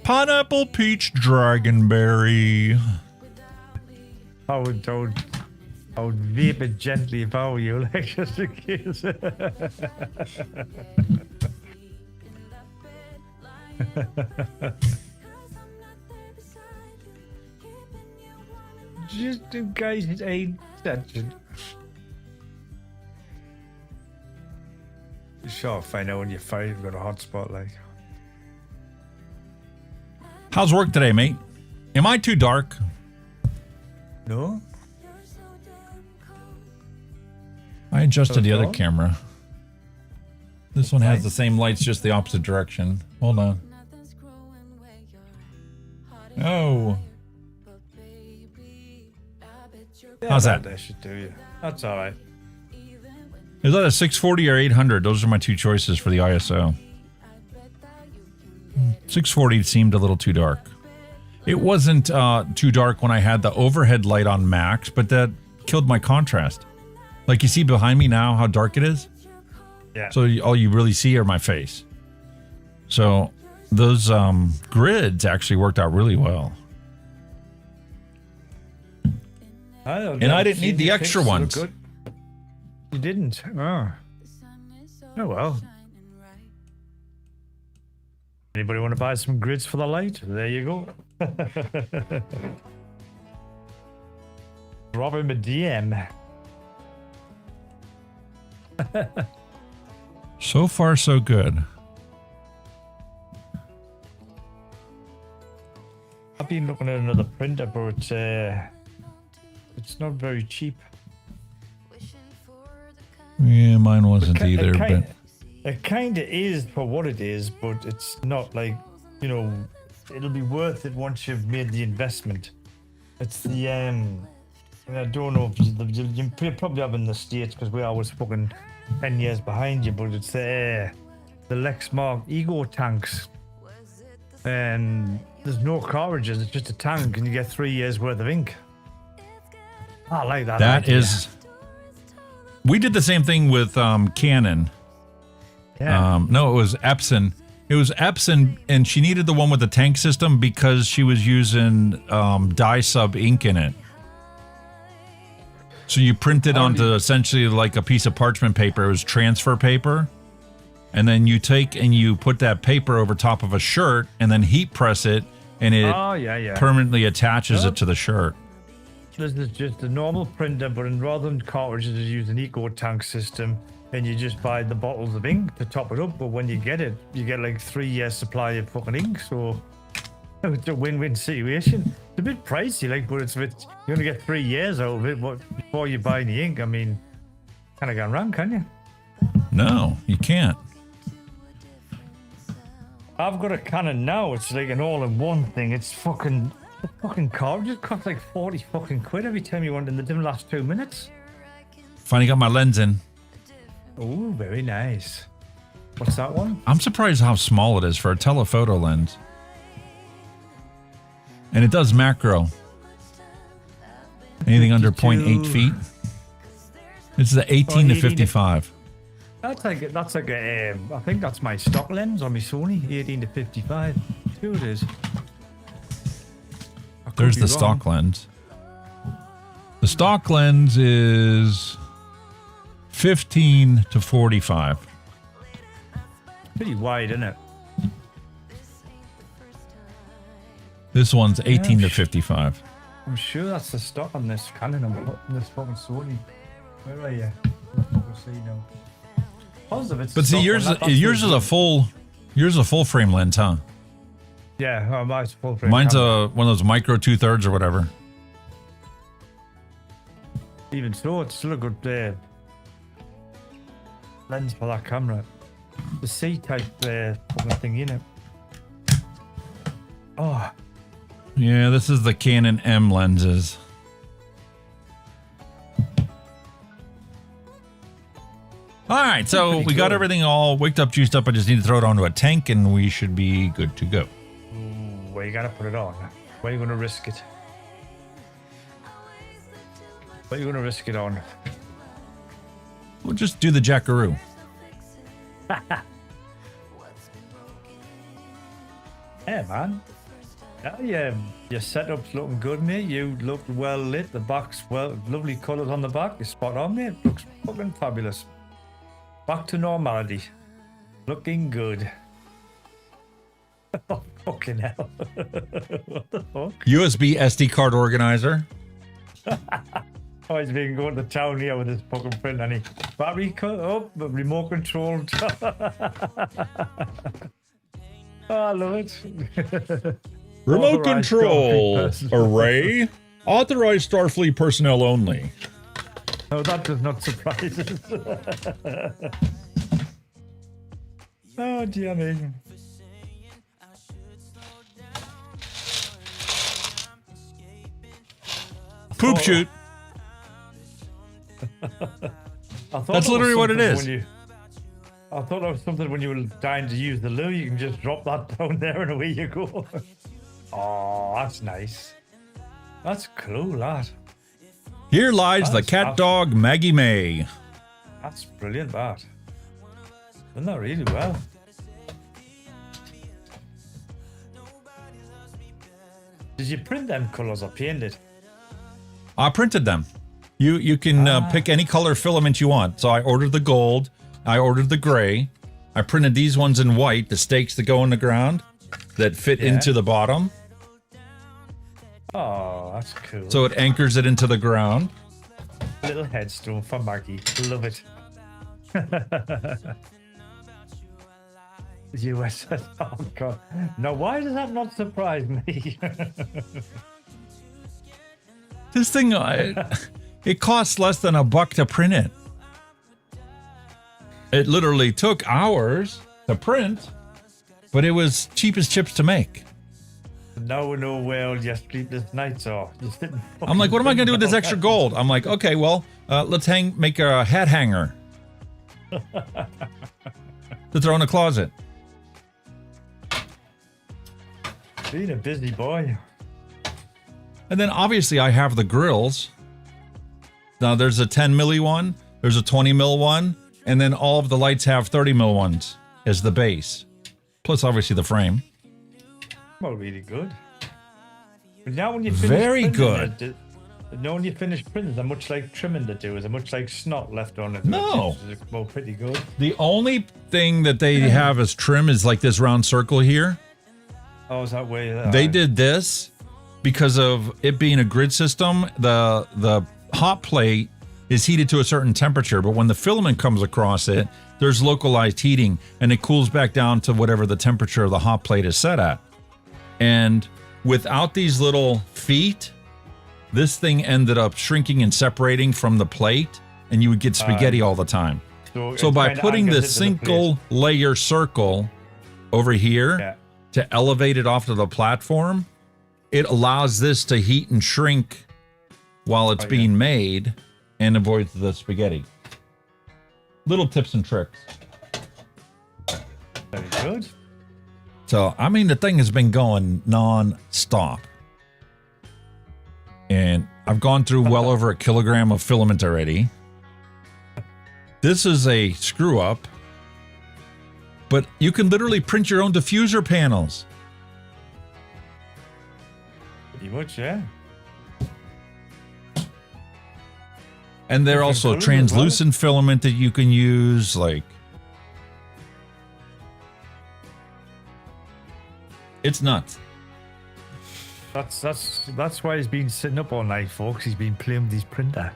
Pineapple, peach, dragonberry. I would vape it gently if I were you, like just in case. Just in case it ain't attention. Sure, find out when you're fired, you've got a hotspot, like. How's work today, mate? Am I too dark? No. I adjusted the other camera. This one has the same lights, just the opposite direction. Hold on. Oh. How's that? That should do you. That's all right. Is that a 640 or 800? Those are my two choices for the ISO. 640 seemed a little too dark. It wasn't too dark when I had the overhead light on max, but that killed my contrast. Like you see behind me now how dark it is? Yeah. So all you really see are my face. So those grids actually worked out really well. And I didn't need the extra ones. Good. You didn't? Oh. Oh well. Anybody want to buy some grids for the light? There you go. Drop him a DM. So far, so good. I've been looking at another printer, but it's not very cheap. Yeah, mine wasn't either, but it kind of is for what it is, but it's not like, you know, it'll be worth it once you've made the investment. It's the and I don't know if you probably have in the States because we always fucking 10 years behind you, but it's the Lexmark Ego tanks, and there's no cartridges, it's just a tank, and you get 3 years worth of ink. I like that. That idea. is We did the same thing with Canon. Yeah. No, it was Epson. It was Epson, and she needed the one with the tank system because she was using dye sub ink in it. So you print it onto essentially like a piece of parchment paper. It was transfer paper. And then you take and you put that paper over top of a shirt and then heat press it, and it permanently attaches it to the shirt. This is just a normal printer, but rather than cartridges, you use an eco tank system, and you just buy the bottles of ink to top it up. But when you get it, you get like 3 years supply of fucking ink. So it's a win-win situation. It's a bit pricey, like, but it's a bit, you only get 3 years out of it. But before you buy the ink, I mean, kind of gone wrong, can you? No, you can't. I've got a Canon now. It's like an all-in-one thing. It's fucking cartridges cost like 40 fucking quid every time you want in the last 2 minutes. Finally got my lens in. Oh, very nice. What's that one? I'm surprised how small it is for a telephoto lens. And it does macro. Anything under 0.8 feet. This is the 18 to 55. That's like a I think that's my stock lens on my Sony, 18 to 55. See what it is. There's the stock lens. The stock lens is 15 to 45. Pretty wide, isn't it? This one's 18 to 55. I'm sure that's the stock on this Canon I'm putting this fucking Sony. Where are you? We'll see now. Positive, But see, yours is a full frame lens, huh? Yeah, mine's full frame. Mine's camera. one of those micro 2/3 or whatever. Even so, it's still a good lens for that camera. The C-type fucking thing, you know. Oh. Yeah, this is the Canon M lenses. All right, so we got everything all wicked up, juiced up. I just need to throw it onto a tank, and we should be good to go. Ooh, where you gotta put it on? Where you gonna risk it? Where you gonna risk it on? We'll just do the jackaroo. Yeah, man. Yeah, your setup's looking good, mate. You look well lit. The box, lovely colours on the back. You're spot on, mate. Looks fucking fabulous. Back to normality. Looking good. Oh, fucking hell. What the fuck? USB SD card organizer. Oh, he's been going to town here with his fucking print, and he battery cut up, but remote controlled. Oh, I love it. Remote control array. Authorized Starfleet personnel only. No, that does not surprise us. Oh, dear me. Poop shoot. That's literally what it is. I thought that was something when you were dying to use the loo, you can just drop that down there and away you go. Oh, that's nice. That's cool, that. Here lies the cat dog Maggie May. That's brilliant, that. Done that really well. Did you print them colours or paint it? I printed them. You can pick any color filament you want. So I ordered the gold. I ordered the gray. I printed these ones in white, the stakes that go in the ground that fit into the bottom. Oh, that's cool. So it anchors it into the ground. Little headstone for Maggie. Love it. USS. Oh, God. Now, why does that not surprise me? This thing, it costs less than $1 to print it. It literally took hours to print, but it was cheap as chips to make. Now we know where all your sleepless nights are. You're sitting. I'm like, what am I going to do with this extra gold? I'm like, okay, well, let's make a hat hanger to throw in a closet. Being a busy boy. And then obviously I have the grills. Now there's a 10 milli one. There's a 20 mil one, and then all of the lights have 30 mil ones as the base. Plus, obviously, the frame. Well, really good. But now when you finish Very printing good. Now when you finish printing, is it much like trimming to do? Is it much like snot left on it? No. It's well, pretty good. The only thing that they have as trim is like this round circle here. Oh, is that way? They did this because of it being a grid system. The hot plate is heated to a certain temperature, but when the filament comes across it, there's localized heating, and it cools back down to whatever the temperature of the hot plate is set at. And without these little feet, this thing ended up shrinking and separating from the plate, and you would get spaghetti all the time. So by putting this single layer circle over here to elevate it off to the platform, it allows this to heat and shrink while it's being made and avoids the spaghetti. Little tips and tricks. Very good. So, I mean, the thing has been going non-stop. And I've gone through well over a kilogram of filament already. This is a screw up, but you can literally print your own diffuser panels. Pretty much, yeah. And they're also translucent filament that you can use, like. It's nuts. That's why he's been sitting up all night, folks. He's been playing with his printer.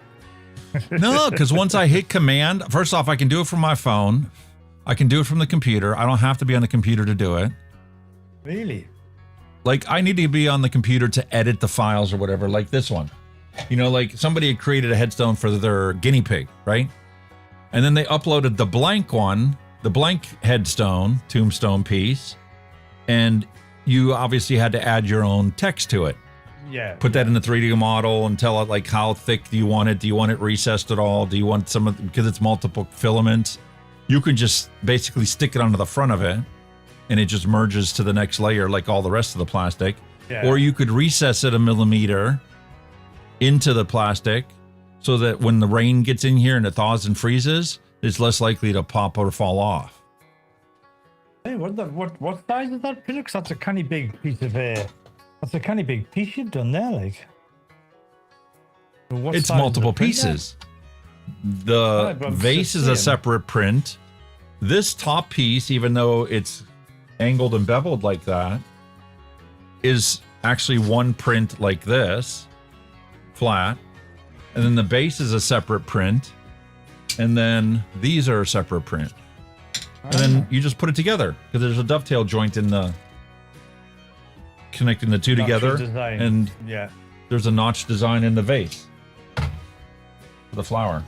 No, because once I hit command, first off, I can do it from my phone. I can do it from the computer. I don't have to be on the computer to do it. Really? Like, I need to be on the computer to edit the files or whatever, like this one. You know, like somebody had created a headstone for their guinea pig, right? And then they uploaded the blank one, the blank headstone, tombstone piece, and you obviously had to add your own text to it. Yeah. Put that in the 3D model and tell it like how thick do you want it? Do you want it recessed at all? Do you want some of, because it's multiple filaments, you can just basically stick it onto the front of it and it just merges to the next layer like all the rest of the plastic. Yeah. Or you could recess it a millimeter into the plastic so that when the rain gets in here and it thaws and freezes, it's less likely to pop or fall off. Hey, what size is that pillar? 'Cause that's a kind of big piece of that's a kind of big piece you've done there, like. It's multiple pieces. The vase is a separate print. This top piece, even though it's angled and beveled like that, is actually one print like this, flat. And then the base is a separate print. And then these are a separate print. And then you just put it together because there's a dovetail joint in the connecting the two together, and there's a notch design in the vase for the flower.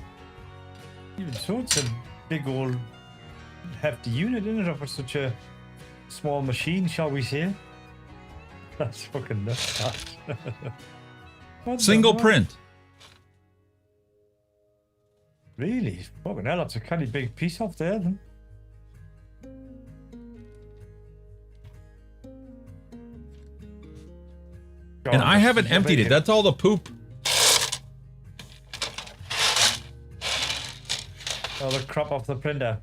Even so, it's a big old hefty unit, isn't it, for such a small machine, shall we say? That's fucking nuts. Single print. Really? Fucking hell, that's a kind of big piece off there, then. And I haven't emptied it. That's all the poop. Oh, the crop off the printer.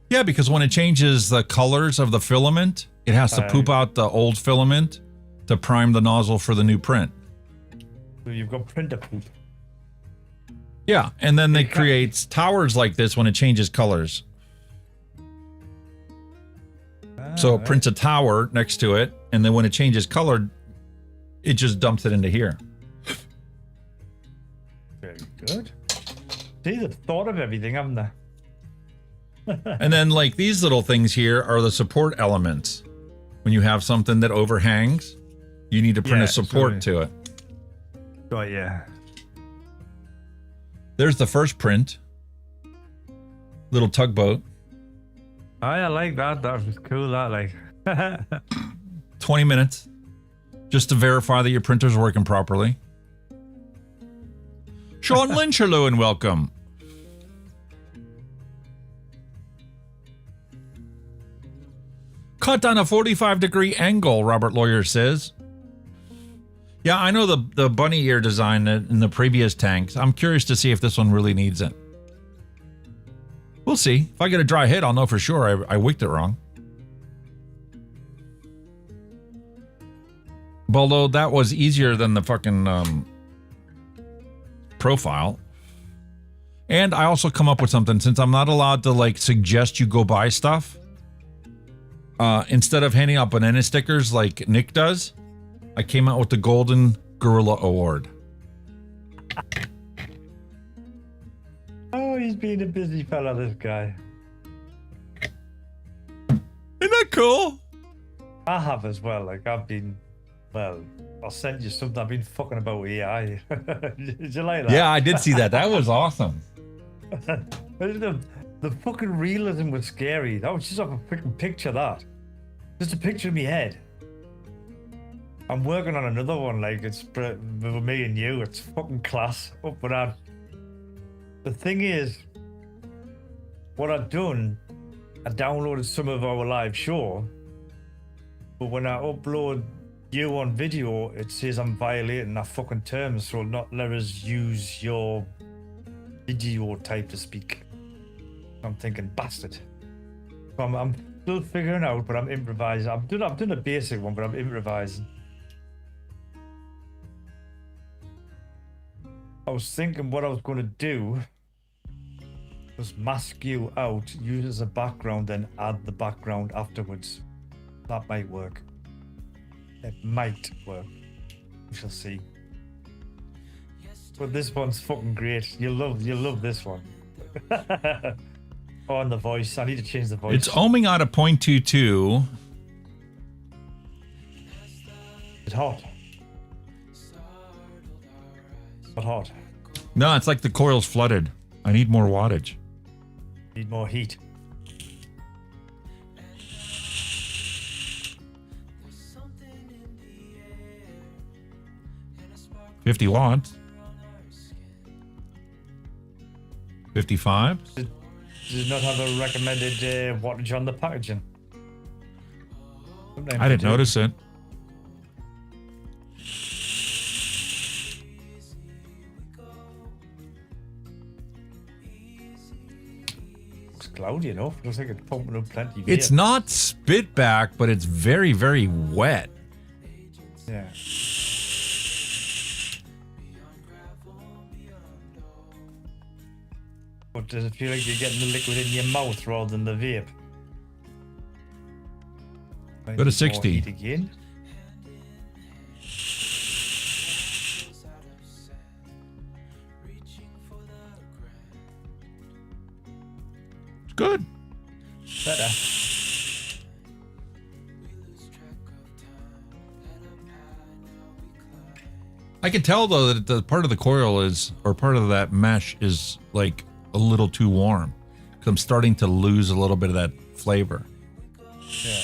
Yeah, because when it changes the colors of the filament, it has to poop out the old filament to prime the nozzle for the new print. So you've got printer poop. Yeah, and then it creates towers like this when it changes colors. So it prints a tower next to it, and then when it changes color, it just dumps it into here. Very good. See, they've thought of everything, haven't they? And then like these little things here are the support elements. When you have something that overhangs, you need to print a support to it. Oh, yeah. There's the first print. Little tugboat. Oh, I like that. That was cool, that, like. 20 minutes. Just to verify that your printer's working properly. Sean Lynch, hello and welcome. Cut on a 45-degree angle, Robert Lawyer says. Yeah, I know the bunny ear design in the previous tanks. I'm curious to see if this one really needs it. We'll see. If I get a dry hit, I'll know for sure I wicked it wrong. Although that was easier than the fucking profile. And I also come up with something, since I'm not allowed to like suggest you go buy stuff. Instead of handing out banana stickers like Nick does, I came out with the Golden Gorilla Award. Oh, he's being a busy fella, this guy. Isn't that cool? I have as well. Like, I've been, well, I'll send you something. I've been fucking about with AI. Did you like that? Yeah, I did see that. That was awesome. the fucking realism was scary. That was just like a freaking picture, that. Just a picture of me head. I'm working on another one, like, it's with me and you. It's fucking class. Up with that. The thing is, what I've done, I downloaded some of our live show, but when I upload you on video, it says I'm violating our fucking terms, so not let us use your video type to speak. I'm thinking, bastard. So I'm still figuring out, but I'm improvising. I've done a basic one, but I'm improvising. I was thinking what I was going to do was mask you out, use as a background, then add the background afterwards. That might work. It might work. We shall see. But this one's fucking great. You'll love this one. Oh, and the voice. I need to change the voice. It's ohming out of 0.22. It's hot. But hot. No, it's like the coil's flooded. I need more wattage. Need more heat. $50 watts. 55. Does it not have a recommended wattage on the packaging? Sometimes I didn't notice it. It's cloudy enough. Looks like it's pumping up plenty of It's air. not spit back, but it's very, very wet. Yeah. But does it feel like you're getting the liquid in your mouth rather than the vape? Go to 60. Heat again. It's good. Better. I can tell though that the part of the coil is, or part of that mesh is like a little too warm, because I'm starting to lose a little bit of that flavor. Yeah.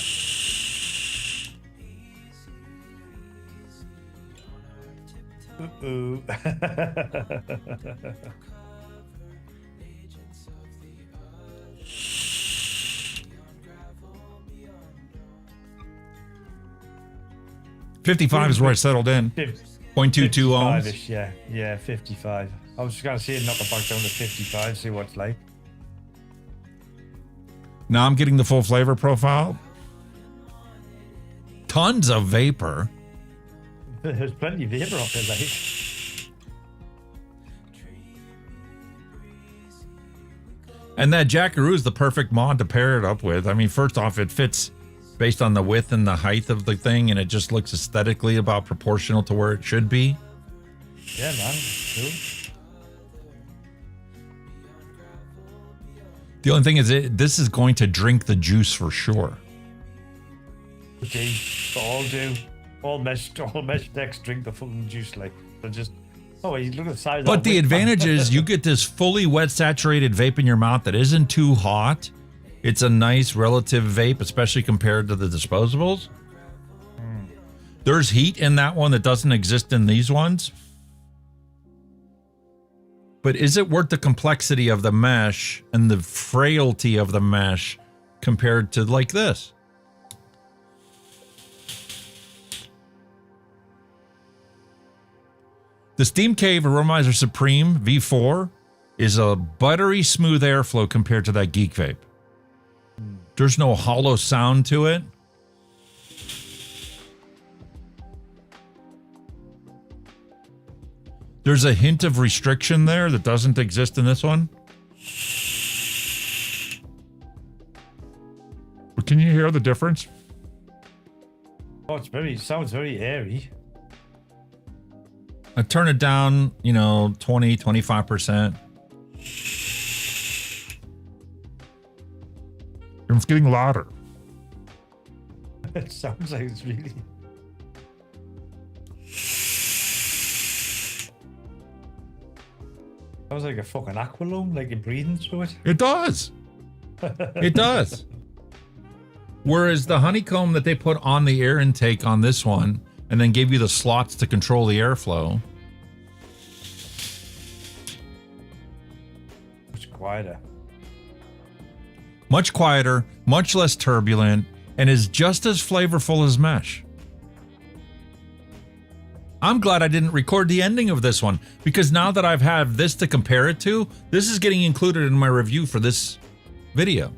Uh-oh. $55 is where I settled in. 0.22 ohms. 55-ish, yeah, 55. I was just gonna say knock it back down to 55, see what it's like. Now I'm getting the full flavor profile. Tons of vapor. There's plenty of vapor up there, like. And that Jackaroo is the perfect mod to pair it up with. I mean, first off, it fits based on the width and the height of the thing, and it just looks aesthetically about proportional to where it should be. Yeah, man. Cool. The only thing is, this is going to drink the juice for sure. Okay, all do. All mesh decks drink the fucking juice, like. They're just. Oh, you look at the size of But that the whip, man. advantage is you get this fully wet saturated vape in your mouth that isn't too hot. It's a nice relative vape, especially compared to the disposables. There's heat in that one that doesn't exist in these ones. But is it worth the complexity of the mesh and the frailty of the mesh compared to like this? The Steam Cave Aromizer Supreme V4 is a buttery smooth airflow compared to that Geek vape. There's no hollow sound to it. There's a hint of restriction there that doesn't exist in this one. But can you hear the difference? Oh, sounds very airy. I turn it down, 20, 25%. It's getting louder. It sounds like it's really... Sounds like a fucking aqualung, like you're breathing through it. It does. It does. Whereas the honeycomb that they put on the air intake on this one, and then gave you the slots to control the airflow. It's quieter. Much quieter, much less turbulent, and is just as flavorful as mesh. I'm glad I didn't record the ending of this one, because now that I've had this to compare it to, this is getting included in my review for this video.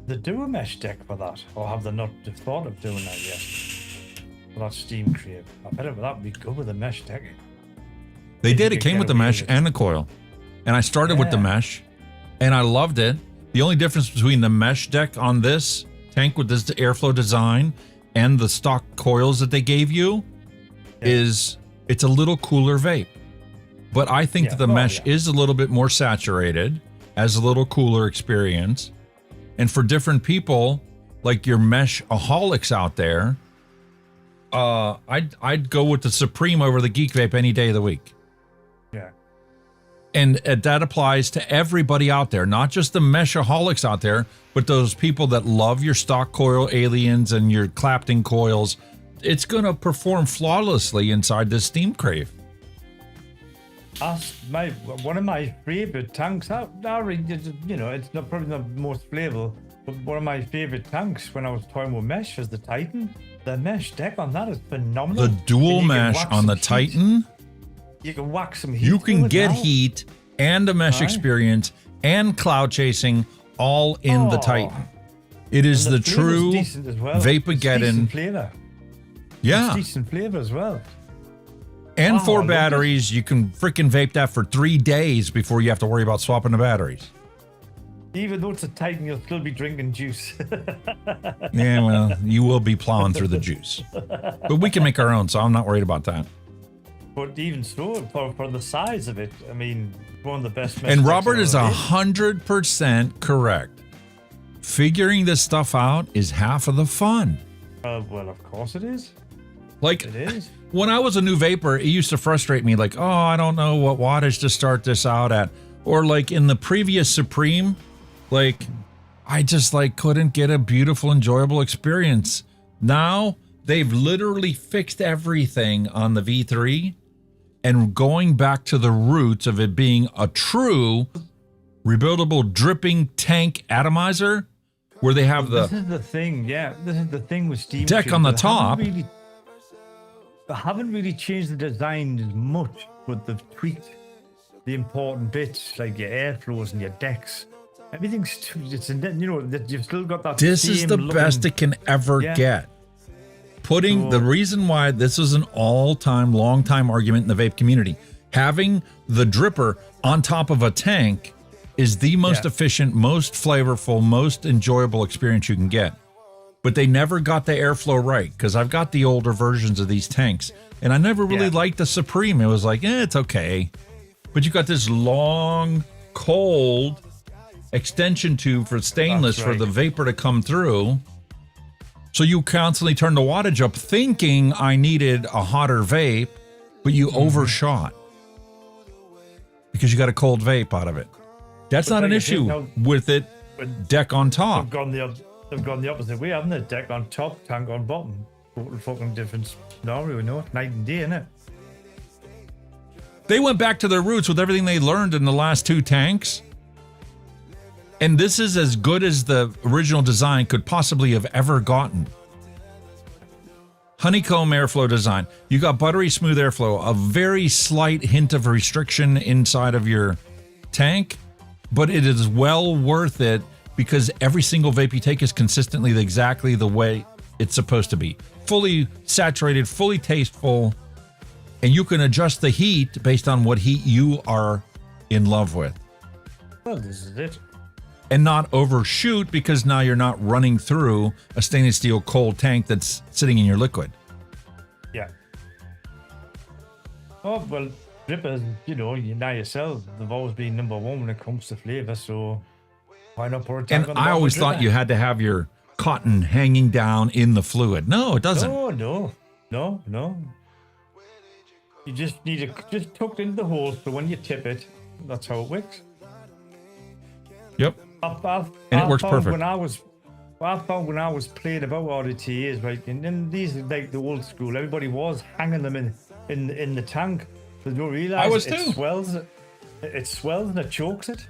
They do a mesh deck for that, or have they not thought of doing that yet? For that steam crate. I bet that would be good with a mesh deck. They did. It came with the mesh and the coil. And I started with the mesh, and I loved it. The only difference between the mesh deck on this tank with this airflow design and the stock coils that they gave you is it's a little cooler vape. But I think that the mesh is a little bit more saturated, as a little cooler experience. And for different people, like your mesh-aholics out there, I'd go with the Supreme over the Geek vape any day of the week. Yeah. And that applies to everybody out there, not just the mesh-aholics out there, but those people that love your stock coil aliens and your Clapton coils. It's going to perform flawlessly inside this steam crate. That's one of my favorite tanks. It's not probably not the most flavorful, but one of my favorite tanks when I was toying with mesh was the Titan. The mesh deck on that is phenomenal. The dual mesh on the Titan. You can whack some heat. You can get heat and a mesh experience and cloud chasing all in the Titan. It is the true Vapageddon. Flavor. Yeah. It's decent flavor as well. And 4 batteries, you can freaking vape that for 3 days before you have to worry about swapping the batteries. Even though it's a Titan, you'll still be drinking juice. Yeah, well, you will be plowing through the juice. But we can make our own, so I'm not worried about that. But even so, for the size of it, I mean, one of the best. And Robert is 100% correct. Figuring this stuff out is half of the fun. Well, of course it is. Like, it is. When I was a new vapor, it used to frustrate me. Like, oh, I don't know what wattage to start this out at. Or like in the previous Supreme, like I just couldn't get a beautiful, enjoyable experience. Now they've literally fixed everything on the V3 and going back to the roots of it being a true rebuildable dripping tank atomizer, where they have This is the thing, this is the thing with steam deck on the top. They haven't really changed the design as much, but they've tweaked the important bits like your airflows and your decks. Everything's you've still got that. This is the best it can ever get. The reason why this is an all-time, long-time argument in the vape community, having the dripper on top of a tank is the most efficient, most flavorful, most enjoyable experience you can get. But they never got the airflow right, because I've got the older versions of these tanks, and I never really liked the Supreme. It was like, it's okay. But you got this long, cold extension tube for stainless for the vapor to come through. So you constantly turn the wattage up thinking I needed a hotter vape, but you overshot because you got a cold vape out of it. That's not an issue with it. Deck on top. They've gone the opposite way, haven't they? Deck on top, tank on bottom. Total fucking different scenario, night and day, innit? They went back to their roots with everything they learned in the last 2 tanks. And this is as good as the original design could possibly have ever gotten. Honeycomb airflow design. You got buttery smooth airflow, a very slight hint of restriction inside of your tank, but it is well worth it because every single vape you take is consistently exactly the way it's supposed to be. Fully saturated, fully tasteful, and you can adjust the heat based on what heat you are in love with. Well, this is it. And not overshoot, because now you're not running through a stainless steel cold tank that's sitting in your liquid. Yeah. Oh, well, Rippers, you know, you know yourself, they've always been number one when it comes to flavour, so why not pour a tank And on the I bottom always of thought Ripper? you had to have your cotton hanging down in the fluid. No, it doesn't. No. You just need it just tucked into the hole, so when you tip it, that's how it works. Yep. And it works perfect. I found when I was playing about RDTAs, right, and then these are like the old school. Everybody was hanging them in the tank. They don't realize I was it too. swells. It swells and it chokes it.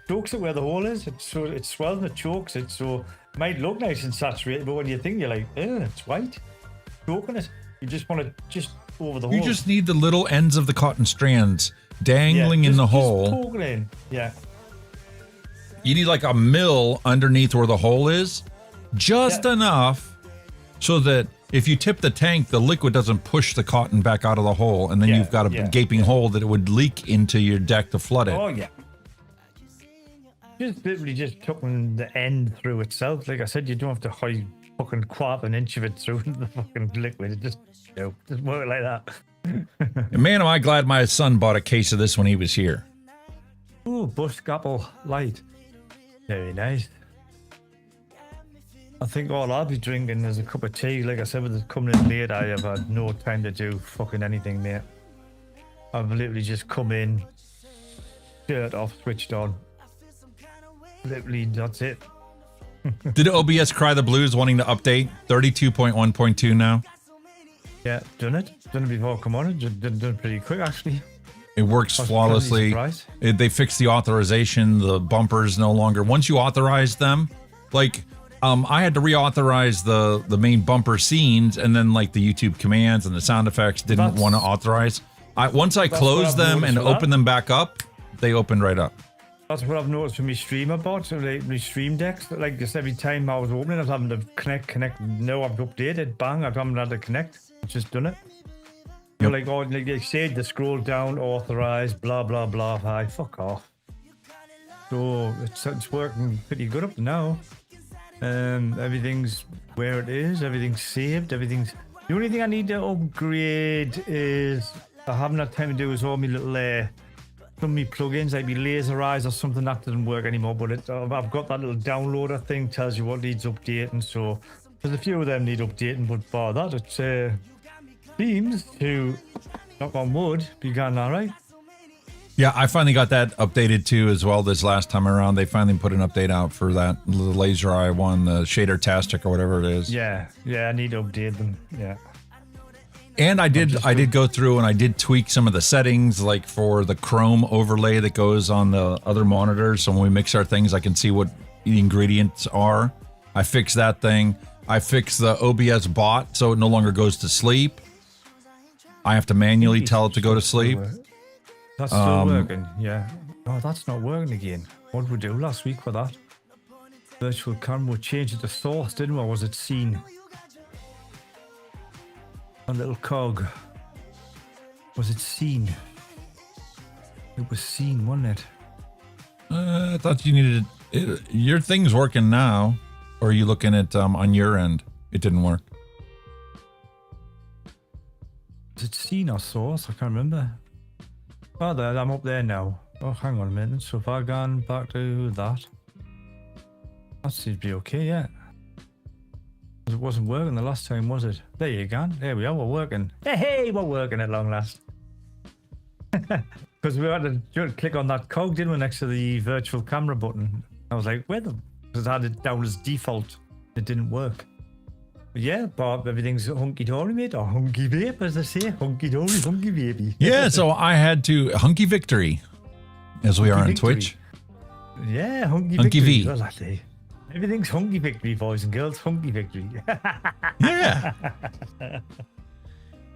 Chokes it where the hole is. It swells and it chokes it. So it might look nice and saturated, but when you think, you're like, it's white. Choking it. You just want to just over the hole. You just need the little ends of the cotton strands dangling in the hole. Just poke it in. Yeah. You need like a mill underneath where the hole is, just enough so that if you tip the tank, the liquid doesn't push the cotton back out of the hole, and then you've got a gaping hole that it would leak into your deck to flood it. Oh yeah. Just literally just tucking the end through itself. Like I said, you don't have to hide fucking quarter an inch of it through the fucking liquid. It just work like that. And man, am I glad my son bought a case of this when he was here. Ooh, Bush Apple Light. Very nice. I think all I'll be drinking is a cup of tea. Like I said, with it coming in late, I have had no time to do fucking anything, mate. I've literally just come in, shirt off, switched on. Literally, that's it. Did OBS cry the blues wanting to update 32.1.2 now? Yeah, done it. Done it before. Come on, done it pretty quick actually. It works flawlessly. They fixed the authorization. The bumpers no longer. Once you authorize them, like I had to reauthorize the main bumper scenes, and then like the YouTube commands and the sound effects didn't want to authorize. Once I closed them and opened them back up, they opened right up. That's what I've noticed from my streamer bots, so like my stream decks. Like just every time I was opening, I was having to connect. No, I've updated. Bang, I haven't had to connect. I've just done it. Yep. Like, oh, like they said, the scroll down, authorize, blah blah blah. Hi, fuck off. So it's working pretty good up to now. Everything's where it is. Everything's saved. The only thing I need to upgrade is I haven't had time to do is all my little some of my plugins, like my laser eyes or something that doesn't work anymore. But I've got that little downloader thing, tells you what needs updating. So there's a few of them need updating, but bar that, it seems to, knock on wood, be going all right. Yeah, I finally got that updated too as well this last time around. They finally put an update out for that the laser eye one, the shader tastic or whatever it is. Yeah, I need to update them. Yeah. And I did go through and I did tweak some of the settings, like for the Chrome overlay that goes on the other monitors. So when we mix our things, I can see what the ingredients are. I fixed that thing. I fixed the OBS bot so it no longer goes to sleep. I have to manually tell it to go to sleep. That's still working, yeah. Oh, that's not working again. What did we do last week for that? Virtual camera, we changed it to source, didn't we? Or was it scene? A little cog. Was it scene? It was scene, wasn't it? I thought you needed your thing's working now. Or are you looking at on your end? It didn't work. Was it scene or source? I can't remember. Oh, there, I'm up there now. Oh, hang on a minute. So if I gone back to that seems to be okay, yeah. It wasn't working the last time, was it? There you go. There we are. We're working. Hey, we're working at long last. Because we had to click on that cog, didn't we, next to the virtual camera button. I was like, where the? Because I had it down as default. It didn't work. But yeah, but everything's hunky-dory, mate. Or hunky vape, as they say. Hunky-dory, hunky baby. Yeah, so I had to hunky victory, as we are on Twitch. Yeah, hunky victory. V. Well, that day. Everything's hunky victory, boys and girls. Hunky victory. Yeah.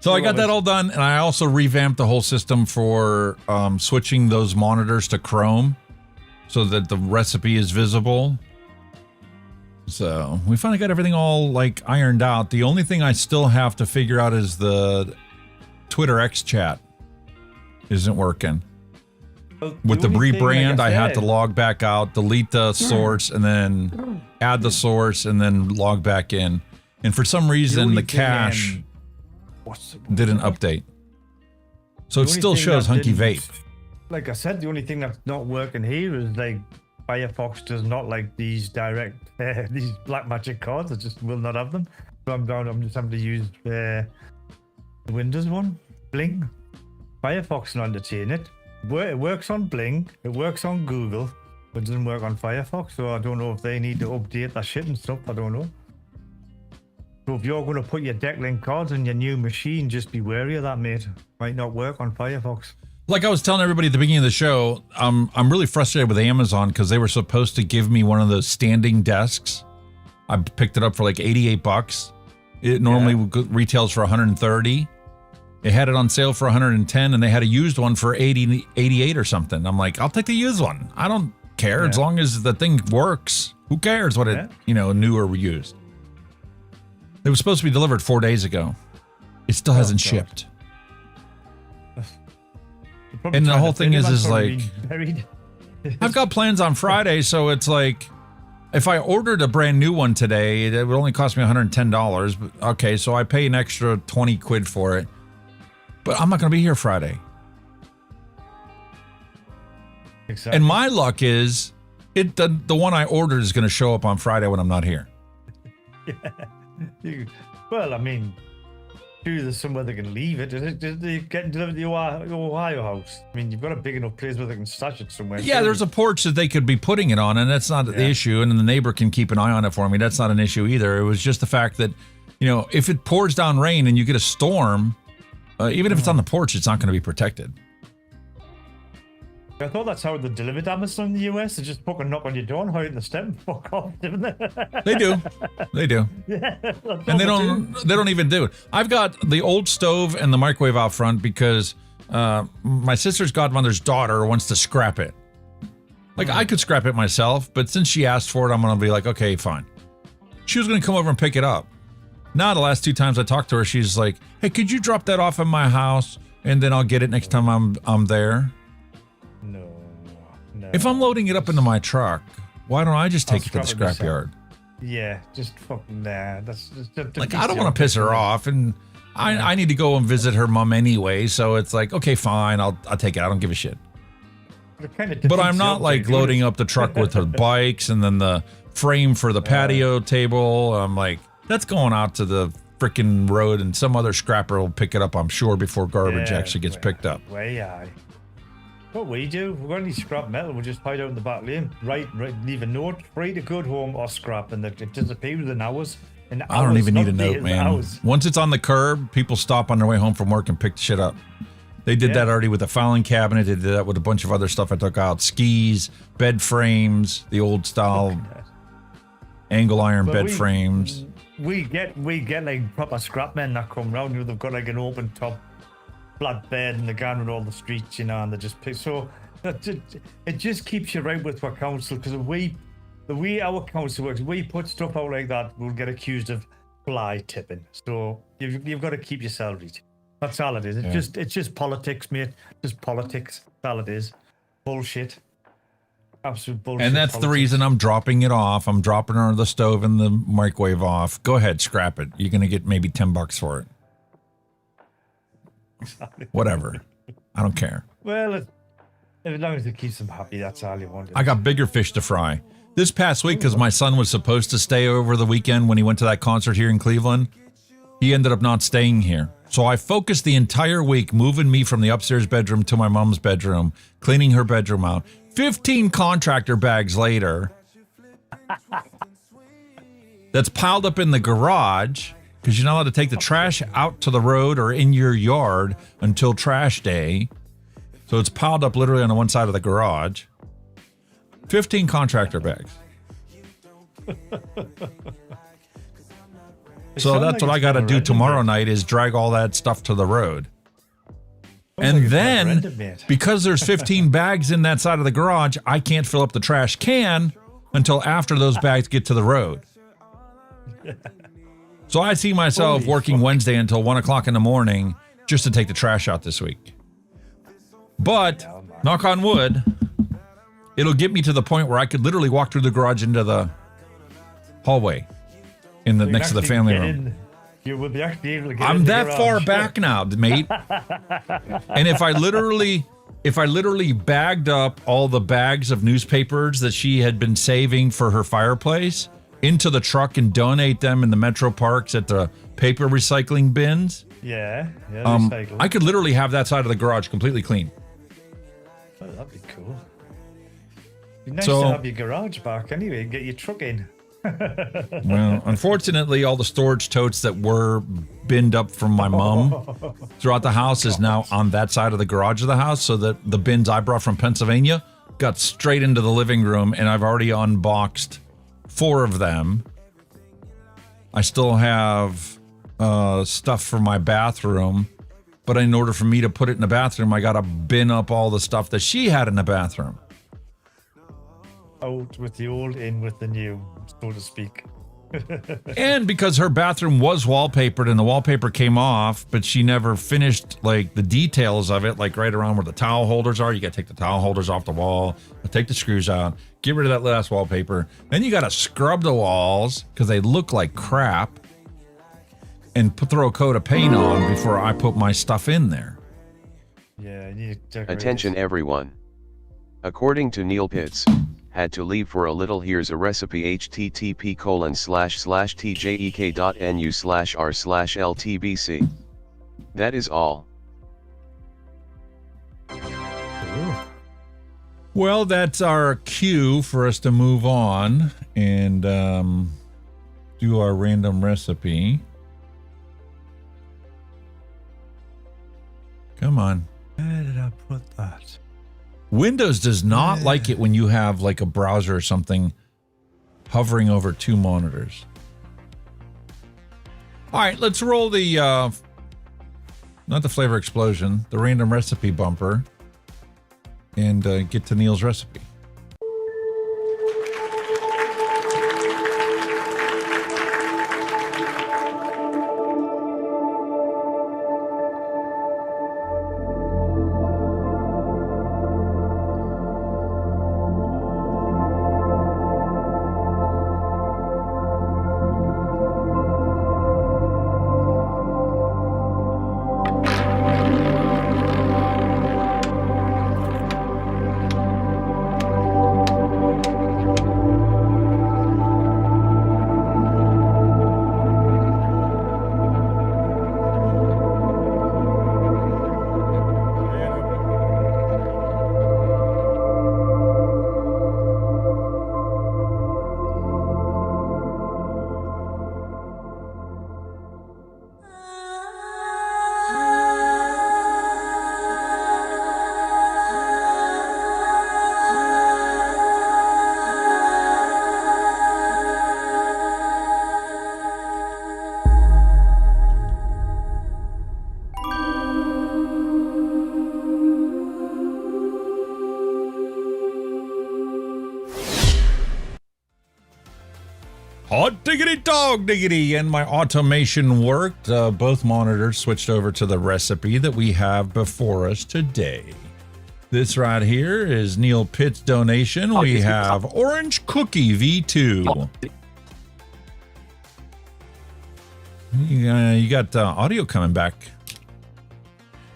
So I got that all done, and I also revamped the whole system for switching those monitors to Chrome so that the recipe is visible. So we finally got everything all like ironed out. The only thing I still have to figure out is the Twitter X chat isn't working. With the rebrand, I had to log back out, delete the source, and then add the source, and then log back in. And for some reason, the cache didn't update. So it still shows Hunky Vape. Like I said, the only thing that's not working here is like Firefox does not like these direct, these black magic cards. I just will not have them. So I'm just having to use the Windows one, Bling. Firefox not entertain it. It works on Bling, it works on Google, but it doesn't work on Firefox. So I don't know if they need to update that shit and stuff. I don't know. So if you're going to put your Decklink cards on your new machine, just be wary of that, mate. Might not work on Firefox. Like I was telling everybody at the beginning of the show, I'm really frustrated with Amazon because they were supposed to give me one of those standing desks. I picked it up for like $88. It normally retails for $130. They had it on sale for $110, and they had a used one for $88 or something. I'm like, I'll take the used one. I don't care as long as the thing works. Who cares what it, new or used? It was supposed to be delivered 4 days ago. It still hasn't shipped. And the whole thing is like, I've got plans on Friday, so it's like, if I ordered a brand new one today, it would only cost me $110. But okay, so I pay an extra 20 quid for it. But I'm not going to be here Friday. Exactly. And my luck is, the one I ordered is going to show up on Friday when I'm not here. Well, I mean, there's somewhere they can leave it. They get delivered to your Ohio house. I mean, you've got a big enough place where they can stash it somewhere. Yeah, there's a porch that they could be putting it on, and that's not the issue. And then the neighbor can keep an eye on it for me. That's not an issue either. It was just the fact that, if it pours down rain and you get a storm, even if it's on the porch, it's not going to be protected. I thought that's how they delivered Amazon in the US. They just fucking knock on your door and hide in the step and fuck off, didn't they? They do. They do. Yeah, and they don't even do it. I've got the old stove and the microwave out front because my sister's godmother's daughter wants to scrap it. Like, I could scrap it myself, but since she asked for it, I'm going to be like, okay, fine. She was going to come over and pick it up. Now, the last 2 times I talked to her, she's like, hey, could you drop that off at my house and then I'll get it next time I'm there? No. If I'm loading it up into my truck, why don't I just take it to the scrapyard? Yeah, just fucking that's just like, I don't want to piss her off, and I need to go and visit her mom anyway, so it's like, okay, fine, I'll take it. I don't give a shit. But I'm not like loading up the truck with her bikes and then the frame for the patio table. I'm like, that's going out to the freaking road, and some other scrapper will pick it up, I'm sure, before garbage actually gets picked up. What we do, we've got any scrap metal, we'll just hide out in the back lane, right, leave a note, free to good home or scrap, and it disappears within hours. I don't even need a note, man. Once it's on the curb, people stop on their way home from work and pick the shit up. They did that already with the filing cabinet. They did that with a bunch of other stuff I took out. Skis, bed frames, the old style angle iron bed frames. We get like proper scrap men that come round, they've got like an open top flat bed and they're going around all the streets, and they just pick. So it just keeps you right with our council, because the way our council works, we put stuff out like that, we'll get accused of fly tipping. So you've got to keep your salary. That's all it is. It's just politics, mate. Just politics. That's all it is. Bullshit. Absolute bullshit. And that's the reason I'm dropping it off. I'm dropping the stove and the microwave off. Go ahead, scrap it. You're gonna get maybe $10 for it. Whatever. I don't care. Well, as long as it keeps them happy, that's all you want. I got bigger fish to fry. This past week, because my son was supposed to stay over the weekend when he went to that concert here in Cleveland, he ended up not staying here. So I focused the entire week moving me from the upstairs bedroom to my mom's bedroom, cleaning her bedroom out. 15 contractor bags later, that's piled up in the garage, because you're not allowed to take the trash out to the road or in your yard until trash day. So it's piled up literally on the one side of the garage. 15 contractor bags. So that's what I got to do tomorrow night is drag all that stuff to the road. And then, because there's 15 bags in that side of the garage, I can't fill up the trash can until after those bags get to the road. So I see myself working Wednesday until 1 o'clock in the morning just to take the trash out this week. But, knock on wood, it'll get me to the point where I could literally walk through the garage into the hallway in the next to the family room. You will be actually able to get I'm in the that garage. far back now, mate. And if I literally bagged up all the bags of newspapers that she had been saving for her fireplace into the truck and donate them in the metro parks at the paper recycling bins, recycle. I could literally have that side of the garage completely clean. Oh, that'd be cool. Be nice So- to have your garage back anyway and get your truck in. Well, unfortunately, all the storage totes that were binned up from my mom throughout the house is now on that side of the garage of the house, so that the bins I brought from Pennsylvania got straight into the living room, and I've already unboxed 4 of them. I still have stuff for my bathroom, but in order for me to put it in the bathroom, I got to bin up all the stuff that she had in the bathroom. Out with the old, in with the new, so to speak. And because her bathroom was wallpapered and the wallpaper came off, but she never finished like the details of it, like right around where the towel holders are. You got to take the towel holders off the wall, take the screws out, get rid of that last wallpaper. Then you got to scrub the walls because they look like crap and throw a coat of paint on before I put my stuff in there. Yeah, you decorate. Attention everyone. According to Neil Pitts, had to leave for a little. Here's a recipe: http://tjek.nu/r/ltbc. That is all. Well, that's our cue for us to move on and do our random recipe. Come on. Where did I put that? Windows does not like it when you have like a browser or something hovering over 2 monitors. All right, let's roll the, not the flavor explosion, the random recipe bumper and get to Neil's recipe. Hot diggity dog diggity, and my automation worked. Both monitors switched over to the recipe that we have before us today. This right here is Neil Pitt's donation. We have Orange Cookie V2. You got audio coming back.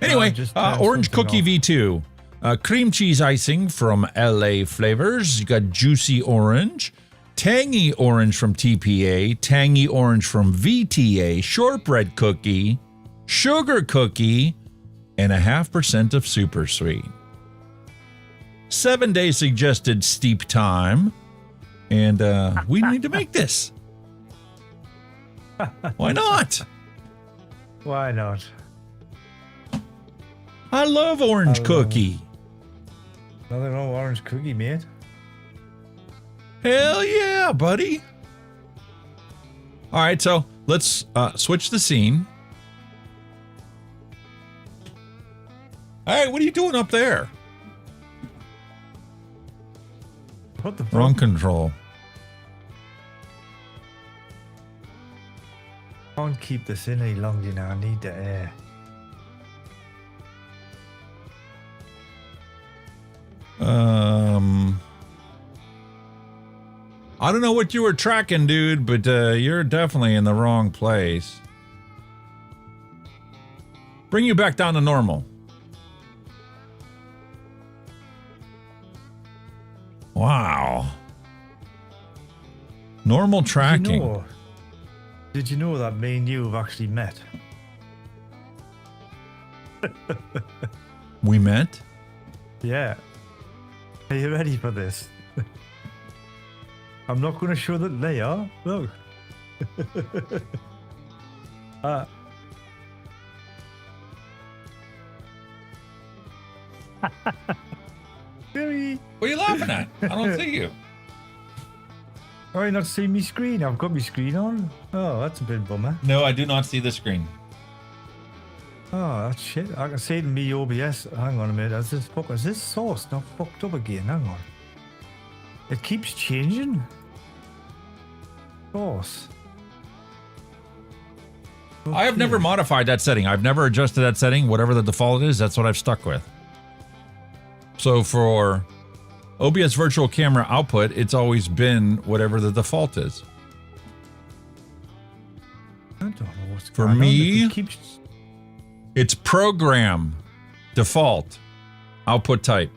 Anyway, Orange Cookie V2. Cream cheese icing from LA Flavors. You got Juicy Orange. Tangy Orange from TPA. Tangy Orange from VTA. Shortbread Cookie. Sugar Cookie. And 0.5% of Super Sweet. 7-day suggested steep time. And we need to make this. Why not? Why not? I love Orange Cookie. Nothing wrong with Orange Cookie, mate. Hell yeah, buddy. All right, so let's switch the scene. Hey, what are you doing up there? What the fuck? Wrong control. Can't keep this in any longer, you know. I need the air. I don't know what you were tracking, dude, but you're definitely in the wrong place. Bring you back down to normal. Wow. Normal tracking. Did you know that me and you have actually met? We met? Yeah. Are you ready for this? I'm not going to show that they are. Look. Billy. What are you laughing at? I don't see you. Oh, you not see me screen? I've got my screen on. Oh, that's a bit bummer. No, I do not see the screen. Oh, that's shit. I can see it in me OBS. Hang on a minute. Is this source not fucked up again? Hang on. It keeps changing. Source. Okay. I have never modified that setting. I've never adjusted that setting. Whatever the default is, that's what I've stuck with. So for OBS virtual camera output, it's always been whatever the default is. I don't know what's For going me, on. it's program default output type.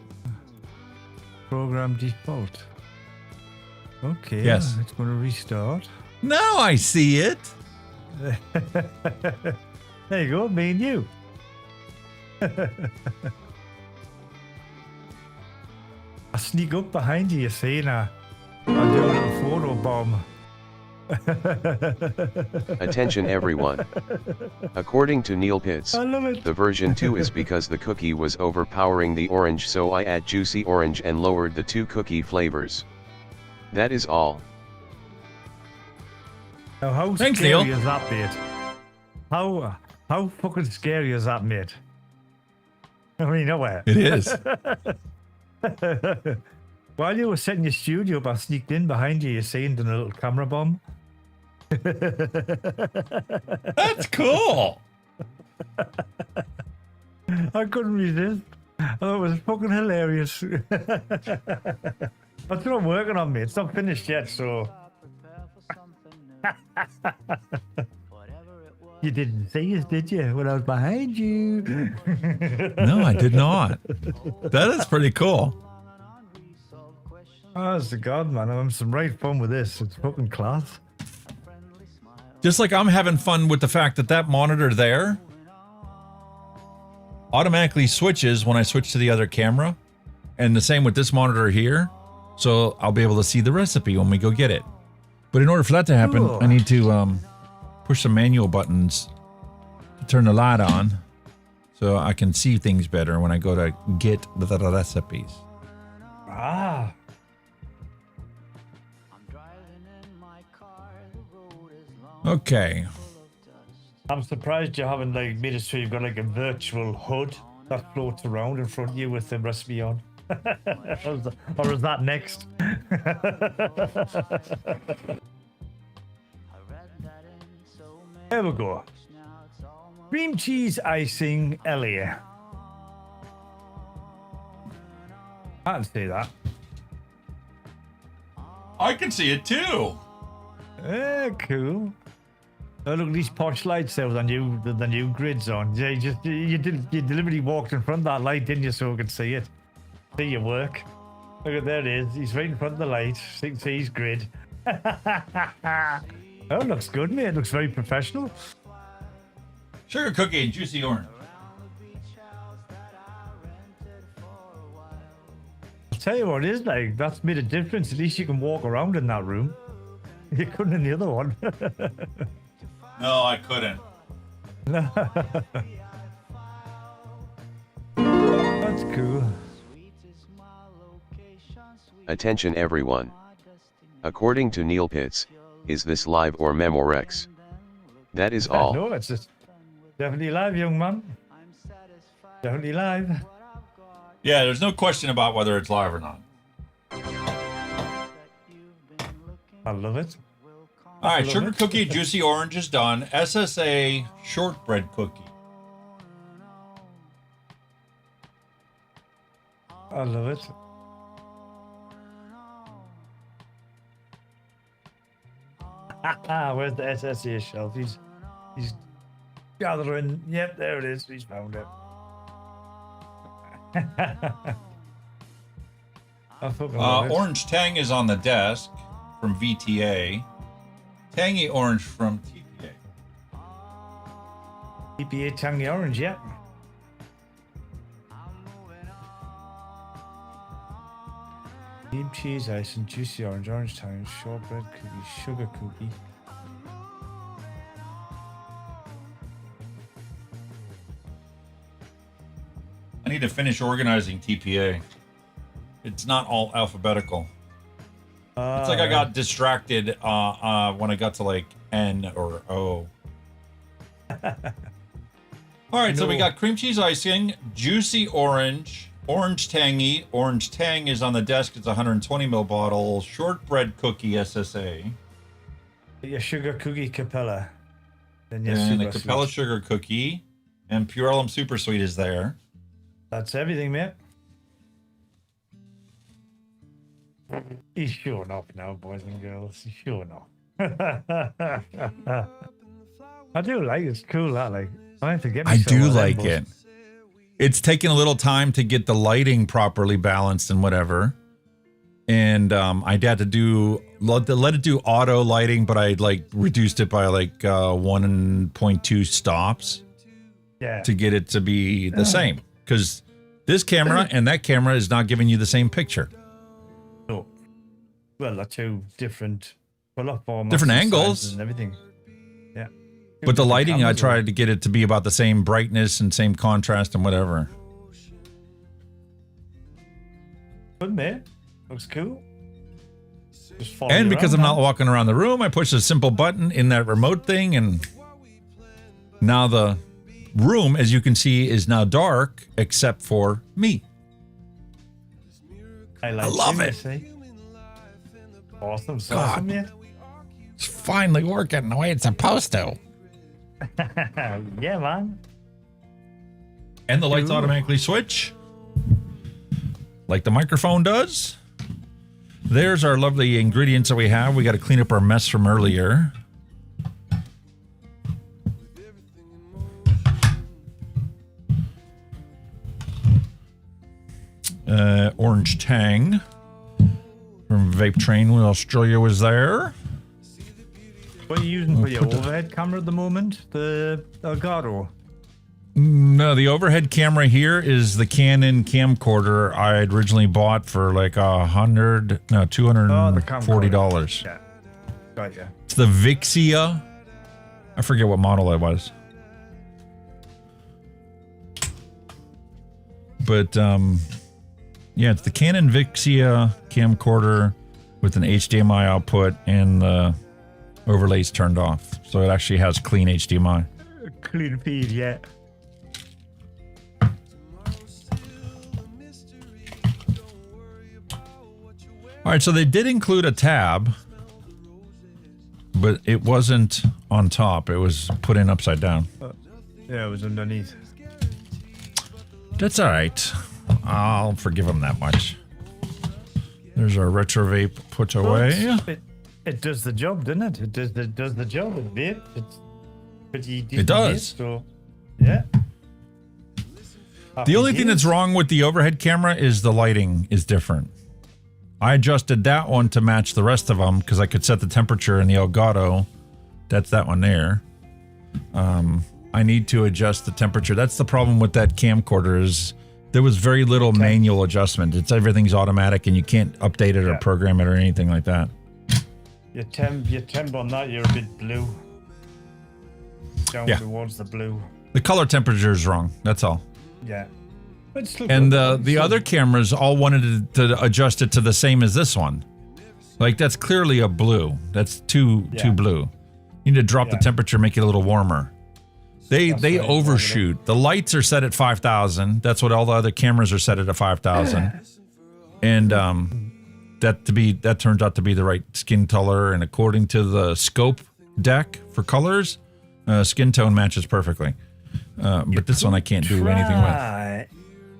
Program default. Okay. Yes. It's going to restart. Now I see it. There you go, me and you. I sneak up behind you, see, and I do a little photo bomb. Attention everyone. According to Neil Pitts, I love it. the version 2 is because the cookie was overpowering the orange, so I add juicy orange and lowered the 2 cookie flavors. That is all. Now, how Thanks, scary Neil. is that, mate? How fucking scary is that, mate? I mean, nowhere. It is. While you were setting your studio up, I sneaked in behind you, you see, and done a little camera bomb. That's cool. I couldn't resist. I thought it was fucking hilarious. That's what I'm working on, mate. It's not finished yet, so. You didn't see us, did you? When I was behind you. No, I did not. That is pretty cool. Oh, it's the god, man. I'm having some right fun with this. It's fucking class. Just like I'm having fun with the fact that that monitor there automatically switches when I switch to the other camera. And the same with this monitor here. So I'll be able to see the recipe when we go get it. But in order for that to happen, Cool. I need to push some manual buttons to turn the light on so I can see things better when I go to get the recipes. Ah. Okay. I'm surprised you haven't like made it so you've got like a virtual hood that floats around in front of you with the recipe on. Or is that next? There we go. Cream cheese icing Elia. I can see that. I can see it too. Cool. Oh, look at these posh lights there with the new grids on. You deliberately walked in front of that light, didn't you, so I could see it. See your work. Look at there it is. He's right in front of the light. So you can see his grid. Oh, it looks good, mate. It looks very professional. Sugar cookie and juicy orange. I'll tell you what it is like. That's made a difference. At least you can walk around in that room. You couldn't in the other one. No, I couldn't. That's cool. Attention everyone. According to Neil Pitts, is this live or Memorex? That is all. No, it's just definitely live, young man. Definitely live. Yeah, there's no question about whether it's live or not. I love it. All right, sugar cookie, juicy orange is done. SSA shortbread cookie. I love it. Where's the SSA shelf? He's gathering. Yep, there it is. He's found it. Orange Tang is on the desk from VTA. Tangy orange from TPA. TPA tangy orange, yeah. Cream cheese ice and juicy orange, orange tang, shortbread cookie, sugar cookie. I need to finish organizing TPA. It's not all alphabetical. It's like I got distracted when I got to like N or O. All right, so we got cream cheese icing, juicy orange, orange tangy. Orange tang is on the desk. It's a 120 ml bottle. Shortbread cookie SSA. Your sugar cookie Capella. And the Capella sugar cookie. And Pure Elm Super Sweet is there. That's everything, mate. He's showing off now, boys and girls. He's showing off. I do like it. It's cool. I have to get. I do like it. It's taken a little time to get the lighting properly balanced and whatever. And I had to let it do auto lighting, but I like reduced it by like 1.2 stops. Yeah. To get it to be the same, because this camera and that camera is not giving you the same picture. No. Well, they're two different color formats, different angles and everything. Yeah. But the lighting, I tried to get it to be about the same brightness and same contrast and whatever. Good, mate. Looks cool. And because I'm not walking around the room, I push a simple button in that remote thing, and now the room, as you can see, is now dark except for me. I love it. Awesome. God. Awesome, mate. It's finally working the way it's supposed to. Yeah, man. And the lights automatically switch, like the microphone does. There's our lovely ingredients that we have. We got to clean up our mess from earlier. Orange Tang from Vape Train with Australia was there. What are you using for your overhead camera at the moment? The Elgato? No, the overhead camera here is the Canon camcorder I had originally bought for like $240. Yeah. Got ya. It's the Vixia. I forget what model it was. But yeah, it's the Canon Vixia camcorder with an HDMI output and the overlays turned off. So it actually has clean HDMI. Clean feed, yeah. All right, so they did include a tab, but it wasn't on top. It was put in upside down. Yeah, it was underneath. That's all right. I'll forgive them that much. There's our retro vape put away. It does the job, doesn't it? It does the job. It's vape. It's pretty decent. It does. Vape, so yeah. The only thing that's wrong with the overhead camera is the lighting is different. I adjusted that one to match the rest of them because I could set the temperature in the Elgato. That's that one there. I need to adjust the temperature. That's the problem with that camcorder is there was very little manual adjustment. It's everything's automatic and you can't update it or program it or anything like that. Your temp on that, you're a bit blue. Down towards the blue. The color temperature is wrong. That's all. Yeah. And the other cameras all wanted to adjust it to the same as this one. Like that's clearly a blue. That's too blue. You need to drop the temperature, make it a little warmer. They overshoot. The lights are set at 5,000. That's what all the other cameras are set at 5,000. And that turns out to be the right skin color. And according to the scope deck for colors, skin tone matches perfectly. But this one I can't do anything with.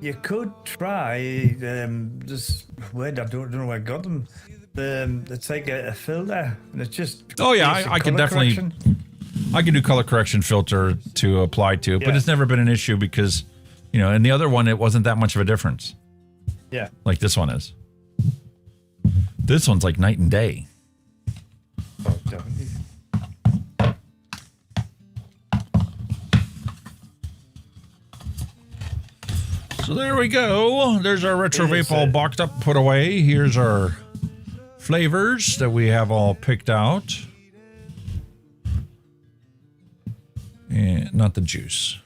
You could try this word. I don't know where I got them. It's like a filter, and it's just. Oh yeah, I can definitely. Correction. I can do color correction filter to apply to it, but it's never been an issue because, you know, and the other one, it wasn't that much of a difference. Yeah. Like this one is. This one's like night and day. Oh, definitely. So there we go. There's our retro vape all boxed up, put away. Here's our flavors that we have all picked out. And not the juice.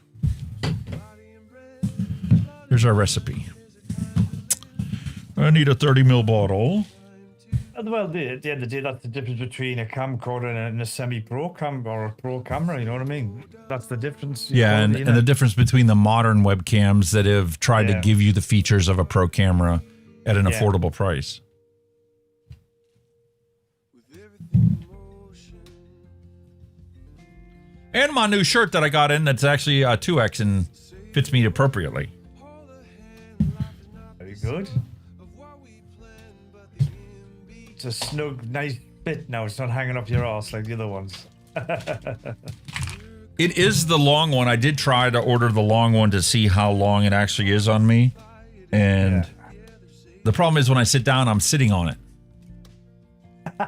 Here's our recipe. I need a 30 ml bottle. Well, at the end of the day, that's the difference between a camcorder and a semi-pro cam or a pro camera. You know what I mean? That's the difference. Yeah, and the difference between the modern webcams that have tried to give you the features of a pro camera at an affordable price. And my new shirt that I got in that's actually 2X and fits me appropriately. Very good. It's a snug, nice fit now. It's not hanging up your ass like the other ones. It is the long one. I did try to order the long one to see how long it actually is on me. And the problem is when I sit down, I'm sitting on it.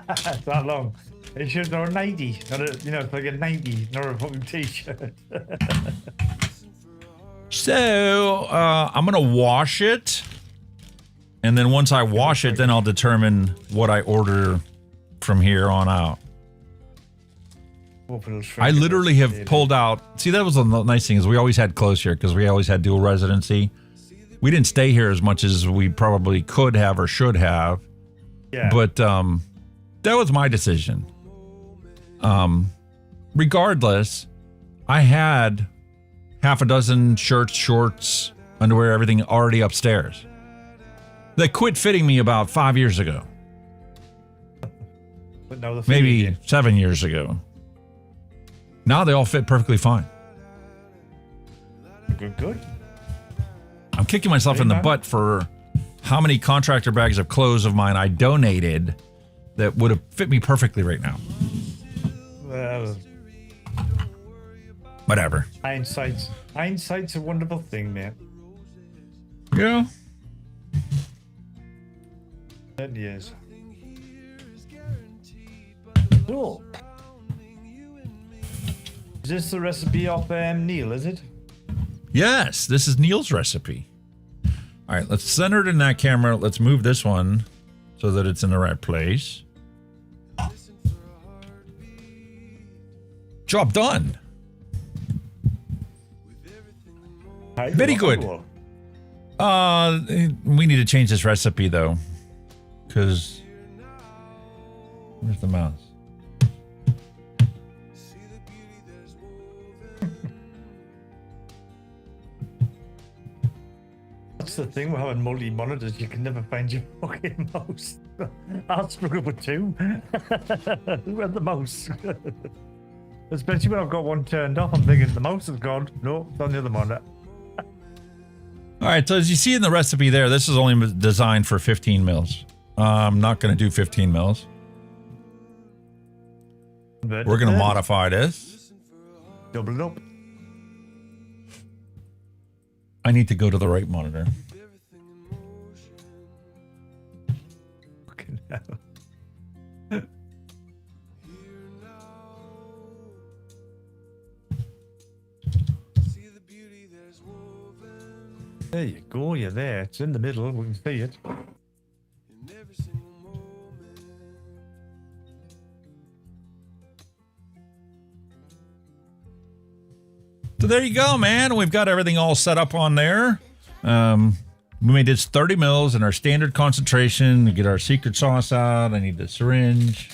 It's that long. It should be 90. Not a, you know, it's like a 90, not a fucking t-shirt. So, I'm going to wash it. And then once I wash it, then I'll determine what I order from here on out. I literally have pulled out. See, that was the nice thing is we always had clothes here because we always had dual residency. We didn't stay here as much as we probably could have or should have. Yeah. But that was my decision. Regardless, I had half a dozen shirts, shorts, underwear, everything already upstairs. They quit fitting me about 5 years ago. But now maybe 7 years ago. Now they all fit perfectly fine. Good. I'm kicking myself in the butt for how many contractor bags of clothes of mine I donated that would have fit me perfectly right now. Well, whatever. Hindsight's a wonderful thing, man. Yeah. It is. Cool. Is this the recipe of Neil, is it? Yes, this is Neil's recipe. All right, let's center it in that camera. Let's move this one so that it's in the right place. Job done. Very good. We need to change this recipe though, because where's the mouse? That's the thing with having multi-monitors, you can never find your fucking mouse. I'll struggle with two. Who had the mouse? Especially when I've got one turned off, I'm thinking the mouse is gone. No, it's on the other monitor. All right, so as you see in the recipe there, this is only designed for 15 mils. I'm not going to do 15 mils. We're going to modify this. Double it up. I need to go to the right monitor. Fucking hell. There you go, you're there. It's in the middle, we can see it. So there you go, man. We've got everything all set up on there. We made this 30 mils in our standard concentration. We get our secret sauce out. I need the syringe.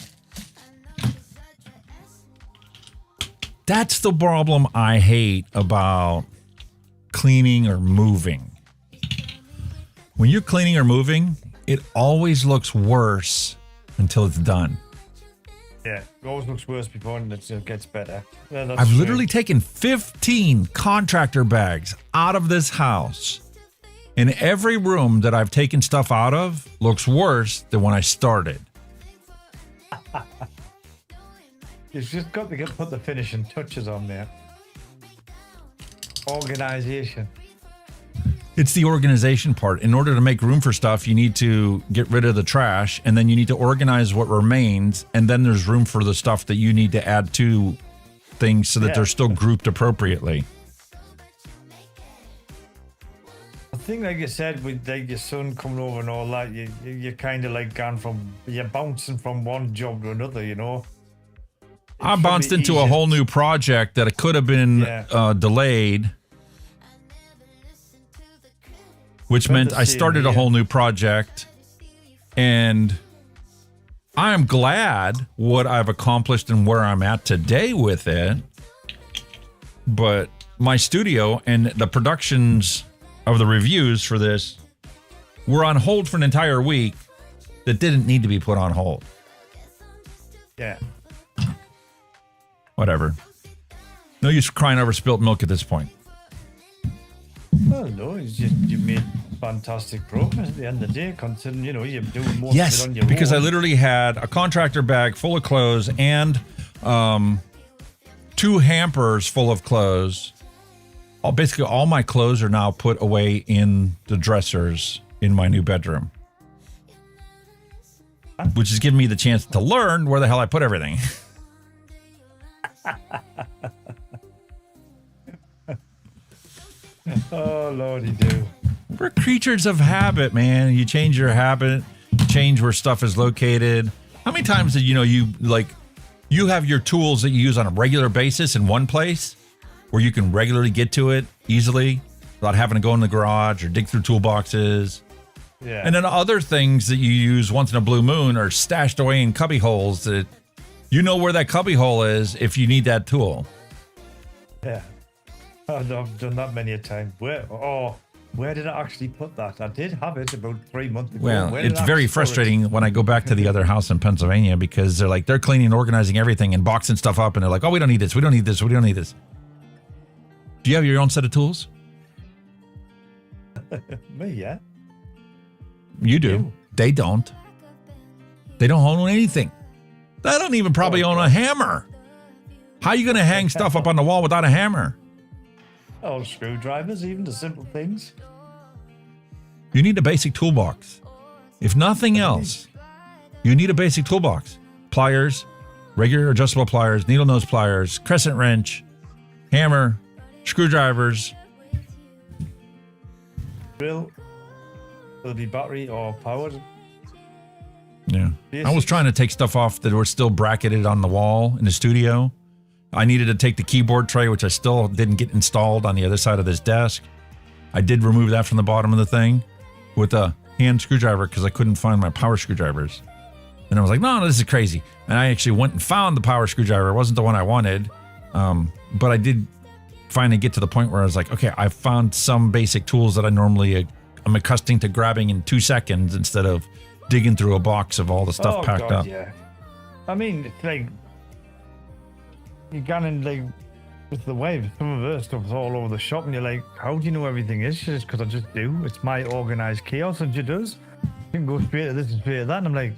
That's the problem I hate about cleaning or moving. When you're cleaning or moving, it always looks worse until it's done. Yeah, it always looks worse before and it gets better. Yeah, that's I've true. literally taken 15 contractor bags out of this house. And every room that I've taken stuff out of looks worse than when I started. You've just got to put the finishing touches on there. Organization. It's the organization part. In order to make room for stuff, you need to get rid of the trash, and then you need to organize what remains, and then there's room for the stuff that you need to add to things so that they're still grouped appropriately. I think, like you said, with like your son coming over and all that, you're kind of like you're bouncing from one job to another, you know? I bounced into a whole new project that it could have been delayed, which meant I started a whole new project, and I'm glad what I've accomplished and where I'm at today with it. But my studio and the productions of the reviews for this were on hold for an entire week that didn't need to be put on hold. Yeah. Whatever. No use crying over spilt milk at this point. Well, no, it's just you made fantastic progress at the end of the day, considering, you know, you're doing most of it on your because own. I literally had a contractor bag full of clothes and 2 hampers full of clothes. Basically, all my clothes are now put away in the dressers in my new bedroom, which is giving me the chance to learn where the hell I put everything. Oh, Lordy do. We're creatures of habit, man. You change your habit, you change where stuff is located. How many times did you have your tools that you use on a regular basis in one place where you can regularly get to it easily without having to go in the garage or dig through toolboxes? Yeah. And then other things that you use once in a blue moon are stashed away in cubby holes that you know where that cubby hole is if you need that tool. Yeah. I've done that many a time. Where did I actually put that? I did have it about 3 months ago. Well, Where did it's I very store it? frustrating when I go back to the other house in Pennsylvania because they're cleaning and organizing everything and boxing stuff up, and they're like, oh, we don't need this, we don't need this, we don't need this. Do you have your own set of tools? Me, yeah. You do. They don't. They don't own anything. They don't even probably own a hammer. How are you going to hang stuff up on the wall without a hammer? All screwdrivers, even the simple things. You need a basic toolbox. If nothing else, you need a basic toolbox. Pliers, regular adjustable pliers, needle nose pliers, crescent wrench, hammer, screwdrivers. Drill. Will it be battery or powered? Yeah. I was trying to take stuff off that were still bracketed on the wall in the studio. I needed to take the keyboard tray, which I still didn't get installed on the other side of this desk. I did remove that from the bottom of the thing with a hand screwdriver because I couldn't find my power screwdrivers. And I was like, no, this is crazy. And I actually went and found the power screwdriver. It wasn't the one I wanted. But I did finally get to the point where I was like, okay, I found some basic tools that I'm accustomed to grabbing in 2 seconds instead of digging through a box of all the stuff packed up. Yeah. I mean, it's like, you got in, like, with the wave, some of her stuff's all over the shop, and you're like, how do you know everything is? She says, because I just do. It's my organized chaos, and she does. You can go straight to this and straight to that, and I'm like,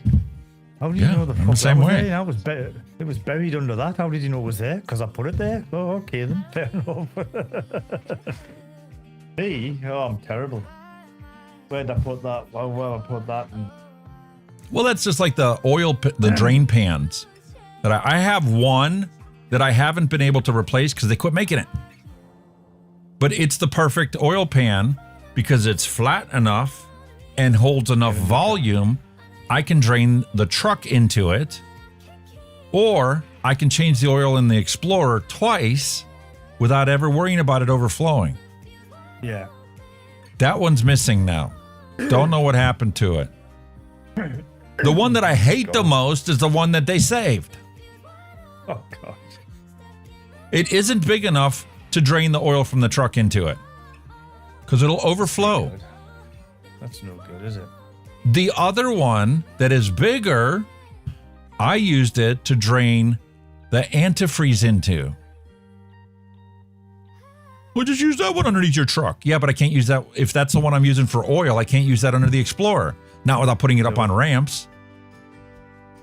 how do you know the fuck I'm the same that was way. there? It was buried under that. How did you know it was there? Because I put it there. Oh, okay then. Fair enough. Me? Oh, I'm terrible. Where'd I put that? Where I put that? And Well, that's just like the drain pans. That I have one that I haven't been able to replace because they quit making it. But it's the perfect oil pan because it's flat enough and holds enough volume. I can drain the truck into it, or I can change the oil in the Explorer twice without ever worrying about it overflowing. yeah. That one's missing now. Don't know what happened to it. The one that I hate the most is the one that they saved. Oh, God. It isn't big enough to drain the oil from the truck into it because it'll overflow. That's no good, is it? The other one that is bigger, I used it to drain the antifreeze into. Well, just use that one underneath your truck. Yeah, but I can't use that. If that's the one I'm using for oil, I can't use that under the Explorer. Not without putting it up on ramps.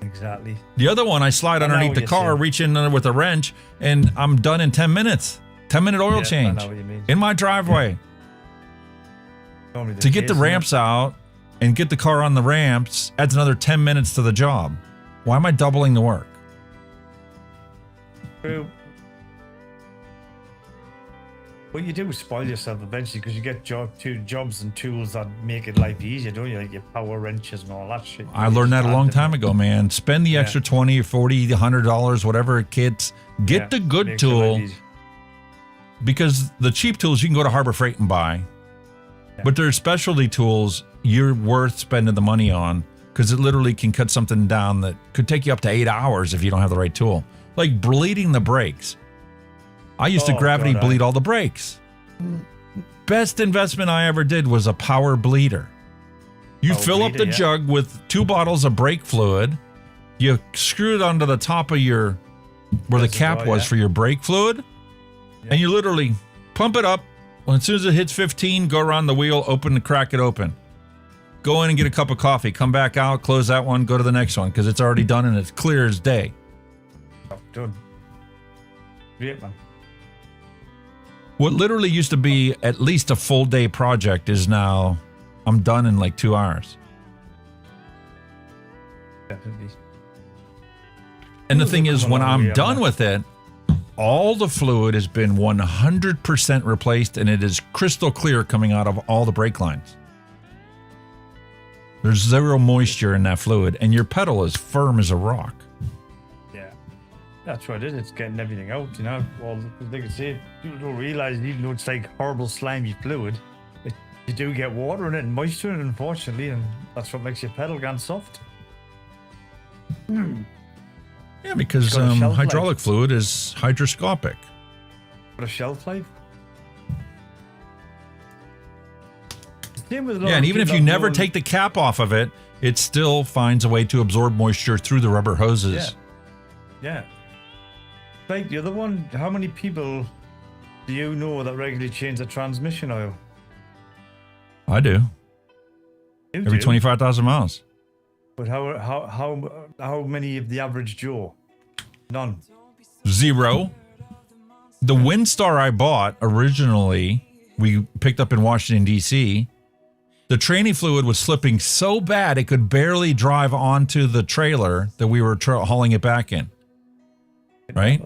Exactly. The other one, I slide underneath the car, reach in there with a wrench, and I'm done in 10 minutes. 10-minute oil change I know what you mean. in my driveway. To get the ramps out and get the car on the ramps adds another 10 minutes to the job. Why am I doubling the work? True. What you do is spoil yourself eventually because you get jobs and tools that make it life easier, don't you? Like your power wrenches and all that shit. I learned that a long time ago, man. Spend the extra $20 or $40, $100, whatever it gets. Get the good tool. Because the cheap tools you can go to Harbor Freight and buy. But there's specialty tools you're worth spending the money on because it literally can cut something down that could take you up to 8 hours if you don't have the right tool. Like bleeding the brakes. I used to gravity bleed all the brakes. Best investment I ever did was a power bleeder. You fill up the jug with 2 bottles of brake fluid. You screw it onto the top of your, where the cap was for your brake fluid. And you literally pump it up. Well, as soon as it hits 15, go around the wheel, crack it open. Go in and get a cup of coffee. Come back out, close that one, go to the next one because it's already done and it's clear as day. Done. Great, man. What literally used to be at least a full day project is now I'm done in like 2 hours. Definitely. And the thing is, when I'm done with it, all the fluid has been 100% replaced and it is crystal clear coming out of all the brake lines. There's zero moisture in that fluid and your pedal is firm as a rock. That's what it is. It's getting everything out, you know. Well, they can say people don't realize, even though it's like horrible slimy fluid, you do get water in it and moisture in it, unfortunately, and that's what makes your pedal gun soft. Yeah, because hydraulic fluid is hydroscopic. Got a shelf life. Yeah, and even if you never take the cap off of it, it still finds a way to absorb moisture through the rubber hoses. Yeah. Like the other one, how many people do you know that regularly change the transmission oil? I do. Every 25,000 miles. But how many of the average Joe? None. 0. The Windstar I bought originally, we picked up in Washington, D.C., the tranny fluid was slipping so bad it could barely drive onto the trailer that we were hauling it back in. Right?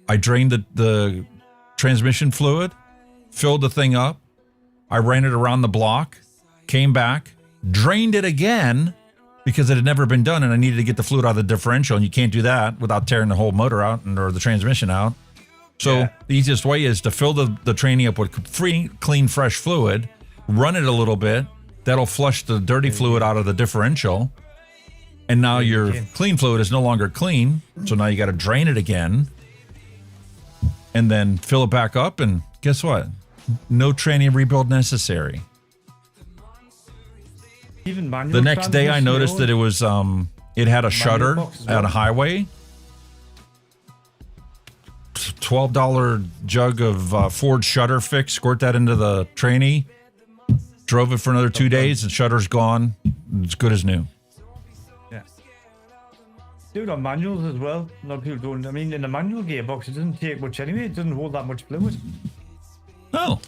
I drained the transmission fluid, filled the thing up. I ran it around the block, came back, drained it again because it had never been done and I needed to get the fluid out of the differential. And you can't do that without tearing the whole motor out or the transmission out. So the easiest way is to fill the tranny up with clean, fresh fluid, run it a little bit. That'll flush the dirty fluid out of the differential. And now your clean fluid is no longer clean. So now you got to drain it again and then fill it back up. And guess what? No tranny rebuild necessary. Even manual the next day I noticed that it was, it had a shutter at a highway. $12 jug of Ford shutter fix, squirt that into the tranny, drove it for another 2 days and shutter's gone. It's good as new. Dude, on manuals as well. A lot of people don't. I mean, in the manual gearbox, it doesn't take much anyway. It doesn't hold that much fluid. No.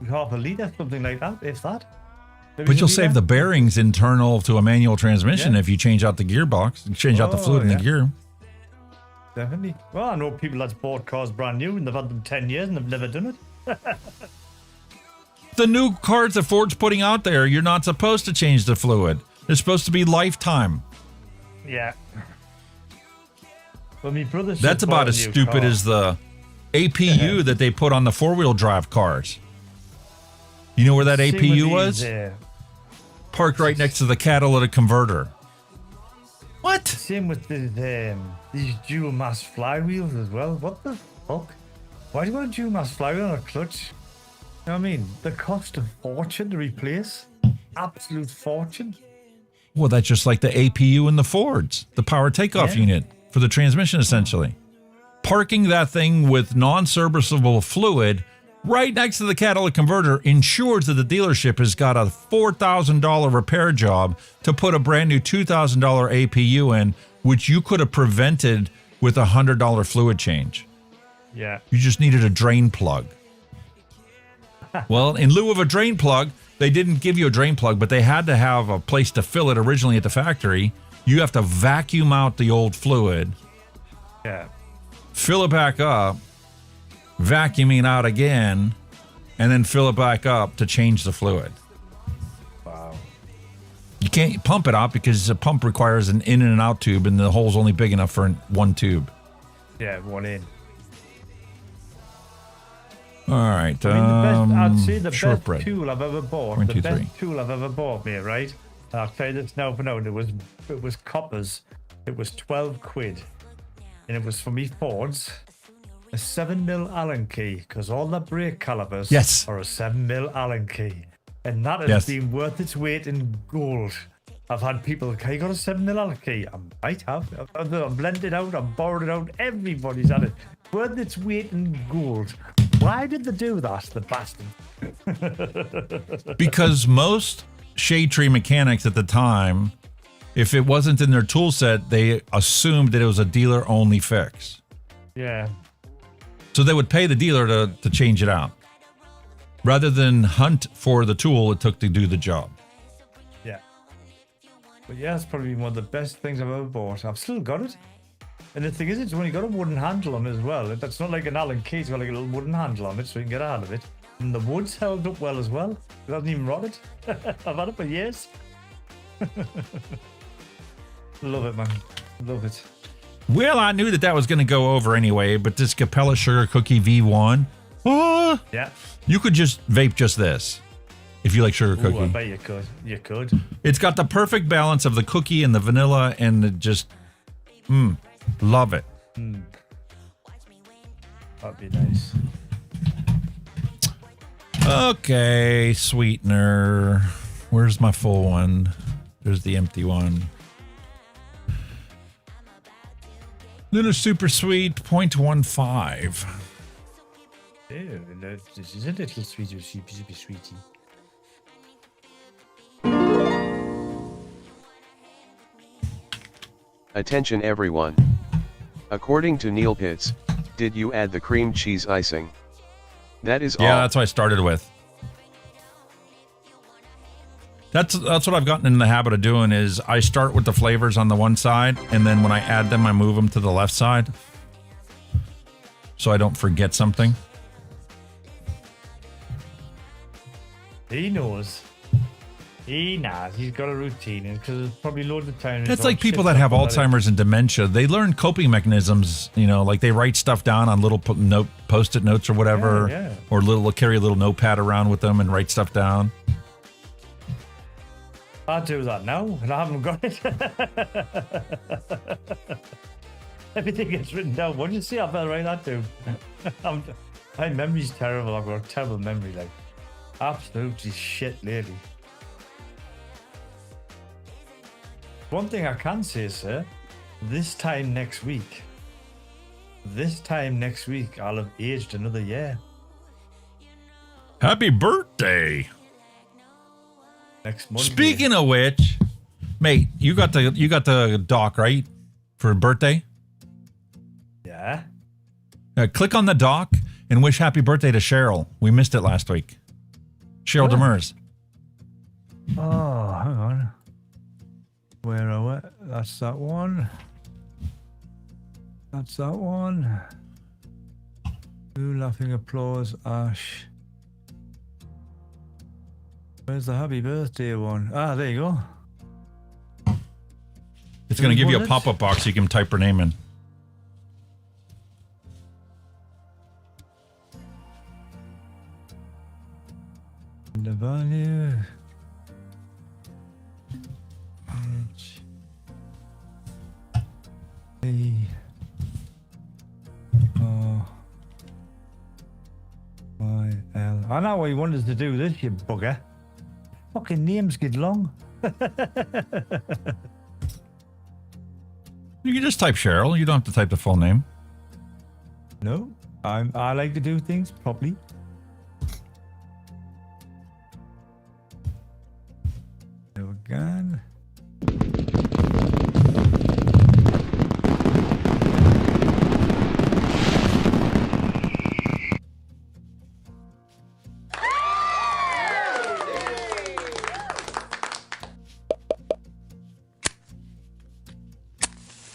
Half a litre, something like that, if that. But you'll save the bearings internal to a manual transmission if you change out the gearbox and change out the fluid in the gear. Definitely. Well, I know people that's bought cars brand new and they've had them 10 years and they've never done it. The new cars that Ford's putting out there, you're not supposed to change the fluid. They're supposed to be lifetime. Yeah. Well, my brother That's about as stupid as the APU that they put on the four-wheel drive cars. You know where that APU was? Parked right next to the catalytic converter. What? Same with these dual mass flywheels as well. What the fuck? Why do you want a dual mass flywheel on a clutch? You know what I mean? The cost of fortune to replace. Absolute fortune. Well, that's just like the APU in the Fords, the power takeoff unit for the transmission, essentially. Parking that thing with non-serviceable fluid right next to the catalytic converter ensures that the dealership has got a $4,000 repair job to put a brand new $2,000 APU in, which you could have prevented with a $100 fluid change. Yeah. You just needed a drain plug. Well, in lieu of a drain plug, they didn't give you a drain plug, but they had to have a place to fill it originally at the factory. You have to vacuum out the old fluid. Yeah. Fill it back up, vacuuming out again, and then fill it back up to change the fluid. Wow. You can't pump it out because a pump requires an in and out tube, and the hole's only big enough for one tube. Yeah, one in. All right. I mean, I'd say the best shortbread. tool I've ever bought. One, The two, best three. tool I've ever bought, mate, right? And I'll tell you this now for now. It was coppers. It was 12 quid. And it was for me Fords. A 7mm Allen key, because all the brake calipers are a 7mm Allen key. And that has been worth its weight in gold. I've had people, okay, you got a 7mm Allen key? I might have. I've lent it out, I've borrowed it out. Everybody's had it. Worth its weight in gold. Why did they do that, the bastard? Because most shade tree mechanics at the time, if it wasn't in their tool set, they assumed that it was a dealer-only fix. Yeah. So they would pay the dealer to change it out. Rather than hunt for the tool it took to do the job. Yeah. But yeah, it's probably one of the best things I've ever bought. I've still got it. And the thing is, it's only got a wooden handle on it as well. That's not like an Allen key. It's got like a little wooden handle on it so you can get out of it. And the wood's held up well as well. It hasn't even rotted. I've had it for years. Love it, man. Love it. Well, I knew that was going to go over anyway, but this Capella Sugar Cookie V1, yeah, you could just vape just this if you like sugar cookie. Ooh, I bet you could. You could. It's got the perfect balance of the cookie and the vanilla, and it just, love it. That'd be nice. Okay, sweetener. Where's my full one? There's the empty one. Little super sweet 0.15. Ew, this is a little sweetie, sweetie. Attention everyone. According to Neil Pitts, did you add the cream cheese icing? That is all. Yeah, that's what I started with. That's what I've gotten in the habit of doing is I start with the flavors on the one side, and then when I add them, I move them to the left side. So I don't forget something. He knows. He knows. He's got a routine, because there's probably loads of times. It's like people that have Alzheimer's and dementia. They learn coping mechanisms, like they write stuff down on little post-it notes or whatever, Yeah. or carry a little notepad around with them and write stuff down. I do that now, and I haven't got it. Everything gets written down. What do you see? I better write that too. My memory's terrible. I've got a terrible memory, like absolutely shit lately. One thing I can say, sir, this time next week, I'll have aged another year. Happy birthday! Next Monday. Speaking of which, mate, you got the doc right for birthday. Yeah. Click on the doc and wish happy birthday to Cheryl. We missed it last week. Cheryl Demers. Oh, hang on. Where are we? That's that one. That's that one. Ooh, laughing applause, Ash. Where's the happy birthday one? Ah, there you go. It's going to give you a pop-up box so you can type her name in. The value. I know what he wanted us to do this, you bugger. Fucking names get long. You can just type Cheryl. You don't have to type the full name. No, I like to do things properly. No gun.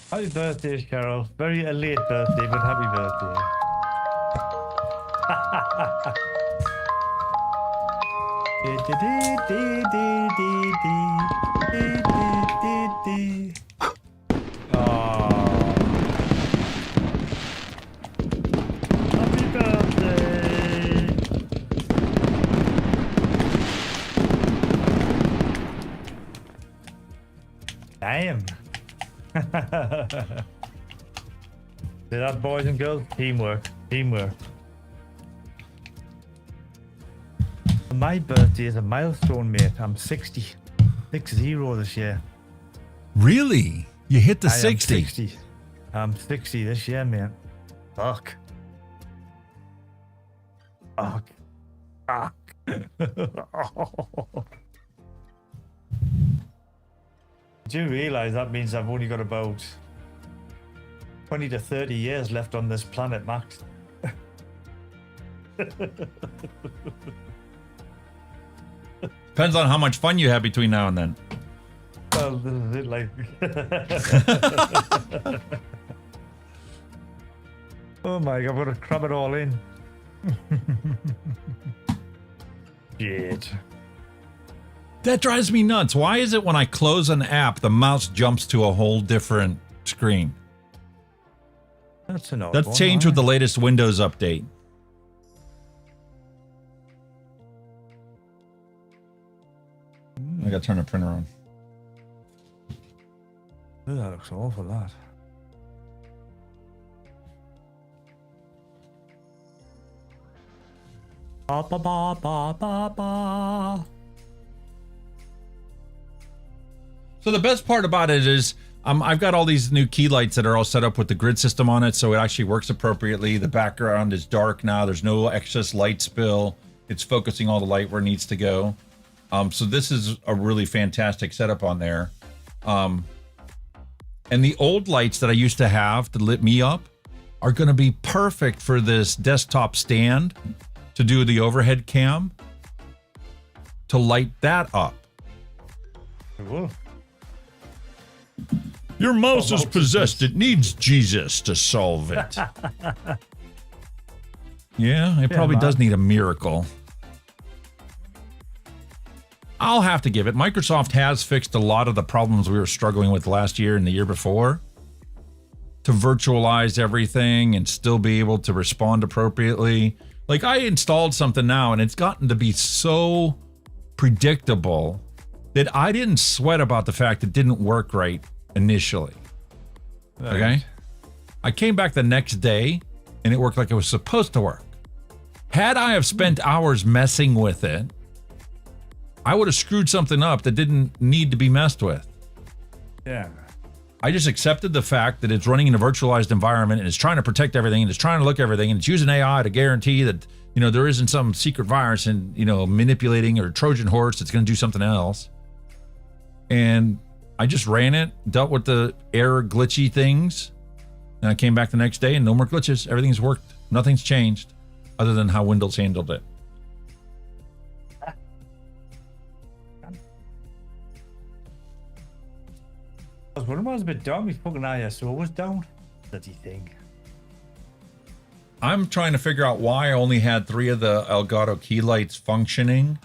Happy birthday, Cheryl. Very late birthday, but happy birthday. Happy birthday. Damn. See that, boys and girls? Teamwork. Teamwork. My birthday is a milestone, mate. I'm 60. 60 this year. Really? You hit the 60? 60. I'm 60 this year, mate. Fuck. Fuck. Fuck. Do you realise that means I've only got about 20 to 30 years left on this planet, Max? Depends on how much fun you have between now and then. Well, this is it, like. Oh my God, I've got to cram it all in. Shit. That drives me nuts. Why is it when I close an app, the mouse jumps to a whole different screen? That's an odd That's one, changed with the latest Windows update. I gotta turn the printer on. Ooh, that looks awful, that. Ba ba ba ba ba ba. So the best part about it is I've got all these new key lights that are all set up with the grid system on it, so it actually works appropriately. The background is dark now. There's no excess light spill. It's focusing all the light where it needs to go. So this is a really fantastic setup on there. And the old lights that I used to have to lit me up are going to be perfect for this desktop stand to do the overhead cam to light that up. Whoa. Your mouse is possessed. It needs Jesus to solve it. Yeah, it probably does need a miracle. I'll have to give it. Microsoft has fixed a lot of the problems we were struggling with last year and the year before to virtualize everything and still be able to respond appropriately. Like, I installed something now and it's gotten to be so predictable that I didn't sweat about the fact it didn't work right initially. Right. Okay? I came back the next day and it worked like it was supposed to work. Had I have spent hours messing with it, I would have screwed something up that didn't need to be messed with. Yeah. I just accepted the fact that it's running in a virtualized environment and it's trying to protect everything and it's trying to look everything and it's using AI to guarantee that, you know, there isn't some secret virus and, you know, manipulating or Trojan horse that's going to do something else. And I just ran it, dealt with the error glitchy things, and I came back the next day and no more glitches. Everything's worked. Nothing's changed other than how Windows handled it. I was wondering why I was a bit down. My fucking ISO was down. Bloody thing. I'm trying to figure out why I only had 3 of the Elgato key lights functioning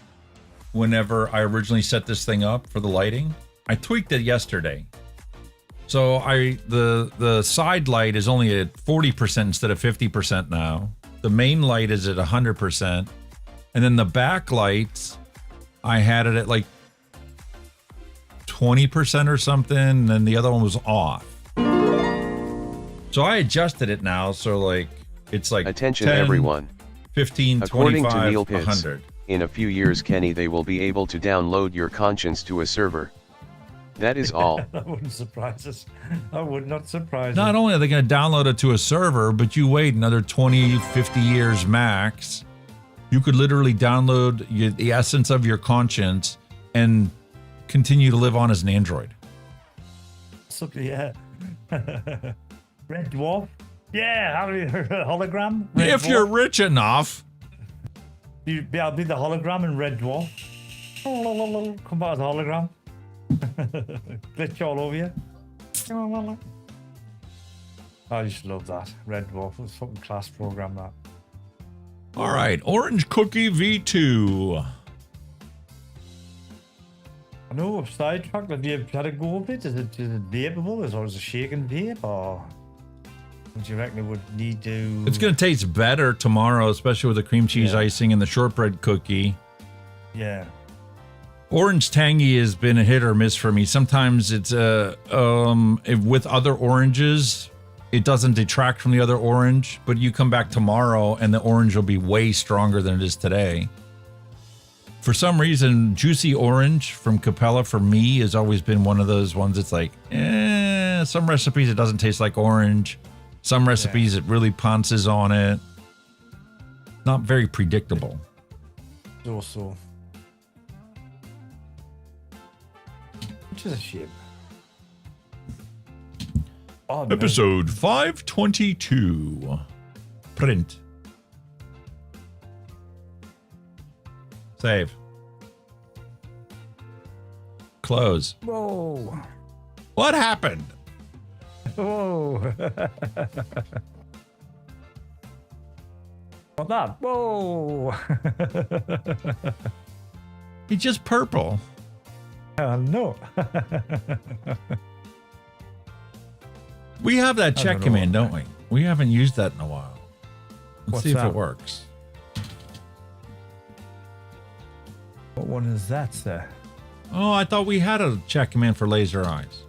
whenever I originally set this thing up for the lighting. I tweaked it yesterday. So the side light is only at 40% instead of 50% now. The main light is at 100%. And then the back lights, I had it at like 20% or something, and then the other one was off. So I adjusted it now, so like it's like attention 10, everyone. 15, According 25, to Neil Pitts, 100. in a few years, Kenny, they will be able to download your conscience to a server. That is all. That wouldn't surprise us. That would not surprise us. Not only are they going to download it to a server, but you wait another 20, 50 years max. You could literally download the essence of your conscience and continue to live on as an android. So, yeah. Red Dwarf? Yeah, hologram? Red If Dwarf? you're rich enough. I'll be the hologram in Red Dwarf. Come back as a hologram. Glitch all over you. I used to love that. Red Dwarf was fucking class program, that. All right, Orange Cookie V2. I know, sidetracked. Have you had a go of it? Is it vapeable? Or is it shaken vape? Or do you reckon it would need to... It's going to taste better tomorrow, especially with the cream cheese icing and the shortbread cookie. Yeah. Orange Tangy has been a hit or miss for me. Sometimes it's with other oranges, it doesn't detract from the other orange, but you come back tomorrow and the orange will be way stronger than it is today. For some reason, Juicy Orange from Capella for me has always been one of those ones that's like, some recipes it doesn't taste like orange. Some recipes it really pounces on it. Not very predictable. Also. Which is a shame. Oh, no. Episode 522. Print. Save. Close. Whoa. What happened? Whoa. What that? Whoa. It's just purple. No. We have that check don't command, know. don't we? We haven't used that in a while. Let's What's see if that? it works. What one is that, sir? Oh, I thought we had a check command for laser eyes.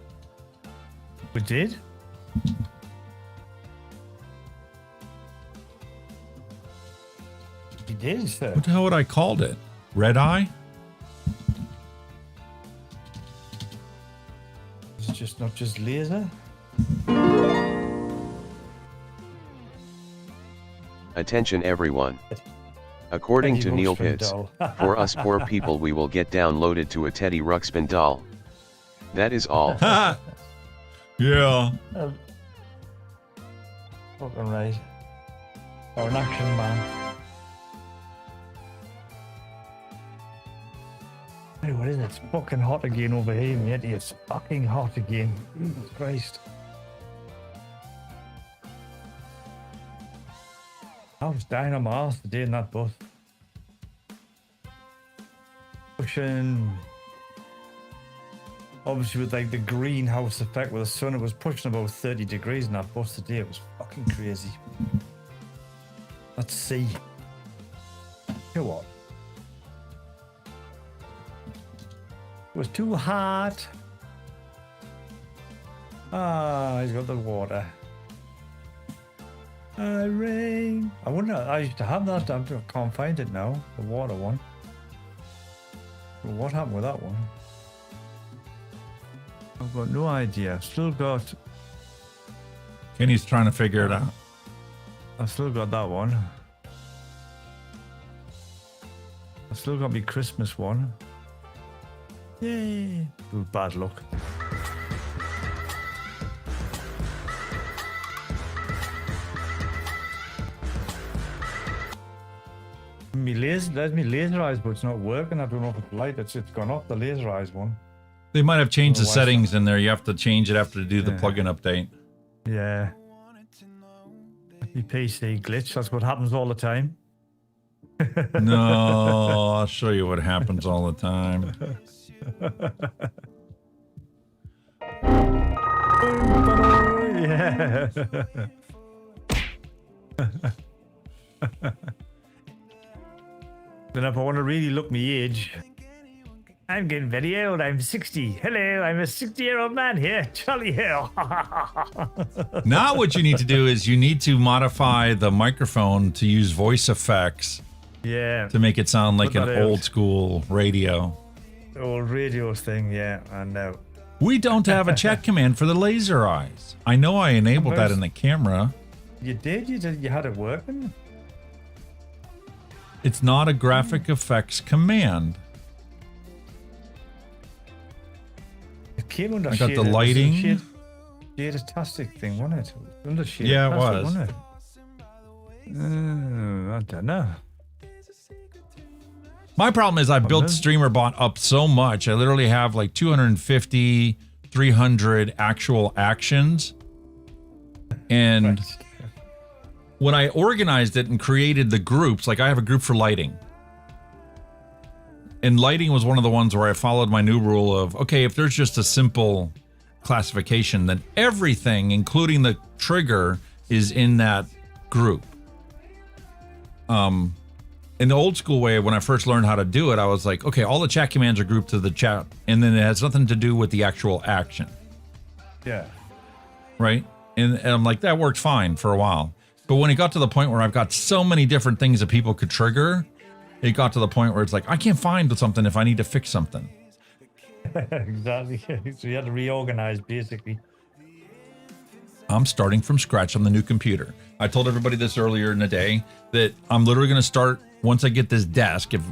We did? We did, sir. What the hell would I called it? Red eye? It's just not just laser. Attention everyone. According to Neil Pitts, for us poor people we will get downloaded to a Teddy Ruxpin doll. That is all. Yeah. Fucking right. Or an action man. Hey, what is it? It's fucking hot again over here, mate. It's fucking hot again. Jesus Christ. I was dying on my ass today in that bus. Pushing... Obviously with like the greenhouse effect with the sun, it was pushing about 30 degrees in that bus today. It was fucking crazy. Let's see. You know what? It was too hot. Ah, he's got the water. Rain. I wonder, I used to have that. I can't find it now. The water one. Well, what happened with that one? I've got no idea. I've still got... Kenny's trying to figure it out. I've still got that one. I've still got my Christmas one. Yay! Ooh, bad luck. There's me laser eyes, but it's not working. I don't know if it's light. It's gone off the laser eyes one. They might have changed the Otherwise, settings in there. You have to change it after to do the Yeah. plugin update. Yeah. My PC glitch. That's what happens all the time. No, I'll show you what happens all the time. Yeah. Then if I want to really look my age, I'm getting very old. I'm 60. Hello, I'm a 60-year-old man here. Charlie Hill. Now what you need to do is you need to modify the microphone to use voice effects. Yeah. To make it sound like Put an that out. old school radio. Old radio thing, yeah, I know. We don't have a chat command for the laser eyes. I know I enabled that in the camera. You did? You had it working? It's not a graphic effects command. It came under I got the shaded- lighting. Shade-tastic thing, wasn't it? Under shaded Yeah, it plastic, was. Wasn't it? I don't know. My problem is I built StreamerBot up so much. I literally have like 250, 300 actual actions. And when I organized it and created the groups, like I have a group for lighting. And lighting was one of the ones where I followed my new rule of, okay, if there's just a simple classification, then everything, including the trigger, is in that group. In the old school way, when I first learned how to do it, I was like, okay, all the chat commands are grouped to the chat, and then it has nothing to do with the actual action. Yeah. Right? And I'm like, that worked fine for a while. But when it got to the point where I've got so many different things that people could trigger, it got to the point where it's like, I can't find something if I need to fix something. Exactly. So you had to reorganize, basically. I'm starting from scratch on the new computer. I told everybody this earlier in the day that I'm literally going to start once I get this desk, if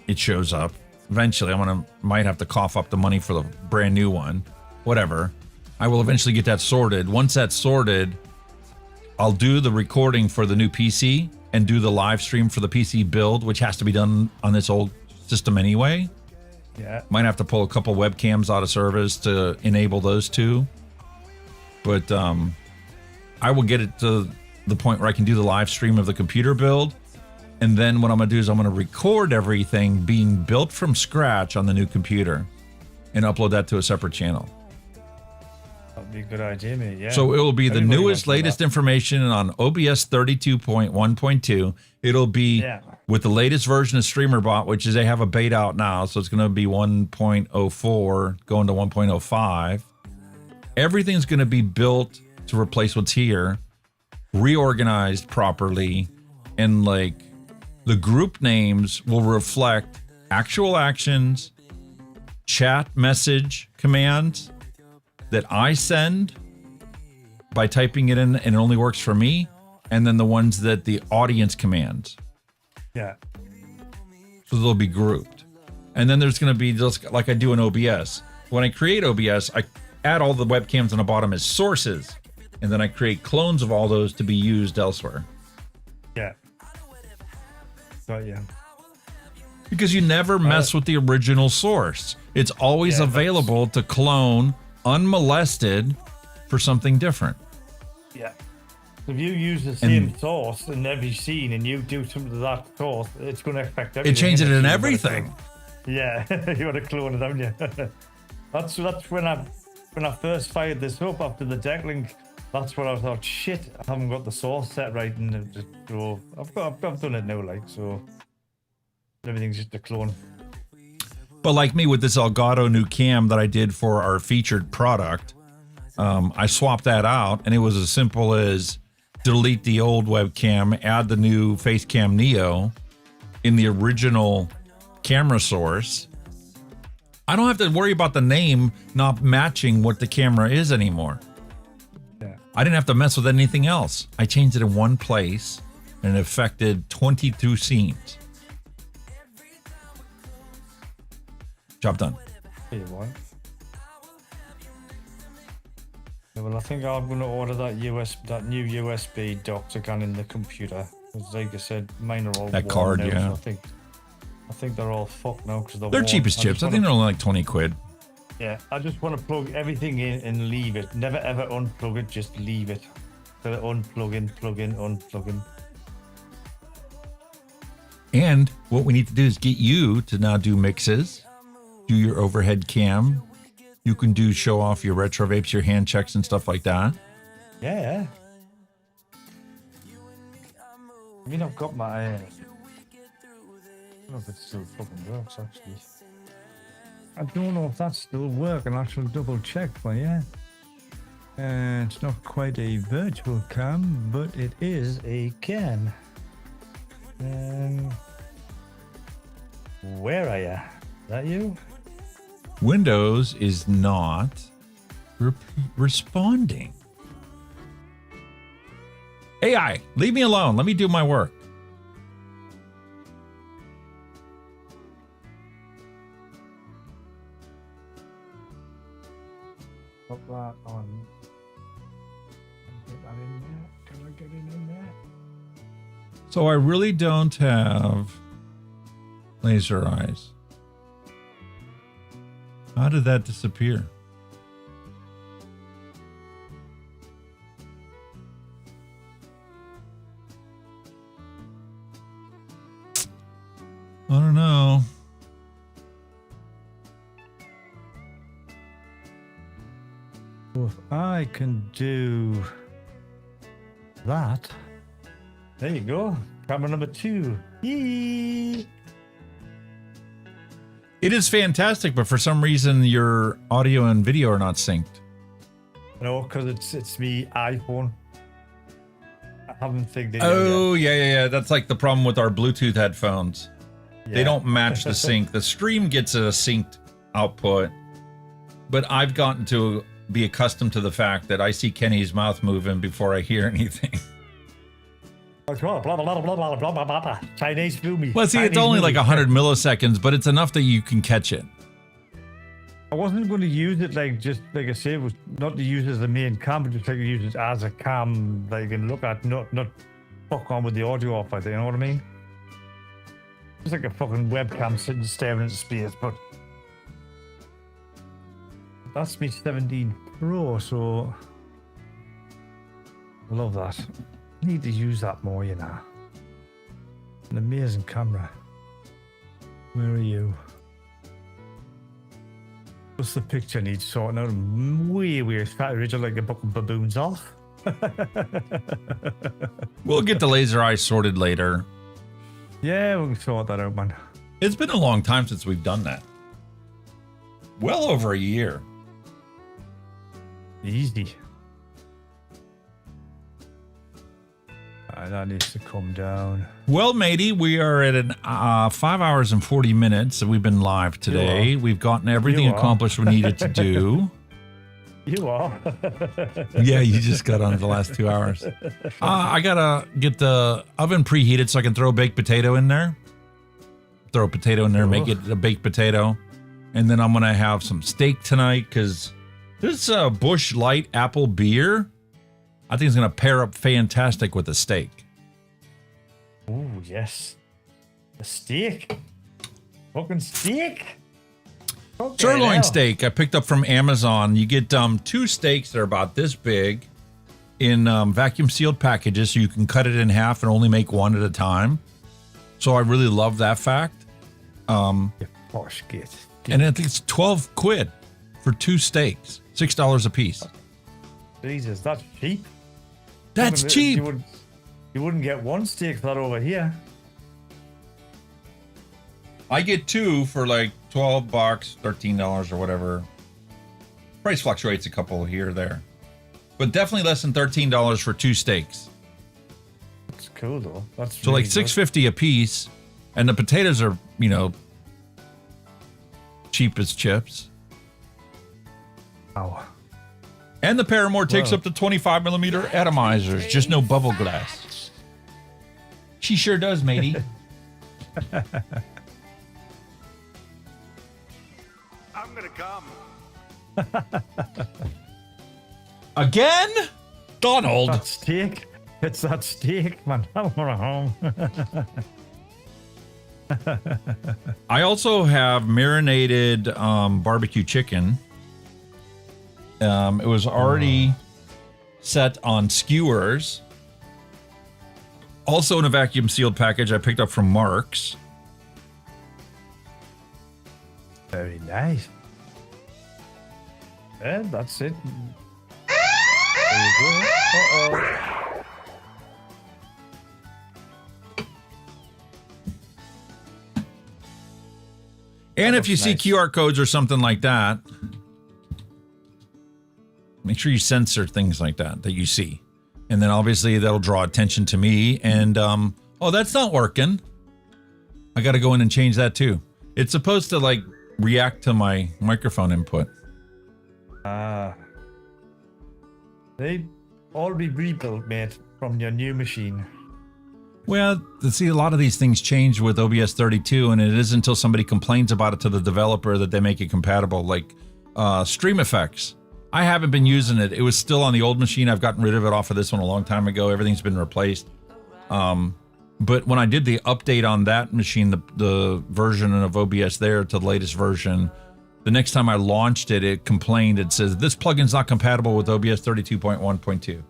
it shows up. Eventually, might have to cough up the money for the brand new one. Whatever. I will eventually get that sorted. Once that's sorted, I'll do the recording for the new PC and do the live stream for the PC build, which has to be done on this old system anyway. Yeah. Might have to pull a couple webcams out of service to enable those two. But I will get it to the point where I can do the live stream of the computer build. And then what I'm going to do is I'm going to record everything being built from scratch on the new computer and upload that to a separate channel. That'd be a good idea, mate. Yeah. So it will be the Everybody newest, wants latest that. information on OBS 32.1.2. It'll be with the latest version of StreamerBot, which is they have a beta out now. So it's going to be 1.04 going to 1.05. Everything's going to be built to replace what's here, reorganized properly, and like the group names will reflect actual actions, chat message commands that I send by typing it in, and it only works for me, and then the ones that the audience commands. Yeah. So they'll be grouped. And then there's going to be just like I do in OBS. When I create OBS, I add all the webcams on the bottom as sources, and then I create clones of all those to be used elsewhere. Yeah. Got you. Because you never mess with the original source. It's always available to clone unmolested for something different. Yeah. If you use the same source in every scene and you do something to that source, it's going to affect everything. It changes it in You gotta everything. clone- Yeah, you got to clone it, haven't you? that's when I first fired this up after the deck link. That's when I thought, shit, I haven't got the source set right, and so I've done it now, like, so everything's just a clone. But like me with this Elgato new cam that I did for our featured product, I swapped that out, and it was as simple as delete the old webcam, add the new Facecam Neo in the original camera source. I don't have to worry about the name not matching what the camera is anymore. Yeah. I didn't have to mess with anything else. I changed it in one place, and it affected 22 scenes. Job done. Here you want. Yeah, well, I think I'm going to order that new USB dock to go in the computer. Because like I said, mine are all That worn card, now, yeah. So I think they're all fucked now because They're cheap as chips. I think they're only like 20 quid. Yeah, I just want to plug everything in and leave it. Never ever unplug it, just leave it. So unplug in, plug in, unplug in. And what we need to do is get you to now do mixes, do your overhead cam. You can show off your retro vapes, your hand checks and stuff like that. Yeah. I mean, I've got my... I don't know if it still fucking works, actually. I don't know if that still works, and I shall double check for you. It's not quite a virtual cam, but it is a cam. Where are you? Is that you? Windows is not responding. AI, leave me alone. Let me do my work. Put that on. Get that in there. Can I get it in there? So I really don't have laser eyes. How did that disappear? I don't know. If I can do that, there you go. Camera number 2. Yee! It is fantastic, but for some reason your audio and video are not synced. No, because it's me iPhone. I haven't figured it out Oh, yeah. That's like the problem with our Bluetooth headphones. They don't match the sync. The stream gets a synced output, but I've gotten to be accustomed to the fact that I see Kenny's mouth moving before I hear anything. Chinese movie. Well, see, it's only like 100 milliseconds, but it's enough that you can catch it. I wasn't going to use it just like I said, was not to use it as the main cam, but just like to use it as a cam that you can look at, not fuck on with the audio off. You know what I mean? It's like a fucking webcam sitting staring into space, but that's me 17 Pro, so I love that. Need to use that more, you know. An amazing camera. Where are you? What's the picture needs sorting out? Way original, like a book of baboons off. We'll get the laser eye sorted later. Yeah, we can sort that out, man. It's been a long time since we've done that. Well over a year. Easy. That needs to come down. Well, matey, we are at an 5 hours and 40 minutes. We've been live today. We've gotten everything accomplished we needed to do. You are. Yeah, you just got on the last 2 hours. I gotta get the oven preheated so I can throw a baked potato in there. Throw a potato in there, make it a baked potato. And then I'm gonna have some steak tonight because this Busch Light apple beer, I think it's going to pair up fantastic with a steak. Oh, yes. A steak. Fucking steak. Okay, Sirloin steak I picked up from Amazon. You get 2 steaks that are about this big in vacuum sealed packages, so you can cut it in half and only make one at a time. So I really love that fact. And I think it's 12 quid for 2 steaks, $6 a piece. Jesus, that's cheap. That's cheap. You wouldn't get one steak for that over here. I get 2 for like $12, $13 or whatever. Price fluctuates a couple here or there. But definitely less than $13 for 2 steaks. That's cool though. That's so really like $6.50 a piece. And the potatoes are, cheap as chips. Wow. And the Paramore takes up to 25 millimeter atomizers, just no bubble glass. She sure does, matey. I'm gonna come. Again? Donald. That steak. It's that steak, man. I want home. I also have marinated barbecue chicken. It was already set on skewers. Also in a vacuum sealed package I picked up from Mark's. Very nice. And that's it. There you go. Uh-oh. And if you see QR codes or something like that, make sure you censor things like that you see. And then obviously that'll draw attention to me. And, oh, that's not working. I got to go in and change that too. It's supposed to like react to my microphone input. They all be rebuilt, mate, from your new machine. Well, see, a lot of these things change with OBS 32, and it isn't until somebody complains about it to the developer that they make it compatible. Like stream effects. I haven't been using it. It was still on the old machine. I've gotten rid of it off of this one a long time ago. Everything's been replaced. But when I did the update on that machine, the version of OBS there to the latest version, the next time I launched it, it complained. It says, this plugin's not compatible with OBS 32.1.2.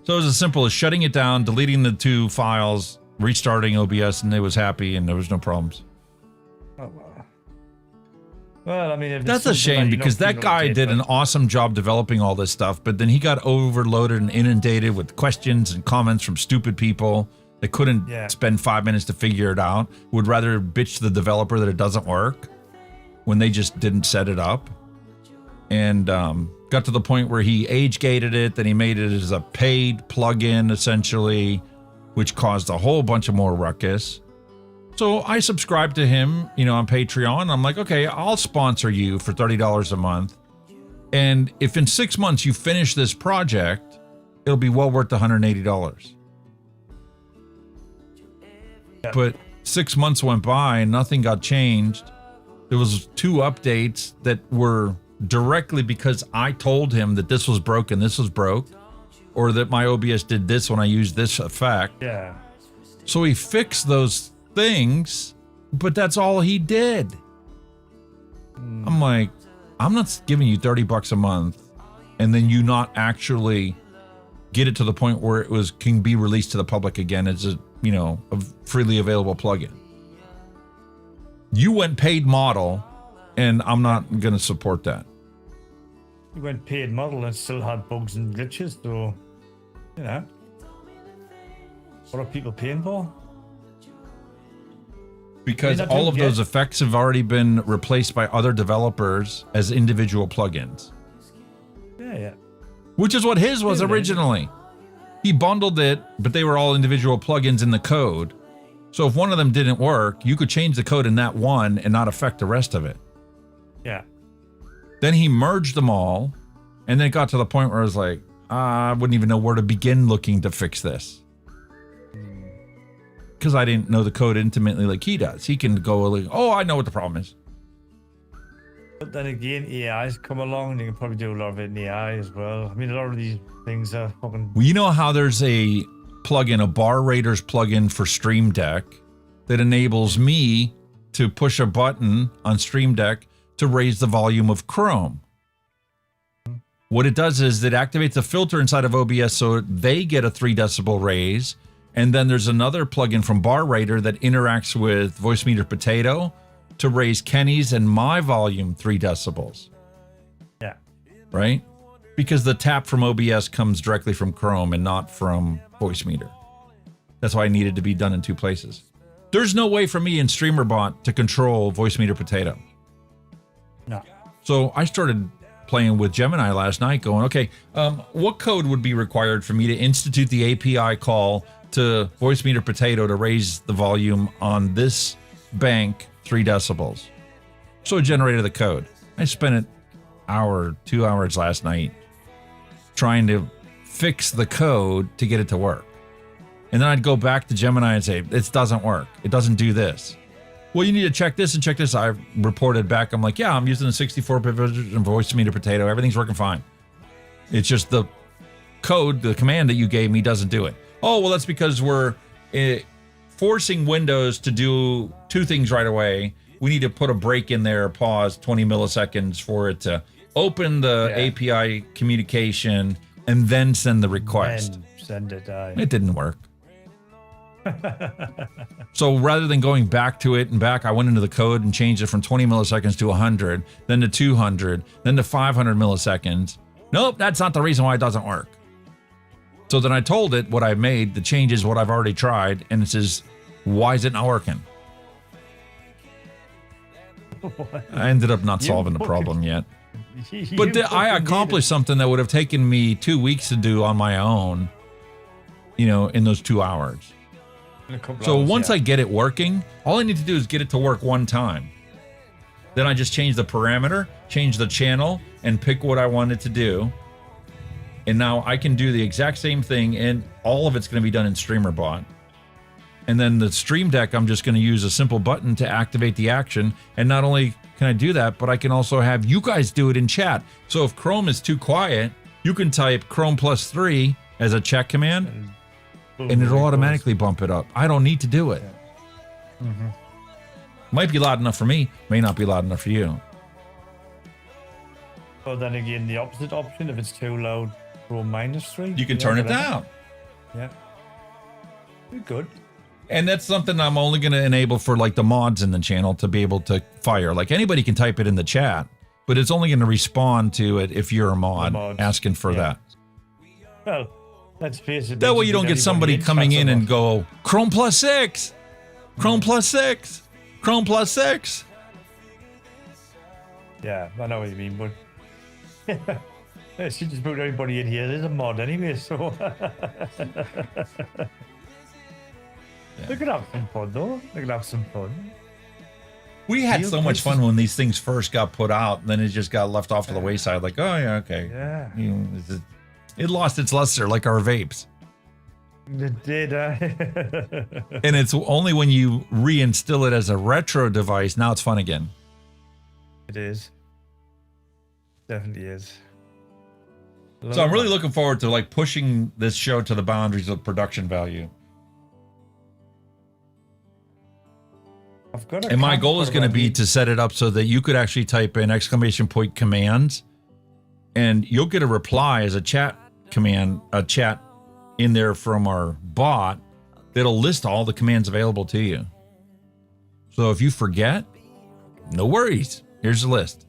So it was as simple as shutting it down, deleting the 2 files, restarting OBS, and it was happy, and there was no problems. Oh, wow. Well, I mean, if that's a shame because that guy did an awesome job developing all this stuff, but then he got overloaded and inundated with questions and comments from stupid people that couldn't spend 5 minutes to figure it out, would rather bitch to the developer that it doesn't work when they just didn't set it up. And got to the point where he age-gated it, then he made it as a paid plugin, essentially, which caused a whole bunch of more ruckus. So I subscribed to him, you know, on Patreon. I'm like, okay, I'll sponsor you for $30 a month. And if in 6 months you finish this project, it'll be well worth the $180. But 6 months went by and nothing got changed. There was 2 updates that were directly because I told him that this was broken, this was broke, or that my OBS did this when I used this effect. Yeah. So he fixed those things, but that's all he did. I'm like, I'm not giving you $30 a month and then you not actually get it to the point where it can be released to the public again as a, you know, a freely available plugin. You went paid model, and I'm not going to support that. You went paid model and still had bugs and glitches, so, you know. What are people paying for? Because all of those effects have already been replaced by other developers as individual plugins. Yeah. Which is what his was originally. He bundled it, but they were all individual plugins in the code. So if one of them didn't work, you could change the code in that one and not affect the rest of it. Yeah. Then he merged them all, and then it got to the point where I was like, I wouldn't even know where to begin looking to fix this. Because I didn't know the code intimately like he does. He can go like, oh, I know what the problem is. But then again, AI's come along, and you can probably do a lot of it in AI as well. I mean, a lot of these things are fucking... Well, you know how there's a plugin, a Bar Raiders plugin for Stream Deck that enables me to push a button on Stream Deck to raise the volume of Chrome. What it does is it activates a filter inside of OBS so they get a 3 decibel raise. And then there's another plugin from Bar Raider that interacts with Voicemeeter Potato to raise Kenny's and my volume 3 decibels. Yeah. Right? Because the tap from OBS comes directly from Chrome and not from Voicemeeter. That's why it needed to be done in 2 places. There's no way for me in StreamerBot to control Voicemeeter Potato. No. So I started playing with Gemini last night going, okay, what code would be required for me to institute the API call to Voicemeeter Potato to raise the volume on this bank 3 decibels? So it generated the code. I spent an hour, 2 hours last night trying to fix the code to get it to work. And then I'd go back to Gemini and say, it doesn't work. It doesn't do this. Well, you need to check this and check this. I reported back. I'm like, yeah, I'm using the 64-bit version of Voicemeeter Potato. Everything's working fine. It's just the code, the command that you gave me doesn't do it. Oh, well, that's because we're forcing Windows to do 2 things right away. We need to put a break in there, pause 20 milliseconds for it to open the API communication and then send the request. And send it. It didn't work. So rather than going back to it and back, I went into the code and changed it from 20 milliseconds to 100, then to 200, then to 500 milliseconds. Nope, that's not the reason why it doesn't work. So then I told it what I made, the changes, what I've already tried, and it says, why is it not working? I ended up not solving the problem yet. But I accomplished something that would have taken me 2 weeks to do on my own, you know, in those 2 hours. So once I get it working, all I need to do is get it to work one time. Then I just change the parameter, change the channel, and pick what I want it to do. And now I can do the exact same thing, and all of it's going to be done in StreamerBot. And then the Stream Deck, I'm just going to use a simple button to activate the action. And not only can I do that, but I can also have you guys do it in chat. So if Chrome is too quiet, you can type Chrome +3 as a chat command, and it'll automatically bump it up. I don't need to do it. Might be loud enough for me, may not be loud enough for you. But then again, the opposite option, if it's too loud, Chrome -3. You can turn it down. Yeah. Good. And that's something I'm only going to enable for like the mods in the channel to be able to fire. Like anybody can type it in the chat, but it's only going to respond to it if you're a mod asking for that. Well, let's face it. That way you don't get somebody coming in and go, Chrome +6, Chrome +6, Chrome +6. Yeah, I know what you mean, but she just put everybody in here. There's a mod anyway, so they could have some fun though. They could have some fun. We had so much fun when these things first got put out, and then it just got left off to the wayside. Like, oh yeah, okay. Yeah. You know, it lost its luster, like our vapes. It did. And it's only when you reinstill it as a retro device, now it's fun again. It is. Definitely is. So I'm really looking forward to like pushing this show to the boundaries of production value. And my goal is going to be to set it up so that you could actually type in !point commands, and you'll get a reply as a chat command, a chat in there from our bot that'll list all the commands available to you. So if you forget, no worries. Here's the list.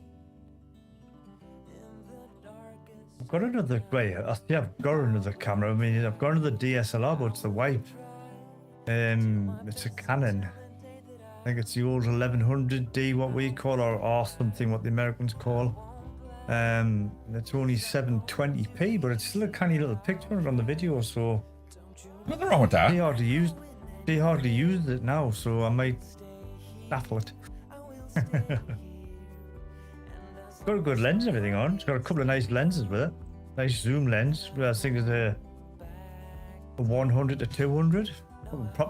I've got another I've got another camera. I mean, I've got another DSLR, but it's the Vape. It's a Canon. I think it's the old 1100D, what we call, or R something, what the Americans call. It's only 720p, but it's still a canny little picture on the video, so nothing wrong with that. They hardly use it now, so I might snaffle it. It's got a good lens and everything on. It's got a couple of nice lenses with it. Nice zoom lens. I think it's a 100 to 200.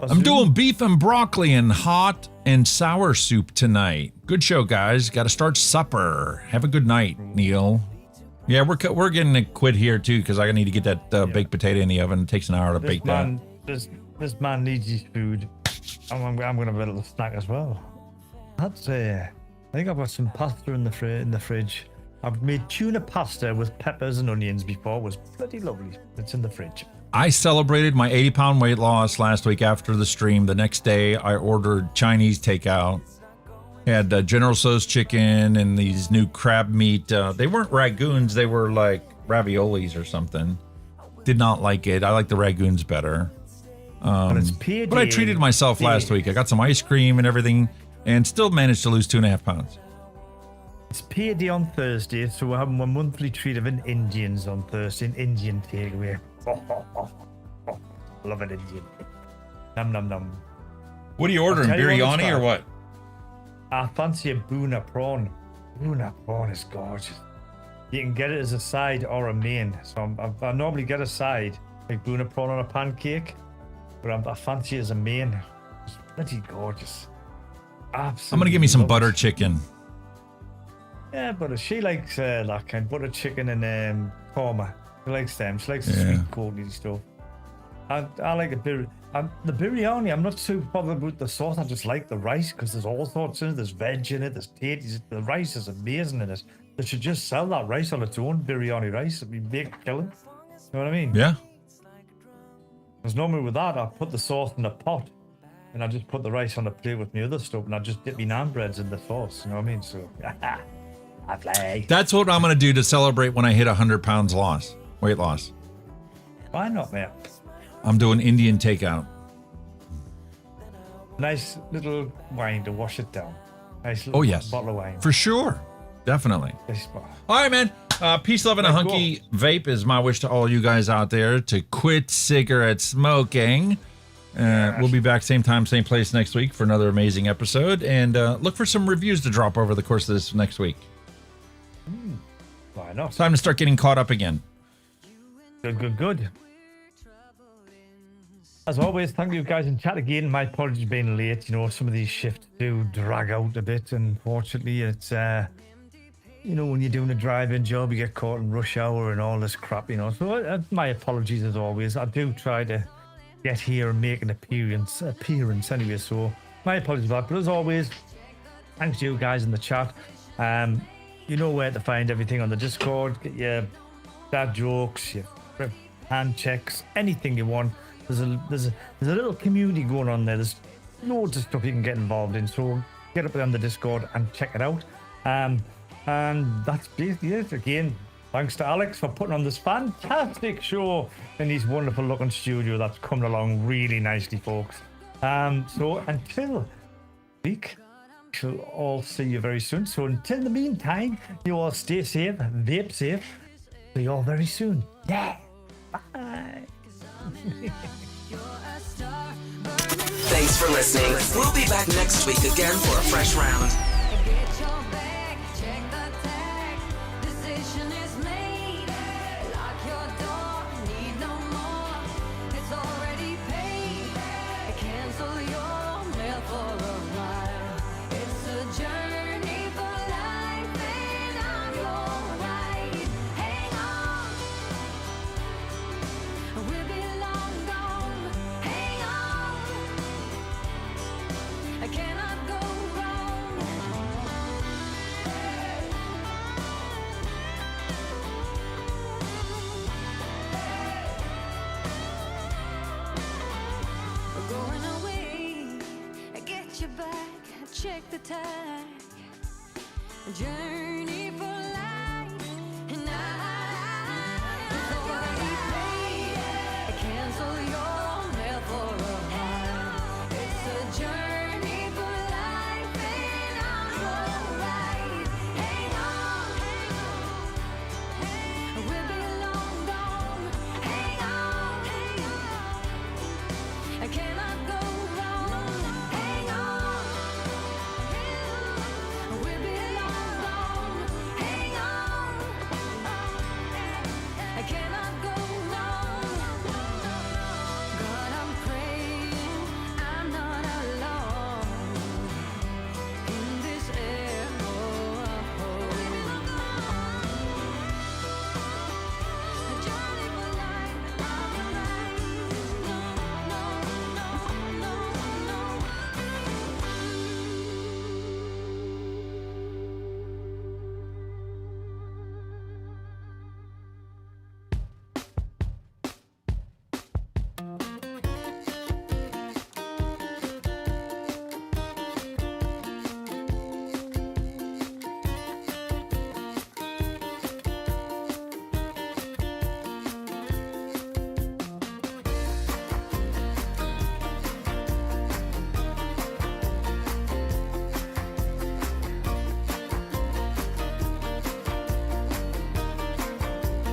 I'm doing beef and broccoli and hot and sour soup tonight. Good show, guys. Got to start supper. Have a good night, Neil. Yeah, we're getting it quit here too because I need to get that baked potato in the oven. It takes an hour to bake that. This man needs his food. I'm gonna have a little snack as well. That's I think I've got some pasta in the fridge. I've made tuna pasta with peppers and onions before. It was bloody lovely. It's in the fridge. I celebrated my 80-pound weight loss last week after the stream. The next day, I ordered Chinese takeout. Had General Tso's chicken and these new crab meat. They weren't ragoons. They were like raviolis or something. Did not like it. I like the ragoons better. But I treated myself last week. I got some ice cream and everything and still managed to lose 2.5 pounds. It's payday on Thursday, so we're having a monthly treat of an Indians on Thursday, an Indian takeaway. Love an Indian. Nom nom nom. What are you ordering? Biryani or what? I fancy a Boona prawn. Boona prawn is gorgeous. You can get it as a side or a main. So I normally get a side, like Boona prawn on a pancake, but I fancy it as a main. It's bloody gorgeous. Absolutely. I'm gonna give me some butter chicken. Yeah, but she likes that kind of butter chicken and korma. She likes them. She likes the sweet coaty stuff. I like the biryani. I'm not too bothered with the sauce. I just like the rice because there's all sorts in it. There's veg in it. There's tatties. The rice is amazing in it. They should just sell that rice on its own, biryani rice. It'd be big killing. You know what I mean? Yeah. Because normally with that, I put the sauce in a pot and I just put the rice on a plate with my other stuff and I just dip my naan breads in the sauce. You know what I mean? So, I play. That's what I'm going to do to celebrate when I hit 100 pounds weight loss. Why not, man? I'm doing Indian takeout. Nice little wine to wash it down. Nice little Oh, yes. bottle of wine. For sure. Definitely. Nice spot. All right, man. Peace, love, and a hunky vape is my wish to all you guys out there to quit cigarette smoking. We'll be back same time, same place next week for another amazing episode. And look for some reviews to drop over the course of this next week. Why not? Time to start getting caught up again. Good. As always, thank you guys in chat again. My apologies for being late. You know, some of these shifts do drag out a bit. Unfortunately, it's, you know, when you're doing a drive-in job, you get caught in rush hour and all this crap, you know. So my apologies as always. I do try to get here and make an appearance anyway. So my apologies for that. But as always, thanks to you guys in the chat. You know where to find everything on the Discord. Get your dad jokes, your hand checks, anything you want. There's a little community going on there. There's loads of stuff you can get involved in. So get up on the Discord and check it out. And that's basically it. Again, thanks to Alex for putting on this fantastic show in his wonderful looking studio that's coming along really nicely, folks. So until week, we'll all see you very soon. So until the meantime, you all stay safe, vape safe. See you all very soon. Yeah. Bye. Thanks for listening. We'll be back next week again for a fresh round. Check the tag. Journey for